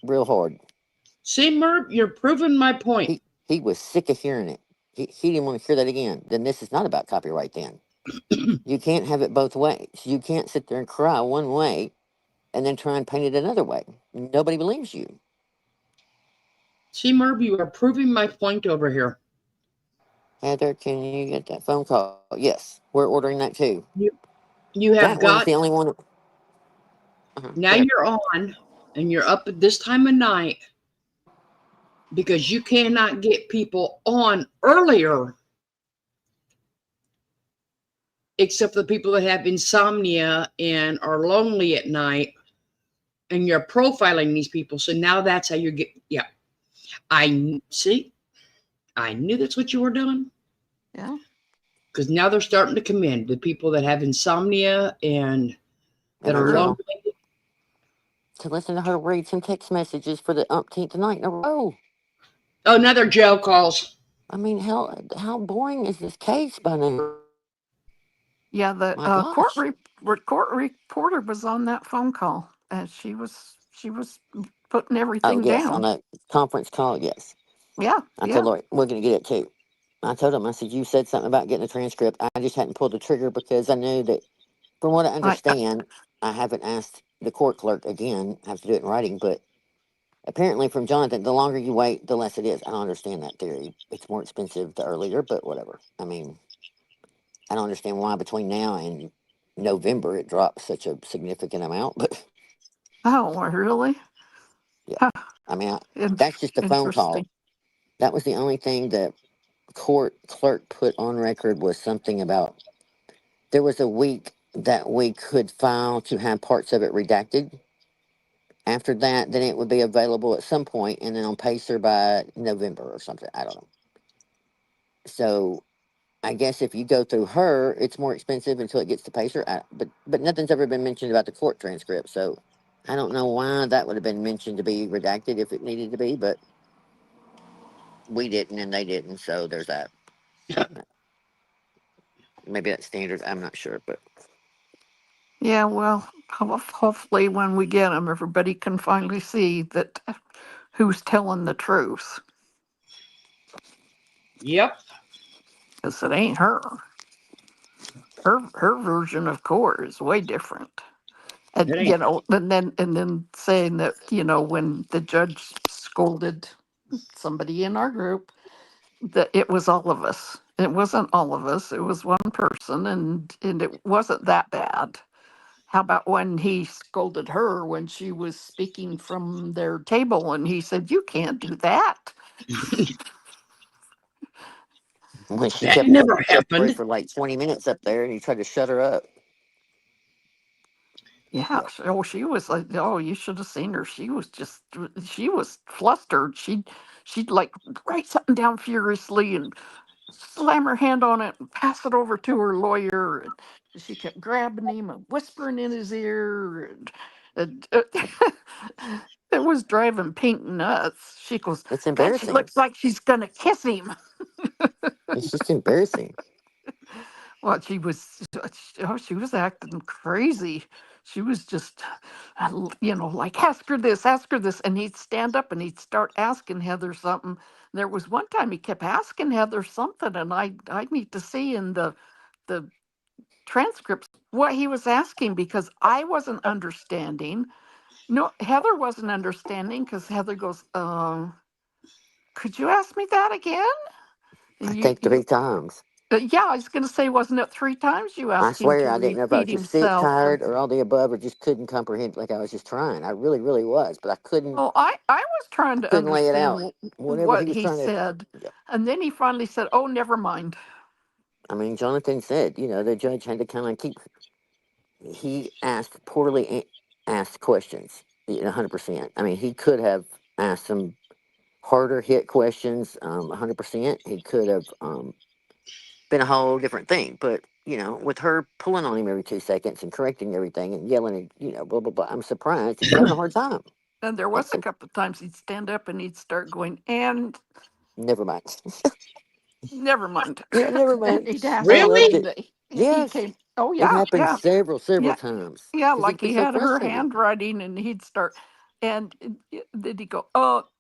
Speaker 2: real hard.
Speaker 1: See, Merv, you're proving my point.
Speaker 2: He was sick of hearing it. He didn't want to hear that again. Then this is not about copyright. Then you can't have it both ways. You can't sit there and cry one way and then try and paint it another way. Nobody believes you.
Speaker 1: See, Merv, you are proving my point over here.
Speaker 2: Heather, can you get that phone call? Yes, we're ordering that too.
Speaker 1: You have
Speaker 2: That one's
Speaker 1: got,
Speaker 2: the only one.
Speaker 1: now you're on and you're up at this time of night because you cannot get people on earlier except for the people that have insomnia and are lonely at night, and you're profiling these people. So now that's how you get, yeah. I see. I knew that's what you were doing.
Speaker 14: Yeah.
Speaker 1: Because now they're starting to come in, the people that have insomnia and that are lonely.
Speaker 2: To listen to her read some text messages for the umpteenth night in a row.
Speaker 1: Oh, another jail calls.
Speaker 2: I mean, how boring is this case by now?
Speaker 14: Yeah, the
Speaker 2: My gosh.
Speaker 14: court reporter was on that phone call, and she was putting
Speaker 2: Oh,
Speaker 14: everything
Speaker 2: yes, on
Speaker 14: down.
Speaker 2: a conference call, yes.
Speaker 14: Yeah,
Speaker 2: I
Speaker 14: yeah.
Speaker 2: told Lori, we're going to get it too. I told him, I said, you said something about getting a transcript. I just hadn't pulled the trigger because I knew that, from what I understand, I haven't asked the court clerk again. I have to do it in writing, but apparently from Jonathan, the longer you wait, the less it is. I don't understand that theory. It's more expensive the earlier, but whatever. I mean, I don't understand why between now and November it drops such a significant amount, but
Speaker 14: Oh, really?
Speaker 2: yeah.
Speaker 14: Huh.
Speaker 2: I mean, that's just a phone call.
Speaker 14: Interesting.
Speaker 2: That was the only thing the court clerk put on record was something about there was a week that we could file to have parts of it redacted. After that, then it would be available at some point, and then on Pacer by November or something. I don't know. So I guess if you go through her, it's more expensive until it gets to Pacer. But nothing's ever been mentioned about the court transcript, so I don't know why that would have been mentioned to be redacted if it needed to be, but we didn't and they didn't, so there's that. Maybe that's standard. I'm not sure, but
Speaker 14: Yeah, well, hopefully when we get them, everybody can finally see that who's telling the truth.
Speaker 1: Yep.
Speaker 14: Because it ain't her. Her version of court is way different. And
Speaker 1: It ain't.
Speaker 14: and then saying that, when the judge scolded somebody in our group, that it was all of us. It wasn't all of us. It was one person, and it wasn't that bad. How about when he scolded her when she was speaking from their table, and he said, "You can't do that."
Speaker 2: when she
Speaker 1: That
Speaker 2: kept
Speaker 1: never
Speaker 2: the story
Speaker 1: happened.
Speaker 2: for like 20 minutes up there and he tried to shut her up.
Speaker 14: Yeah. She was like, oh, you should have seen her. She was flustered. She'd like write something down furiously and slam her hand on it and pass it over to her lawyer. And she kept grabbing him and whispering in his ear. And it was driving Pink nuts. She goes,
Speaker 2: It's
Speaker 14: God, she
Speaker 2: embarrassing.
Speaker 14: looks like she's going to kiss him.
Speaker 2: It's just embarrassing.
Speaker 14: Well, she was acting crazy. She was just, like, ask her this. And he'd stand up and he'd start asking Heather something. There was one time he kept asking Heather something, and I need to see in the transcripts what he was asking because I wasn't understanding. No, Heather wasn't understanding because Heather goes, could you ask me that again?
Speaker 2: I
Speaker 14: And
Speaker 2: think 3 times.
Speaker 14: yeah, I was going to say, wasn't it 3 times you
Speaker 2: I
Speaker 14: asked him
Speaker 2: swear
Speaker 14: to
Speaker 2: I didn't know if I
Speaker 14: repeat
Speaker 2: was just sick,
Speaker 14: himself?
Speaker 2: tired, or all the above, or just couldn't comprehend. Like I was just trying. I really, really was, but I couldn't.
Speaker 14: Well, I was trying
Speaker 2: I
Speaker 14: to
Speaker 2: couldn't lay it out.
Speaker 14: understand
Speaker 2: Whatever he
Speaker 14: what
Speaker 2: was
Speaker 14: he
Speaker 2: trying to.
Speaker 14: said.
Speaker 2: Yeah.
Speaker 14: And then he finally said, oh, never mind.
Speaker 2: I mean, Jonathan said, the judge had to kind of keep. He asked poorly asked questions. 100%. I mean, he could have asked some harder hit questions. 100%. He could have been a whole different thing. But with her pulling on him every 2 seconds and correcting everything and yelling and blah blah blah, I'm surprised he's having a hard time.
Speaker 14: And there was a couple of times he'd stand up and he'd start going, and
Speaker 2: Never mind.
Speaker 14: never mind.
Speaker 2: Yeah, never
Speaker 14: And
Speaker 2: mind.
Speaker 14: he'd ask
Speaker 2: I
Speaker 14: her,
Speaker 2: loved
Speaker 1: Really?
Speaker 2: it.
Speaker 14: he
Speaker 2: Yes,
Speaker 14: came, oh
Speaker 2: it
Speaker 14: yeah,
Speaker 2: happened
Speaker 14: yeah,
Speaker 2: several
Speaker 14: yeah,
Speaker 2: times
Speaker 14: yeah,
Speaker 2: because he'd
Speaker 14: like
Speaker 2: be
Speaker 14: he
Speaker 2: so
Speaker 14: had her
Speaker 2: frustrated.
Speaker 14: handwriting and he'd start, and then he'd go,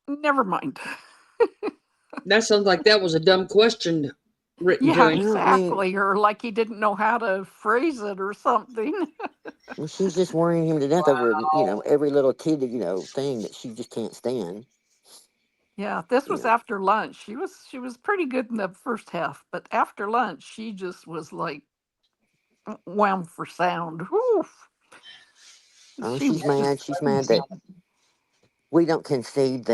Speaker 14: never mind.
Speaker 1: That sounds like that was a dumb question written to
Speaker 14: Yeah,
Speaker 1: him.
Speaker 2: Well, I mean,
Speaker 14: exactly. Or like he didn't know how to phrase it or something.
Speaker 2: well, she's just worrying him to death over every little kid thing that she just can't stand.
Speaker 14: Yeah, this
Speaker 2: You
Speaker 14: was
Speaker 2: know,
Speaker 14: after lunch. She was pretty good in the first half, but after lunch she just was like wham for sound. Oof.
Speaker 2: oh,
Speaker 14: She
Speaker 2: she's
Speaker 14: was just
Speaker 2: mad. She's mad that we don't concede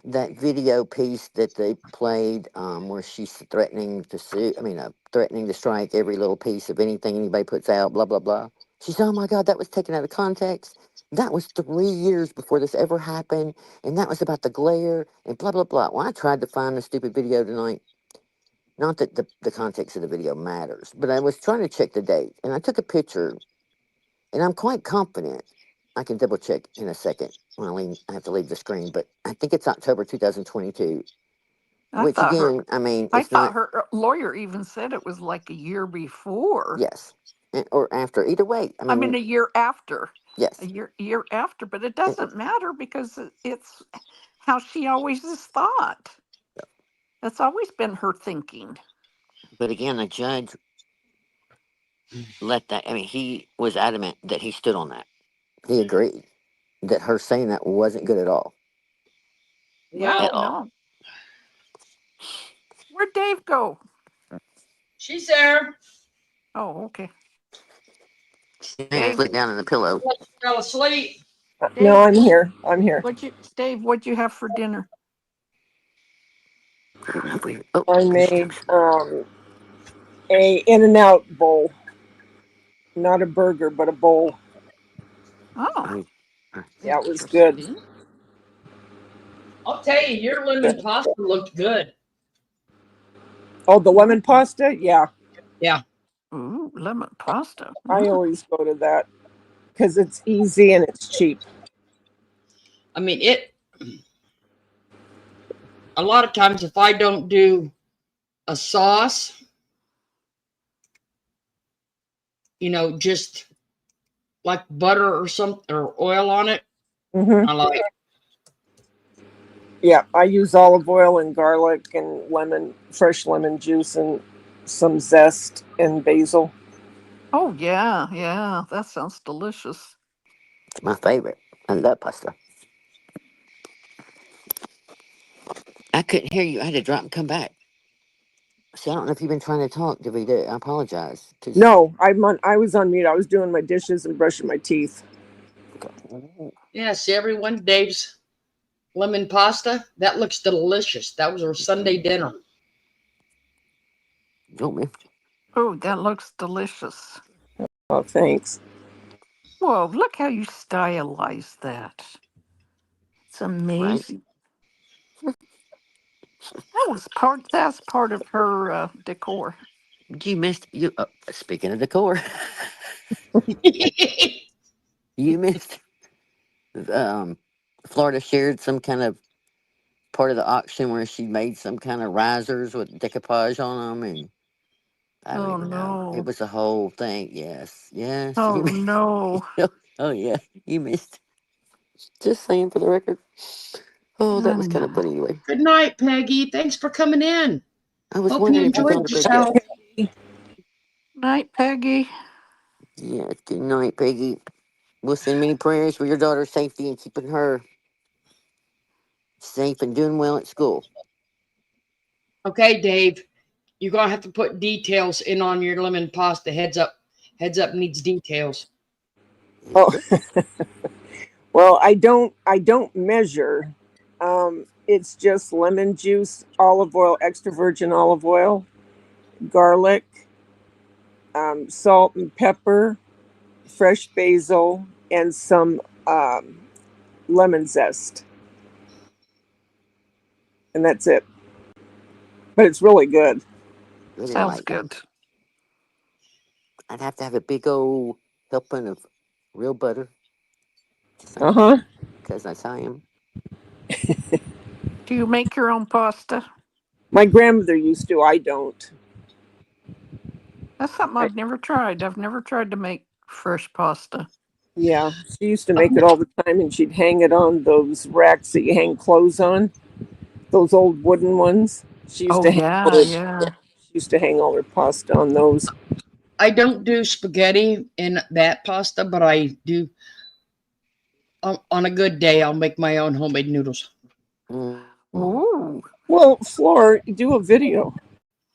Speaker 2: that video piece that they played, where she's threatening to sue. I mean, threatening to strike every little piece of anything anybody puts out. Blah blah blah. She said, "Oh my God, that was taken out of context. That was 3 years before this ever happened, and that was about the glare and blah blah blah." Well, I tried to find the stupid video tonight. Not that the context of the video matters, but I was trying to check the date, and I took a picture, and I'm quite confident. I can double check in a second when I have to leave the screen, but I think it's October 2022.
Speaker 14: I
Speaker 2: Which
Speaker 14: thought her
Speaker 2: again, I mean,
Speaker 14: I
Speaker 2: it's
Speaker 14: thought
Speaker 2: not.
Speaker 14: her lawyer even said it was like a year before.
Speaker 2: Yes, or after. Either way, I
Speaker 14: I mean
Speaker 2: mean,
Speaker 14: a year after. A
Speaker 2: yes.
Speaker 14: year after, but it
Speaker 2: And,
Speaker 14: doesn't matter because it's how she always has thought. That's always been her thinking.
Speaker 2: but again, the judge let that. I mean, he was adamant that he stood on that. He agreed that her saying that wasn't good at all.
Speaker 14: Yeah,
Speaker 2: At
Speaker 1: Well,
Speaker 2: all.
Speaker 14: no. Where'd Dave go?
Speaker 1: she's there.
Speaker 14: Oh, okay.
Speaker 2: Yeah,
Speaker 14: Dave,
Speaker 2: sleep down in the pillow.
Speaker 1: Fell asleep.
Speaker 8: No,
Speaker 14: Dave,
Speaker 8: I'm here. I'm here.
Speaker 14: What'd you have for dinner?
Speaker 2: Oh,
Speaker 8: I
Speaker 2: here she
Speaker 8: made
Speaker 2: comes.
Speaker 8: a In-N-Out bowl, not a burger, but a bowl.
Speaker 14: Oh,
Speaker 2: Oh,
Speaker 8: Yeah, it was good.
Speaker 14: interesting.
Speaker 1: I'll tell you, your lemon pasta looked good.
Speaker 8: Oh, the
Speaker 14: Oh,
Speaker 8: lemon pasta? Yeah,
Speaker 1: Yeah.
Speaker 14: ooh, lemon pasta.
Speaker 8: I always go to that because it's easy and it's cheap.
Speaker 1: I mean, a lot of times if I don't do a sauce, just like butter or something or oil on it,
Speaker 8: Hmm.
Speaker 1: I like.
Speaker 8: Yeah, I use olive oil and garlic and fresh lemon juice and some zest and basil.
Speaker 14: Oh yeah, yeah. That sounds delicious.
Speaker 2: it's my favorite. I love pasta. I couldn't hear you. I had to drop and come back. See, I don't know if you've been trying to talk, Davida. I apologize.
Speaker 8: No, I was on mute. I was doing my dishes and brushing my teeth.
Speaker 1: Yeah, see everyone, Dave's lemon pasta, that looks delicious. That was our Sunday dinner.
Speaker 2: Don't me.
Speaker 14: Oh, that looks delicious.
Speaker 8: Oh, thanks.
Speaker 14: Whoa, look how you stylize that. It's
Speaker 2: Right?
Speaker 14: amazing. That's part of her decor.
Speaker 2: You missed you. Speaking of decor, you missed. Um, Florida shared some kind of part of the auction where she made some kind of risers with decoupage on them, and I don't
Speaker 14: Oh
Speaker 2: even know. It
Speaker 14: no.
Speaker 2: was a whole thing. Yes,
Speaker 14: Oh no.
Speaker 2: oh yeah, you missed. Just saying for the record. Oh, that
Speaker 14: I
Speaker 2: was kind of
Speaker 14: know.
Speaker 2: funny anyway.
Speaker 1: Good night, Peggy. Thanks for coming in.
Speaker 2: I was
Speaker 1: Hope you
Speaker 2: wondering if you'd gone
Speaker 1: enjoyed
Speaker 2: to bed yet.
Speaker 1: yourself.
Speaker 14: Night, Peggy.
Speaker 2: Yeah, good night, Peggy. We'll send many prayers for your daughter's safety and keeping her safe and doing well at school.
Speaker 1: Okay, Dave, you're gonna have to put details in on your lemon pasta. Heads up. Heads up needs details.
Speaker 8: Oh, well, I don't measure. It's just lemon juice, olive oil, extra virgin olive oil, garlic, salt and pepper, fresh basil, and some lemon zest, and that's it. But it's really good.
Speaker 2: Really
Speaker 14: Sounds
Speaker 2: like,
Speaker 14: good.
Speaker 2: I'd have to have a big old helping of real butter.
Speaker 8: Uh huh.
Speaker 2: Because that's how I am.
Speaker 14: Do you make your own pasta?
Speaker 8: My grandmother used to. I don't.
Speaker 14: That's something I've never tried. I've never tried to make fresh pasta.
Speaker 8: Yeah, she used to make it all the time, and she'd hang it on those racks that you hang clothes on, those old wooden ones. She used
Speaker 14: Oh
Speaker 8: to hang all
Speaker 14: yeah,
Speaker 8: her,
Speaker 14: yeah.
Speaker 8: she used to hang all her pasta on those.
Speaker 1: I don't do spaghetti in that pasta, but I do on a good day. I'll make my own homemade noodles.
Speaker 14: Ooh,
Speaker 8: Well, Floor, do a video.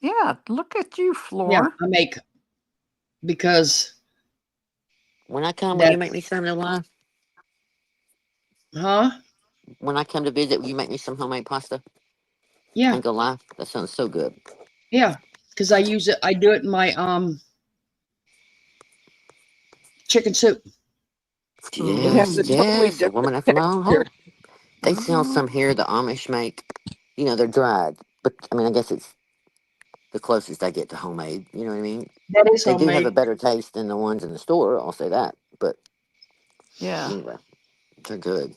Speaker 14: yeah. Look at you,
Speaker 1: Yeah,
Speaker 14: Floor.
Speaker 1: I make because
Speaker 2: When I come, will you make
Speaker 1: that's
Speaker 2: me some real life?
Speaker 1: huh?
Speaker 2: When I come to visit, will you make me some homemade pasta?
Speaker 1: Yeah,
Speaker 2: Ain't gonna lie, that sounds so good.
Speaker 1: yeah. Because I use it. I do it in my chicken soup.
Speaker 8: It has
Speaker 2: Yes,
Speaker 8: a
Speaker 14: Ooh.
Speaker 8: totally
Speaker 2: yes, a
Speaker 8: different
Speaker 2: woman after my own
Speaker 8: texture.
Speaker 2: heart. They sell some here the Amish make. You know, they're dried, but I mean, I guess it's the closest I get to homemade. You know what I mean?
Speaker 1: That is
Speaker 2: They do have a
Speaker 1: homemade.
Speaker 2: better taste than the ones in the store. I'll say that. But
Speaker 14: Yeah.
Speaker 2: anyway, they're good.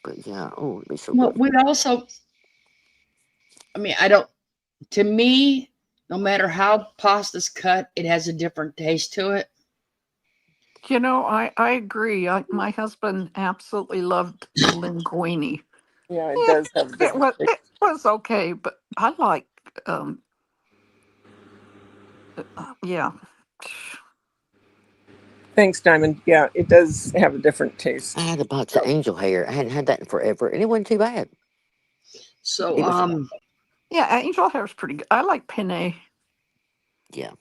Speaker 2: But yeah, oh, it'd be so
Speaker 1: Well,
Speaker 2: good.
Speaker 1: we also. I mean, I don't. To me, no matter how pasta's cut, it has a different taste to it.
Speaker 14: You know, I agree. My husband absolutely loved the linguine.
Speaker 8: Yeah, it does have a different taste.
Speaker 14: It was okay, but I like yeah.
Speaker 8: Thanks, Diamond. Yeah, it does have a different
Speaker 2: I
Speaker 8: taste.
Speaker 2: had a box of angel hair. I hadn't had that in forever, and it wasn't too bad.
Speaker 1: So
Speaker 2: It was,
Speaker 14: Yeah, angel hair is pretty good. I like penne
Speaker 2: yeah,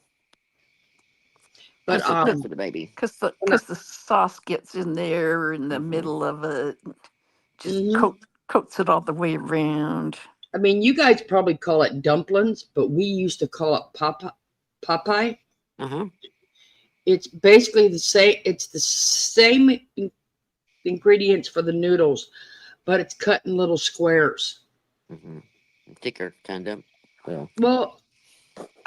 Speaker 1: but
Speaker 2: that's so good for the baby.
Speaker 1: no,
Speaker 14: because the sauce gets in there in the middle of it, just
Speaker 1: mhm.
Speaker 14: coats it all the way around.
Speaker 1: I mean, you guys probably call it dumplings, but we used to call it Popeye.
Speaker 2: Uh huh.
Speaker 1: It's basically the same. It's the same ingredients for the noodles, but it's cut in little squares.
Speaker 2: Mm-hmm. Thicker, kind of. Well,
Speaker 1: Well,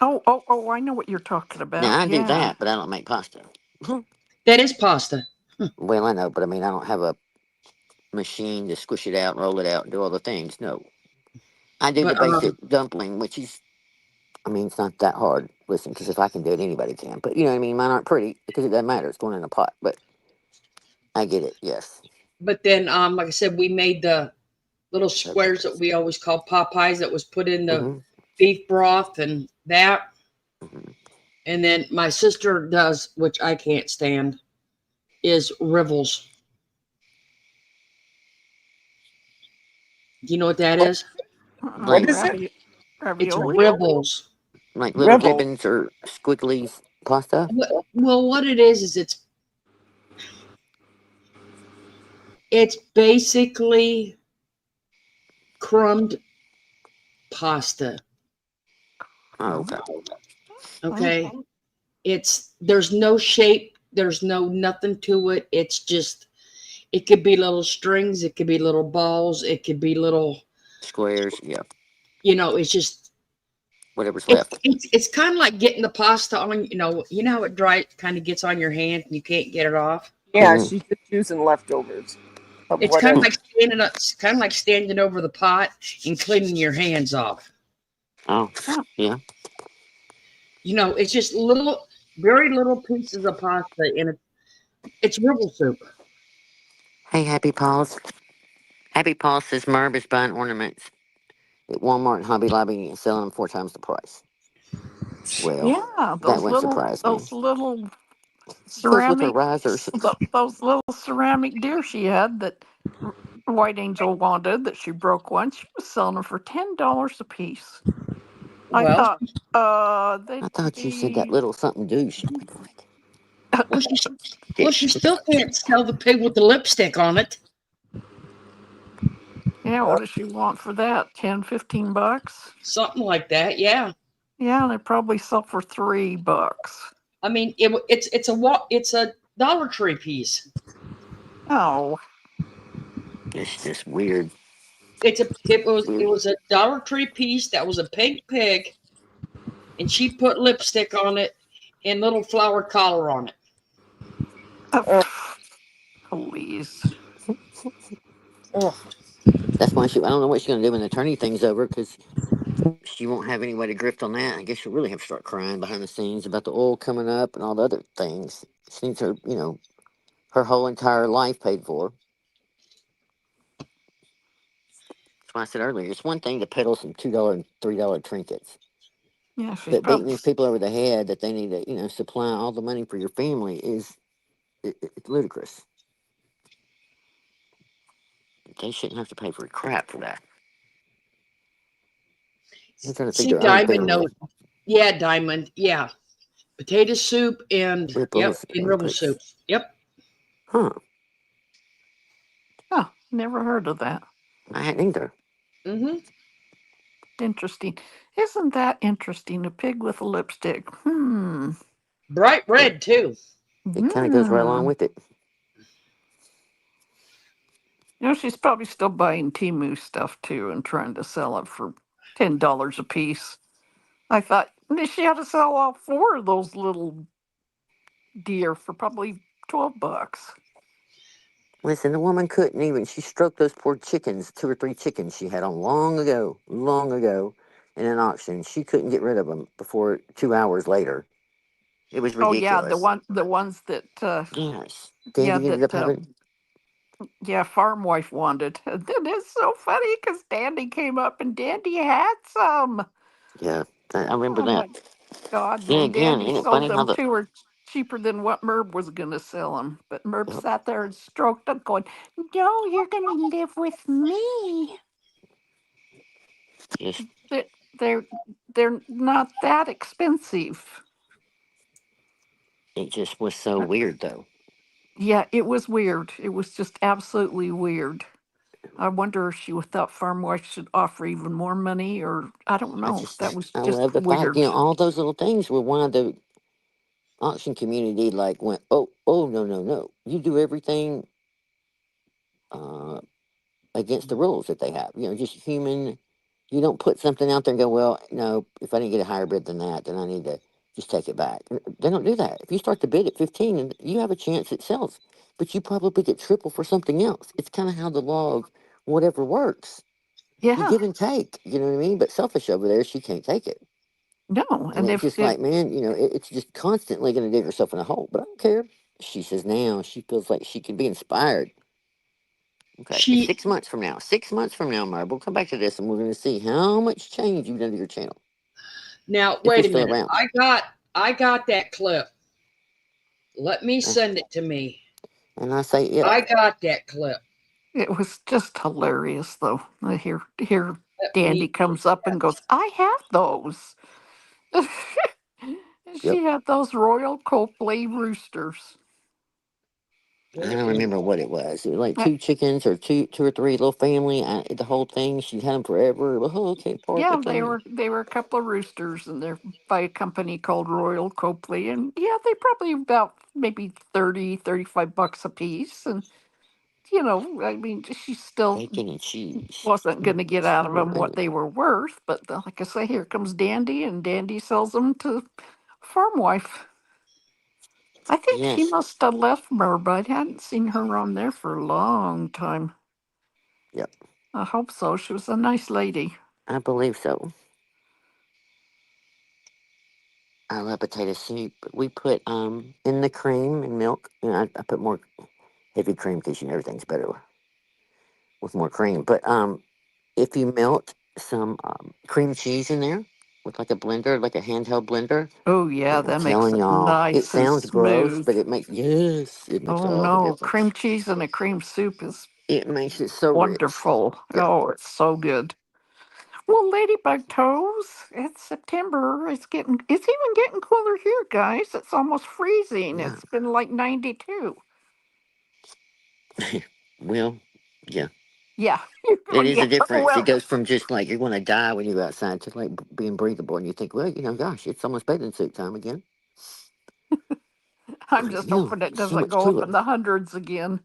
Speaker 14: Oh! I know what you're talking about.
Speaker 2: now I do
Speaker 14: Yeah,
Speaker 2: that, but I don't make pasta.
Speaker 1: that is pasta.
Speaker 2: Well, I know, but I mean, I don't have a machine to squish it out, roll it out, and do all the things. No, I do the
Speaker 1: But
Speaker 2: basic dumpling, which is, I mean, it's not that hard. Listen, because if I can do it, anybody can. But you know what I mean? Mine aren't pretty because it doesn't matter. It's going in a pot. But I get it. Yes.
Speaker 1: then like I said, we made the little squares that we always call Popeyes that was put in the
Speaker 2: Mm-hmm.
Speaker 1: beef broth and that.
Speaker 2: Mm-hmm.
Speaker 1: And then my sister does, which I can't stand, is rivels. Do you know what that is?
Speaker 8: What
Speaker 2: Like
Speaker 8: is it?
Speaker 1: It's
Speaker 14: ravioli.
Speaker 1: rivels.
Speaker 2: little
Speaker 8: Rebel.
Speaker 2: ribbons or squigglies pasta.
Speaker 1: Well, what it is it's basically crumbed pasta.
Speaker 2: Oh, okay.
Speaker 1: Okay, there's no shape, there's no nothing to it. It's just it could be little strings, it could be little balls, it could be little.
Speaker 2: Squares. Yeah.
Speaker 1: It's just
Speaker 2: Whatever's
Speaker 1: it's
Speaker 2: left.
Speaker 1: it's it's kind of like getting the pasta on. You know how it dry kind of gets on your hand and you can't get it off.
Speaker 8: Yeah,
Speaker 2: Mm-hmm.
Speaker 8: she's just using leftovers of
Speaker 1: It's kind of
Speaker 8: whatever.
Speaker 1: like standing up. It's kind of like standing over the pot and cleaning your hands off.
Speaker 2: Oh, yeah.
Speaker 1: It's just little, very little pieces of pasta in it. It's ribble soup.
Speaker 2: Hey, Happy Paws. Happy Paws says Merv is buying ornaments at Walmart and Hobby Lobby and selling them 4 times the price. Well,
Speaker 14: Yeah,
Speaker 2: that wouldn't surprise me.
Speaker 14: those little
Speaker 2: It goes with her
Speaker 14: ceramic
Speaker 2: risers.
Speaker 14: those little ceramic deer she had that White Angel wanted that she broke one. She was selling them for $10 a piece. I
Speaker 1: Well,
Speaker 14: thought, they'd
Speaker 2: I thought you said that
Speaker 14: be.
Speaker 2: little something douche. I'm like,
Speaker 1: well, she, well,
Speaker 2: what?
Speaker 1: she still can't sell the pig with the lipstick on it.
Speaker 14: Yeah, what does she want for that? 10, $15?
Speaker 1: Something like that. Yeah.
Speaker 14: Yeah, they probably sell for $3.
Speaker 1: I mean, it's a Dollar Tree piece.
Speaker 14: Oh,
Speaker 2: It's just weird.
Speaker 1: It was a Dollar Tree piece that was a pink pig, and she put lipstick on it and little flower collar on it.
Speaker 14: uh, please.
Speaker 1: Oh,
Speaker 2: That's why I don't know what she's gonna do when the attorney thing's over, because she won't have any way to grift on that. I guess she'll really have to start crying behind the scenes about the oil coming up and all the other things. She needs her, her whole entire life paid for. That's why I said earlier, it's one thing to peddle some $2 and $3 trinkets,
Speaker 14: Yeah, she's
Speaker 2: but beating
Speaker 14: probably.
Speaker 2: these people over the head that they need to, supply all the money for your family is it's ludicrous. They shouldn't have to pay for crap for that. They're trying to feed
Speaker 1: see,
Speaker 2: their own
Speaker 1: Diamond
Speaker 2: family.
Speaker 1: knows. Yeah, Diamond. Yeah, potato soup and
Speaker 2: Ripples
Speaker 1: and
Speaker 2: and
Speaker 1: ribble
Speaker 2: grits.
Speaker 1: soup. Yep.
Speaker 2: Huh.
Speaker 14: Oh, never heard of that.
Speaker 2: I hadn't either.
Speaker 1: Mm-hmm.
Speaker 14: Interesting. Isn't that interesting? A pig with a lipstick.
Speaker 1: Bright
Speaker 2: It,
Speaker 1: red too.
Speaker 2: it kind of goes right along
Speaker 14: Hmm.
Speaker 2: with it.
Speaker 14: She's probably still buying Timu stuff too and trying to sell it for $10 a piece. I thought she had to sell all four of those little deer for probably $12.
Speaker 2: Listen, the woman couldn't even. She stroked those poor chickens, 2 or 3 chickens she had on long ago, in an auction. She couldn't get rid of them before 2 hours later. It was
Speaker 14: Oh yeah,
Speaker 2: ridiculous.
Speaker 14: the ones that
Speaker 2: Yes.
Speaker 14: yeah
Speaker 2: Dandy ended up
Speaker 14: that
Speaker 2: having.
Speaker 14: yeah farm wife wanted. And then it's so funny because Dandy came up and Dandy had some.
Speaker 2: Yeah, I remember
Speaker 14: Oh
Speaker 2: that.
Speaker 14: my God!
Speaker 2: Then
Speaker 14: And
Speaker 2: again,
Speaker 14: Dandy
Speaker 2: ain't it
Speaker 14: sold
Speaker 2: funny how
Speaker 14: them
Speaker 2: the.
Speaker 14: to her cheaper than what Merb was going to sell them. But Merb
Speaker 2: Yep,
Speaker 14: sat there and stroked them, going, "No, you're going to live with me.
Speaker 2: just,
Speaker 14: They're they're they're not that expensive."
Speaker 2: it just was so
Speaker 14: Uh,
Speaker 2: weird, though.
Speaker 14: Yeah, it was weird. It was just absolutely weird. I wonder if she thought Farm Wife should offer even more money, or I don't know. That was
Speaker 2: I
Speaker 14: just
Speaker 2: love the fact,
Speaker 14: weird.
Speaker 2: all those little things were one of the auction community, like, went, oh, no, no, no. You do everything uh, against the rules that they have. Just human. You don't put something out there and go, well, no, if I didn't get a higher bid than that, then I need to just take it back. They don't do that. If you start the bid at 15, and you have a chance it sells, but you probably get triple for something else. It's kind of how the law of whatever works. You
Speaker 14: Yeah,
Speaker 2: give and take, you know what I mean? But Selfish over there, she can't take it.
Speaker 14: no,
Speaker 2: And
Speaker 14: and
Speaker 2: it's
Speaker 14: if
Speaker 2: just like, man, it's just constantly going to dig herself in a hole. But I don't care. She says now she feels like she can be inspired. Okay, it's
Speaker 1: She
Speaker 2: 6 months from now. 6 months from now, Mark, we'll come back to this and we're going to see how much change you've done to your channel
Speaker 1: now
Speaker 2: if we're
Speaker 1: wait a
Speaker 2: still
Speaker 1: minute.
Speaker 2: around.
Speaker 1: I got that clip. Let me
Speaker 2: Uh,
Speaker 1: send it to me.
Speaker 2: and I say if.
Speaker 1: I got that clip.
Speaker 14: it was just hilarious, though. I hear
Speaker 1: Let
Speaker 14: Dandy
Speaker 1: me
Speaker 14: comes up and goes, "I have those."
Speaker 2: Yep.
Speaker 14: She had those Royal Copley roosters.
Speaker 2: I
Speaker 1: where
Speaker 2: don't
Speaker 1: is
Speaker 2: remember what it was. It was like
Speaker 14: Uh,
Speaker 2: 2 chickens or two or three little family. The whole thing. She's had them forever. Oh, okay, part.
Speaker 14: Yeah,
Speaker 2: Okay.
Speaker 14: they were a couple of roosters, and they're by a company called Royal Copley, and yeah, they probably about maybe 35 bucks a piece, and I mean, she still
Speaker 2: Bacon and cheese.
Speaker 14: wasn't going to get out of them what
Speaker 2: Alright.
Speaker 14: they were worth, but like I say, here comes Dandy, and Dandy sells them to Farm Wife. I think she
Speaker 2: Yes.
Speaker 14: must have left Merb. I hadn't seen her on there for a long time.
Speaker 2: Yep.
Speaker 14: I hope so. She was a nice lady.
Speaker 2: I believe so. I love potato soup. We put in the cream and milk. I put more heavy cream because everything's better with more cream. But if you melt some cream cheese in there with like a blender, like a handheld blender,
Speaker 14: Oh yeah,
Speaker 2: I'm
Speaker 14: that makes
Speaker 2: telling
Speaker 14: it
Speaker 2: y'all, it
Speaker 14: nice and
Speaker 2: sounds gross,
Speaker 14: smooth.
Speaker 2: but it makes
Speaker 14: Oh
Speaker 2: all the
Speaker 14: no, cream
Speaker 2: difference.
Speaker 14: cheese and a cream soup is
Speaker 2: It makes it so rich.
Speaker 14: wonderful.
Speaker 2: Yeah,
Speaker 14: Oh, it's so good. Well, Ladybug Toes, it's September. It's even getting cooler here, guys. It's almost freezing.
Speaker 2: yeah.
Speaker 14: It's been like 92.
Speaker 2: Well, yeah.
Speaker 14: Yeah, you go,
Speaker 2: It is
Speaker 14: yeah.
Speaker 2: a difference. It
Speaker 14: Well,
Speaker 2: goes from just like you're going to die when you go outside to like being breathable, and you think, well, gosh, it's almost bathing suit time again.
Speaker 14: I'm just
Speaker 2: No,
Speaker 14: hoping it
Speaker 2: it's so
Speaker 14: doesn't
Speaker 2: much
Speaker 14: go up
Speaker 2: cooler.
Speaker 14: in the hundreds again.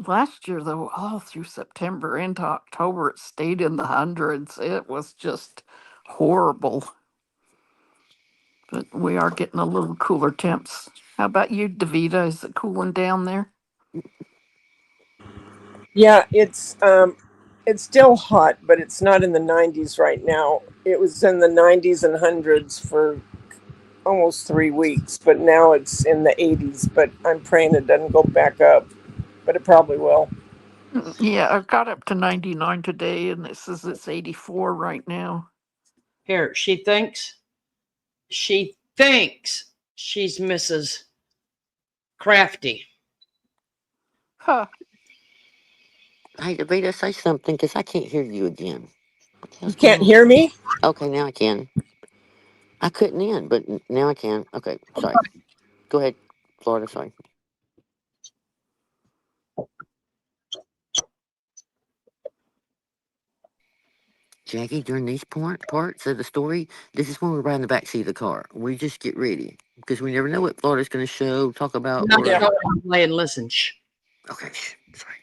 Speaker 14: Last year, though, all through September into October, it stayed in the hundreds. It was just horrible. But we are getting a little cooler temps. How about you, Davita? Is it cooling down there?
Speaker 8: Yeah, it's still hot, but it's not in the 90s right now. It was in the 90s and hundreds for almost 3 weeks, but now it's in the 80s. But I'm praying it doesn't go back up, but it probably will.
Speaker 14: Yeah, I got up to 99 today, and it says it's 84 right now.
Speaker 1: Here, she thinks she's Mrs. Crafty.
Speaker 14: Huh.
Speaker 2: Hey, Davita, say something because I can't hear you again. What the
Speaker 8: You
Speaker 2: hell's going
Speaker 8: can't
Speaker 2: on?
Speaker 8: hear me?
Speaker 2: Okay, now I can. I couldn't in, but now I can. Okay, sorry. Go ahead, Florida. Sorry. Jackie, during these parts of the story, this is when we're riding the back seat of the car. We just get ready because we never know what Florida's going to show, talk about,
Speaker 1: Not
Speaker 2: or.
Speaker 1: play and listen. Shh.
Speaker 2: Okay, sorry.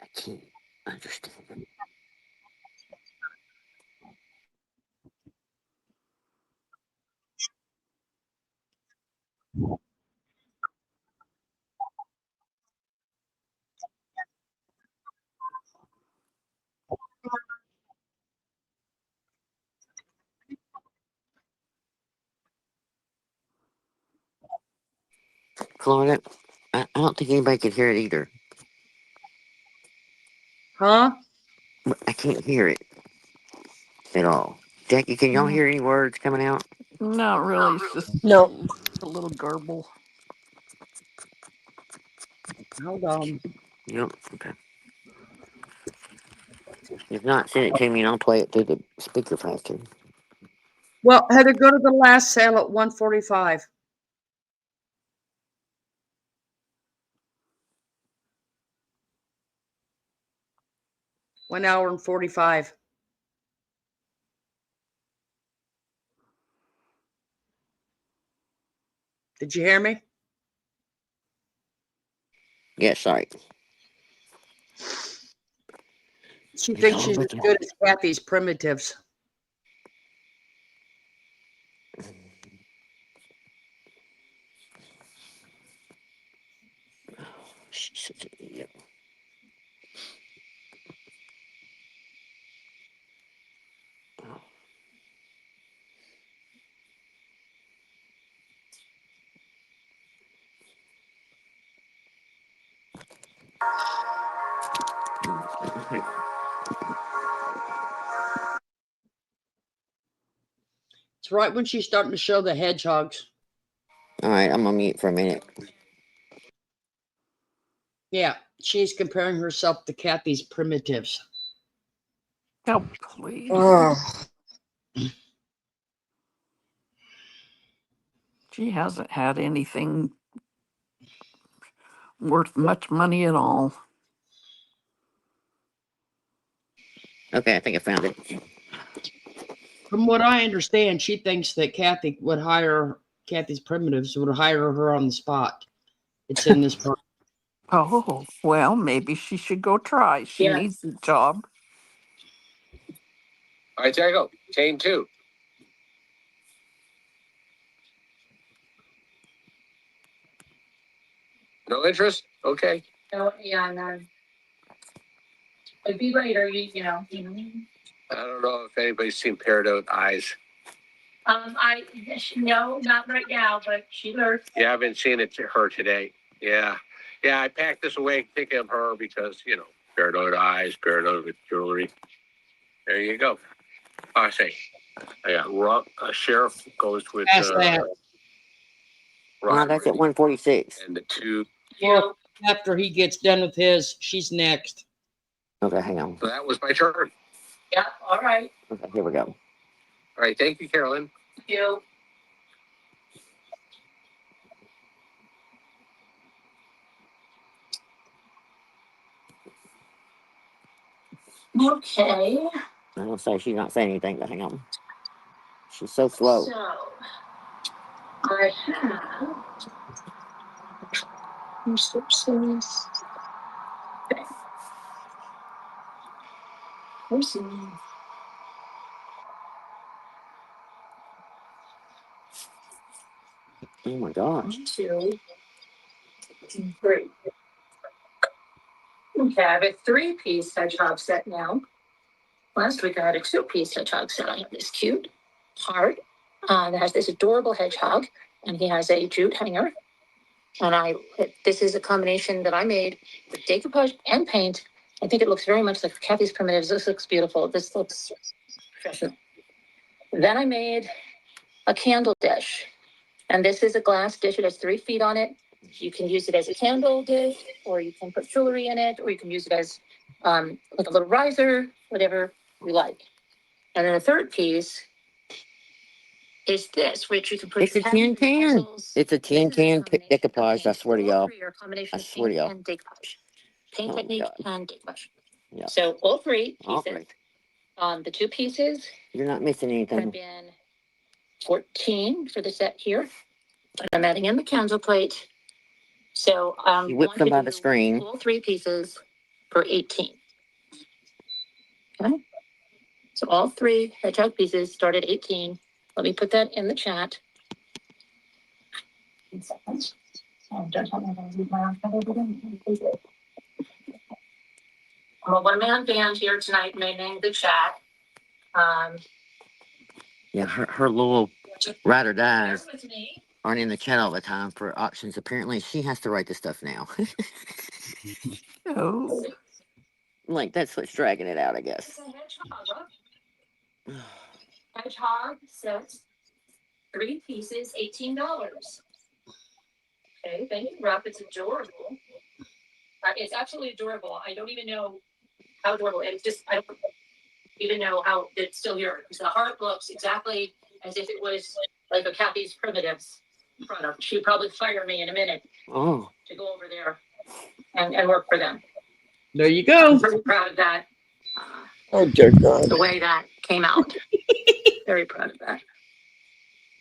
Speaker 2: I can't understand. Florida, I don't think anybody could hear it either.
Speaker 1: Huh?
Speaker 2: I can't hear it at all. Jackie, can y'all hear any words coming out?
Speaker 14: Not really. It's just
Speaker 8: No.
Speaker 14: a little garble.
Speaker 1: Hold on.
Speaker 2: Yep. Okay. If not, send it to me and I'll play it through the speaker faster.
Speaker 1: Well, Heather, go to the last sale at 145. $1 and 45. Did you hear me?
Speaker 2: Yeah, sorry.
Speaker 1: She thinks she's as good as Kathy's primitives.
Speaker 2: She's such an idiot.
Speaker 1: It's right when she's starting to show the hedgehogs.
Speaker 2: All right, I'm on mute for a minute.
Speaker 1: Yeah, she's comparing herself to Kathy's primitives.
Speaker 14: Oh, please. She hasn't had anything worth much money at all.
Speaker 2: Okay, I think I found it.
Speaker 1: From what I understand, she thinks that Kathy's primitives would hire her on the spot. It's in this part.
Speaker 14: Oh, well, maybe she should go try. She needs a job.
Speaker 4: All right, there you go. Chain 2. No interest? Okay.
Speaker 3: No, yeah, no. It'd be later, you know.
Speaker 4: I don't know if anybody's seen Peridot Eyes.
Speaker 3: No, not right now, but she learned.
Speaker 4: Yeah, I've been seeing it to her today. Yeah. Yeah, I packed this away thinking of her because, Peridot Eyes, Peridot with jewelry. There you go. I say, Sheriff goes with
Speaker 2: Wow, that's at 146.
Speaker 4: and the 2.
Speaker 1: Well, after he gets done with his, she's next.
Speaker 2: Okay, hang on.
Speaker 4: So that was my turn.
Speaker 3: Yeah, all right.
Speaker 2: Okay, here we go.
Speaker 4: All right, thank you, Carolyn.
Speaker 3: Thank you. Okay.
Speaker 2: I don't say she's not saying anything, but hang on. She's so slow.
Speaker 3: So I have resources. Okay.
Speaker 2: Oh my gosh.
Speaker 3: 1, 2, 3. Okay, I have a 3-piece hedgehog set now. Last week I had a 2-piece hedgehog set. I have this cute heart that has this adorable hedgehog, and he has a jute hanger. And this is a combination that I made with decoupage and paint. I think it looks very much like Kathy's Primitives. This looks beautiful. This looks professional. Then I made a candle dish. And this is a glass dish. It has 3 feet on it. You can use it as a candle dish, or you can put jewelry in it, or you can use it as like a little riser, whatever you like. And then the 3rd piece is this, which you can put.
Speaker 2: It's a tin can. It's a tin can decoupage. I swear to y'all. I swear to y'all.
Speaker 3: And decoupage. Paint
Speaker 2: Oh my
Speaker 3: technique
Speaker 2: God.
Speaker 3: and decoupage.
Speaker 2: Yeah.
Speaker 3: So all 3
Speaker 2: All
Speaker 3: pieces.
Speaker 2: three.
Speaker 3: The 2 pieces
Speaker 2: You're not missing
Speaker 3: have
Speaker 2: anything.
Speaker 3: been 14 for the set here. And I'm adding in the candle plate. So
Speaker 2: You whipped them by the screen.
Speaker 3: All 3 pieces for 18. Okay. So all 3 hedgehog pieces start at 18. Let me put that in the chat. I'm a one-man band here tonight, manning the chat.
Speaker 2: Yeah, her little ride or dies
Speaker 3: Bear with me.
Speaker 2: aren't in the chat all the time for auctions. Apparently, she has to write the stuff now.
Speaker 14: Oh,
Speaker 2: Like, that's what's dragging it out, I guess.
Speaker 3: It's a hedgehog. Hedgehog sets 3 pieces, $18. Okay, thank you, Rob. It's adorable. It's absolutely adorable. I don't even know how adorable. It's just, I don't even know how it's still here. Because the heart looks exactly as if it was like a Kathy's Primitives product. She'd probably fire me in a minute
Speaker 2: Oh,
Speaker 3: to go over there and work for them.
Speaker 1: There you go.
Speaker 3: I'm pretty proud of that.
Speaker 8: Oh, dear God.
Speaker 3: The way that came out. Very proud of that.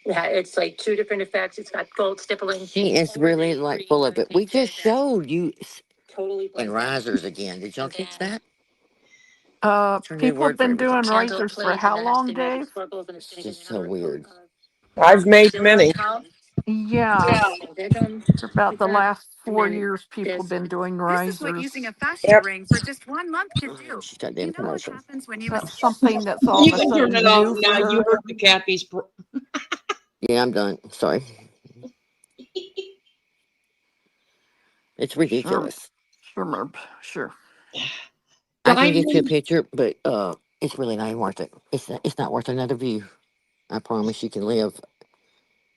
Speaker 3: Yeah, it's like 2 different effects. It's got gold stippling.
Speaker 2: she is really like full of it. We just showed you
Speaker 3: Totally
Speaker 2: and risers again. Did y'all catch that? It's her new
Speaker 14: people have
Speaker 2: word for
Speaker 14: been
Speaker 2: everything.
Speaker 14: doing risers for how long, Dave?
Speaker 2: It's just so weird.
Speaker 8: I've made many.
Speaker 14: Yeah, for about the last 4
Speaker 3: then
Speaker 14: years, people have been doing
Speaker 15: This is what
Speaker 14: risers.
Speaker 15: using a fascia
Speaker 8: Yep.
Speaker 15: ring for just 1 month can do.
Speaker 2: She's got
Speaker 15: You
Speaker 2: damn
Speaker 15: know what
Speaker 2: commercial.
Speaker 15: happens when
Speaker 14: Is
Speaker 15: you
Speaker 14: that something that's all
Speaker 1: You
Speaker 14: of a
Speaker 1: can turn it
Speaker 14: sudden
Speaker 1: off
Speaker 14: new
Speaker 1: now.
Speaker 14: for
Speaker 1: You
Speaker 14: her?
Speaker 1: heard the Kathy's.
Speaker 2: Yeah, I'm done. Sorry. It's ridiculous.
Speaker 14: Sure.
Speaker 2: I can get you a
Speaker 1: Diamond.
Speaker 2: picture, but it's really not even worth it. It's not worth another view. I promise you can live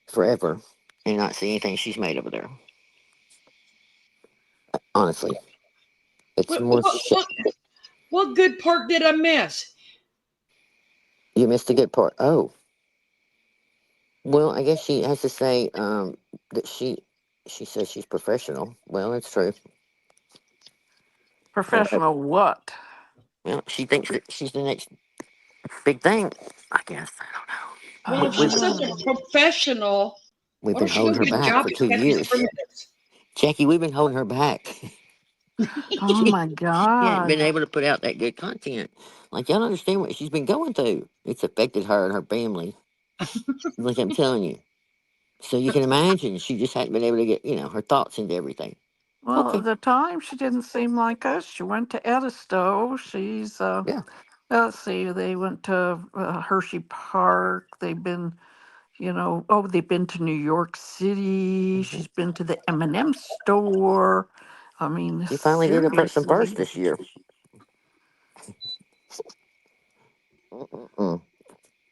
Speaker 2: forever and not see anything she's made over there. Honestly, it's
Speaker 1: What,
Speaker 2: more.
Speaker 1: what, what, what good part did I miss?
Speaker 2: You missed a good part. Oh, well, I guess she has to say that she says she's professional. Well, it's true.
Speaker 14: Professional what?
Speaker 2: Well, she thinks that she's the next big thing. I guess I don't know.
Speaker 1: Well, if she's such a
Speaker 14: Oh,
Speaker 1: professional,
Speaker 2: We've
Speaker 1: why
Speaker 2: been
Speaker 1: don't she go
Speaker 2: holding her
Speaker 1: get a
Speaker 2: back
Speaker 1: job
Speaker 2: for
Speaker 1: at
Speaker 2: 2
Speaker 1: Kathy's
Speaker 2: years.
Speaker 1: Primitives?
Speaker 2: Jackie, we've been holding her back.
Speaker 14: oh my
Speaker 2: She hadn't been
Speaker 14: God.
Speaker 2: able to put out that good content. Like, y'all don't understand what she's been going through. It's affected her and her family. Like I'm telling you. So you can imagine she just hadn't been able to get, her thoughts into everything.
Speaker 14: Well,
Speaker 2: Okay.
Speaker 14: at the time, she didn't seem like us. She went to Edisto. She's,
Speaker 2: Yeah.
Speaker 14: let's see, they went to Hershey Park. They've been, they've been to New York City.
Speaker 2: Mhm.
Speaker 14: She's been to the M&M store. I mean,
Speaker 2: You finally did put some verse
Speaker 14: seriously.
Speaker 2: this year. Mm-mm-mm.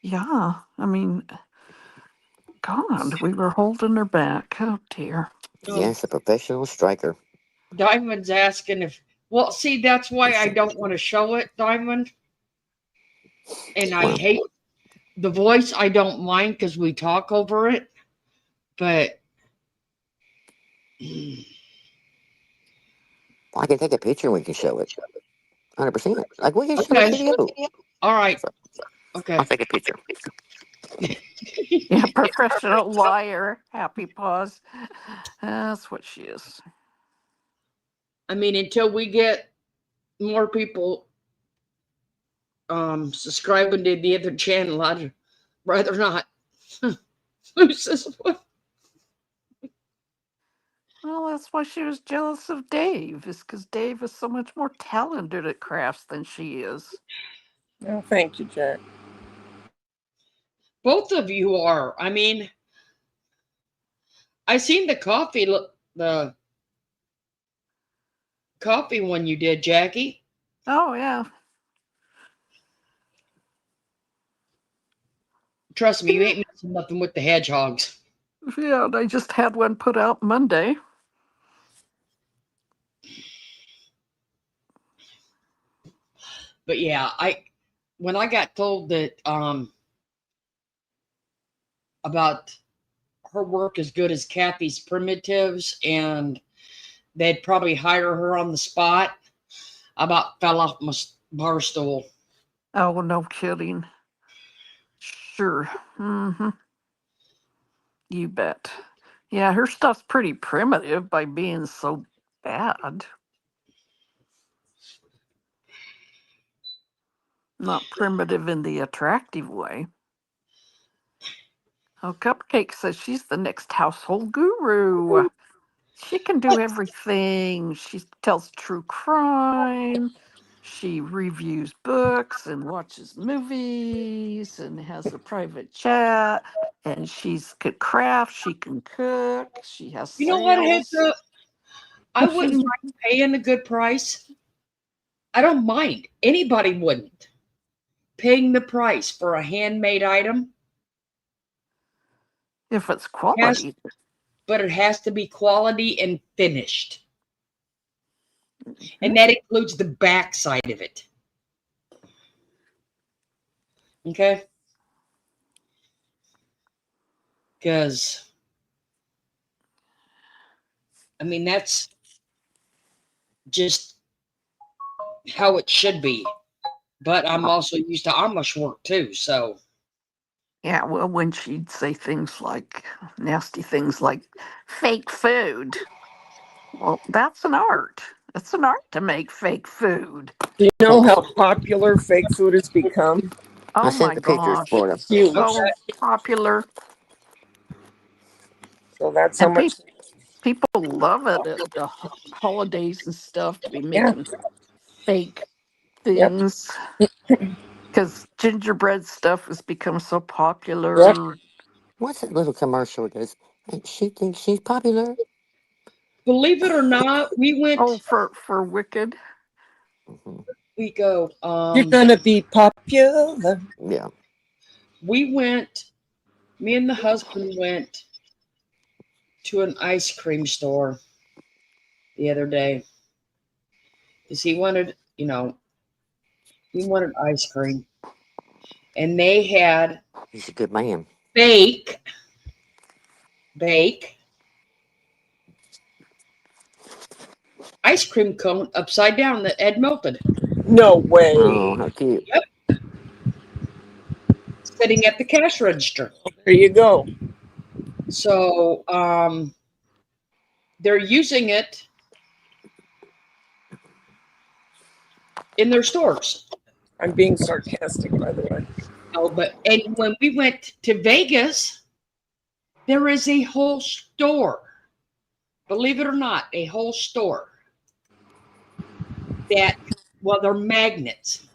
Speaker 14: Yeah. I mean, God, we were holding her back. Oh, dear.
Speaker 1: Oh,
Speaker 2: Yes, a professional striker.
Speaker 1: Diamond's asking if. Well, see, that's why I don't want to show it, Diamond. And I
Speaker 2: Well,
Speaker 1: hate the voice. I don't mind because we talk over it, but
Speaker 2: I can take a picture and we can show it. 100%. Like we can show a
Speaker 1: okay.
Speaker 2: video.
Speaker 1: All right.
Speaker 2: So
Speaker 1: Okay.
Speaker 2: I'll take a picture.
Speaker 14: Yeah, professional liar. Happy paws. That's what she is.
Speaker 1: I mean, until we get more people subscribing to the other channel, I'd rather not. Who's this one?
Speaker 14: Well, that's why she was jealous of Dave, is because Dave is so much more talented at crafts than she is.
Speaker 8: Oh, thank you, Jack.
Speaker 1: Both of you are. I mean, I seen the coffee one you did, Jackie.
Speaker 14: Oh, yeah.
Speaker 1: Trust me, you ain't missing nothing with the hedgehogs.
Speaker 14: Yeah, and I just had one put out Monday.
Speaker 1: But yeah, when I got told that about her work as good as Kathy's primitives and they'd probably hire her on the spot, I about fell off my bar stool.
Speaker 14: Oh, no kidding. Sure. Mm-hmm. You bet. Yeah, her stuff's pretty primitive by being so bad. Not primitive in the attractive way. Oh, Cupcake says she's the next household guru. She can do everything. She tells true crime. She reviews books and watches movies and has a private chat. And she's could craft. She can cook. She has
Speaker 1: You know what, heads
Speaker 14: sales.
Speaker 1: up? I wouldn't mind paying a good price. I don't mind. Anybody wouldn't. Paying the price for a handmade item.
Speaker 14: If it's quality.
Speaker 1: But it has to be quality and finished. And that includes the backside of it. Okay? Because, I mean, that's just how it should be. But I'm also used to Amish work too, so.
Speaker 14: Yeah, well, when she'd say things like nasty things like fake food. Well, that's an art. It's an art to make fake food.
Speaker 8: Do you know how popular fake food has become?
Speaker 14: Oh
Speaker 2: I sent
Speaker 14: my
Speaker 2: the pictures,
Speaker 14: gosh.
Speaker 2: Florida.
Speaker 8: Huge.
Speaker 14: So popular.
Speaker 8: So that's how
Speaker 14: And
Speaker 8: much.
Speaker 14: people love it at the holidays and stuff to be
Speaker 8: Yeah.
Speaker 14: making fake
Speaker 8: Yep.
Speaker 14: things. Because gingerbread stuff has become so popular.
Speaker 8: Yep.
Speaker 2: What's that little commercial? Does she thinks she's popular?
Speaker 1: Believe it or not, we went.
Speaker 14: Oh, for Wicked.
Speaker 1: We go.
Speaker 8: You're gonna be popular.
Speaker 2: Yeah.
Speaker 1: We went. Me and the husband went to an ice cream store the other day because he wanted, he wanted ice cream, and they had.
Speaker 2: He's a good man.
Speaker 1: Bake ice cream cone upside down that had melted.
Speaker 8: No way.
Speaker 2: Oh, how cute.
Speaker 1: Yep. Sitting at the cash register.
Speaker 8: There you go.
Speaker 1: So they're using it in their stores.
Speaker 8: I'm being sarcastic, by the way.
Speaker 1: Oh, and when we went to Vegas, there is a whole store. Believe it or not, a whole store that, well, they're magnets.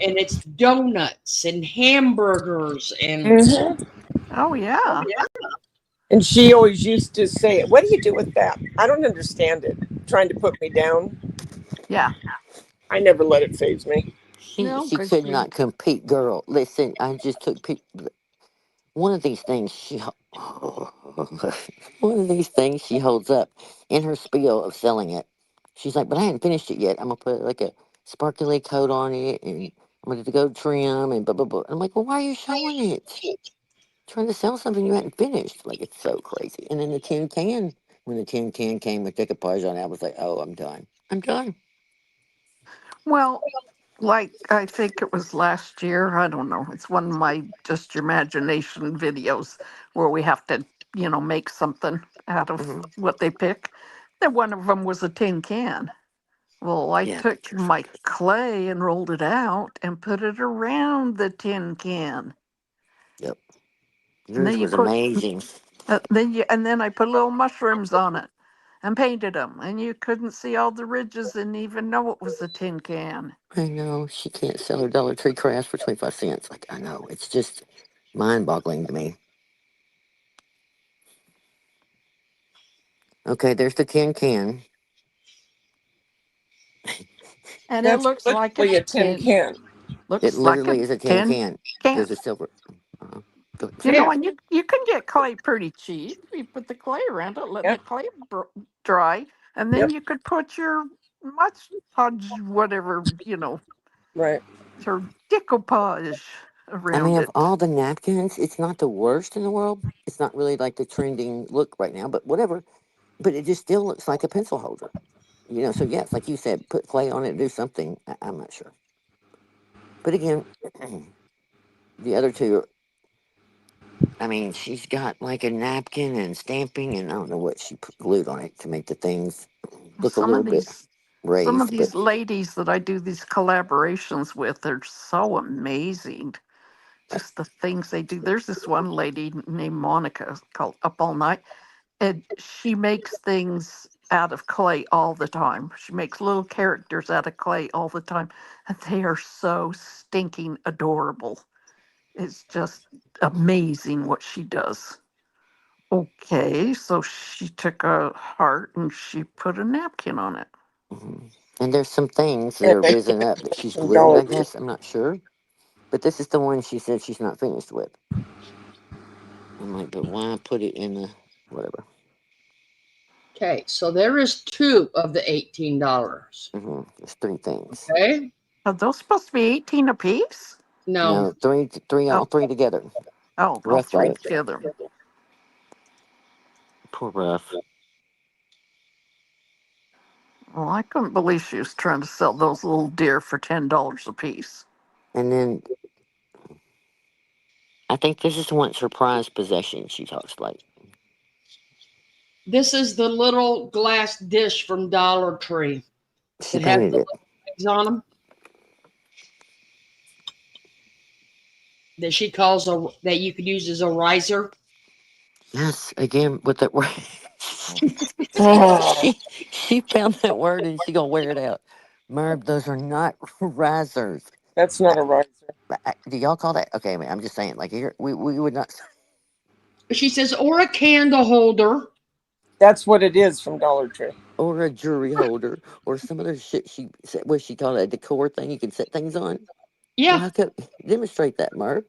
Speaker 1: And it's donuts and hamburgers and.
Speaker 8: Mm-hmm.
Speaker 14: Oh, yeah.
Speaker 8: And she always used to say, "What do you do with that? I don't understand it." Trying to put me down.
Speaker 14: Yeah.
Speaker 8: I never let it phase me.
Speaker 14: No,
Speaker 2: She
Speaker 14: 'cause
Speaker 2: could
Speaker 14: you-
Speaker 2: not compete, girl. Listen, I just took one of these things. One of these things she holds up in her spiel of selling it. She's like, "But I hadn't finished it yet. I'm gonna put like a sparkly coat on it, and I'm ready to go trim and blah blah blah. I'm like, well, why are you showing it? Trying to sell something you hadn't finished. Like, it's so crazy. And then the tin can, when the tin can came with decoupage on it, I was like, oh, I'm done. I'm done.
Speaker 14: Well, like I think it was last year. I don't know. It's one of my just your imagination videos where we have to, make something out of
Speaker 2: Hmm.
Speaker 14: what they pick. And one of them was a tin can. Well, I
Speaker 2: Yeah,
Speaker 14: took
Speaker 2: pictures.
Speaker 14: my clay and rolled it out and put it around the tin can.
Speaker 2: Yep.
Speaker 14: And
Speaker 2: Yours
Speaker 14: then you
Speaker 2: was
Speaker 14: put,
Speaker 2: amazing.
Speaker 14: and then I put little mushrooms on it and painted them. And you couldn't see all the ridges and even know it was a tin can.
Speaker 2: I know. She can't sell her Dollar Tree crafts for 25 cents. Like, I know. It's just mind boggling to me. Okay, there's the tin can.
Speaker 14: And it
Speaker 8: That's
Speaker 14: looks like a
Speaker 8: literally a tin
Speaker 14: tin.
Speaker 8: can.
Speaker 2: It
Speaker 14: Looks like a
Speaker 2: literally is a tin
Speaker 14: tin
Speaker 2: can.
Speaker 14: can.
Speaker 2: There's a silver. Uh-huh. Go
Speaker 1: Yeah.
Speaker 14: And you can get clay pretty cheap. You put the clay around it, let the
Speaker 8: Yep.
Speaker 14: clay dry, and then
Speaker 8: Yep.
Speaker 14: you could put your much podge, whatever,
Speaker 8: Right.
Speaker 14: your decoupage
Speaker 2: I mean,
Speaker 14: around
Speaker 2: of
Speaker 14: it.
Speaker 2: all the napkins, it's not the worst in the world. It's not really like the trending look right now, but whatever. But it just still looks like a pencil holder. So yes, like you said, put clay on it, do something. I'm not sure. But again, the other two, I mean, she's got like a napkin and stamping, and I don't know what she put glued on it to make the things look a
Speaker 14: Some
Speaker 2: little
Speaker 14: of
Speaker 2: bit
Speaker 14: these some of
Speaker 2: raised. But
Speaker 14: these ladies that I do these collaborations with, they're so amazing. Just the things they do. There's this one lady named Monica called Up All Night, and she makes things out of clay all the time. She makes little characters out of clay all the time, and they are so stinking adorable. It's just amazing what she does. Okay, so she took a heart and she put a napkin on it.
Speaker 2: mhm. And there's some things that
Speaker 8: And
Speaker 2: are
Speaker 8: I
Speaker 2: risen
Speaker 8: can't
Speaker 2: up that she's
Speaker 8: from
Speaker 2: glued,
Speaker 8: Dollar
Speaker 2: I
Speaker 8: Tree.
Speaker 2: guess. I'm not sure. But this is the one she said she's not finished with. I'm like, but why put it in the whatever?
Speaker 1: Okay, so there is two of the $18.
Speaker 2: There's three things.
Speaker 1: Okay.
Speaker 14: Are those supposed to be 18 apiece?
Speaker 1: No.
Speaker 2: No, three,
Speaker 14: Oh,
Speaker 2: all three together.
Speaker 14: all
Speaker 2: Rough got
Speaker 14: three
Speaker 2: it.
Speaker 14: together.
Speaker 2: Poor Rough.
Speaker 14: Well, I couldn't believe she was trying to sell those little deer for $10 a piece.
Speaker 2: And then I think this is once her prized possession. She talks like.
Speaker 1: This is the little glass dish from Dollar Tree
Speaker 2: She
Speaker 1: that has
Speaker 2: painted
Speaker 1: the
Speaker 2: it.
Speaker 1: little things on them that she calls that you could use as a riser.
Speaker 2: Yes, again with that word.
Speaker 8: Oh,
Speaker 2: she found that word and she gonna wear it out. Merb, those are not risers.
Speaker 8: that's not a riser.
Speaker 2: Do y'all call that? Okay, I mean, I'm just saying. Like here, we would not.
Speaker 1: She says, or a candle holder.
Speaker 8: That's what it is from Dollar Tree.
Speaker 2: Or a jewelry holder, or some other shit. She said, what she called it, a decor thing you can set things on. Well,
Speaker 1: Yeah.
Speaker 2: how could demonstrate that, Merb?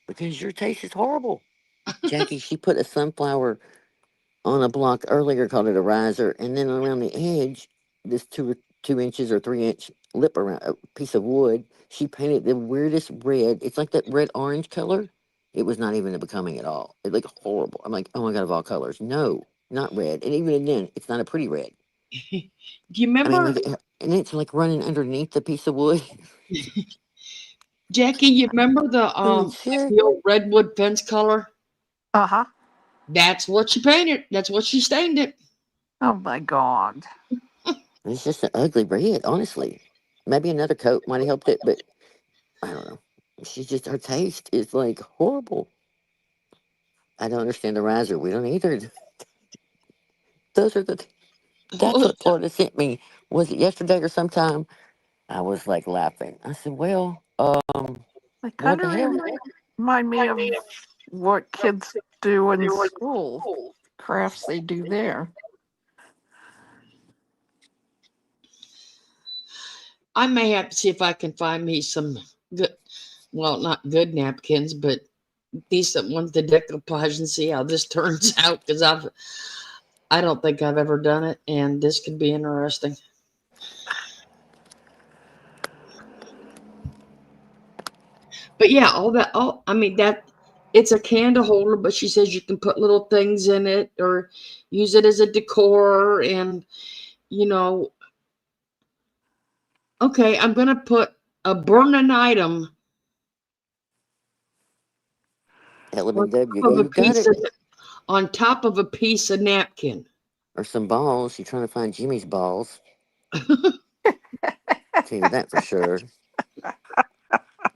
Speaker 2: Because your taste is horrible. Jackie, she put a sunflower on a block earlier, called it a riser, and then around the edge, this 2 inches or 3 inch lip around a piece of wood, she painted the weirdest red. It's like that red orange color. It was not even becoming at all. It looked horrible. I'm like, oh my god, of all colors, no, not red. And even then, it's not a pretty red.
Speaker 1: Do you
Speaker 2: I mean,
Speaker 1: remember,
Speaker 2: look at her, and it's like running underneath the piece of wood.
Speaker 1: Jackie? You remember
Speaker 2: Holy
Speaker 1: like
Speaker 2: shit!
Speaker 1: the old redwood fence color?
Speaker 14: Uh huh.
Speaker 1: That's what she painted. That's what she stained it.
Speaker 14: Oh my God.
Speaker 2: It's just an ugly red, honestly. Maybe another coat might have helped it, but I don't know. She's just her taste is like horrible. I don't understand the riser. We don't either. Those are the. That's what Florida sent me. Was it yesterday or sometime? I was like laughing. I said, "Well,
Speaker 14: They
Speaker 2: what
Speaker 14: kind
Speaker 2: the
Speaker 14: of
Speaker 2: hell?"
Speaker 14: remind me of what kids do in school, crafts they do there.
Speaker 1: I may have to see if I can find me some good, well, not good napkins, but decent ones to decoupage and see how this turns out. Because I don't think I've ever done it, and this could be interesting. But yeah, all that. Oh, I mean that. It's a candle holder, but she says you can put little things in it or use it as a decor, and you know. Okay, I'm gonna put a burning item on
Speaker 2: LMW,
Speaker 1: top of a
Speaker 2: you got
Speaker 1: piece
Speaker 2: it.
Speaker 1: of on top of a piece of napkin.
Speaker 2: Or some balls. You're trying to find Jimmy's balls. Tell you that for sure.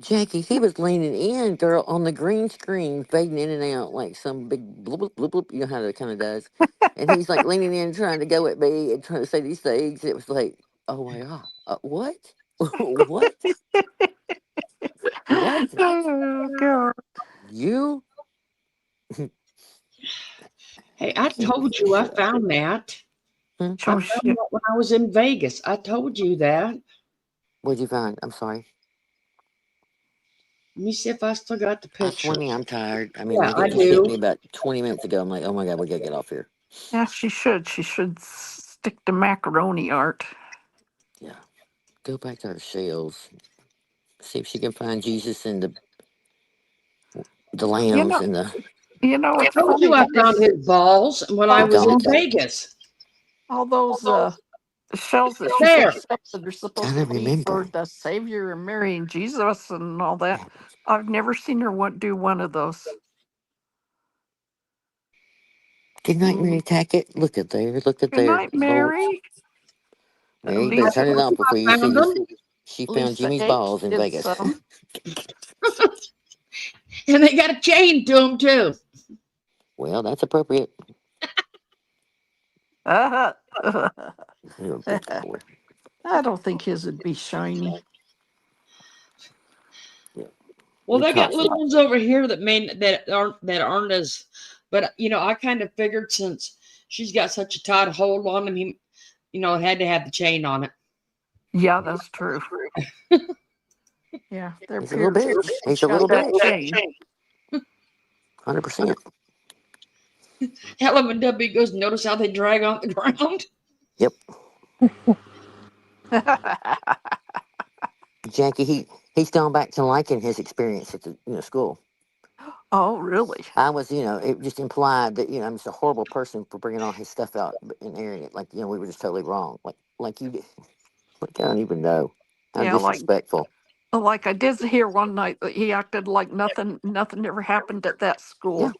Speaker 2: Jackie, he was leaning in, girl, on the green screen, fading in and out like some big bloop, bloop, bloop, bloop. You know how that kind of does. And he's like leaning in, trying to go at me and trying to say these things. It was like, oh my God, what? What? What?
Speaker 14: Oh, God.
Speaker 2: You?
Speaker 1: Hey, I told you I found that.
Speaker 2: Hmm?
Speaker 1: I
Speaker 14: Oh,
Speaker 1: found
Speaker 14: shit.
Speaker 1: that when I was in Vegas. I told you that.
Speaker 2: What'd you find? I'm sorry.
Speaker 1: Let me see if I still got the
Speaker 2: I
Speaker 1: picture.
Speaker 2: swear I'm tired. I mean,
Speaker 1: Yeah,
Speaker 2: like
Speaker 1: I
Speaker 2: it just hit me
Speaker 1: do.
Speaker 2: about 20 minutes ago. I'm like, oh my God, we gotta get off here.
Speaker 14: Yeah, she should. She should stick to macaroni art.
Speaker 2: Yeah. Go back to her shells. See if she can find Jesus and the
Speaker 14: You
Speaker 2: lambs
Speaker 14: know,
Speaker 2: and the
Speaker 1: I
Speaker 14: it's
Speaker 1: told you
Speaker 14: funny.
Speaker 1: I found his balls when I
Speaker 2: the
Speaker 1: was in
Speaker 2: donkey.
Speaker 1: Vegas.
Speaker 14: All those shells that she
Speaker 1: There.
Speaker 14: fixed up that are supposed
Speaker 2: Gotta
Speaker 14: to be for
Speaker 2: remember.
Speaker 14: the Savior and Mary and Jesus and all that. I've never seen her do one of those.
Speaker 2: Good night, Mary Tackett. Look at there. Look at
Speaker 14: Good
Speaker 2: there.
Speaker 14: night,
Speaker 2: Lord.
Speaker 14: Mary. At
Speaker 2: Mary, you better
Speaker 14: least,
Speaker 2: turn it off before you
Speaker 1: I
Speaker 2: see
Speaker 1: found
Speaker 2: this.
Speaker 1: them,
Speaker 2: She
Speaker 14: at
Speaker 2: found
Speaker 14: least the
Speaker 2: Jimmy's
Speaker 14: apes
Speaker 2: balls in
Speaker 14: did
Speaker 2: Vegas.
Speaker 14: some.
Speaker 1: and they got a chain to them too.
Speaker 2: Well, that's appropriate.
Speaker 14: I
Speaker 2: You're a good boy.
Speaker 14: don't think his would be shiny.
Speaker 2: Yeah.
Speaker 1: Well,
Speaker 2: Your
Speaker 1: they got
Speaker 2: toxic.
Speaker 1: little ones over here that aren't as. But I kind of figured since she's got such a tight hold on him, it had to have the chain on it.
Speaker 14: Yeah, that's true. Yeah, they're
Speaker 2: He's a little
Speaker 14: pure.
Speaker 2: bitch. He's a
Speaker 14: Got
Speaker 2: little
Speaker 14: that
Speaker 2: bitch.
Speaker 14: chain.
Speaker 2: 100%.
Speaker 1: LMW goes. Notice how they drag on the ground.
Speaker 2: Yep. Jackie, he's gone back to liking his experience at the school.
Speaker 14: Oh, really?
Speaker 2: I was, it just implied that, I'm just a horrible person for bringing all his stuff out and airing it. Like, we were just totally wrong. Like you did. Like, I don't even know. How
Speaker 14: Yeah,
Speaker 2: disrespectful.
Speaker 14: like I did hear one night that he acted like nothing ever happened at that
Speaker 2: Yeah.
Speaker 14: school.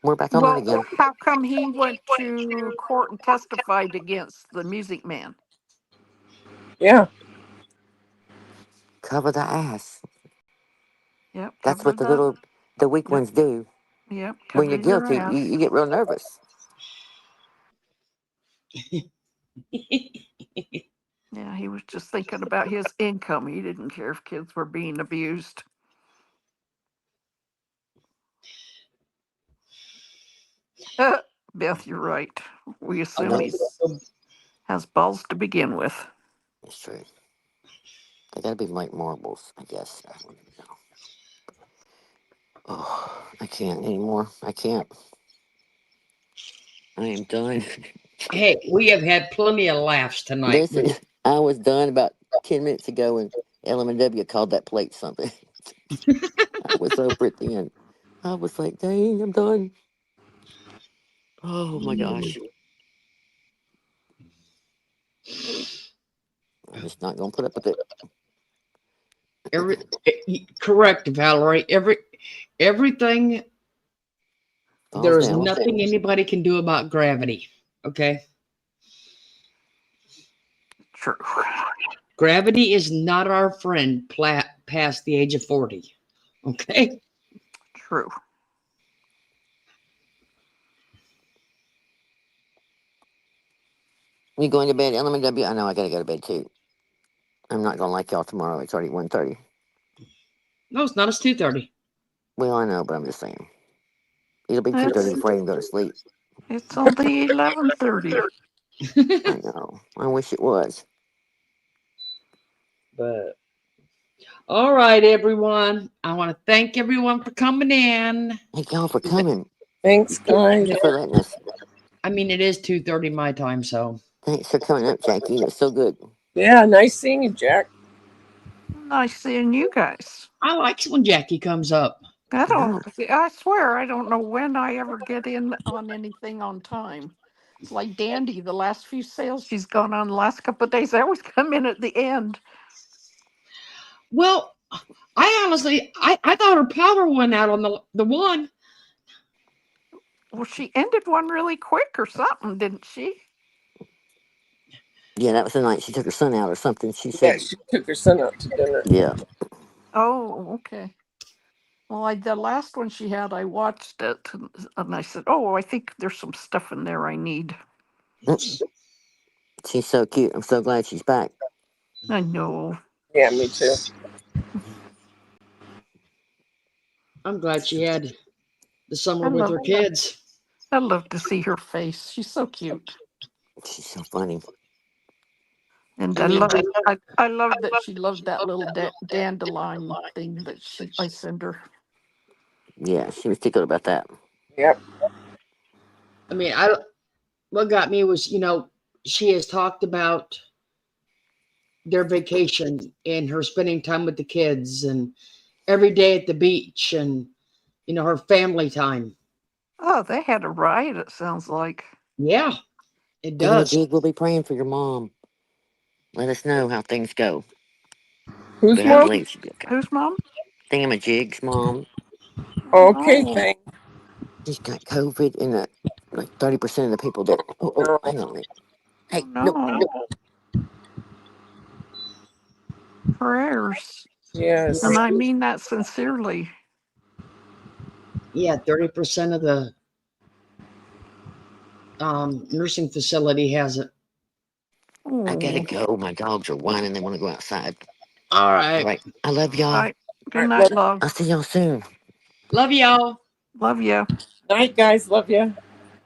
Speaker 2: We're back online
Speaker 14: Well,
Speaker 2: again.
Speaker 14: how come he went to court and testified against the Music Man?
Speaker 8: Yeah.
Speaker 2: Cover the ass.
Speaker 14: Yep,
Speaker 2: That's
Speaker 14: cover
Speaker 2: what the weak
Speaker 14: Yep,
Speaker 2: ones do.
Speaker 14: yep,
Speaker 2: When you're
Speaker 14: cover your
Speaker 2: guilty, you,
Speaker 14: ass.
Speaker 2: you get real nervous.
Speaker 14: Yeah, he was just thinking about his income. He didn't care if kids were being abused. Beth, you're right. We assume
Speaker 2: No,
Speaker 14: he has balls to begin with.
Speaker 2: it's true. They gotta be like marbles, I guess. I don't even know. Oh, I can't anymore. I can't. I am done.
Speaker 1: Hey, we have had plenty of laughs tonight.
Speaker 2: Listen, I was done about 10 minutes ago when LM&W called that plate something. I was over at the end. I was like, dang, I'm done. Oh my gosh. I'm just not gonna put up with it.
Speaker 1: Correct, Valerie. Everything.
Speaker 2: Falls
Speaker 1: There is
Speaker 2: down.
Speaker 1: nothing anybody can do about gravity. Okay.
Speaker 14: True.
Speaker 1: Gravity is not our friend past the age of 40. Okay.
Speaker 14: True.
Speaker 2: You going to bed, LM&W? I know I gotta go to bed too. I'm not gonna like y'all tomorrow. It's already 1:30.
Speaker 1: No, it's not. It's 2:30.
Speaker 2: Well, I know, but I'm just saying. It'll be 2:30
Speaker 14: It's
Speaker 2: before I even go to sleep.
Speaker 14: it's only 11:30.
Speaker 2: I know. I wish it was.
Speaker 1: But all right, everyone. I want to thank everyone for coming in.
Speaker 2: Thank y'all for coming.
Speaker 8: Thanks,
Speaker 2: Thank
Speaker 8: guys.
Speaker 2: you for letting us.
Speaker 1: I mean, it is 2:30 my time, so
Speaker 2: Thanks for coming up, Jackie. It was so good.
Speaker 8: Yeah, nice seeing you, Jack.
Speaker 14: Nice seeing you guys.
Speaker 1: I like when Jackie comes up.
Speaker 14: I swear, I don't know when I ever get in on anything on time. It's like Dandy, the last few sales she's gone on the last couple of days, I always come in at the end.
Speaker 1: Well, I honestly, I thought her power went out on the one.
Speaker 14: Well, she ended one really quick or something, didn't she?
Speaker 2: Yeah, that was the night she took her son out or something. She
Speaker 8: Yeah,
Speaker 2: said,
Speaker 8: she took her son out to dinner.
Speaker 2: yeah.
Speaker 14: Oh, okay. Well, the last one she had, I watched it and I said, oh, I think there's some stuff in there I need.
Speaker 2: She's so cute. I'm so glad she's back.
Speaker 14: I know.
Speaker 8: Yeah, me too.
Speaker 1: I'm glad she had the summer with her kids.
Speaker 14: I love to see her face. She's so cute.
Speaker 2: She's so funny.
Speaker 14: And
Speaker 1: I
Speaker 14: I
Speaker 1: mean,
Speaker 14: love that she loved that little dandelion thing that I sent her.
Speaker 2: Yeah, she was tickled about that.
Speaker 8: Yep.
Speaker 1: I mean, what got me was, she has talked about their vacation and her spending time with the kids and every day at the beach and, her family time.
Speaker 14: Oh, they had a riot, it sounds like.
Speaker 1: Yeah, it
Speaker 2: Thingamajig,
Speaker 1: does.
Speaker 2: we'll be praying for your mom. Let us know how things go.
Speaker 8: Who's
Speaker 2: But I
Speaker 8: mom?
Speaker 2: believe she'll be okay.
Speaker 14: Whose mom?
Speaker 2: Thingamajig's mom.
Speaker 8: Okay,
Speaker 14: Oh,
Speaker 8: thanks.
Speaker 2: She's got COVID, and like 30% of the people that. Oh, hang on a minute. Hey, no.
Speaker 14: Prayers.
Speaker 8: Yes.
Speaker 14: And I mean that sincerely.
Speaker 1: Yeah, 30% of the nursing facility has it.
Speaker 2: I gotta go. My dogs are whining. They want to go outside.
Speaker 1: All right.
Speaker 2: All right. I love y'all.
Speaker 14: All right. Good night, love.
Speaker 2: I'll see y'all soon.
Speaker 1: Love y'all.
Speaker 14: Love you.
Speaker 8: Night, guys. Love you.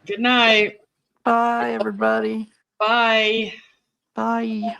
Speaker 1: Good night.
Speaker 14: Bye, everybody.
Speaker 1: Bye.
Speaker 14: Bye.